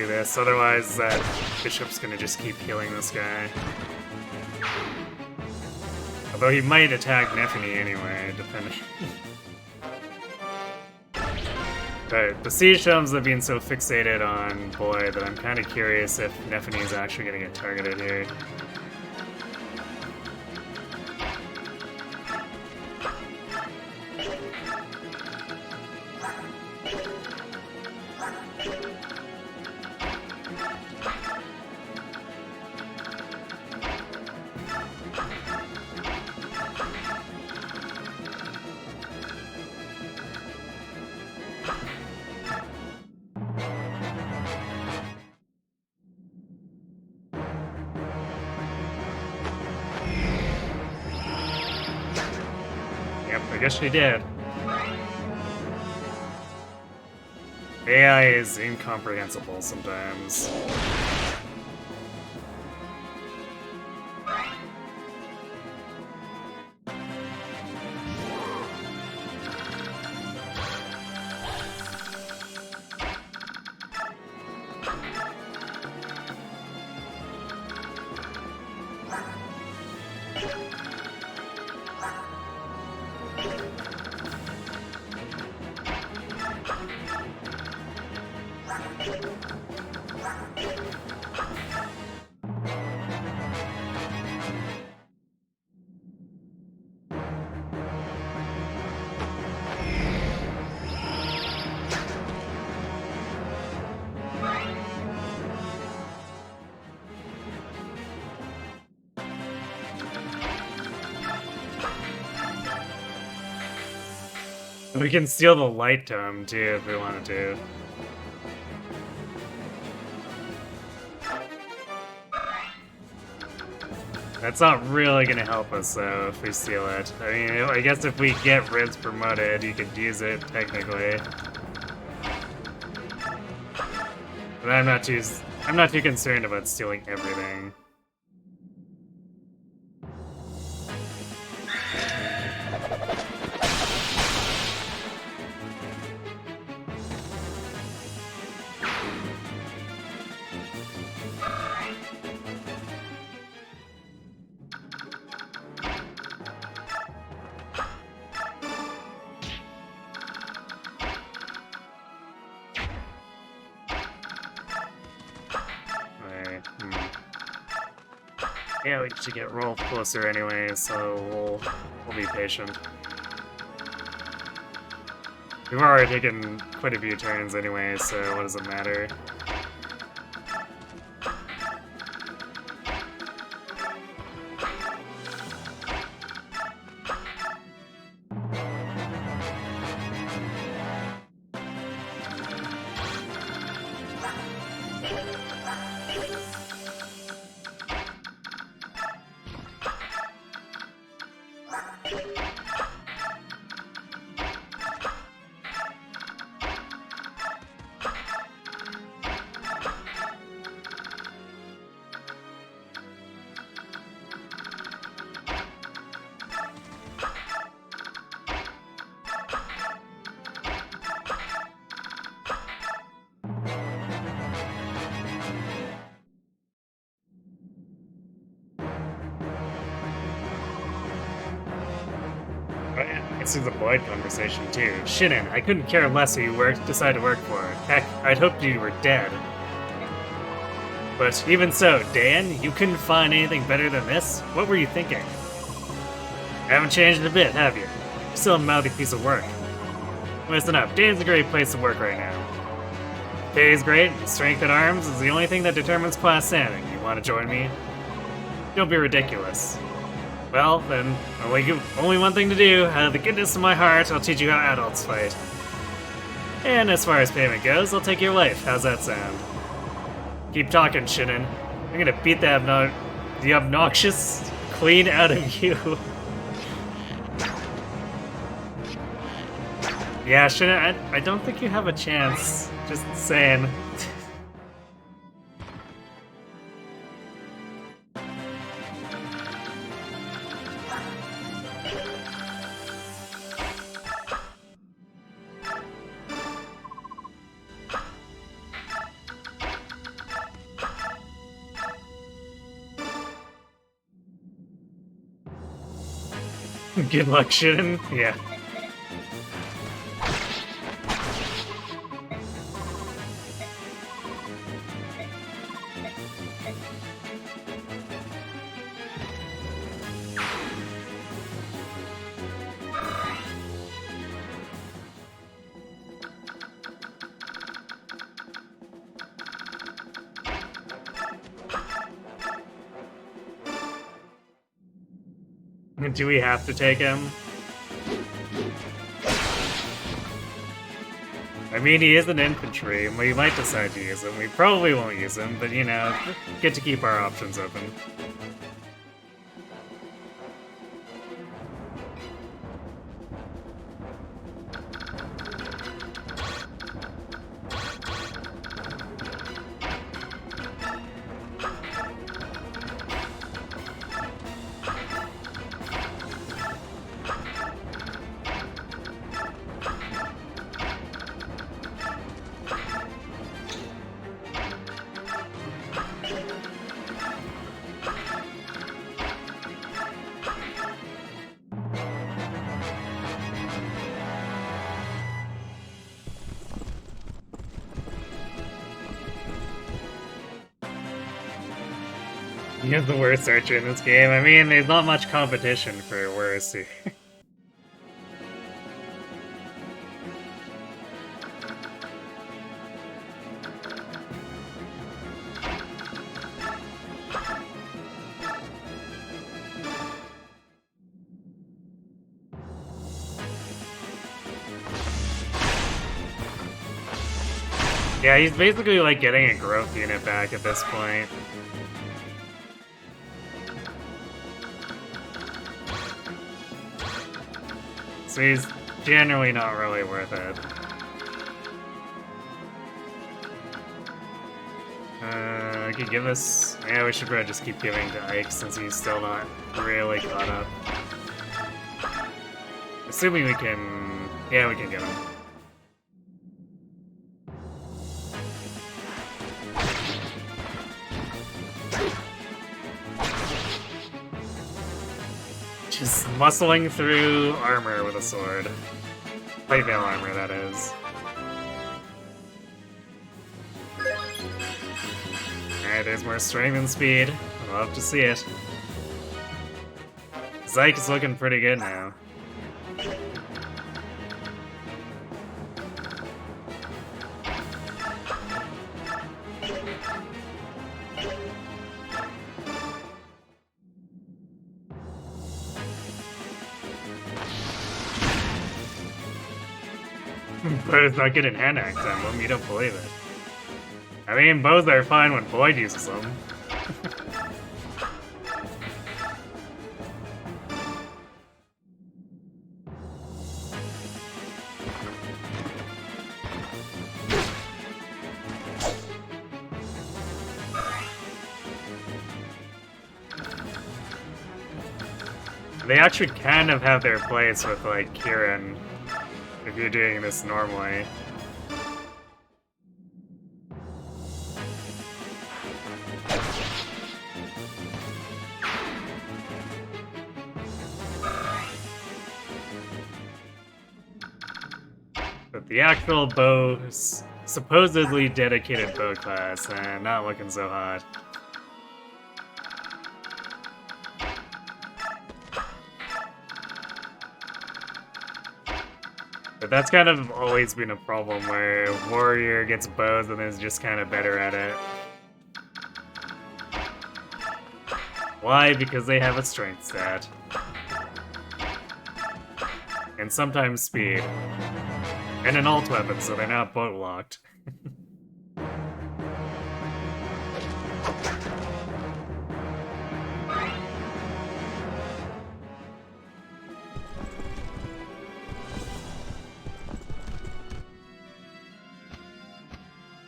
Speaker 1: do this, otherwise that bishop's gonna just keep healing this guy. Although he might attack Nephany anyway, depending. But the siege tomes have been so fixated on Boy that I'm kind of curious if Nephany is actually gonna get targeted here. Yep, I guess she did. AI is incomprehensible sometimes. We can steal the light tome too if we wanted to. That's not really gonna help us though if we steal it. I mean, I guess if we get Rids promoted, you could use it technically. But I'm not too concerned about stealing everything. Yeah, we should get Rolf closer anyway, so we'll be patient. We've already taken quite a few turns anyway, so what does it matter? It's the Boyd conversation too. Shinnen, I couldn't care less who you decided to work for. Heck, I'd hoped you were dead. But even so, Dan, you couldn't find anything better than this? What were you thinking? Haven't changed a bit, have you? You're still a mouthy piece of work. Listen up, Dan's a great place to work right now. Pay is great, and strength at arms is the only thing that determines class standing. You want to join me? Don't be ridiculous. Well, then, only one thing to do. Out of the goodness of my heart, I'll teach you how adults fight. And as far as payment goes, I'll take your life. How's that sound? Keep talking, Shinnen. I'm gonna beat the obnoxious clean out of you. Yeah, Shinnen, I don't think you have a chance. Just saying. Good luck shitting? Yeah. Do we have to take him? I mean, he is an infantry, and we might decide to use him. We probably won't use him, but you know, get to keep our options open. He is the worst archer in this game. I mean, there's not much competition for worst. Yeah, he's basically like getting a growth unit back at this point. So he's generally not really worth it. I could give this... Yeah, we should probably just keep giving to Ike since he's still not really caught up. Assuming we can... Yeah, we can give him. Just muscling through armor with a sword. Plate mail armor, that is. Alright, there's more strength and speed. I'd love to see it. Zyke is looking pretty good now. Bo's not good in hand axe emblem, you don't believe it. I mean, bows are fine when Boyd uses them. They actually kind of have their place with, like, Kieran, if you're doing this normally. But the actual bow, supposedly dedicated bow class, and not looking so hot. But that's kind of always been a problem where Warrior gets bows and is just kind of better at it. Why? Because they have a strength stat. And sometimes speed. And an alt weapon, so they're not boat locked.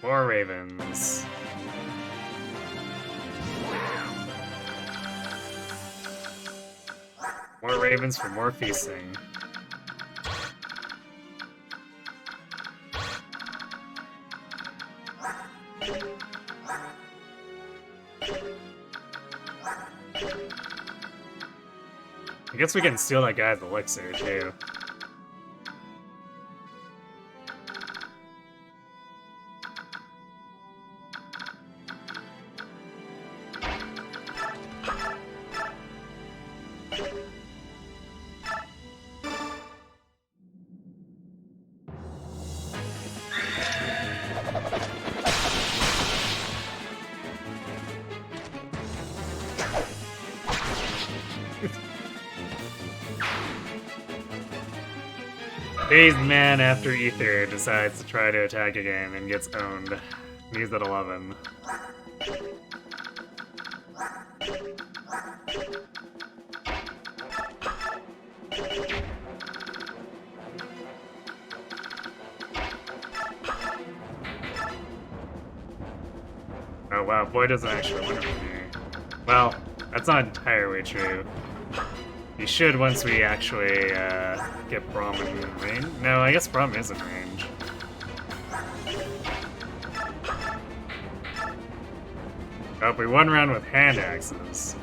Speaker 1: More ravens. More ravens for more feasting. I guess we can steal that guy's elixir, too. Dazed man after Ether decides to try to attack again and gets owned. He's at 11. Oh wow, boy doesn't actually win from here. Well, that's not entirely true. You should once we actually get Braum in range. No, I guess Braum is in range. Oh, we won round with hand axes.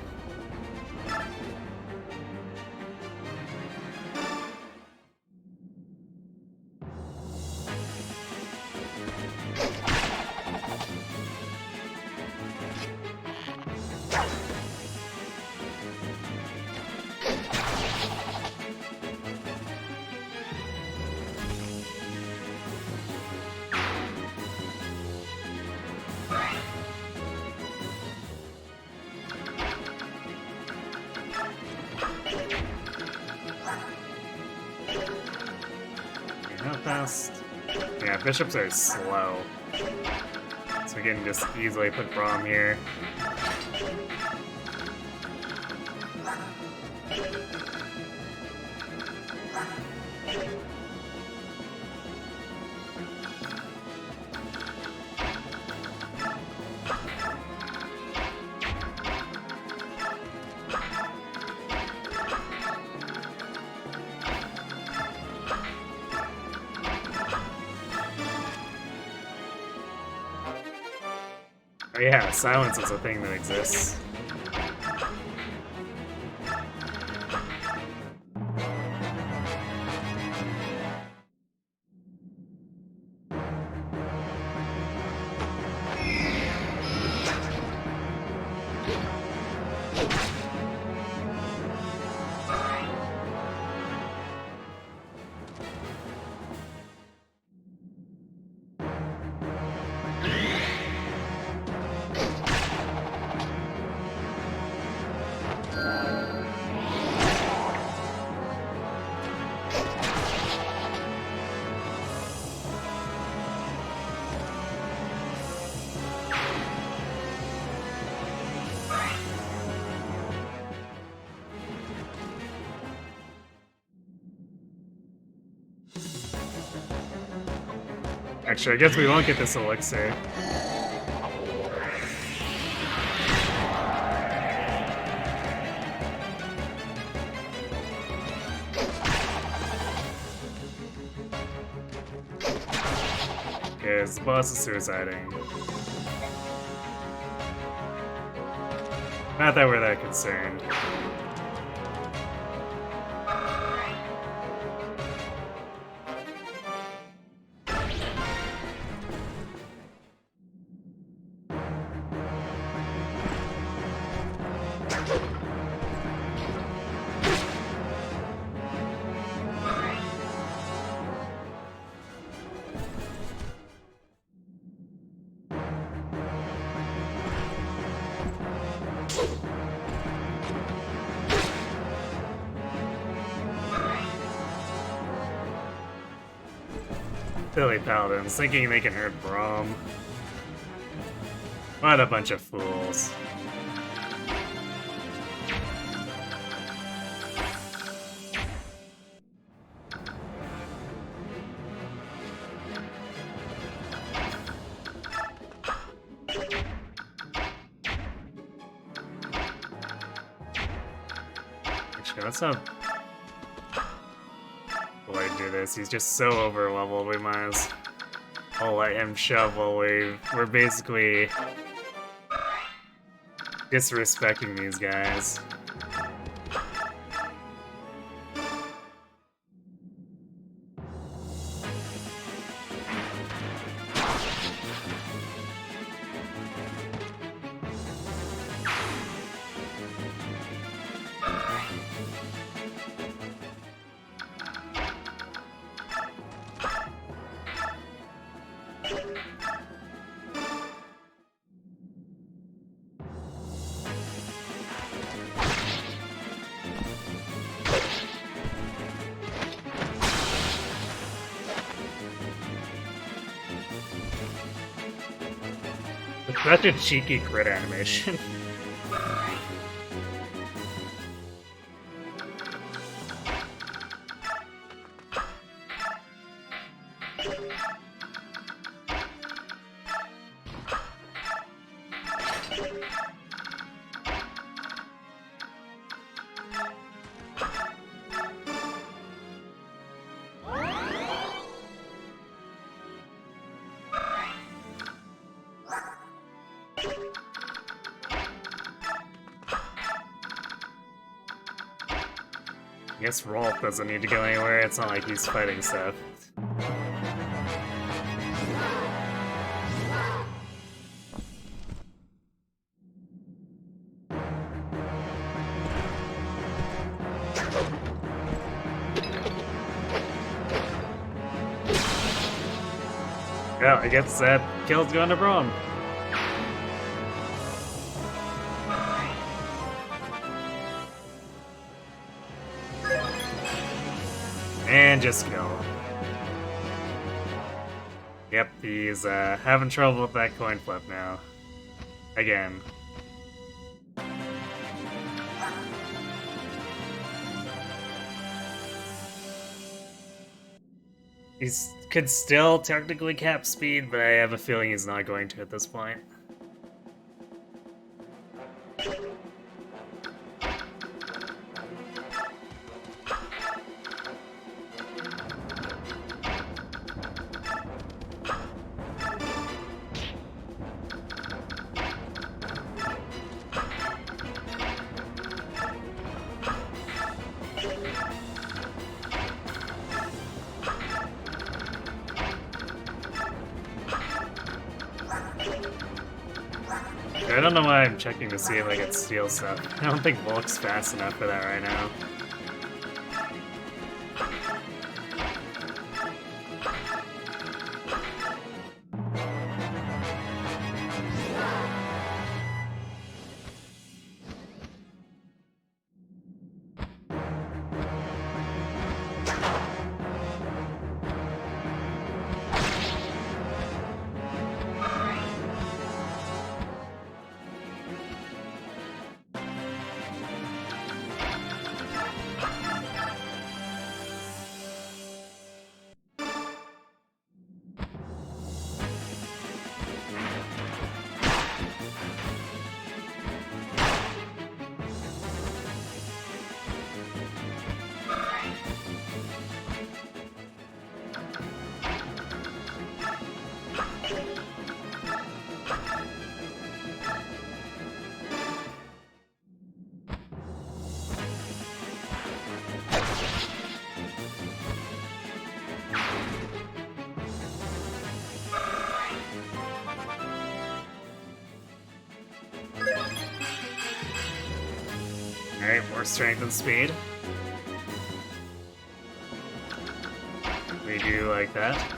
Speaker 1: How fast? Yeah, bishops are slow. So we can just easily put Braum here. Oh yeah, silence is a thing that exists. Actually, I guess we won't get this elixir. Because the boss is suiciding. Not that we're that concerned. Silly paladins, thinking they can hurt Braum. What a bunch of fools. Actually, that's not... Boy, do this. He's just so over leveled. We might as well let him shove while we're basically disrespecting these guys. It's such a cheeky crit animation. I guess Rolf doesn't need to go anywhere, it's not like he's fighting stuff. Well, I guess that kill's going to Braum. And just kill. Yep, he's having trouble with that coin flip now. Again. He could still technically cap speed, but I have a feeling he's not going to at this point. I don't know why I'm checking to see if I can steal stuff. I don't think Volk's fast enough for that right now. Alright, more strength and speed. We do like that.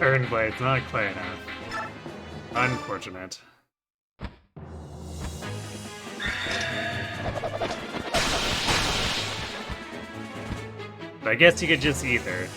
Speaker 1: Earned Blade's not quite enough. Unfortunate. But I guess you could just either.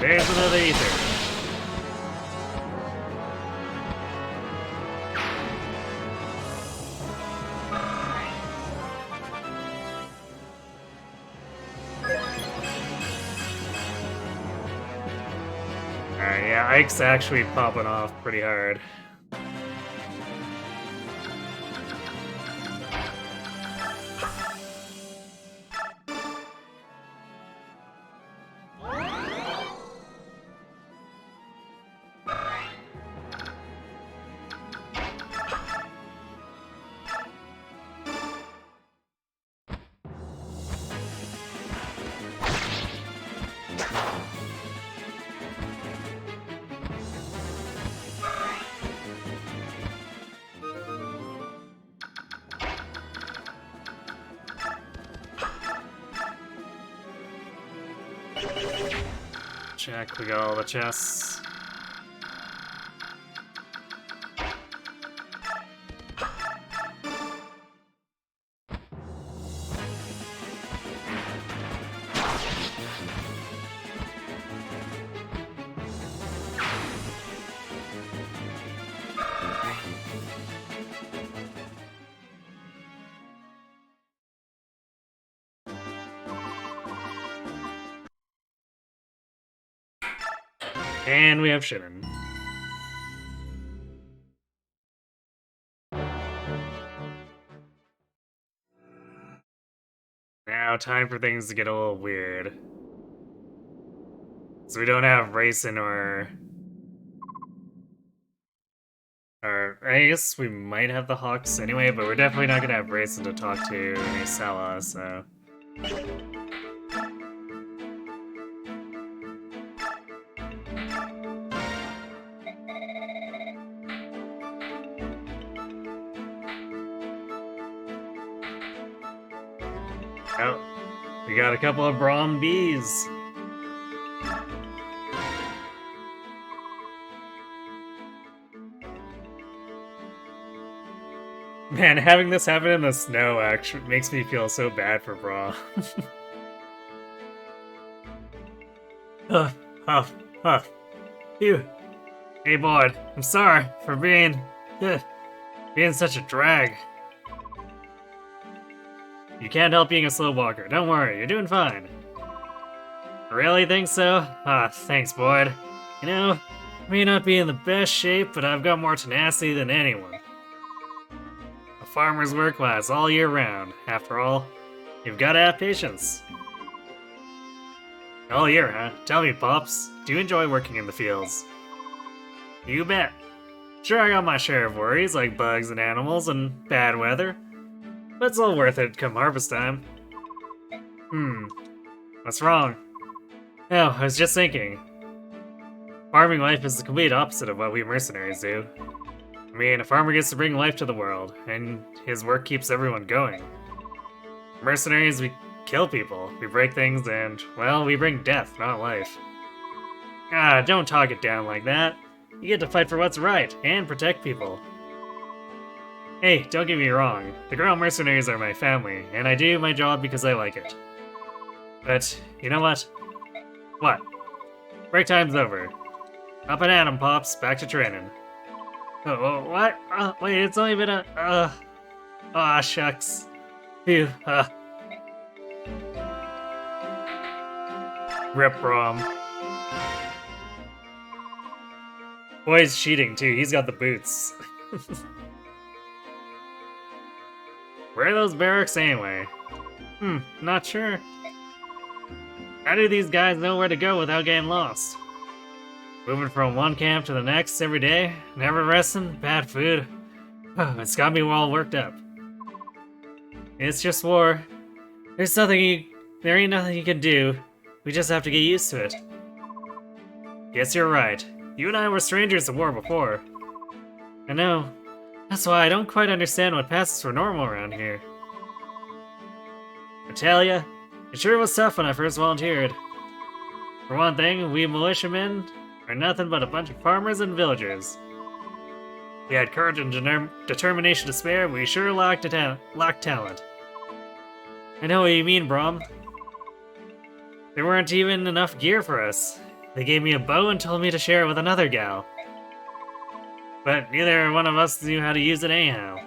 Speaker 1: There's another ether. Alright, yeah, Ike's actually popping off pretty hard. Check, we got all the chests. And we have Shinnen. Now, time for things to get a little weird. So we don't have Racing or I guess we might have the Hawks anyway, but we're definitely not gonna have Racing to talk to Nisella, so... Oh, we got a couple of Braum bees. Man, having this happen in the snow actually makes me feel so bad for Braum. Huff, huff, huff. Phew. Hey, boy, I'm sorry for being such a drag. You can't help being a slow walker. Don't worry, you're doing fine. Really think so? Ah, thanks, Boyd. You know, I may not be in the best shape, but I've got more tenacity than anyone. A farmer's work lasts all year round. After all, you've got to have patience. All year, huh? Tell me, Pops, do you enjoy working in the fields? You bet. Sure, I got my share of worries, like bugs and animals and bad weather. But it's all worth it come harvest time. What's wrong? Oh, I was just thinking. Farming life is the complete opposite of what we mercenaries do. I mean, a farmer gets to bring life to the world, and his work keeps everyone going. Mercenaries, we kill people, we break things, and, well, we bring death, not life. Ah, don't talk it down like that. You get to fight for what's right, and protect people. Hey, don't get me wrong, the Ground Mercenaries are my family, and I do my job because I like it. But, you know what? What? Break time's over. Up and at 'em, Pops, back to training. Oh, what? Wait, it's only been aw, shucks. Phew, Rip Braum. Boy's cheating too, he's got the boots. Where are those barracks anyway? Not sure. How do these guys know where to go without getting lost? Moving from one camp to the next every day, never resting, bad food. It's got me all worked up. It's just war. There ain't nothing you can do. We just have to get used to it. Guess you're right. You and I were strangers to war before. I know. That's why I don't quite understand what passes for normal around here. I tell ya, it sure was tough when I first volunteered. For one thing, we militiamen are nothing but a bunch of farmers and villagers. We had courage and determination to spare, but we sure lacked talent. I know what you mean, Braum. There weren't even enough gear for us. They gave me a bow and told me to share it with another gal. But neither one of us knew how to use it anyhow.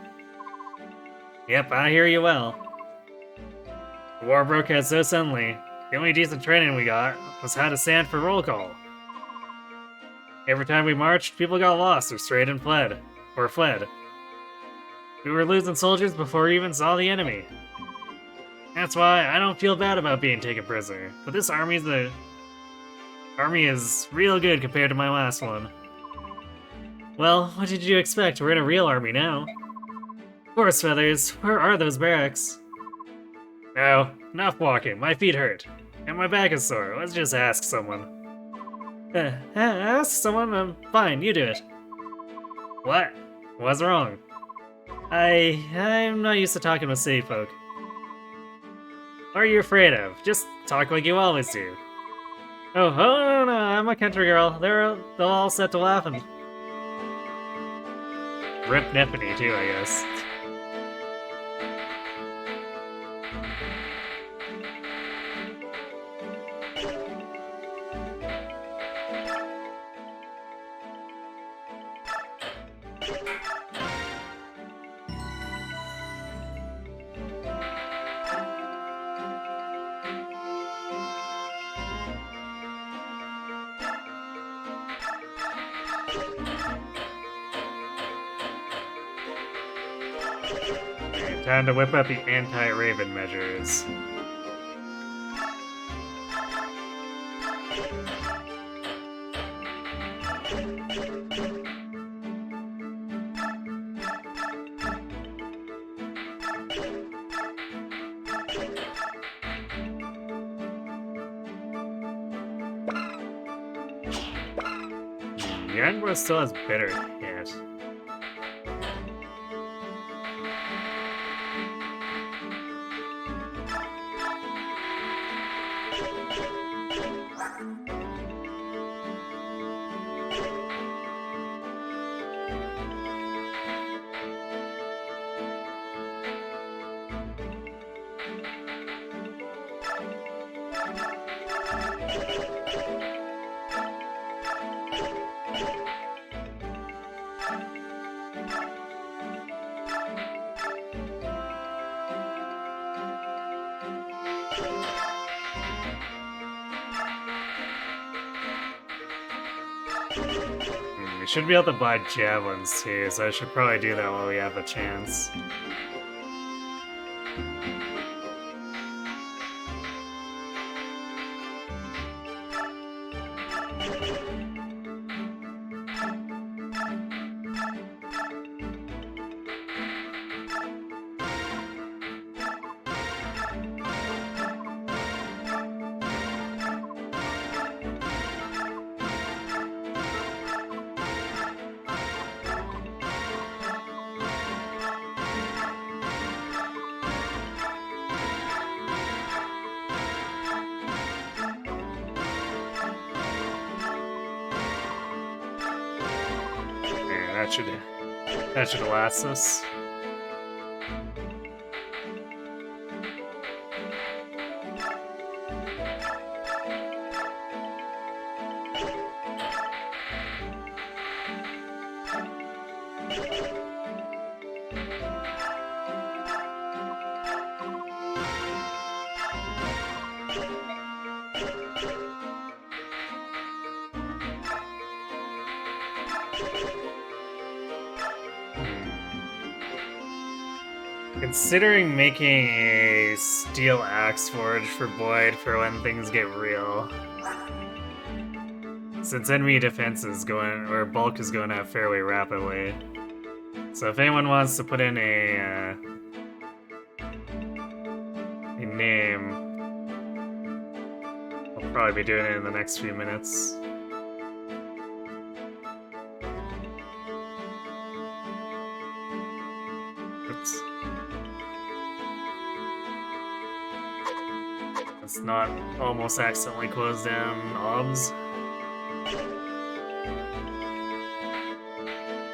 Speaker 1: Yep, I hear you well. The war broke out so suddenly, the only decent training we got was how to stand for roll call. Every time we marched, people got lost or strayed and fled. We were losing soldiers before we even saw the enemy. That's why I don't feel bad about being taken prisoner, but this army is real good compared to my last one. Well, what did you expect? We're in a real army now. Horse feathers, where are those barracks? No, enough walking. My feet hurt. And my back is sore. Let's just ask someone. Ask someone? Fine, you do it. What? What's wrong? I'm not used to talking with city folk. What are you afraid of? Just talk like you always do. Oh, no, I'm a country girl. They're all set to laugh and... Rip Neffany too, I guess. Time to whip out the anti-Raven measures. Youngbro still has bitter hit. We should be able to buy javelins too, so I should probably do that while we have the chance. That should last us. Considering making a steel axe forge for Boyd for when things get real. Since enemy defense is going, or bulk is going up fairly rapidly. So if anyone wants to put in a name, I'll probably be doing it in the next few minutes. Oops. Let's not almost accidentally close down OBS.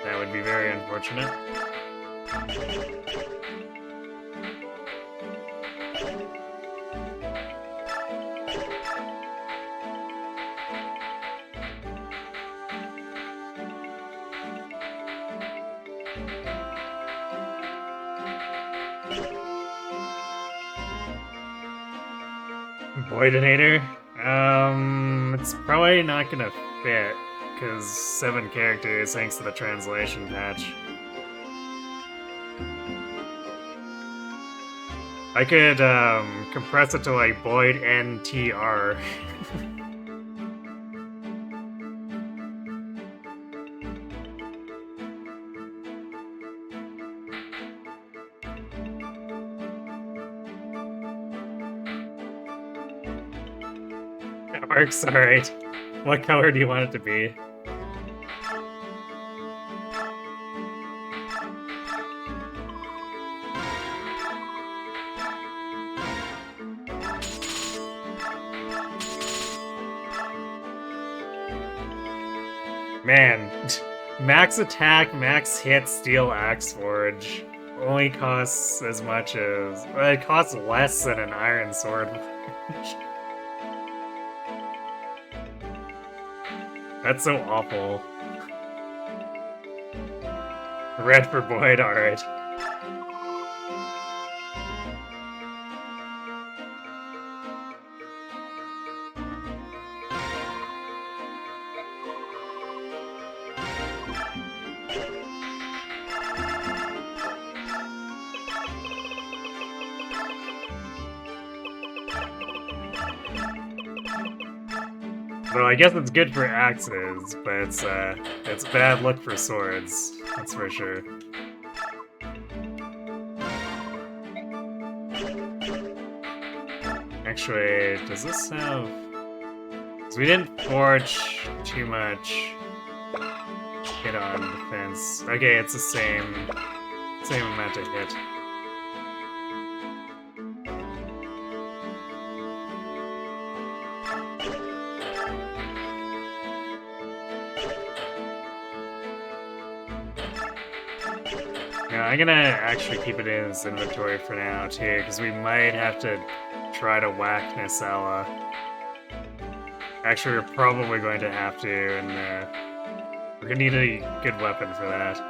Speaker 1: That would be very unfortunate. Voidinator? It's probably not gonna fit, because 7 characters thanks to the translation patch. I could, compress it to, like, Void NTR. That works, alright. What color do you want it to be? Man, max attack, max hit, steel axe forge only costs as much as... well, it costs less than an iron sword forge. That's so awful. Red for Void, alright. Well, I guess it's good for axes, but it's bad luck for swords, that's for sure. Actually, does this have... because we didn't forge too much hit on defense. Okay, it's the same amount of hit. Yeah, I'm gonna actually keep it in his inventory for now, too, because we might have to try to whack Nisella. Actually, we're probably going to have to, and we're gonna need a good weapon for that.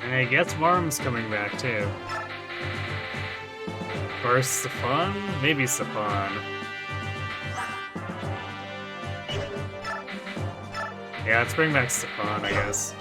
Speaker 1: I guess Worm's coming back too. Or Safan? Maybe Safan. Yeah, let's bring back Safan, I guess.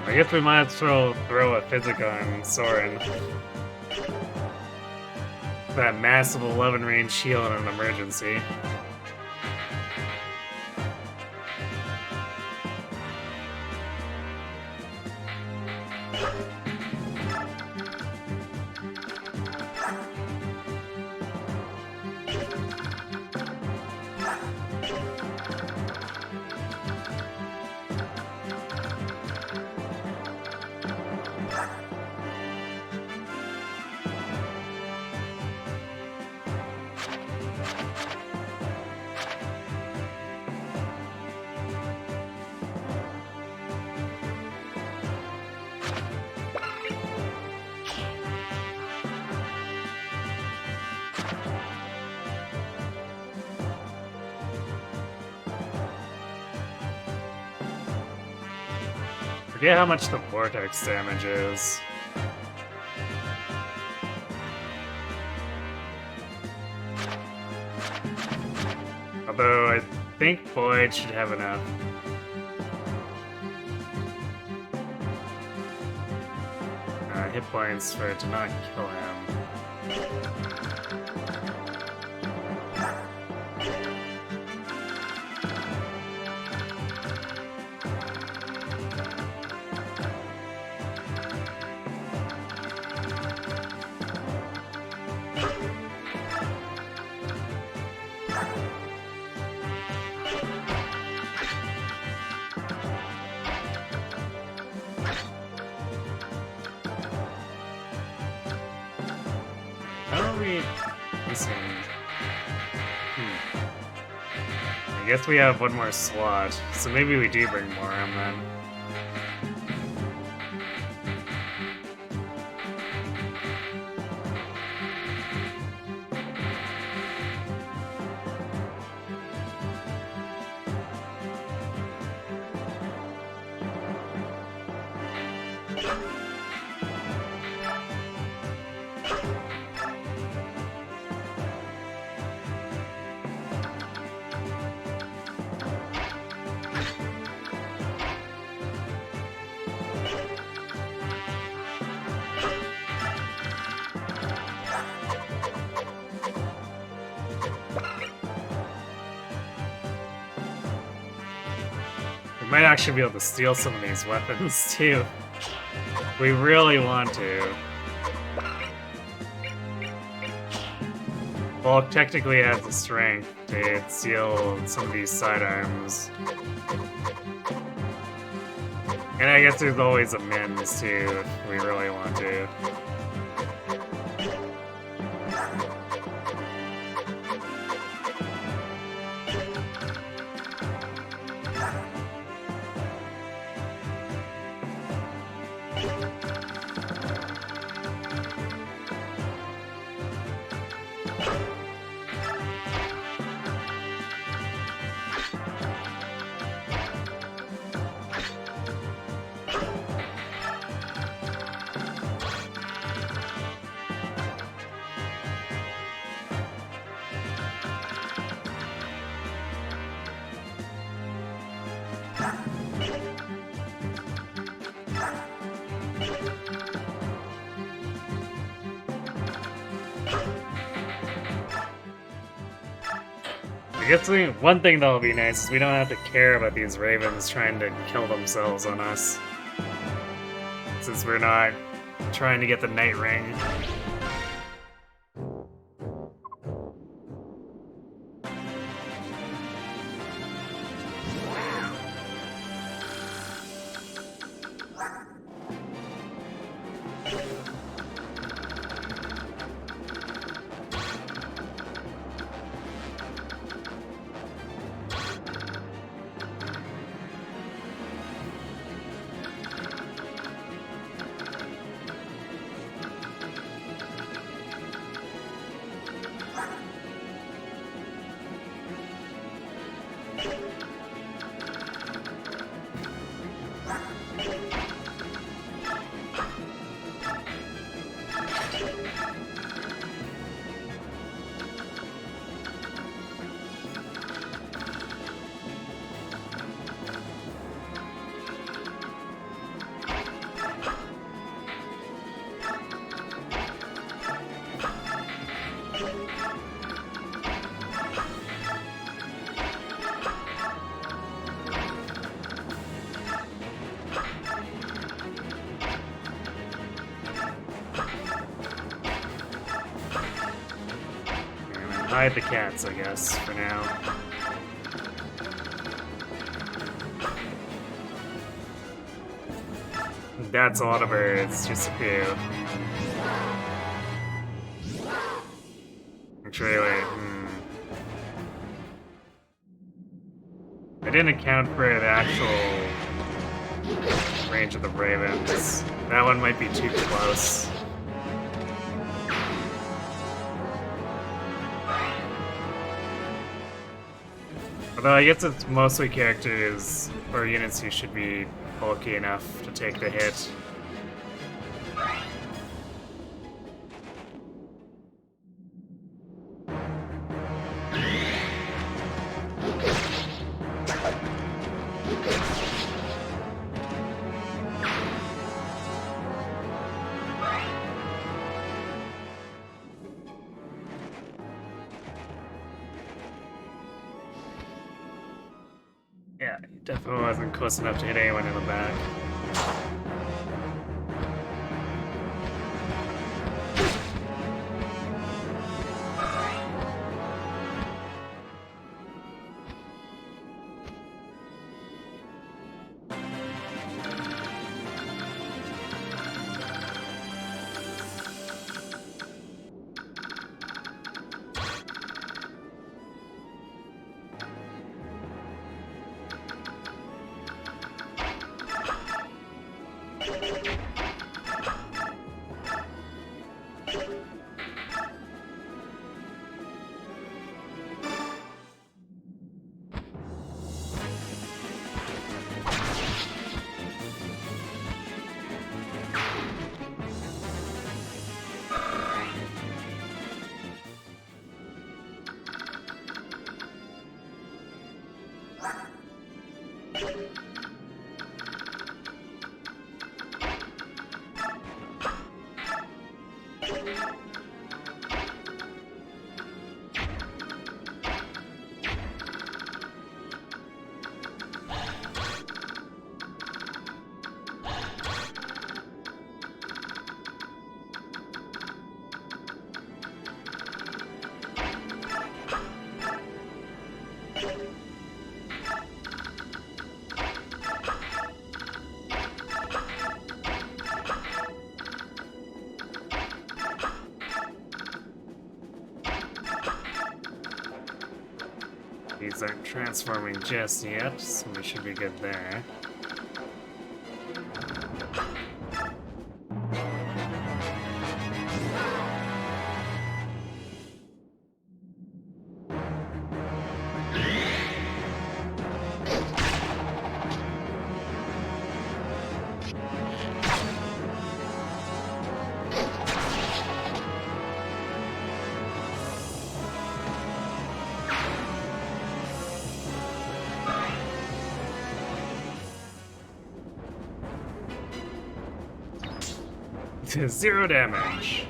Speaker 1: I guess we might as well throw a Physica on Soren. That massive 11 range shield in an emergency. Forget how much the vortex damage is. Although I think Boyd should have enough. Hit points for it to not kill him. I guess we have one more slot, so maybe we do bring more in then. We might actually be able to steal some of these weapons, too. We really want to. Bulk technically has the strength to steal some of these sidearms. And I guess there's always a Mims, too, if we really want to. I guess one thing that'll be nice is we don't have to care about these ravens trying to kill themselves on us. Since we're not trying to get the Night Ring. hide the cats, I guess, for now. That's a lot of birds, just a few. Actually, wait, I didn't account for the actual range of the ravens. That one might be too close. Although I guess it's mostly characters or units who should be bulky enough to take the hit. Yeah, he definitely wasn't close enough to hit anyone in the back. These aren't transforming just yet, so we should be good there. Zero damage.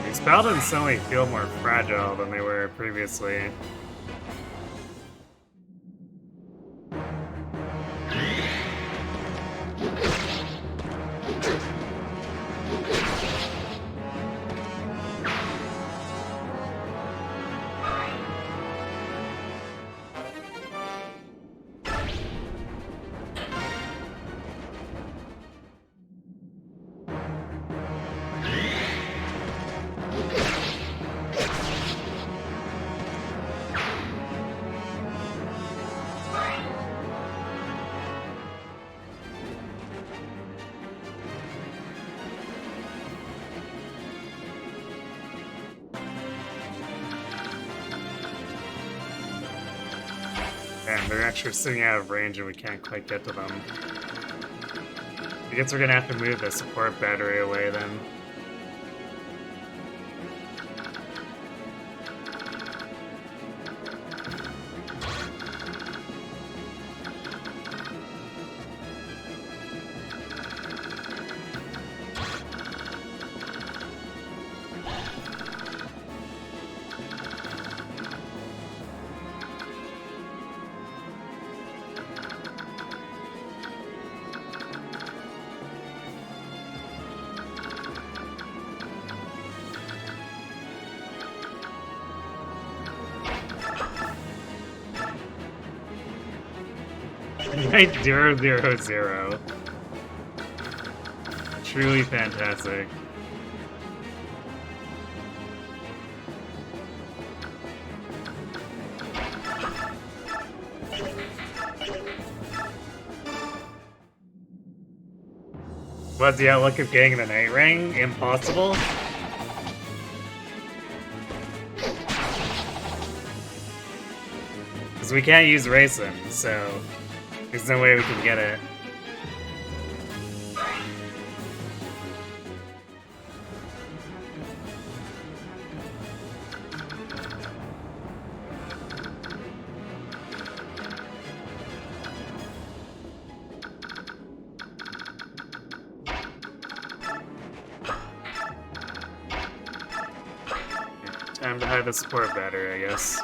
Speaker 1: These paladins suddenly feel more fragile than they were previously. And they're actually sitting out of range and we can't quite get to them. I guess we're gonna have to move the support battery away then. 0.000. Truly fantastic. What's the outlook of getting the Night Ring? Impossible? Because we can't use Raisin, so there's no way we can get it. Time to hide the support battery, I guess.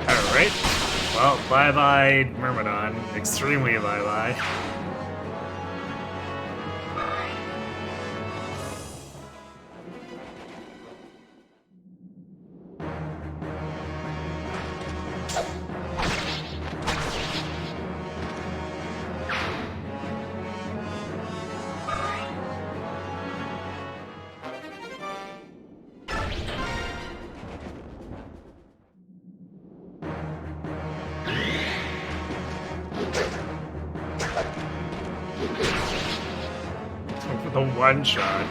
Speaker 1: Alright. Well, bye-bye, Myrmidon. Extremely bye-bye. The one shot.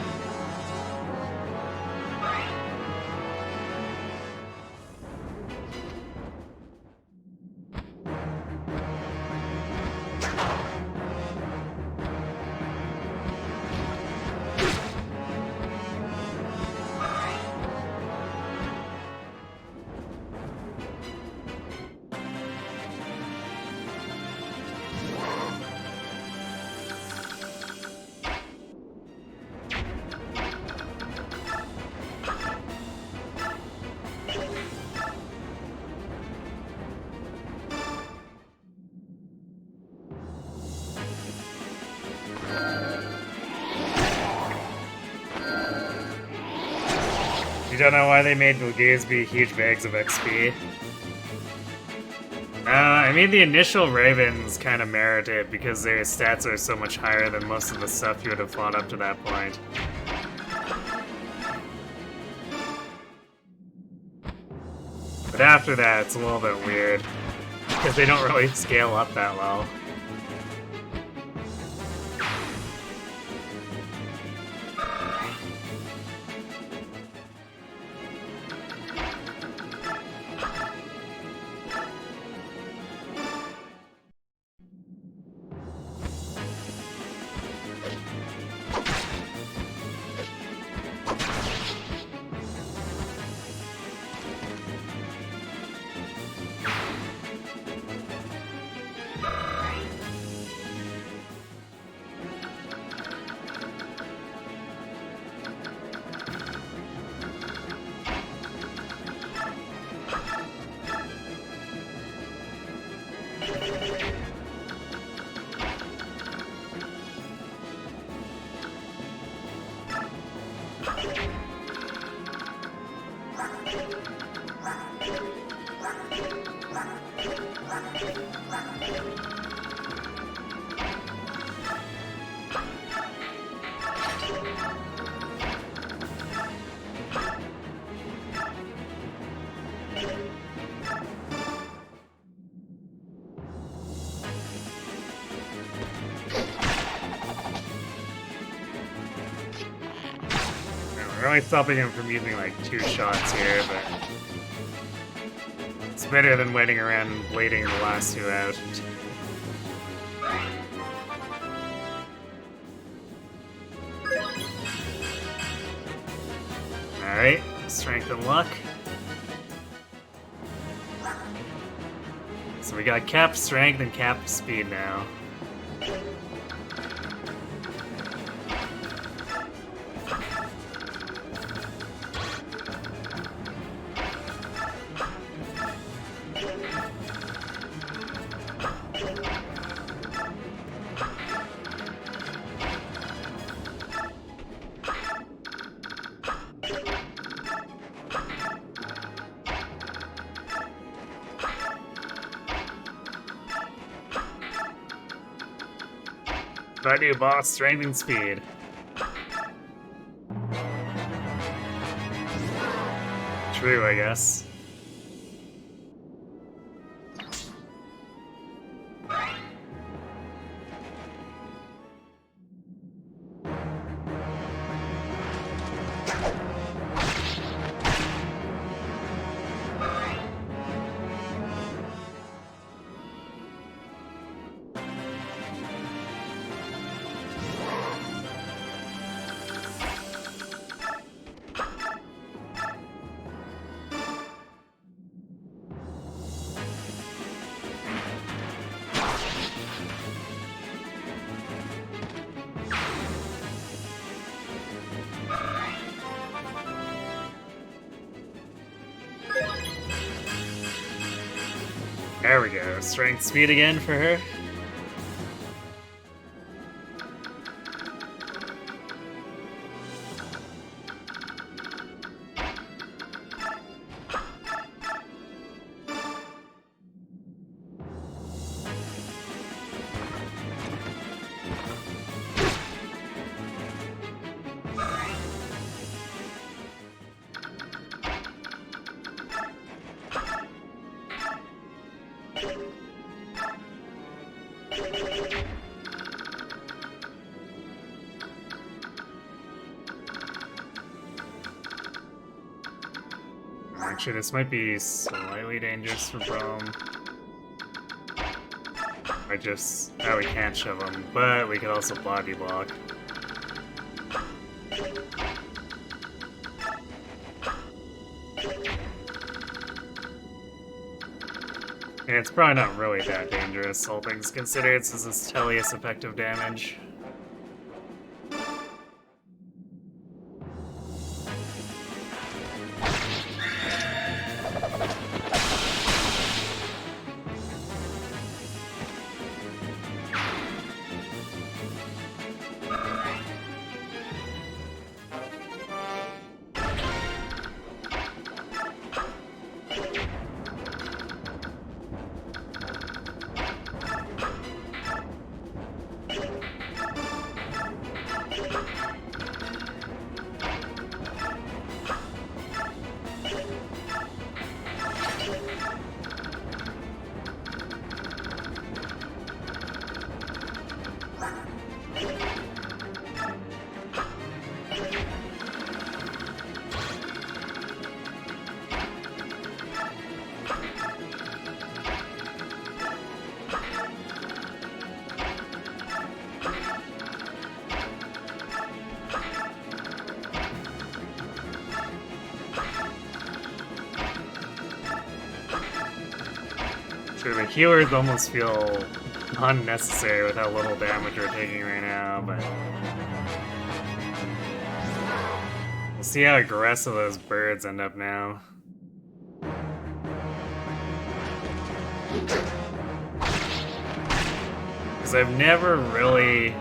Speaker 1: You don't know why they made Bulldozer be huge bags of XP? I mean, the initial Ravens kind of merit it because their stats are so much higher than most of the stuff you would have fought up to that point. But after that, it's a little bit weird because they don't really scale up that well. We're only stopping him from using like 2 shots here, but it's better than waiting around and blading the last 2 out. Alright, strength and luck. So we got capped strength and capped speed now. Our new boss, strength and speed. True, I guess. There we go. Strength speed again for her. Actually, this might be slightly dangerous for Brome. I just... Oh, we can't shove him, but we could also body block. And it's probably not really that dangerous, all things considered, since it's Tellius effective damage. Sure, the healers almost feel unnecessary with how little damage we're taking right now, but... We'll see how aggressive those birds end up now. Because I've never really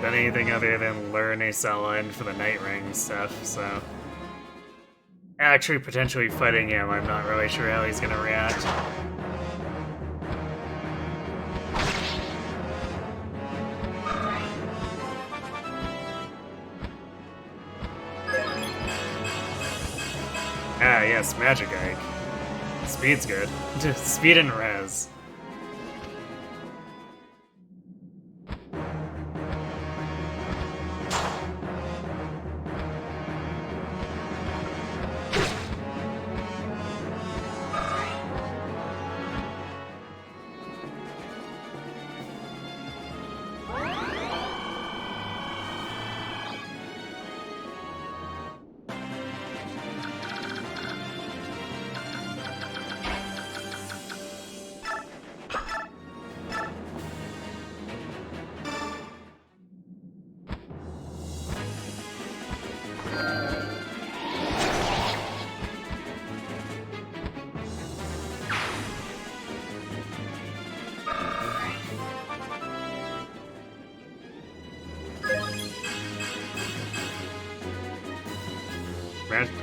Speaker 1: done anything other than learn a Saline for the Night Ring stuff, so... actually potentially fighting him, I'm not really sure how he's gonna react. Ah, yes, Magic Ike. Speed's good. Speed and res.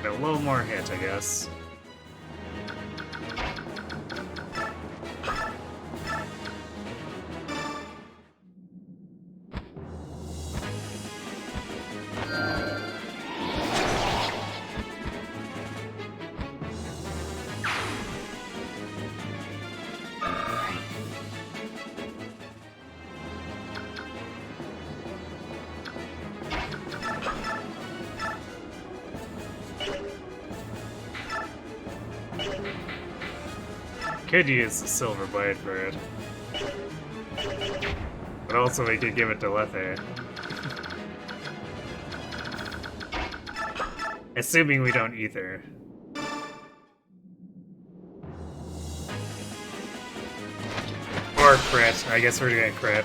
Speaker 1: A little more hit, I guess. Could use the Silver Blade for it. But also we could give it to Lethe. Assuming we don't Ether. Or crit. I guess we're doing crit.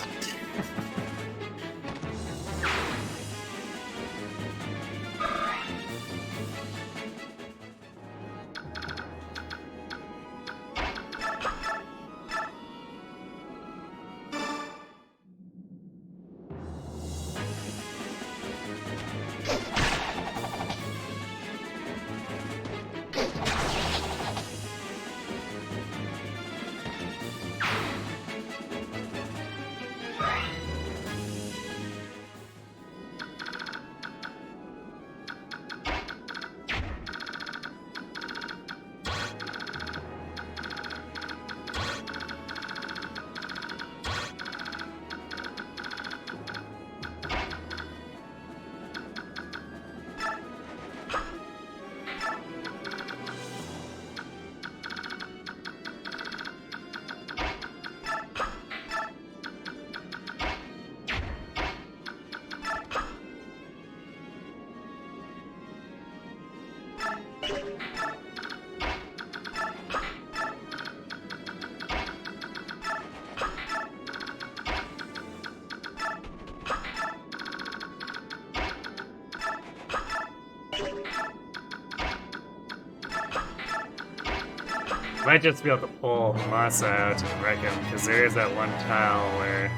Speaker 1: Might just be able to pull Masa out and wreck him, because there is that one tile where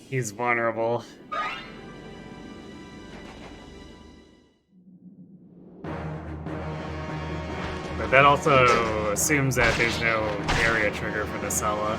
Speaker 1: he's vulnerable. But that also assumes that there's no area trigger for the Sala.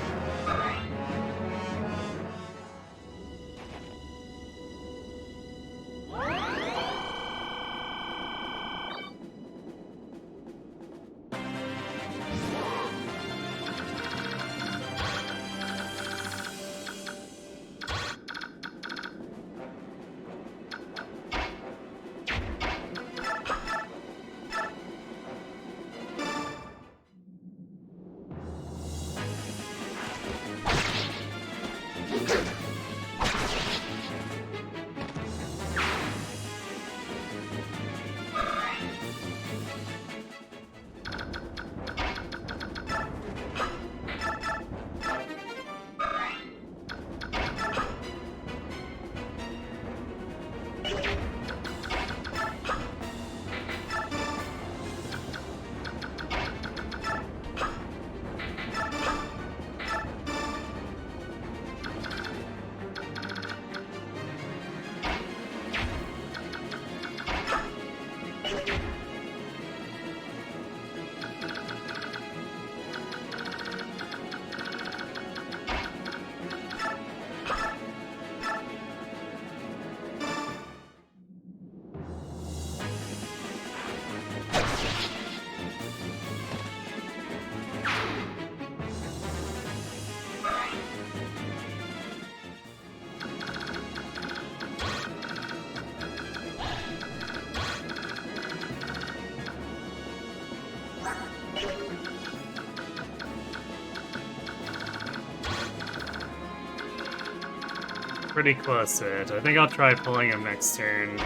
Speaker 1: pretty close to it. I think I'll try pulling him next turn.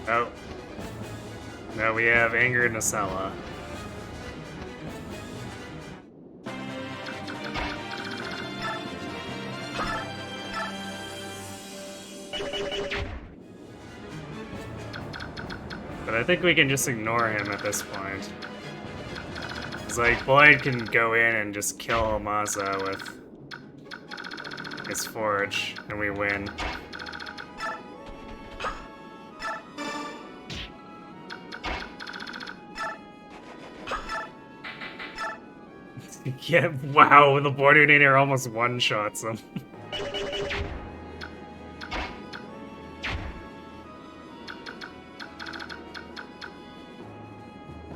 Speaker 1: Oh. Now we have Anger Nacella. But I think we can just ignore him at this point. It's like, Boyd can go in and just kill Amaza with his Forge, and we win. Yeah, wow, the Borderinator almost one-shots him.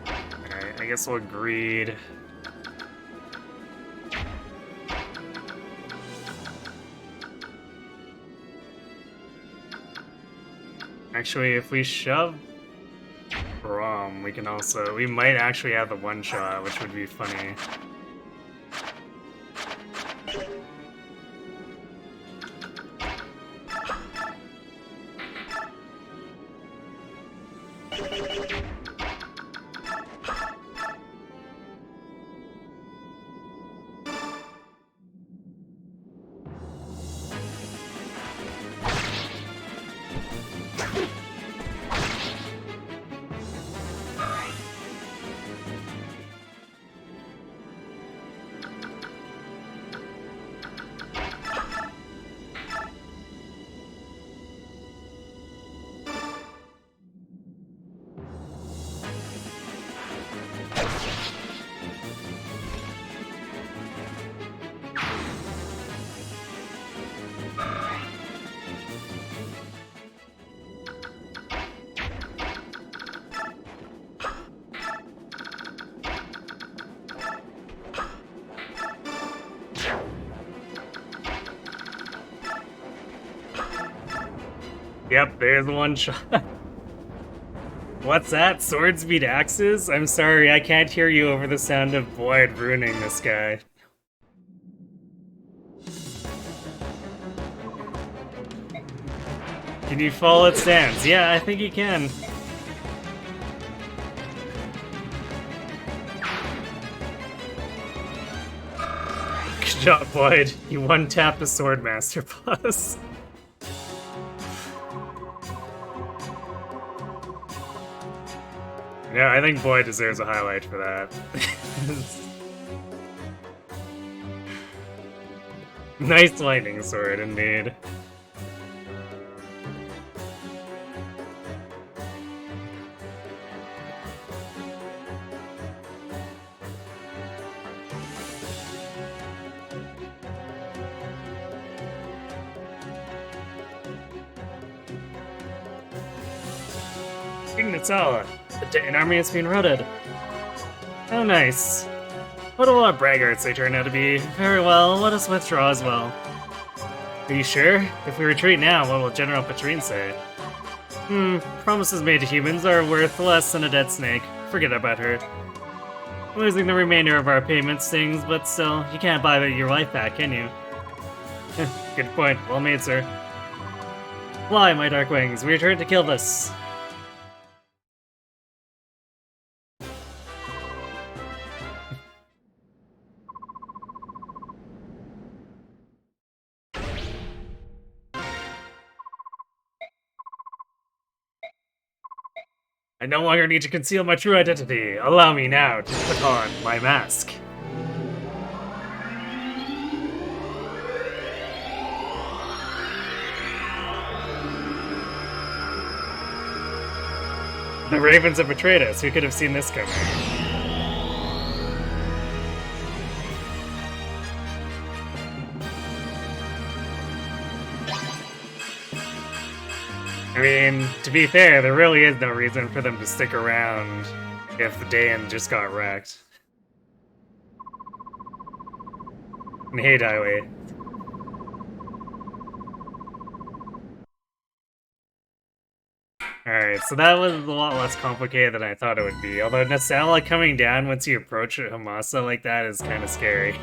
Speaker 1: Alright, I guess we'll greed. Actually, if we shove Braum, we can also... We might actually have the one-shot, which would be funny. Yep, there's the one shot. What's that? Swords beat axes? I'm sorry, I can't hear you over the sound of Boyd ruining this guy. Can you follow its stance? Yeah, I think you can. Good job, Boyd. You one-tapped the Swordmaster Plus. Yeah, I think Boyd deserves a highlight for that. Nice lightning sword, indeed. King Nacella, the Titan army has been routed. Oh, nice. What a lot of braggarts they turned out to be. Very well, let us withdraw as well. Are you sure? If we retreat now, what will General Patrine say? Promises made to humans are worth less than a dead snake. Forget about her. Losing the remainder of our payments stings, but still, you can't buy your life back, can you? Good point. Well made, sir. Fly, my dark wings. We return to kill this. I no longer need to conceal my true identity. Allow me now to put on my mask. The ravens have betrayed us. Who could have seen this coming? I mean, to be fair, there really is no reason for them to stick around if Dayan just got wrecked. And hey, Daiwei. Alright, so that was a lot less complicated than I thought it would be. Although Nasala coming down once you approach Hamasa like that is kind of scary.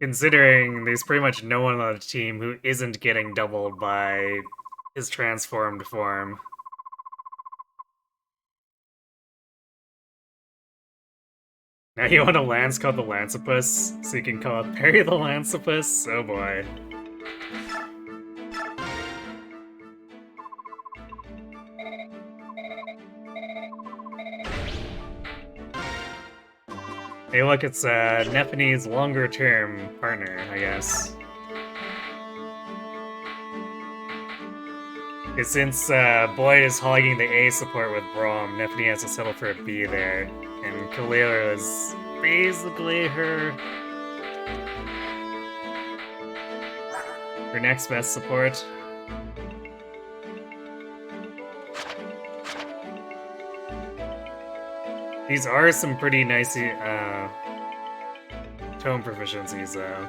Speaker 1: Considering there's pretty much no one on the team who isn't getting doubled by his transformed form. Now you want a lance called the Lancipus, so you can call it Parry the Lancipus? Oh boy. Hey look, it's Nephine's longer-term partner, I guess. Since Boyd is hogging the A support with Braum, Nephine has to settle for a B there. And Kalila is basically her next best support. These are some pretty nice tone proficiencies, though.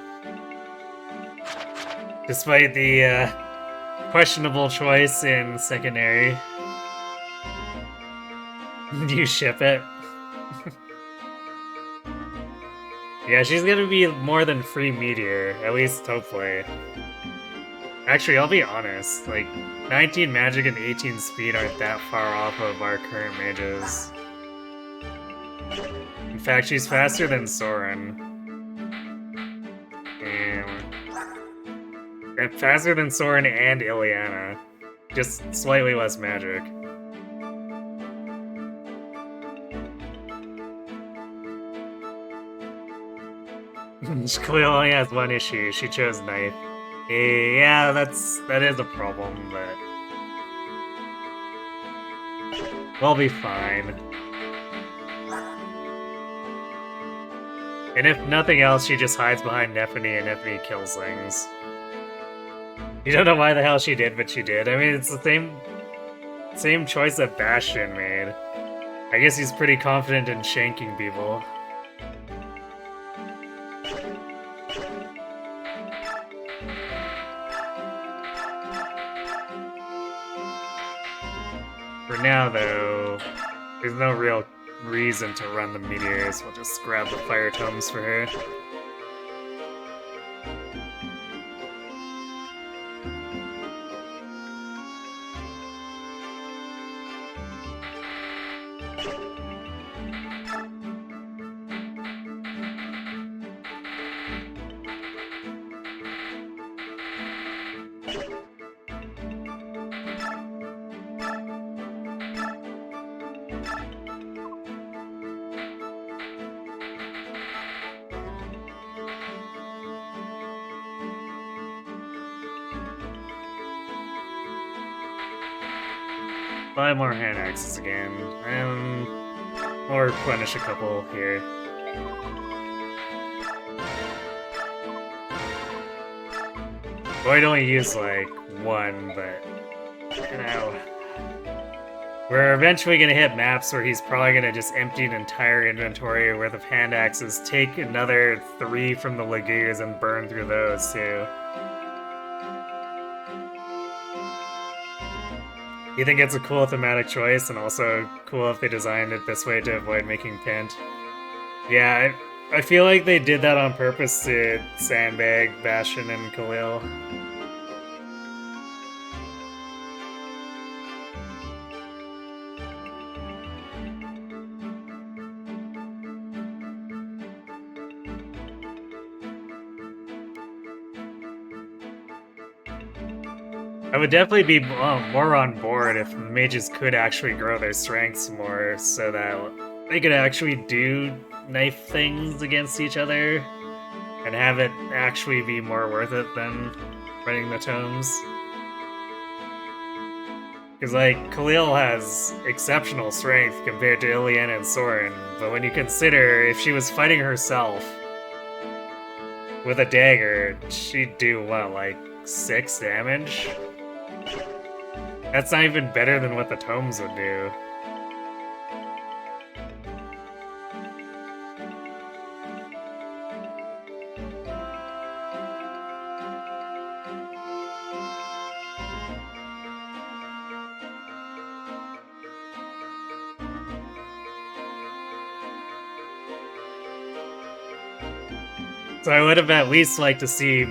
Speaker 1: Despite the questionable choice in secondary. Do you ship it? Yeah, she's gonna be more than free meteor, at least hopefully. Actually, I'll be honest, like, 19 magic and 18 speed aren't that far off of our current mages. In fact, she's faster than Soren. And faster than Soren and Ileana. Just slightly less magic. She clearly only has one issue. She chose knife. Yeah, that is a problem, but we'll be fine. And if nothing else, she just hides behind Nephine, and Nephine kills things. You don't know why the hell she did, but she did. I mean, it's the same choice that Bastion made. I guess he's pretty confident in shanking people. For now, though, there's no real reason to run the meteors. We'll just grab the fire tomes for her. Buy more hand axes again, or replenish a couple here. Well, I'd only use like one, but you know, we're eventually gonna hit maps where he's probably gonna just empty an entire inventory worth of hand axes, take another 3 from the Lagoons, and burn through those too. You think it's a cool thematic choice, and also cool if they designed it this way to avoid making Pint? Yeah, I feel like they did that on purpose to sandbag Bastion and Khalil. I would definitely be more on board if mages could actually grow their strengths more, so that they could actually do knife things against each other and have it actually be more worth it than running the tomes. Because, like, Khalil has exceptional strength compared to Ileana and Soren, but when you consider if she was fighting herself with a dagger, she'd do, what, like 6 damage? That's not even better than what the tomes would do. So I would have at least liked to see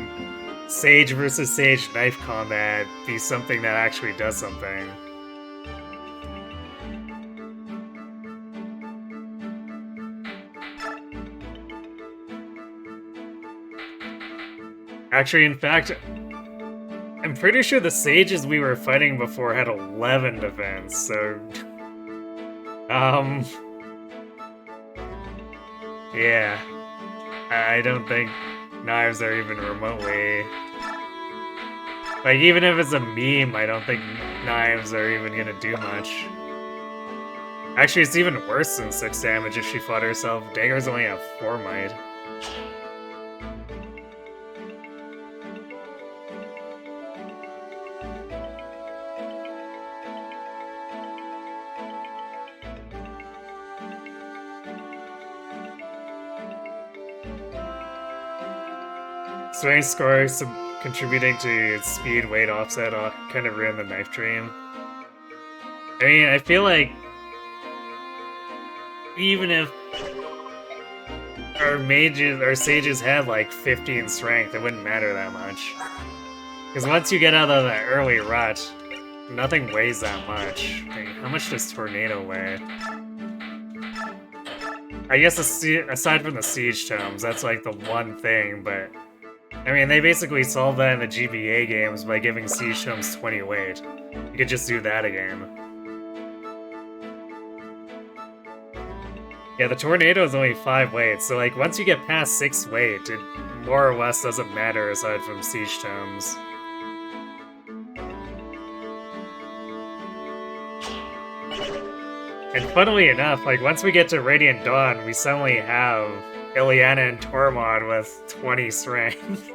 Speaker 1: Sage versus Sage knife combat be something that actually does something. Actually, in fact, I'm pretty sure the Sages we were fighting before had 11 defense, so... Yeah. I don't think knives are even remotely... Like, even if it's a meme, I don't think knives are even gonna do much. Actually, it's even worse than 6 damage if she fought herself. Daggers only have 4 might. Strength score contributing to speed weight offset kind of ruined the knife dream. I mean, I feel like even if our sages had like 15 strength, it wouldn't matter that much. Because once you get out of that early rut, nothing weighs that much. Like, how much does Tornado weigh? I guess aside from the siege tomes, that's like the one thing, but I mean, they basically solved that in the GBA games by giving siege tomes 20 weight. You could just do that again. Yeah, the Tornado is only 5 weight, so like once you get past 6 weight, it more or less doesn't matter aside from siege tomes. And funnily enough, like once we get to Radiant Dawn, we suddenly have Ileana and Tormod with 20 strength.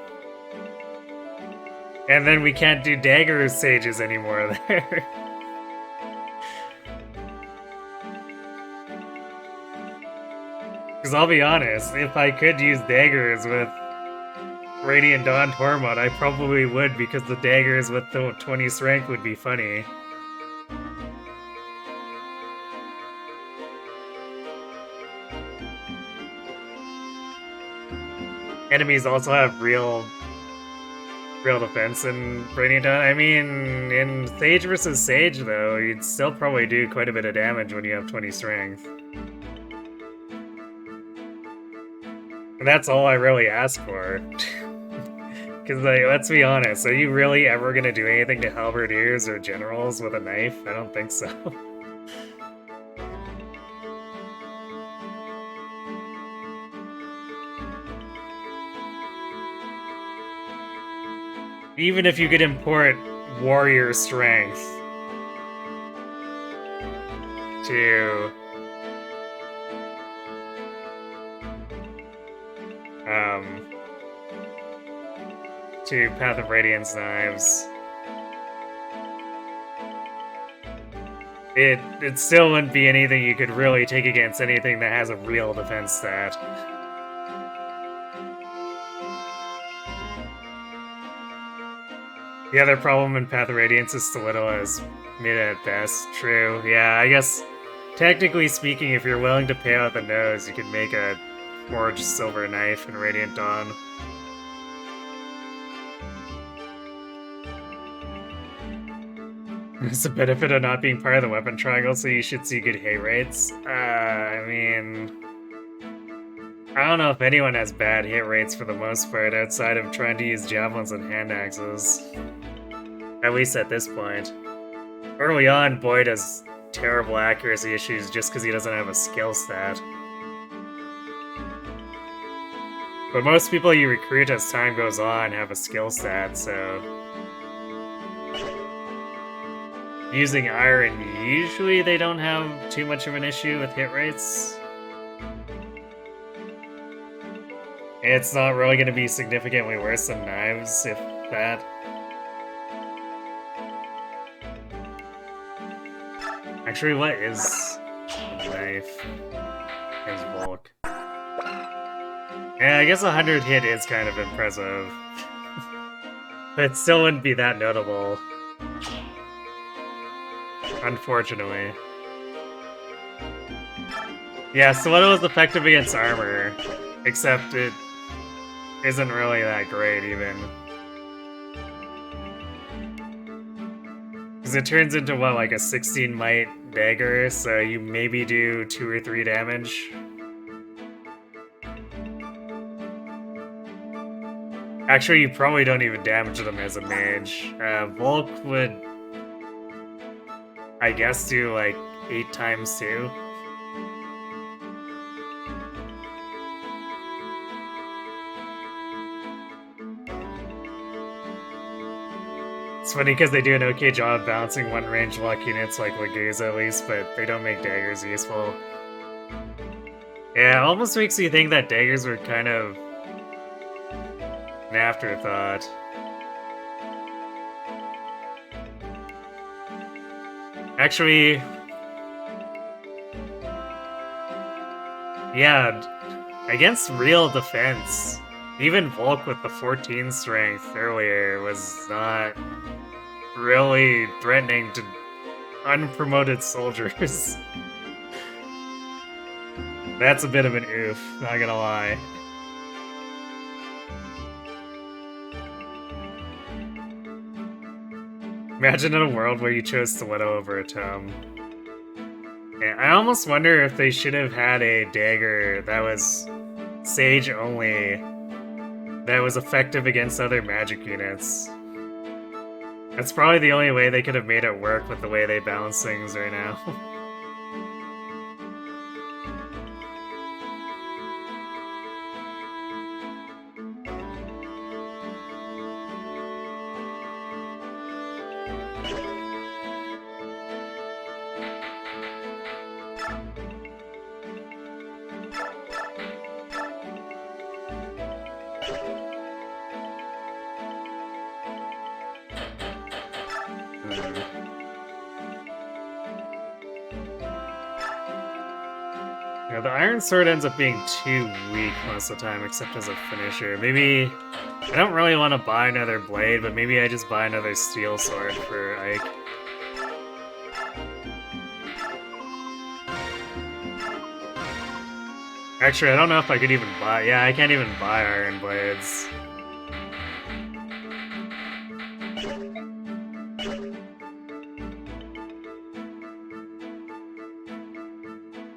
Speaker 1: And then we can't do dagger sages anymore there. Because I'll be honest, if I could use daggers with Radiant Dawn Tormod, I probably would, because the daggers with the 20 strength would be funny. Enemies also have real defense in Radiant Dawn. I mean, in Sage versus Sage, though, you'd still probably do quite a bit of damage when you have 20 strength. And that's all I really ask for. Because, like, let's be honest, are you really ever gonna do anything to halberdiers or generals with a knife? I don't think so. Even if you could import warrior strength to Path of Radiance knives, it still wouldn't be anything you could really take against anything that has a real defense stat. The other problem in Path of Radiance is Stiletto is mid at best. True. Yeah, I guess technically speaking, if you're willing to pay out the nose, you could make a forged silver knife in Radiant Dawn. It's the benefit of not being part of the weapon triangle, so you should see good hit rates. I mean, I don't know if anyone has bad hit rates for the most part, outside of trying to use javelins and hand axes. At least at this point. Early on, Boyd has terrible accuracy issues just because he doesn't have a skill stat. But most people you recruit as time goes on have a skill stat, so... Using iron, usually they don't have too much of an issue with hit rates. It's not really going to be significantly worse than knives, if that. Actually, what is a knife? Is bulk. Yeah, I guess 100 hit is kind of impressive. But it still wouldn't be that notable. Unfortunately. Yeah, so what was effective against armor, except it isn't really that great, even. Because it turns into, what, like a 16 might dagger, so you maybe do 2 or 3 damage. Actually, you probably don't even damage them as a mage. Volk would, I guess, do like 8 times 2. It's funny because they do an okay job balancing one range lock units like Laguza at least, but they don't make daggers useful. Yeah, it almost makes you think that daggers were kind of an afterthought. Actually, yeah, against real defense, even Volk with the 14 strength earlier was not really threatening to unpromoted soldiers. That's a bit of an oof, not gonna lie. Imagine in a world where you chose Stiletto over a tome. Yeah, I almost wonder if they should have had a dagger that was Sage only, that was effective against other magic units. That's probably the only way they could have made it work with the way they balance things right now. Yeah, the Iron Sword ends up being too weak most of the time, except as a finisher. Maybe... I don't really want to buy another blade, but maybe I just buy another Steel Sword for Ike. Actually, I don't know if I could even buy... Yeah, I can't even buy Iron Blades.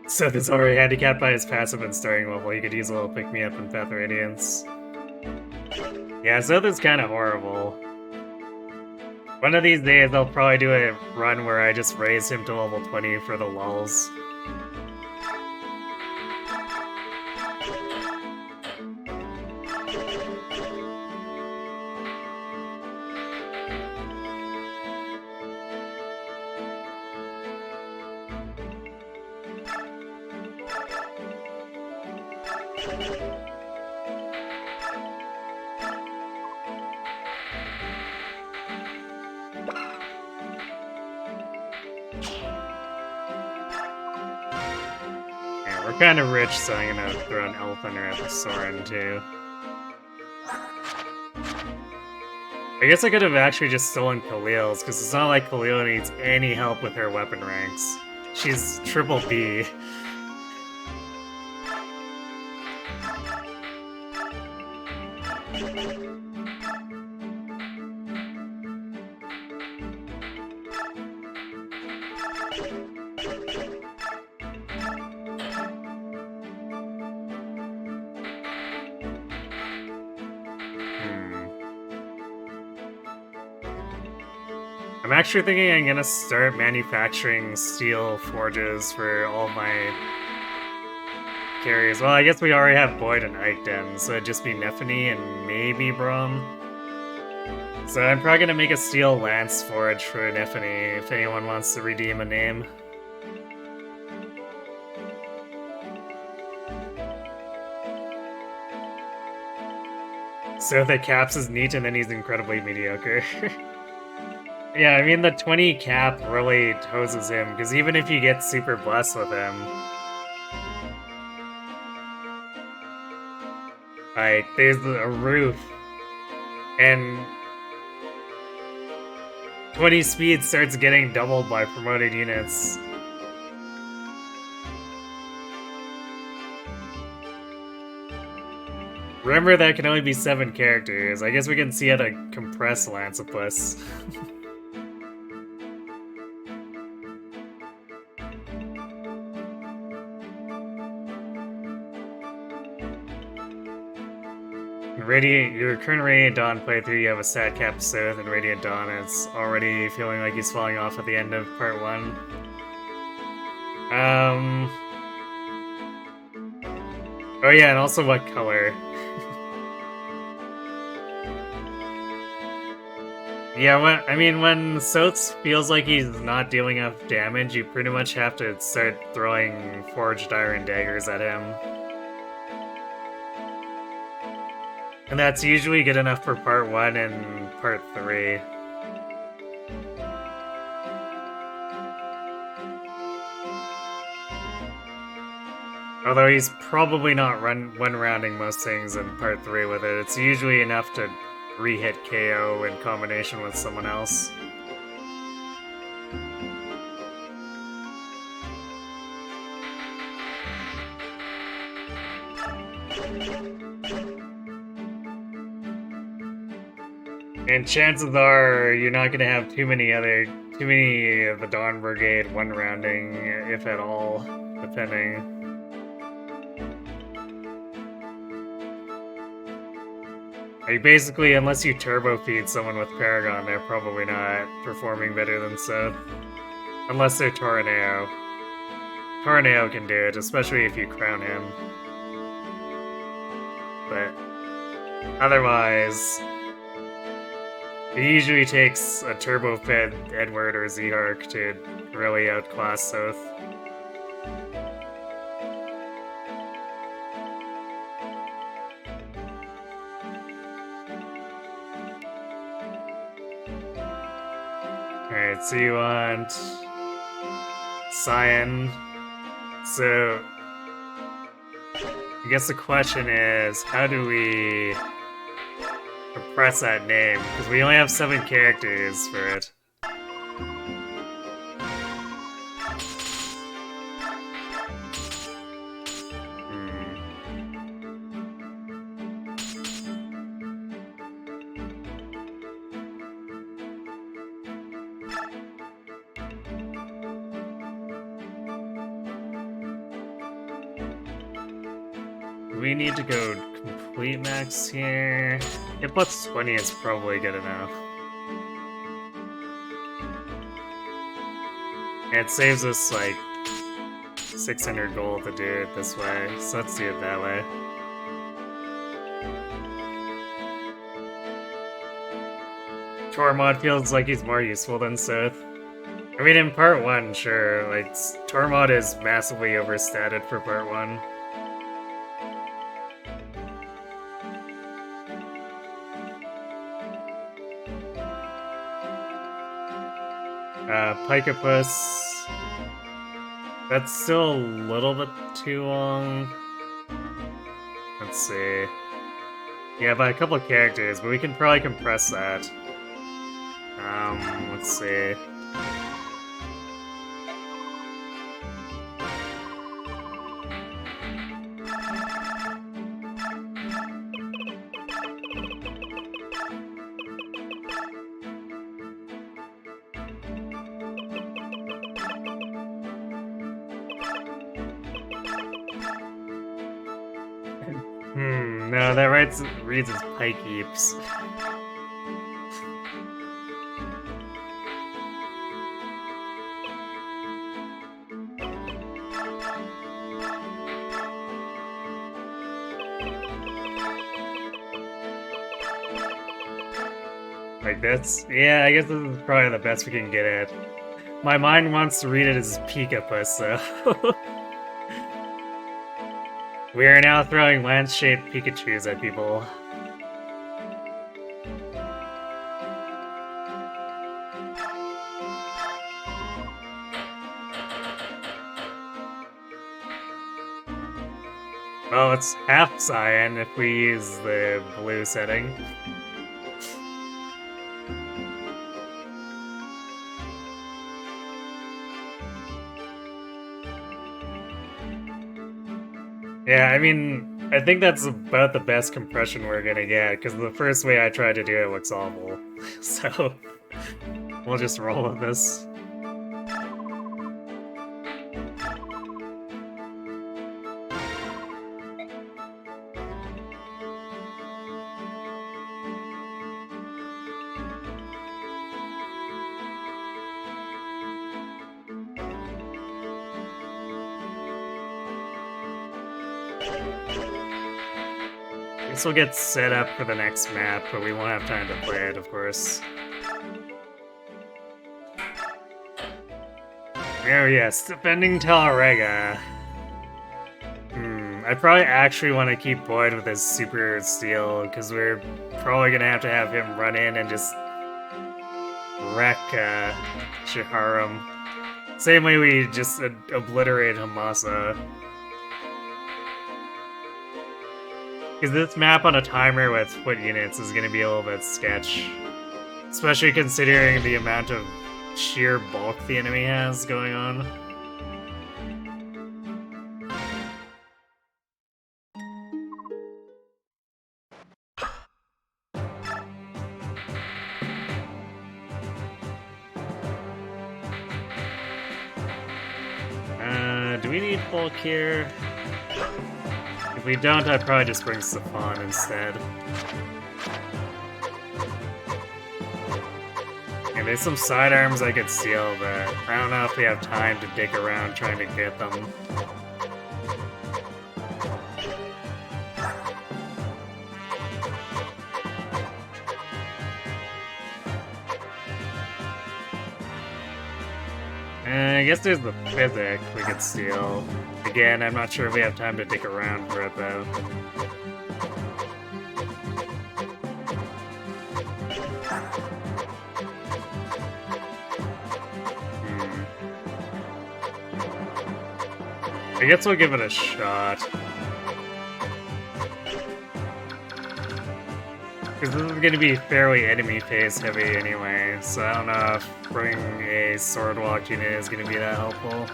Speaker 1: So that's already handicapped by his passive and starting level. He could use a little pick-me-up in Path of Radiance. Yeah, Zotha's kind of horrible. One of these days I'll probably do a run where I just raise him to level 20 for the lulz. Yeah, we're kind of rich, so I'm gonna throw an Elf Thunder at the Soren too. I guess I could have actually just stolen Khalil's, because it's not like Khalil needs any help with her weapon ranks. She's triple B. I'm actually thinking I'm gonna start manufacturing steel forges for all my carriers. Well, I guess we already have Boyd and Eichten, so it'd just be Nephany and maybe Brom. So I'm probably gonna make a steel lance forge for Nephany if anyone wants to redeem a name. So the caps is neat and then he's incredibly mediocre. Yeah, I mean the 20 cap really hoses him, because even if you get super blessed with him, like, there's a roof, and 20 speed starts getting doubled by promoted units. Remember, that can only be 7 characters. I guess we can see how to compress Lancipus. Your current Radiant Dawn playthrough, you have a stat cap Sith, and Radiant Dawn is already feeling like he's falling off at the end of part 1. Oh yeah, and also what color? Yeah, when Sots feels like he's not dealing enough damage, you pretty much have to start throwing forged iron daggers at him. And that's usually good enough for part 1 and part 3. Although he's probably not one-rounding most things in part 3 with it. It's usually enough to re-hit KO in combination with someone else. And chances are you're not gonna have too many of the Dawn Brigade one-rounding, if at all, depending. Like, basically, unless you turbo feed someone with Paragon, they're probably not performing better than Sith. Unless they're Tornado. Tornado can do it, especially if you crown him. But otherwise, it usually takes a turbo-fed Edward or Zehark to really outclass Sith. Alright, so you want Cyan. So I guess the question is, how do we compress that name? Because we only have 7 characters for it. We need to go complete max here. Hit plus 20 is probably good enough. And it saves us like 600 gold to do it this way, so let's do it that way. Tormod feels like he's more useful than Sith. I mean, in part 1, sure, like, Tormod is massively overstated for part 1. Pikapus. That's still a little bit too long. Let's see. Yeah, by a couple of characters, but we can probably compress that. Let's see. No, that reads as Pike Eeps. Like this? Yeah, I guess this is probably the best we can get it. My mind wants to read it as Pikapus, so... We are now throwing lance-shaped Pikachus at people. Well, it's half cyan if we use the blue setting. Yeah, I mean, I think that's about the best compression we're gonna get, because the first way I tried to do it looks awful. So, we'll just roll with this. This will get set up for the next map, but we won't have time to play it, of course. Oh yes, defending Talrega. I probably actually want to keep Boyd with his super steal, because we're probably going to have him run in and just wreck Shiharum. Same way we just obliterate Hamasa. Because this map on a timer with foot units is going to be a little bit sketch. Especially considering the amount of sheer bulk the enemy has going on. Do we need bulk here? If we don't, I'd probably just bring Safan instead. And there's some sidearms I could steal, but I don't know if we have time to dig around trying to get them. I guess there's the Physic we could steal. Again, I'm not sure if we have time to dig around for it, though. I guess we'll give it a shot. Because this is going to be fairly enemy phase heavy anyway, so I don't know if bringing a sword walk unit is going to be that helpful.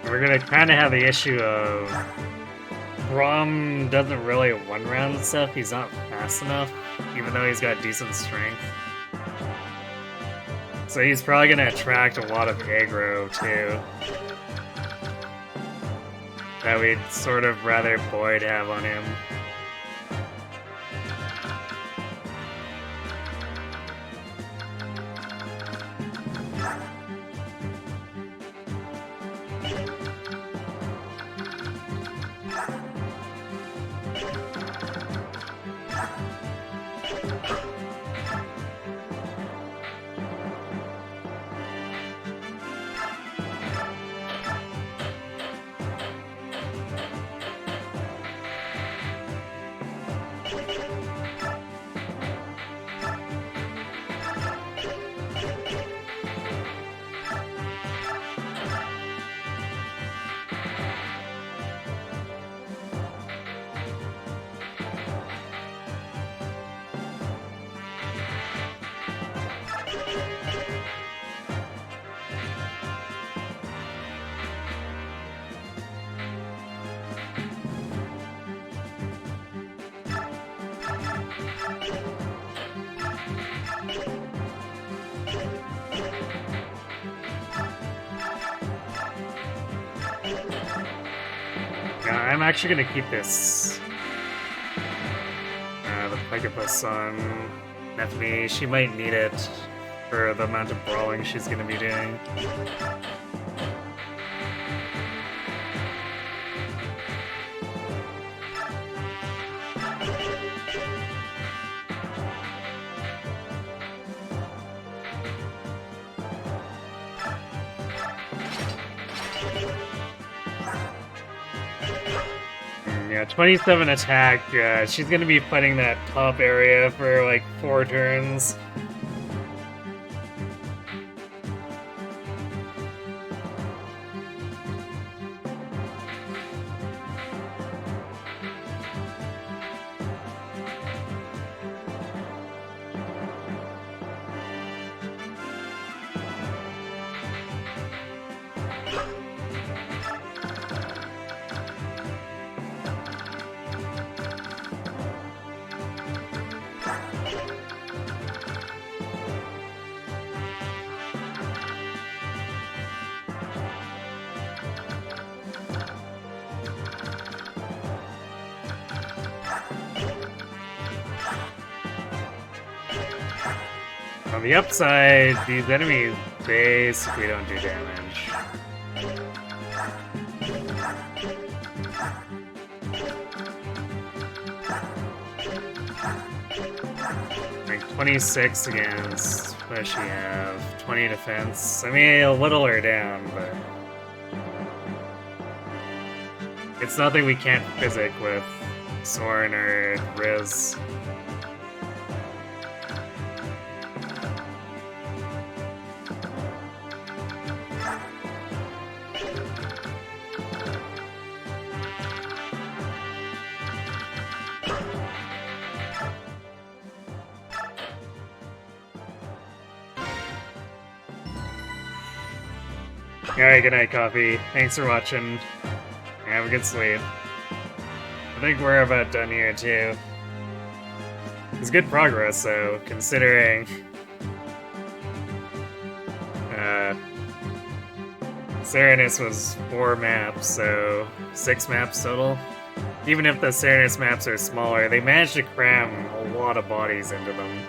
Speaker 1: We're gonna kind of have the issue of Braum doesn't really one-round stuff. He's not fast enough, even though he's got decent strength. So he's probably gonna attract a lot of aggro too. That we'd sort of rather Boyd have on him. I'm actually gonna keep this. The Pegapus on Nephine. She might need it for the amount of brawling she's gonna be doing. Yeah, 27 attack. She's gonna be fighting that top area for like 4 turns. On the upside, these enemies basically don't do damage. Like 26 against, what does she have? 20 defense. I mean, it'll whittle her down, but it's nothing we can't physic with Soren or Riz. Alright, good night, Coffee. Thanks for watching. Have a good sleep. I think we're about done here, too. It's good progress, though, considering... Serenus was 4 maps, so 6 maps total. Even if the Serenus maps are smaller, they managed to cram a lot of bodies into them.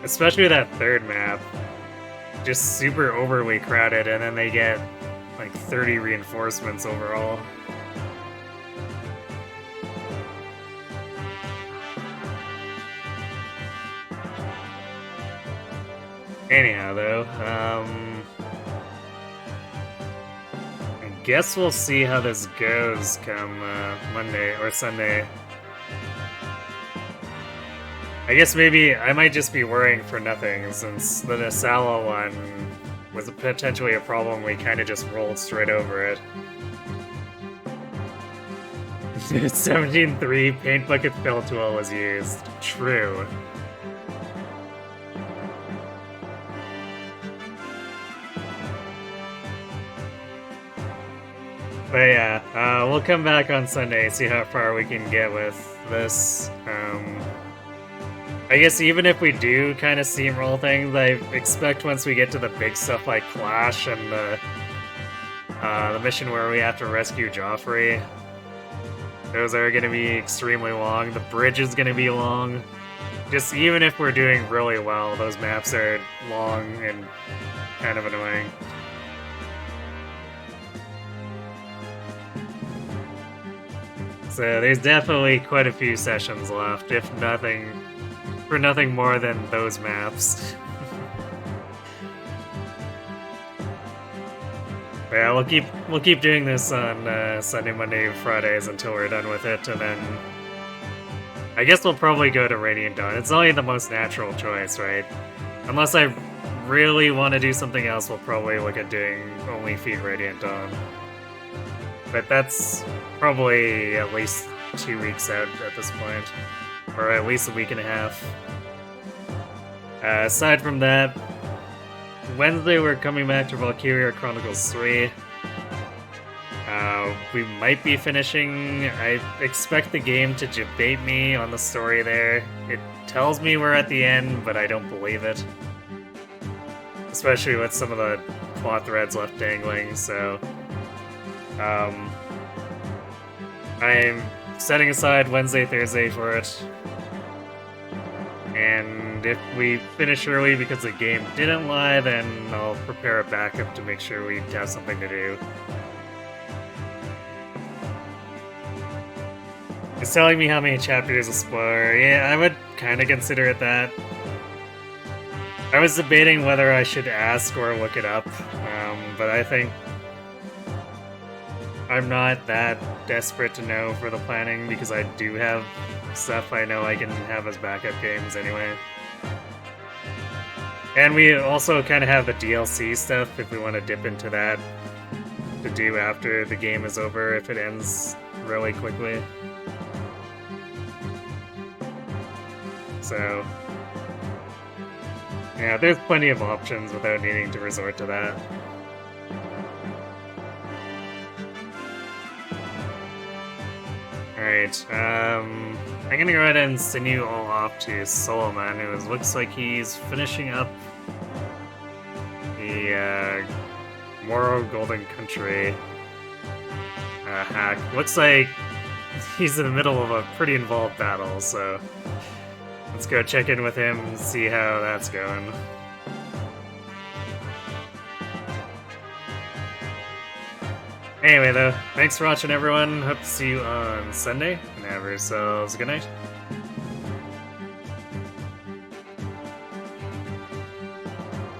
Speaker 1: Especially that third map. Just super overly crowded, and then they get like 30 reinforcements overall. Anyhow, though, I guess we'll see how this goes come Monday or Sunday. I guess maybe I might just be worrying for nothing, since the Nasala one was potentially a problem. We kind of just rolled straight over it. 17-3 Paint Bucket Spell Tool was used. True. But yeah, we'll come back on Sunday, see how far we can get with this. I guess even if we do kind of steamroll things, I expect once we get to the big stuff like Clash and the mission where we have to rescue Joffrey, those are going to be extremely long. The bridge is going to be long. Just even if we're doing really well, those maps are long and kind of annoying. So there's definitely quite a few sessions left, if nothing, for nothing more than those maps. But yeah, we'll keep doing this on Sunday, Monday, Fridays until we're done with it, and then I guess we'll probably go to Radiant Dawn. It's only the most natural choice, right? Unless I really want to do something else, we'll probably look at doing only Feed Radiant Dawn. But that's probably at least 2 weeks out at this point. Or at least a week and a half. Aside from that, Wednesday we're coming back to Valkyria Chronicles 3. We might be finishing. I expect the game to debate me on the story there. It tells me we're at the end, but I don't believe it. Especially with some of the plot threads left dangling, so I'm setting aside Wednesday, Thursday for it. And if we finish early because the game didn't lie, then I'll prepare a backup to make sure we have something to do. It's telling me how many chapters will spoil. Yeah, I would kind of consider it that. I was debating whether I should ask or look it up, but I think I'm not that desperate to know for the planning because I do have stuff I know I can have as backup games anyway. And we also kind of have the DLC stuff if we want to dip into that to do after the game is over if it ends really quickly. So, yeah, there's plenty of options without needing to resort to that. Alright, I'm gonna go ahead and send you all off to Solomon, who looks like he's finishing up the Moro Golden Country hack. Looks like he's in the middle of a pretty involved battle, so let's go check in with him and see how that's going. Anyway, though, thanks for watching, everyone. Hope to see you on Sunday, and have yourselves a good night.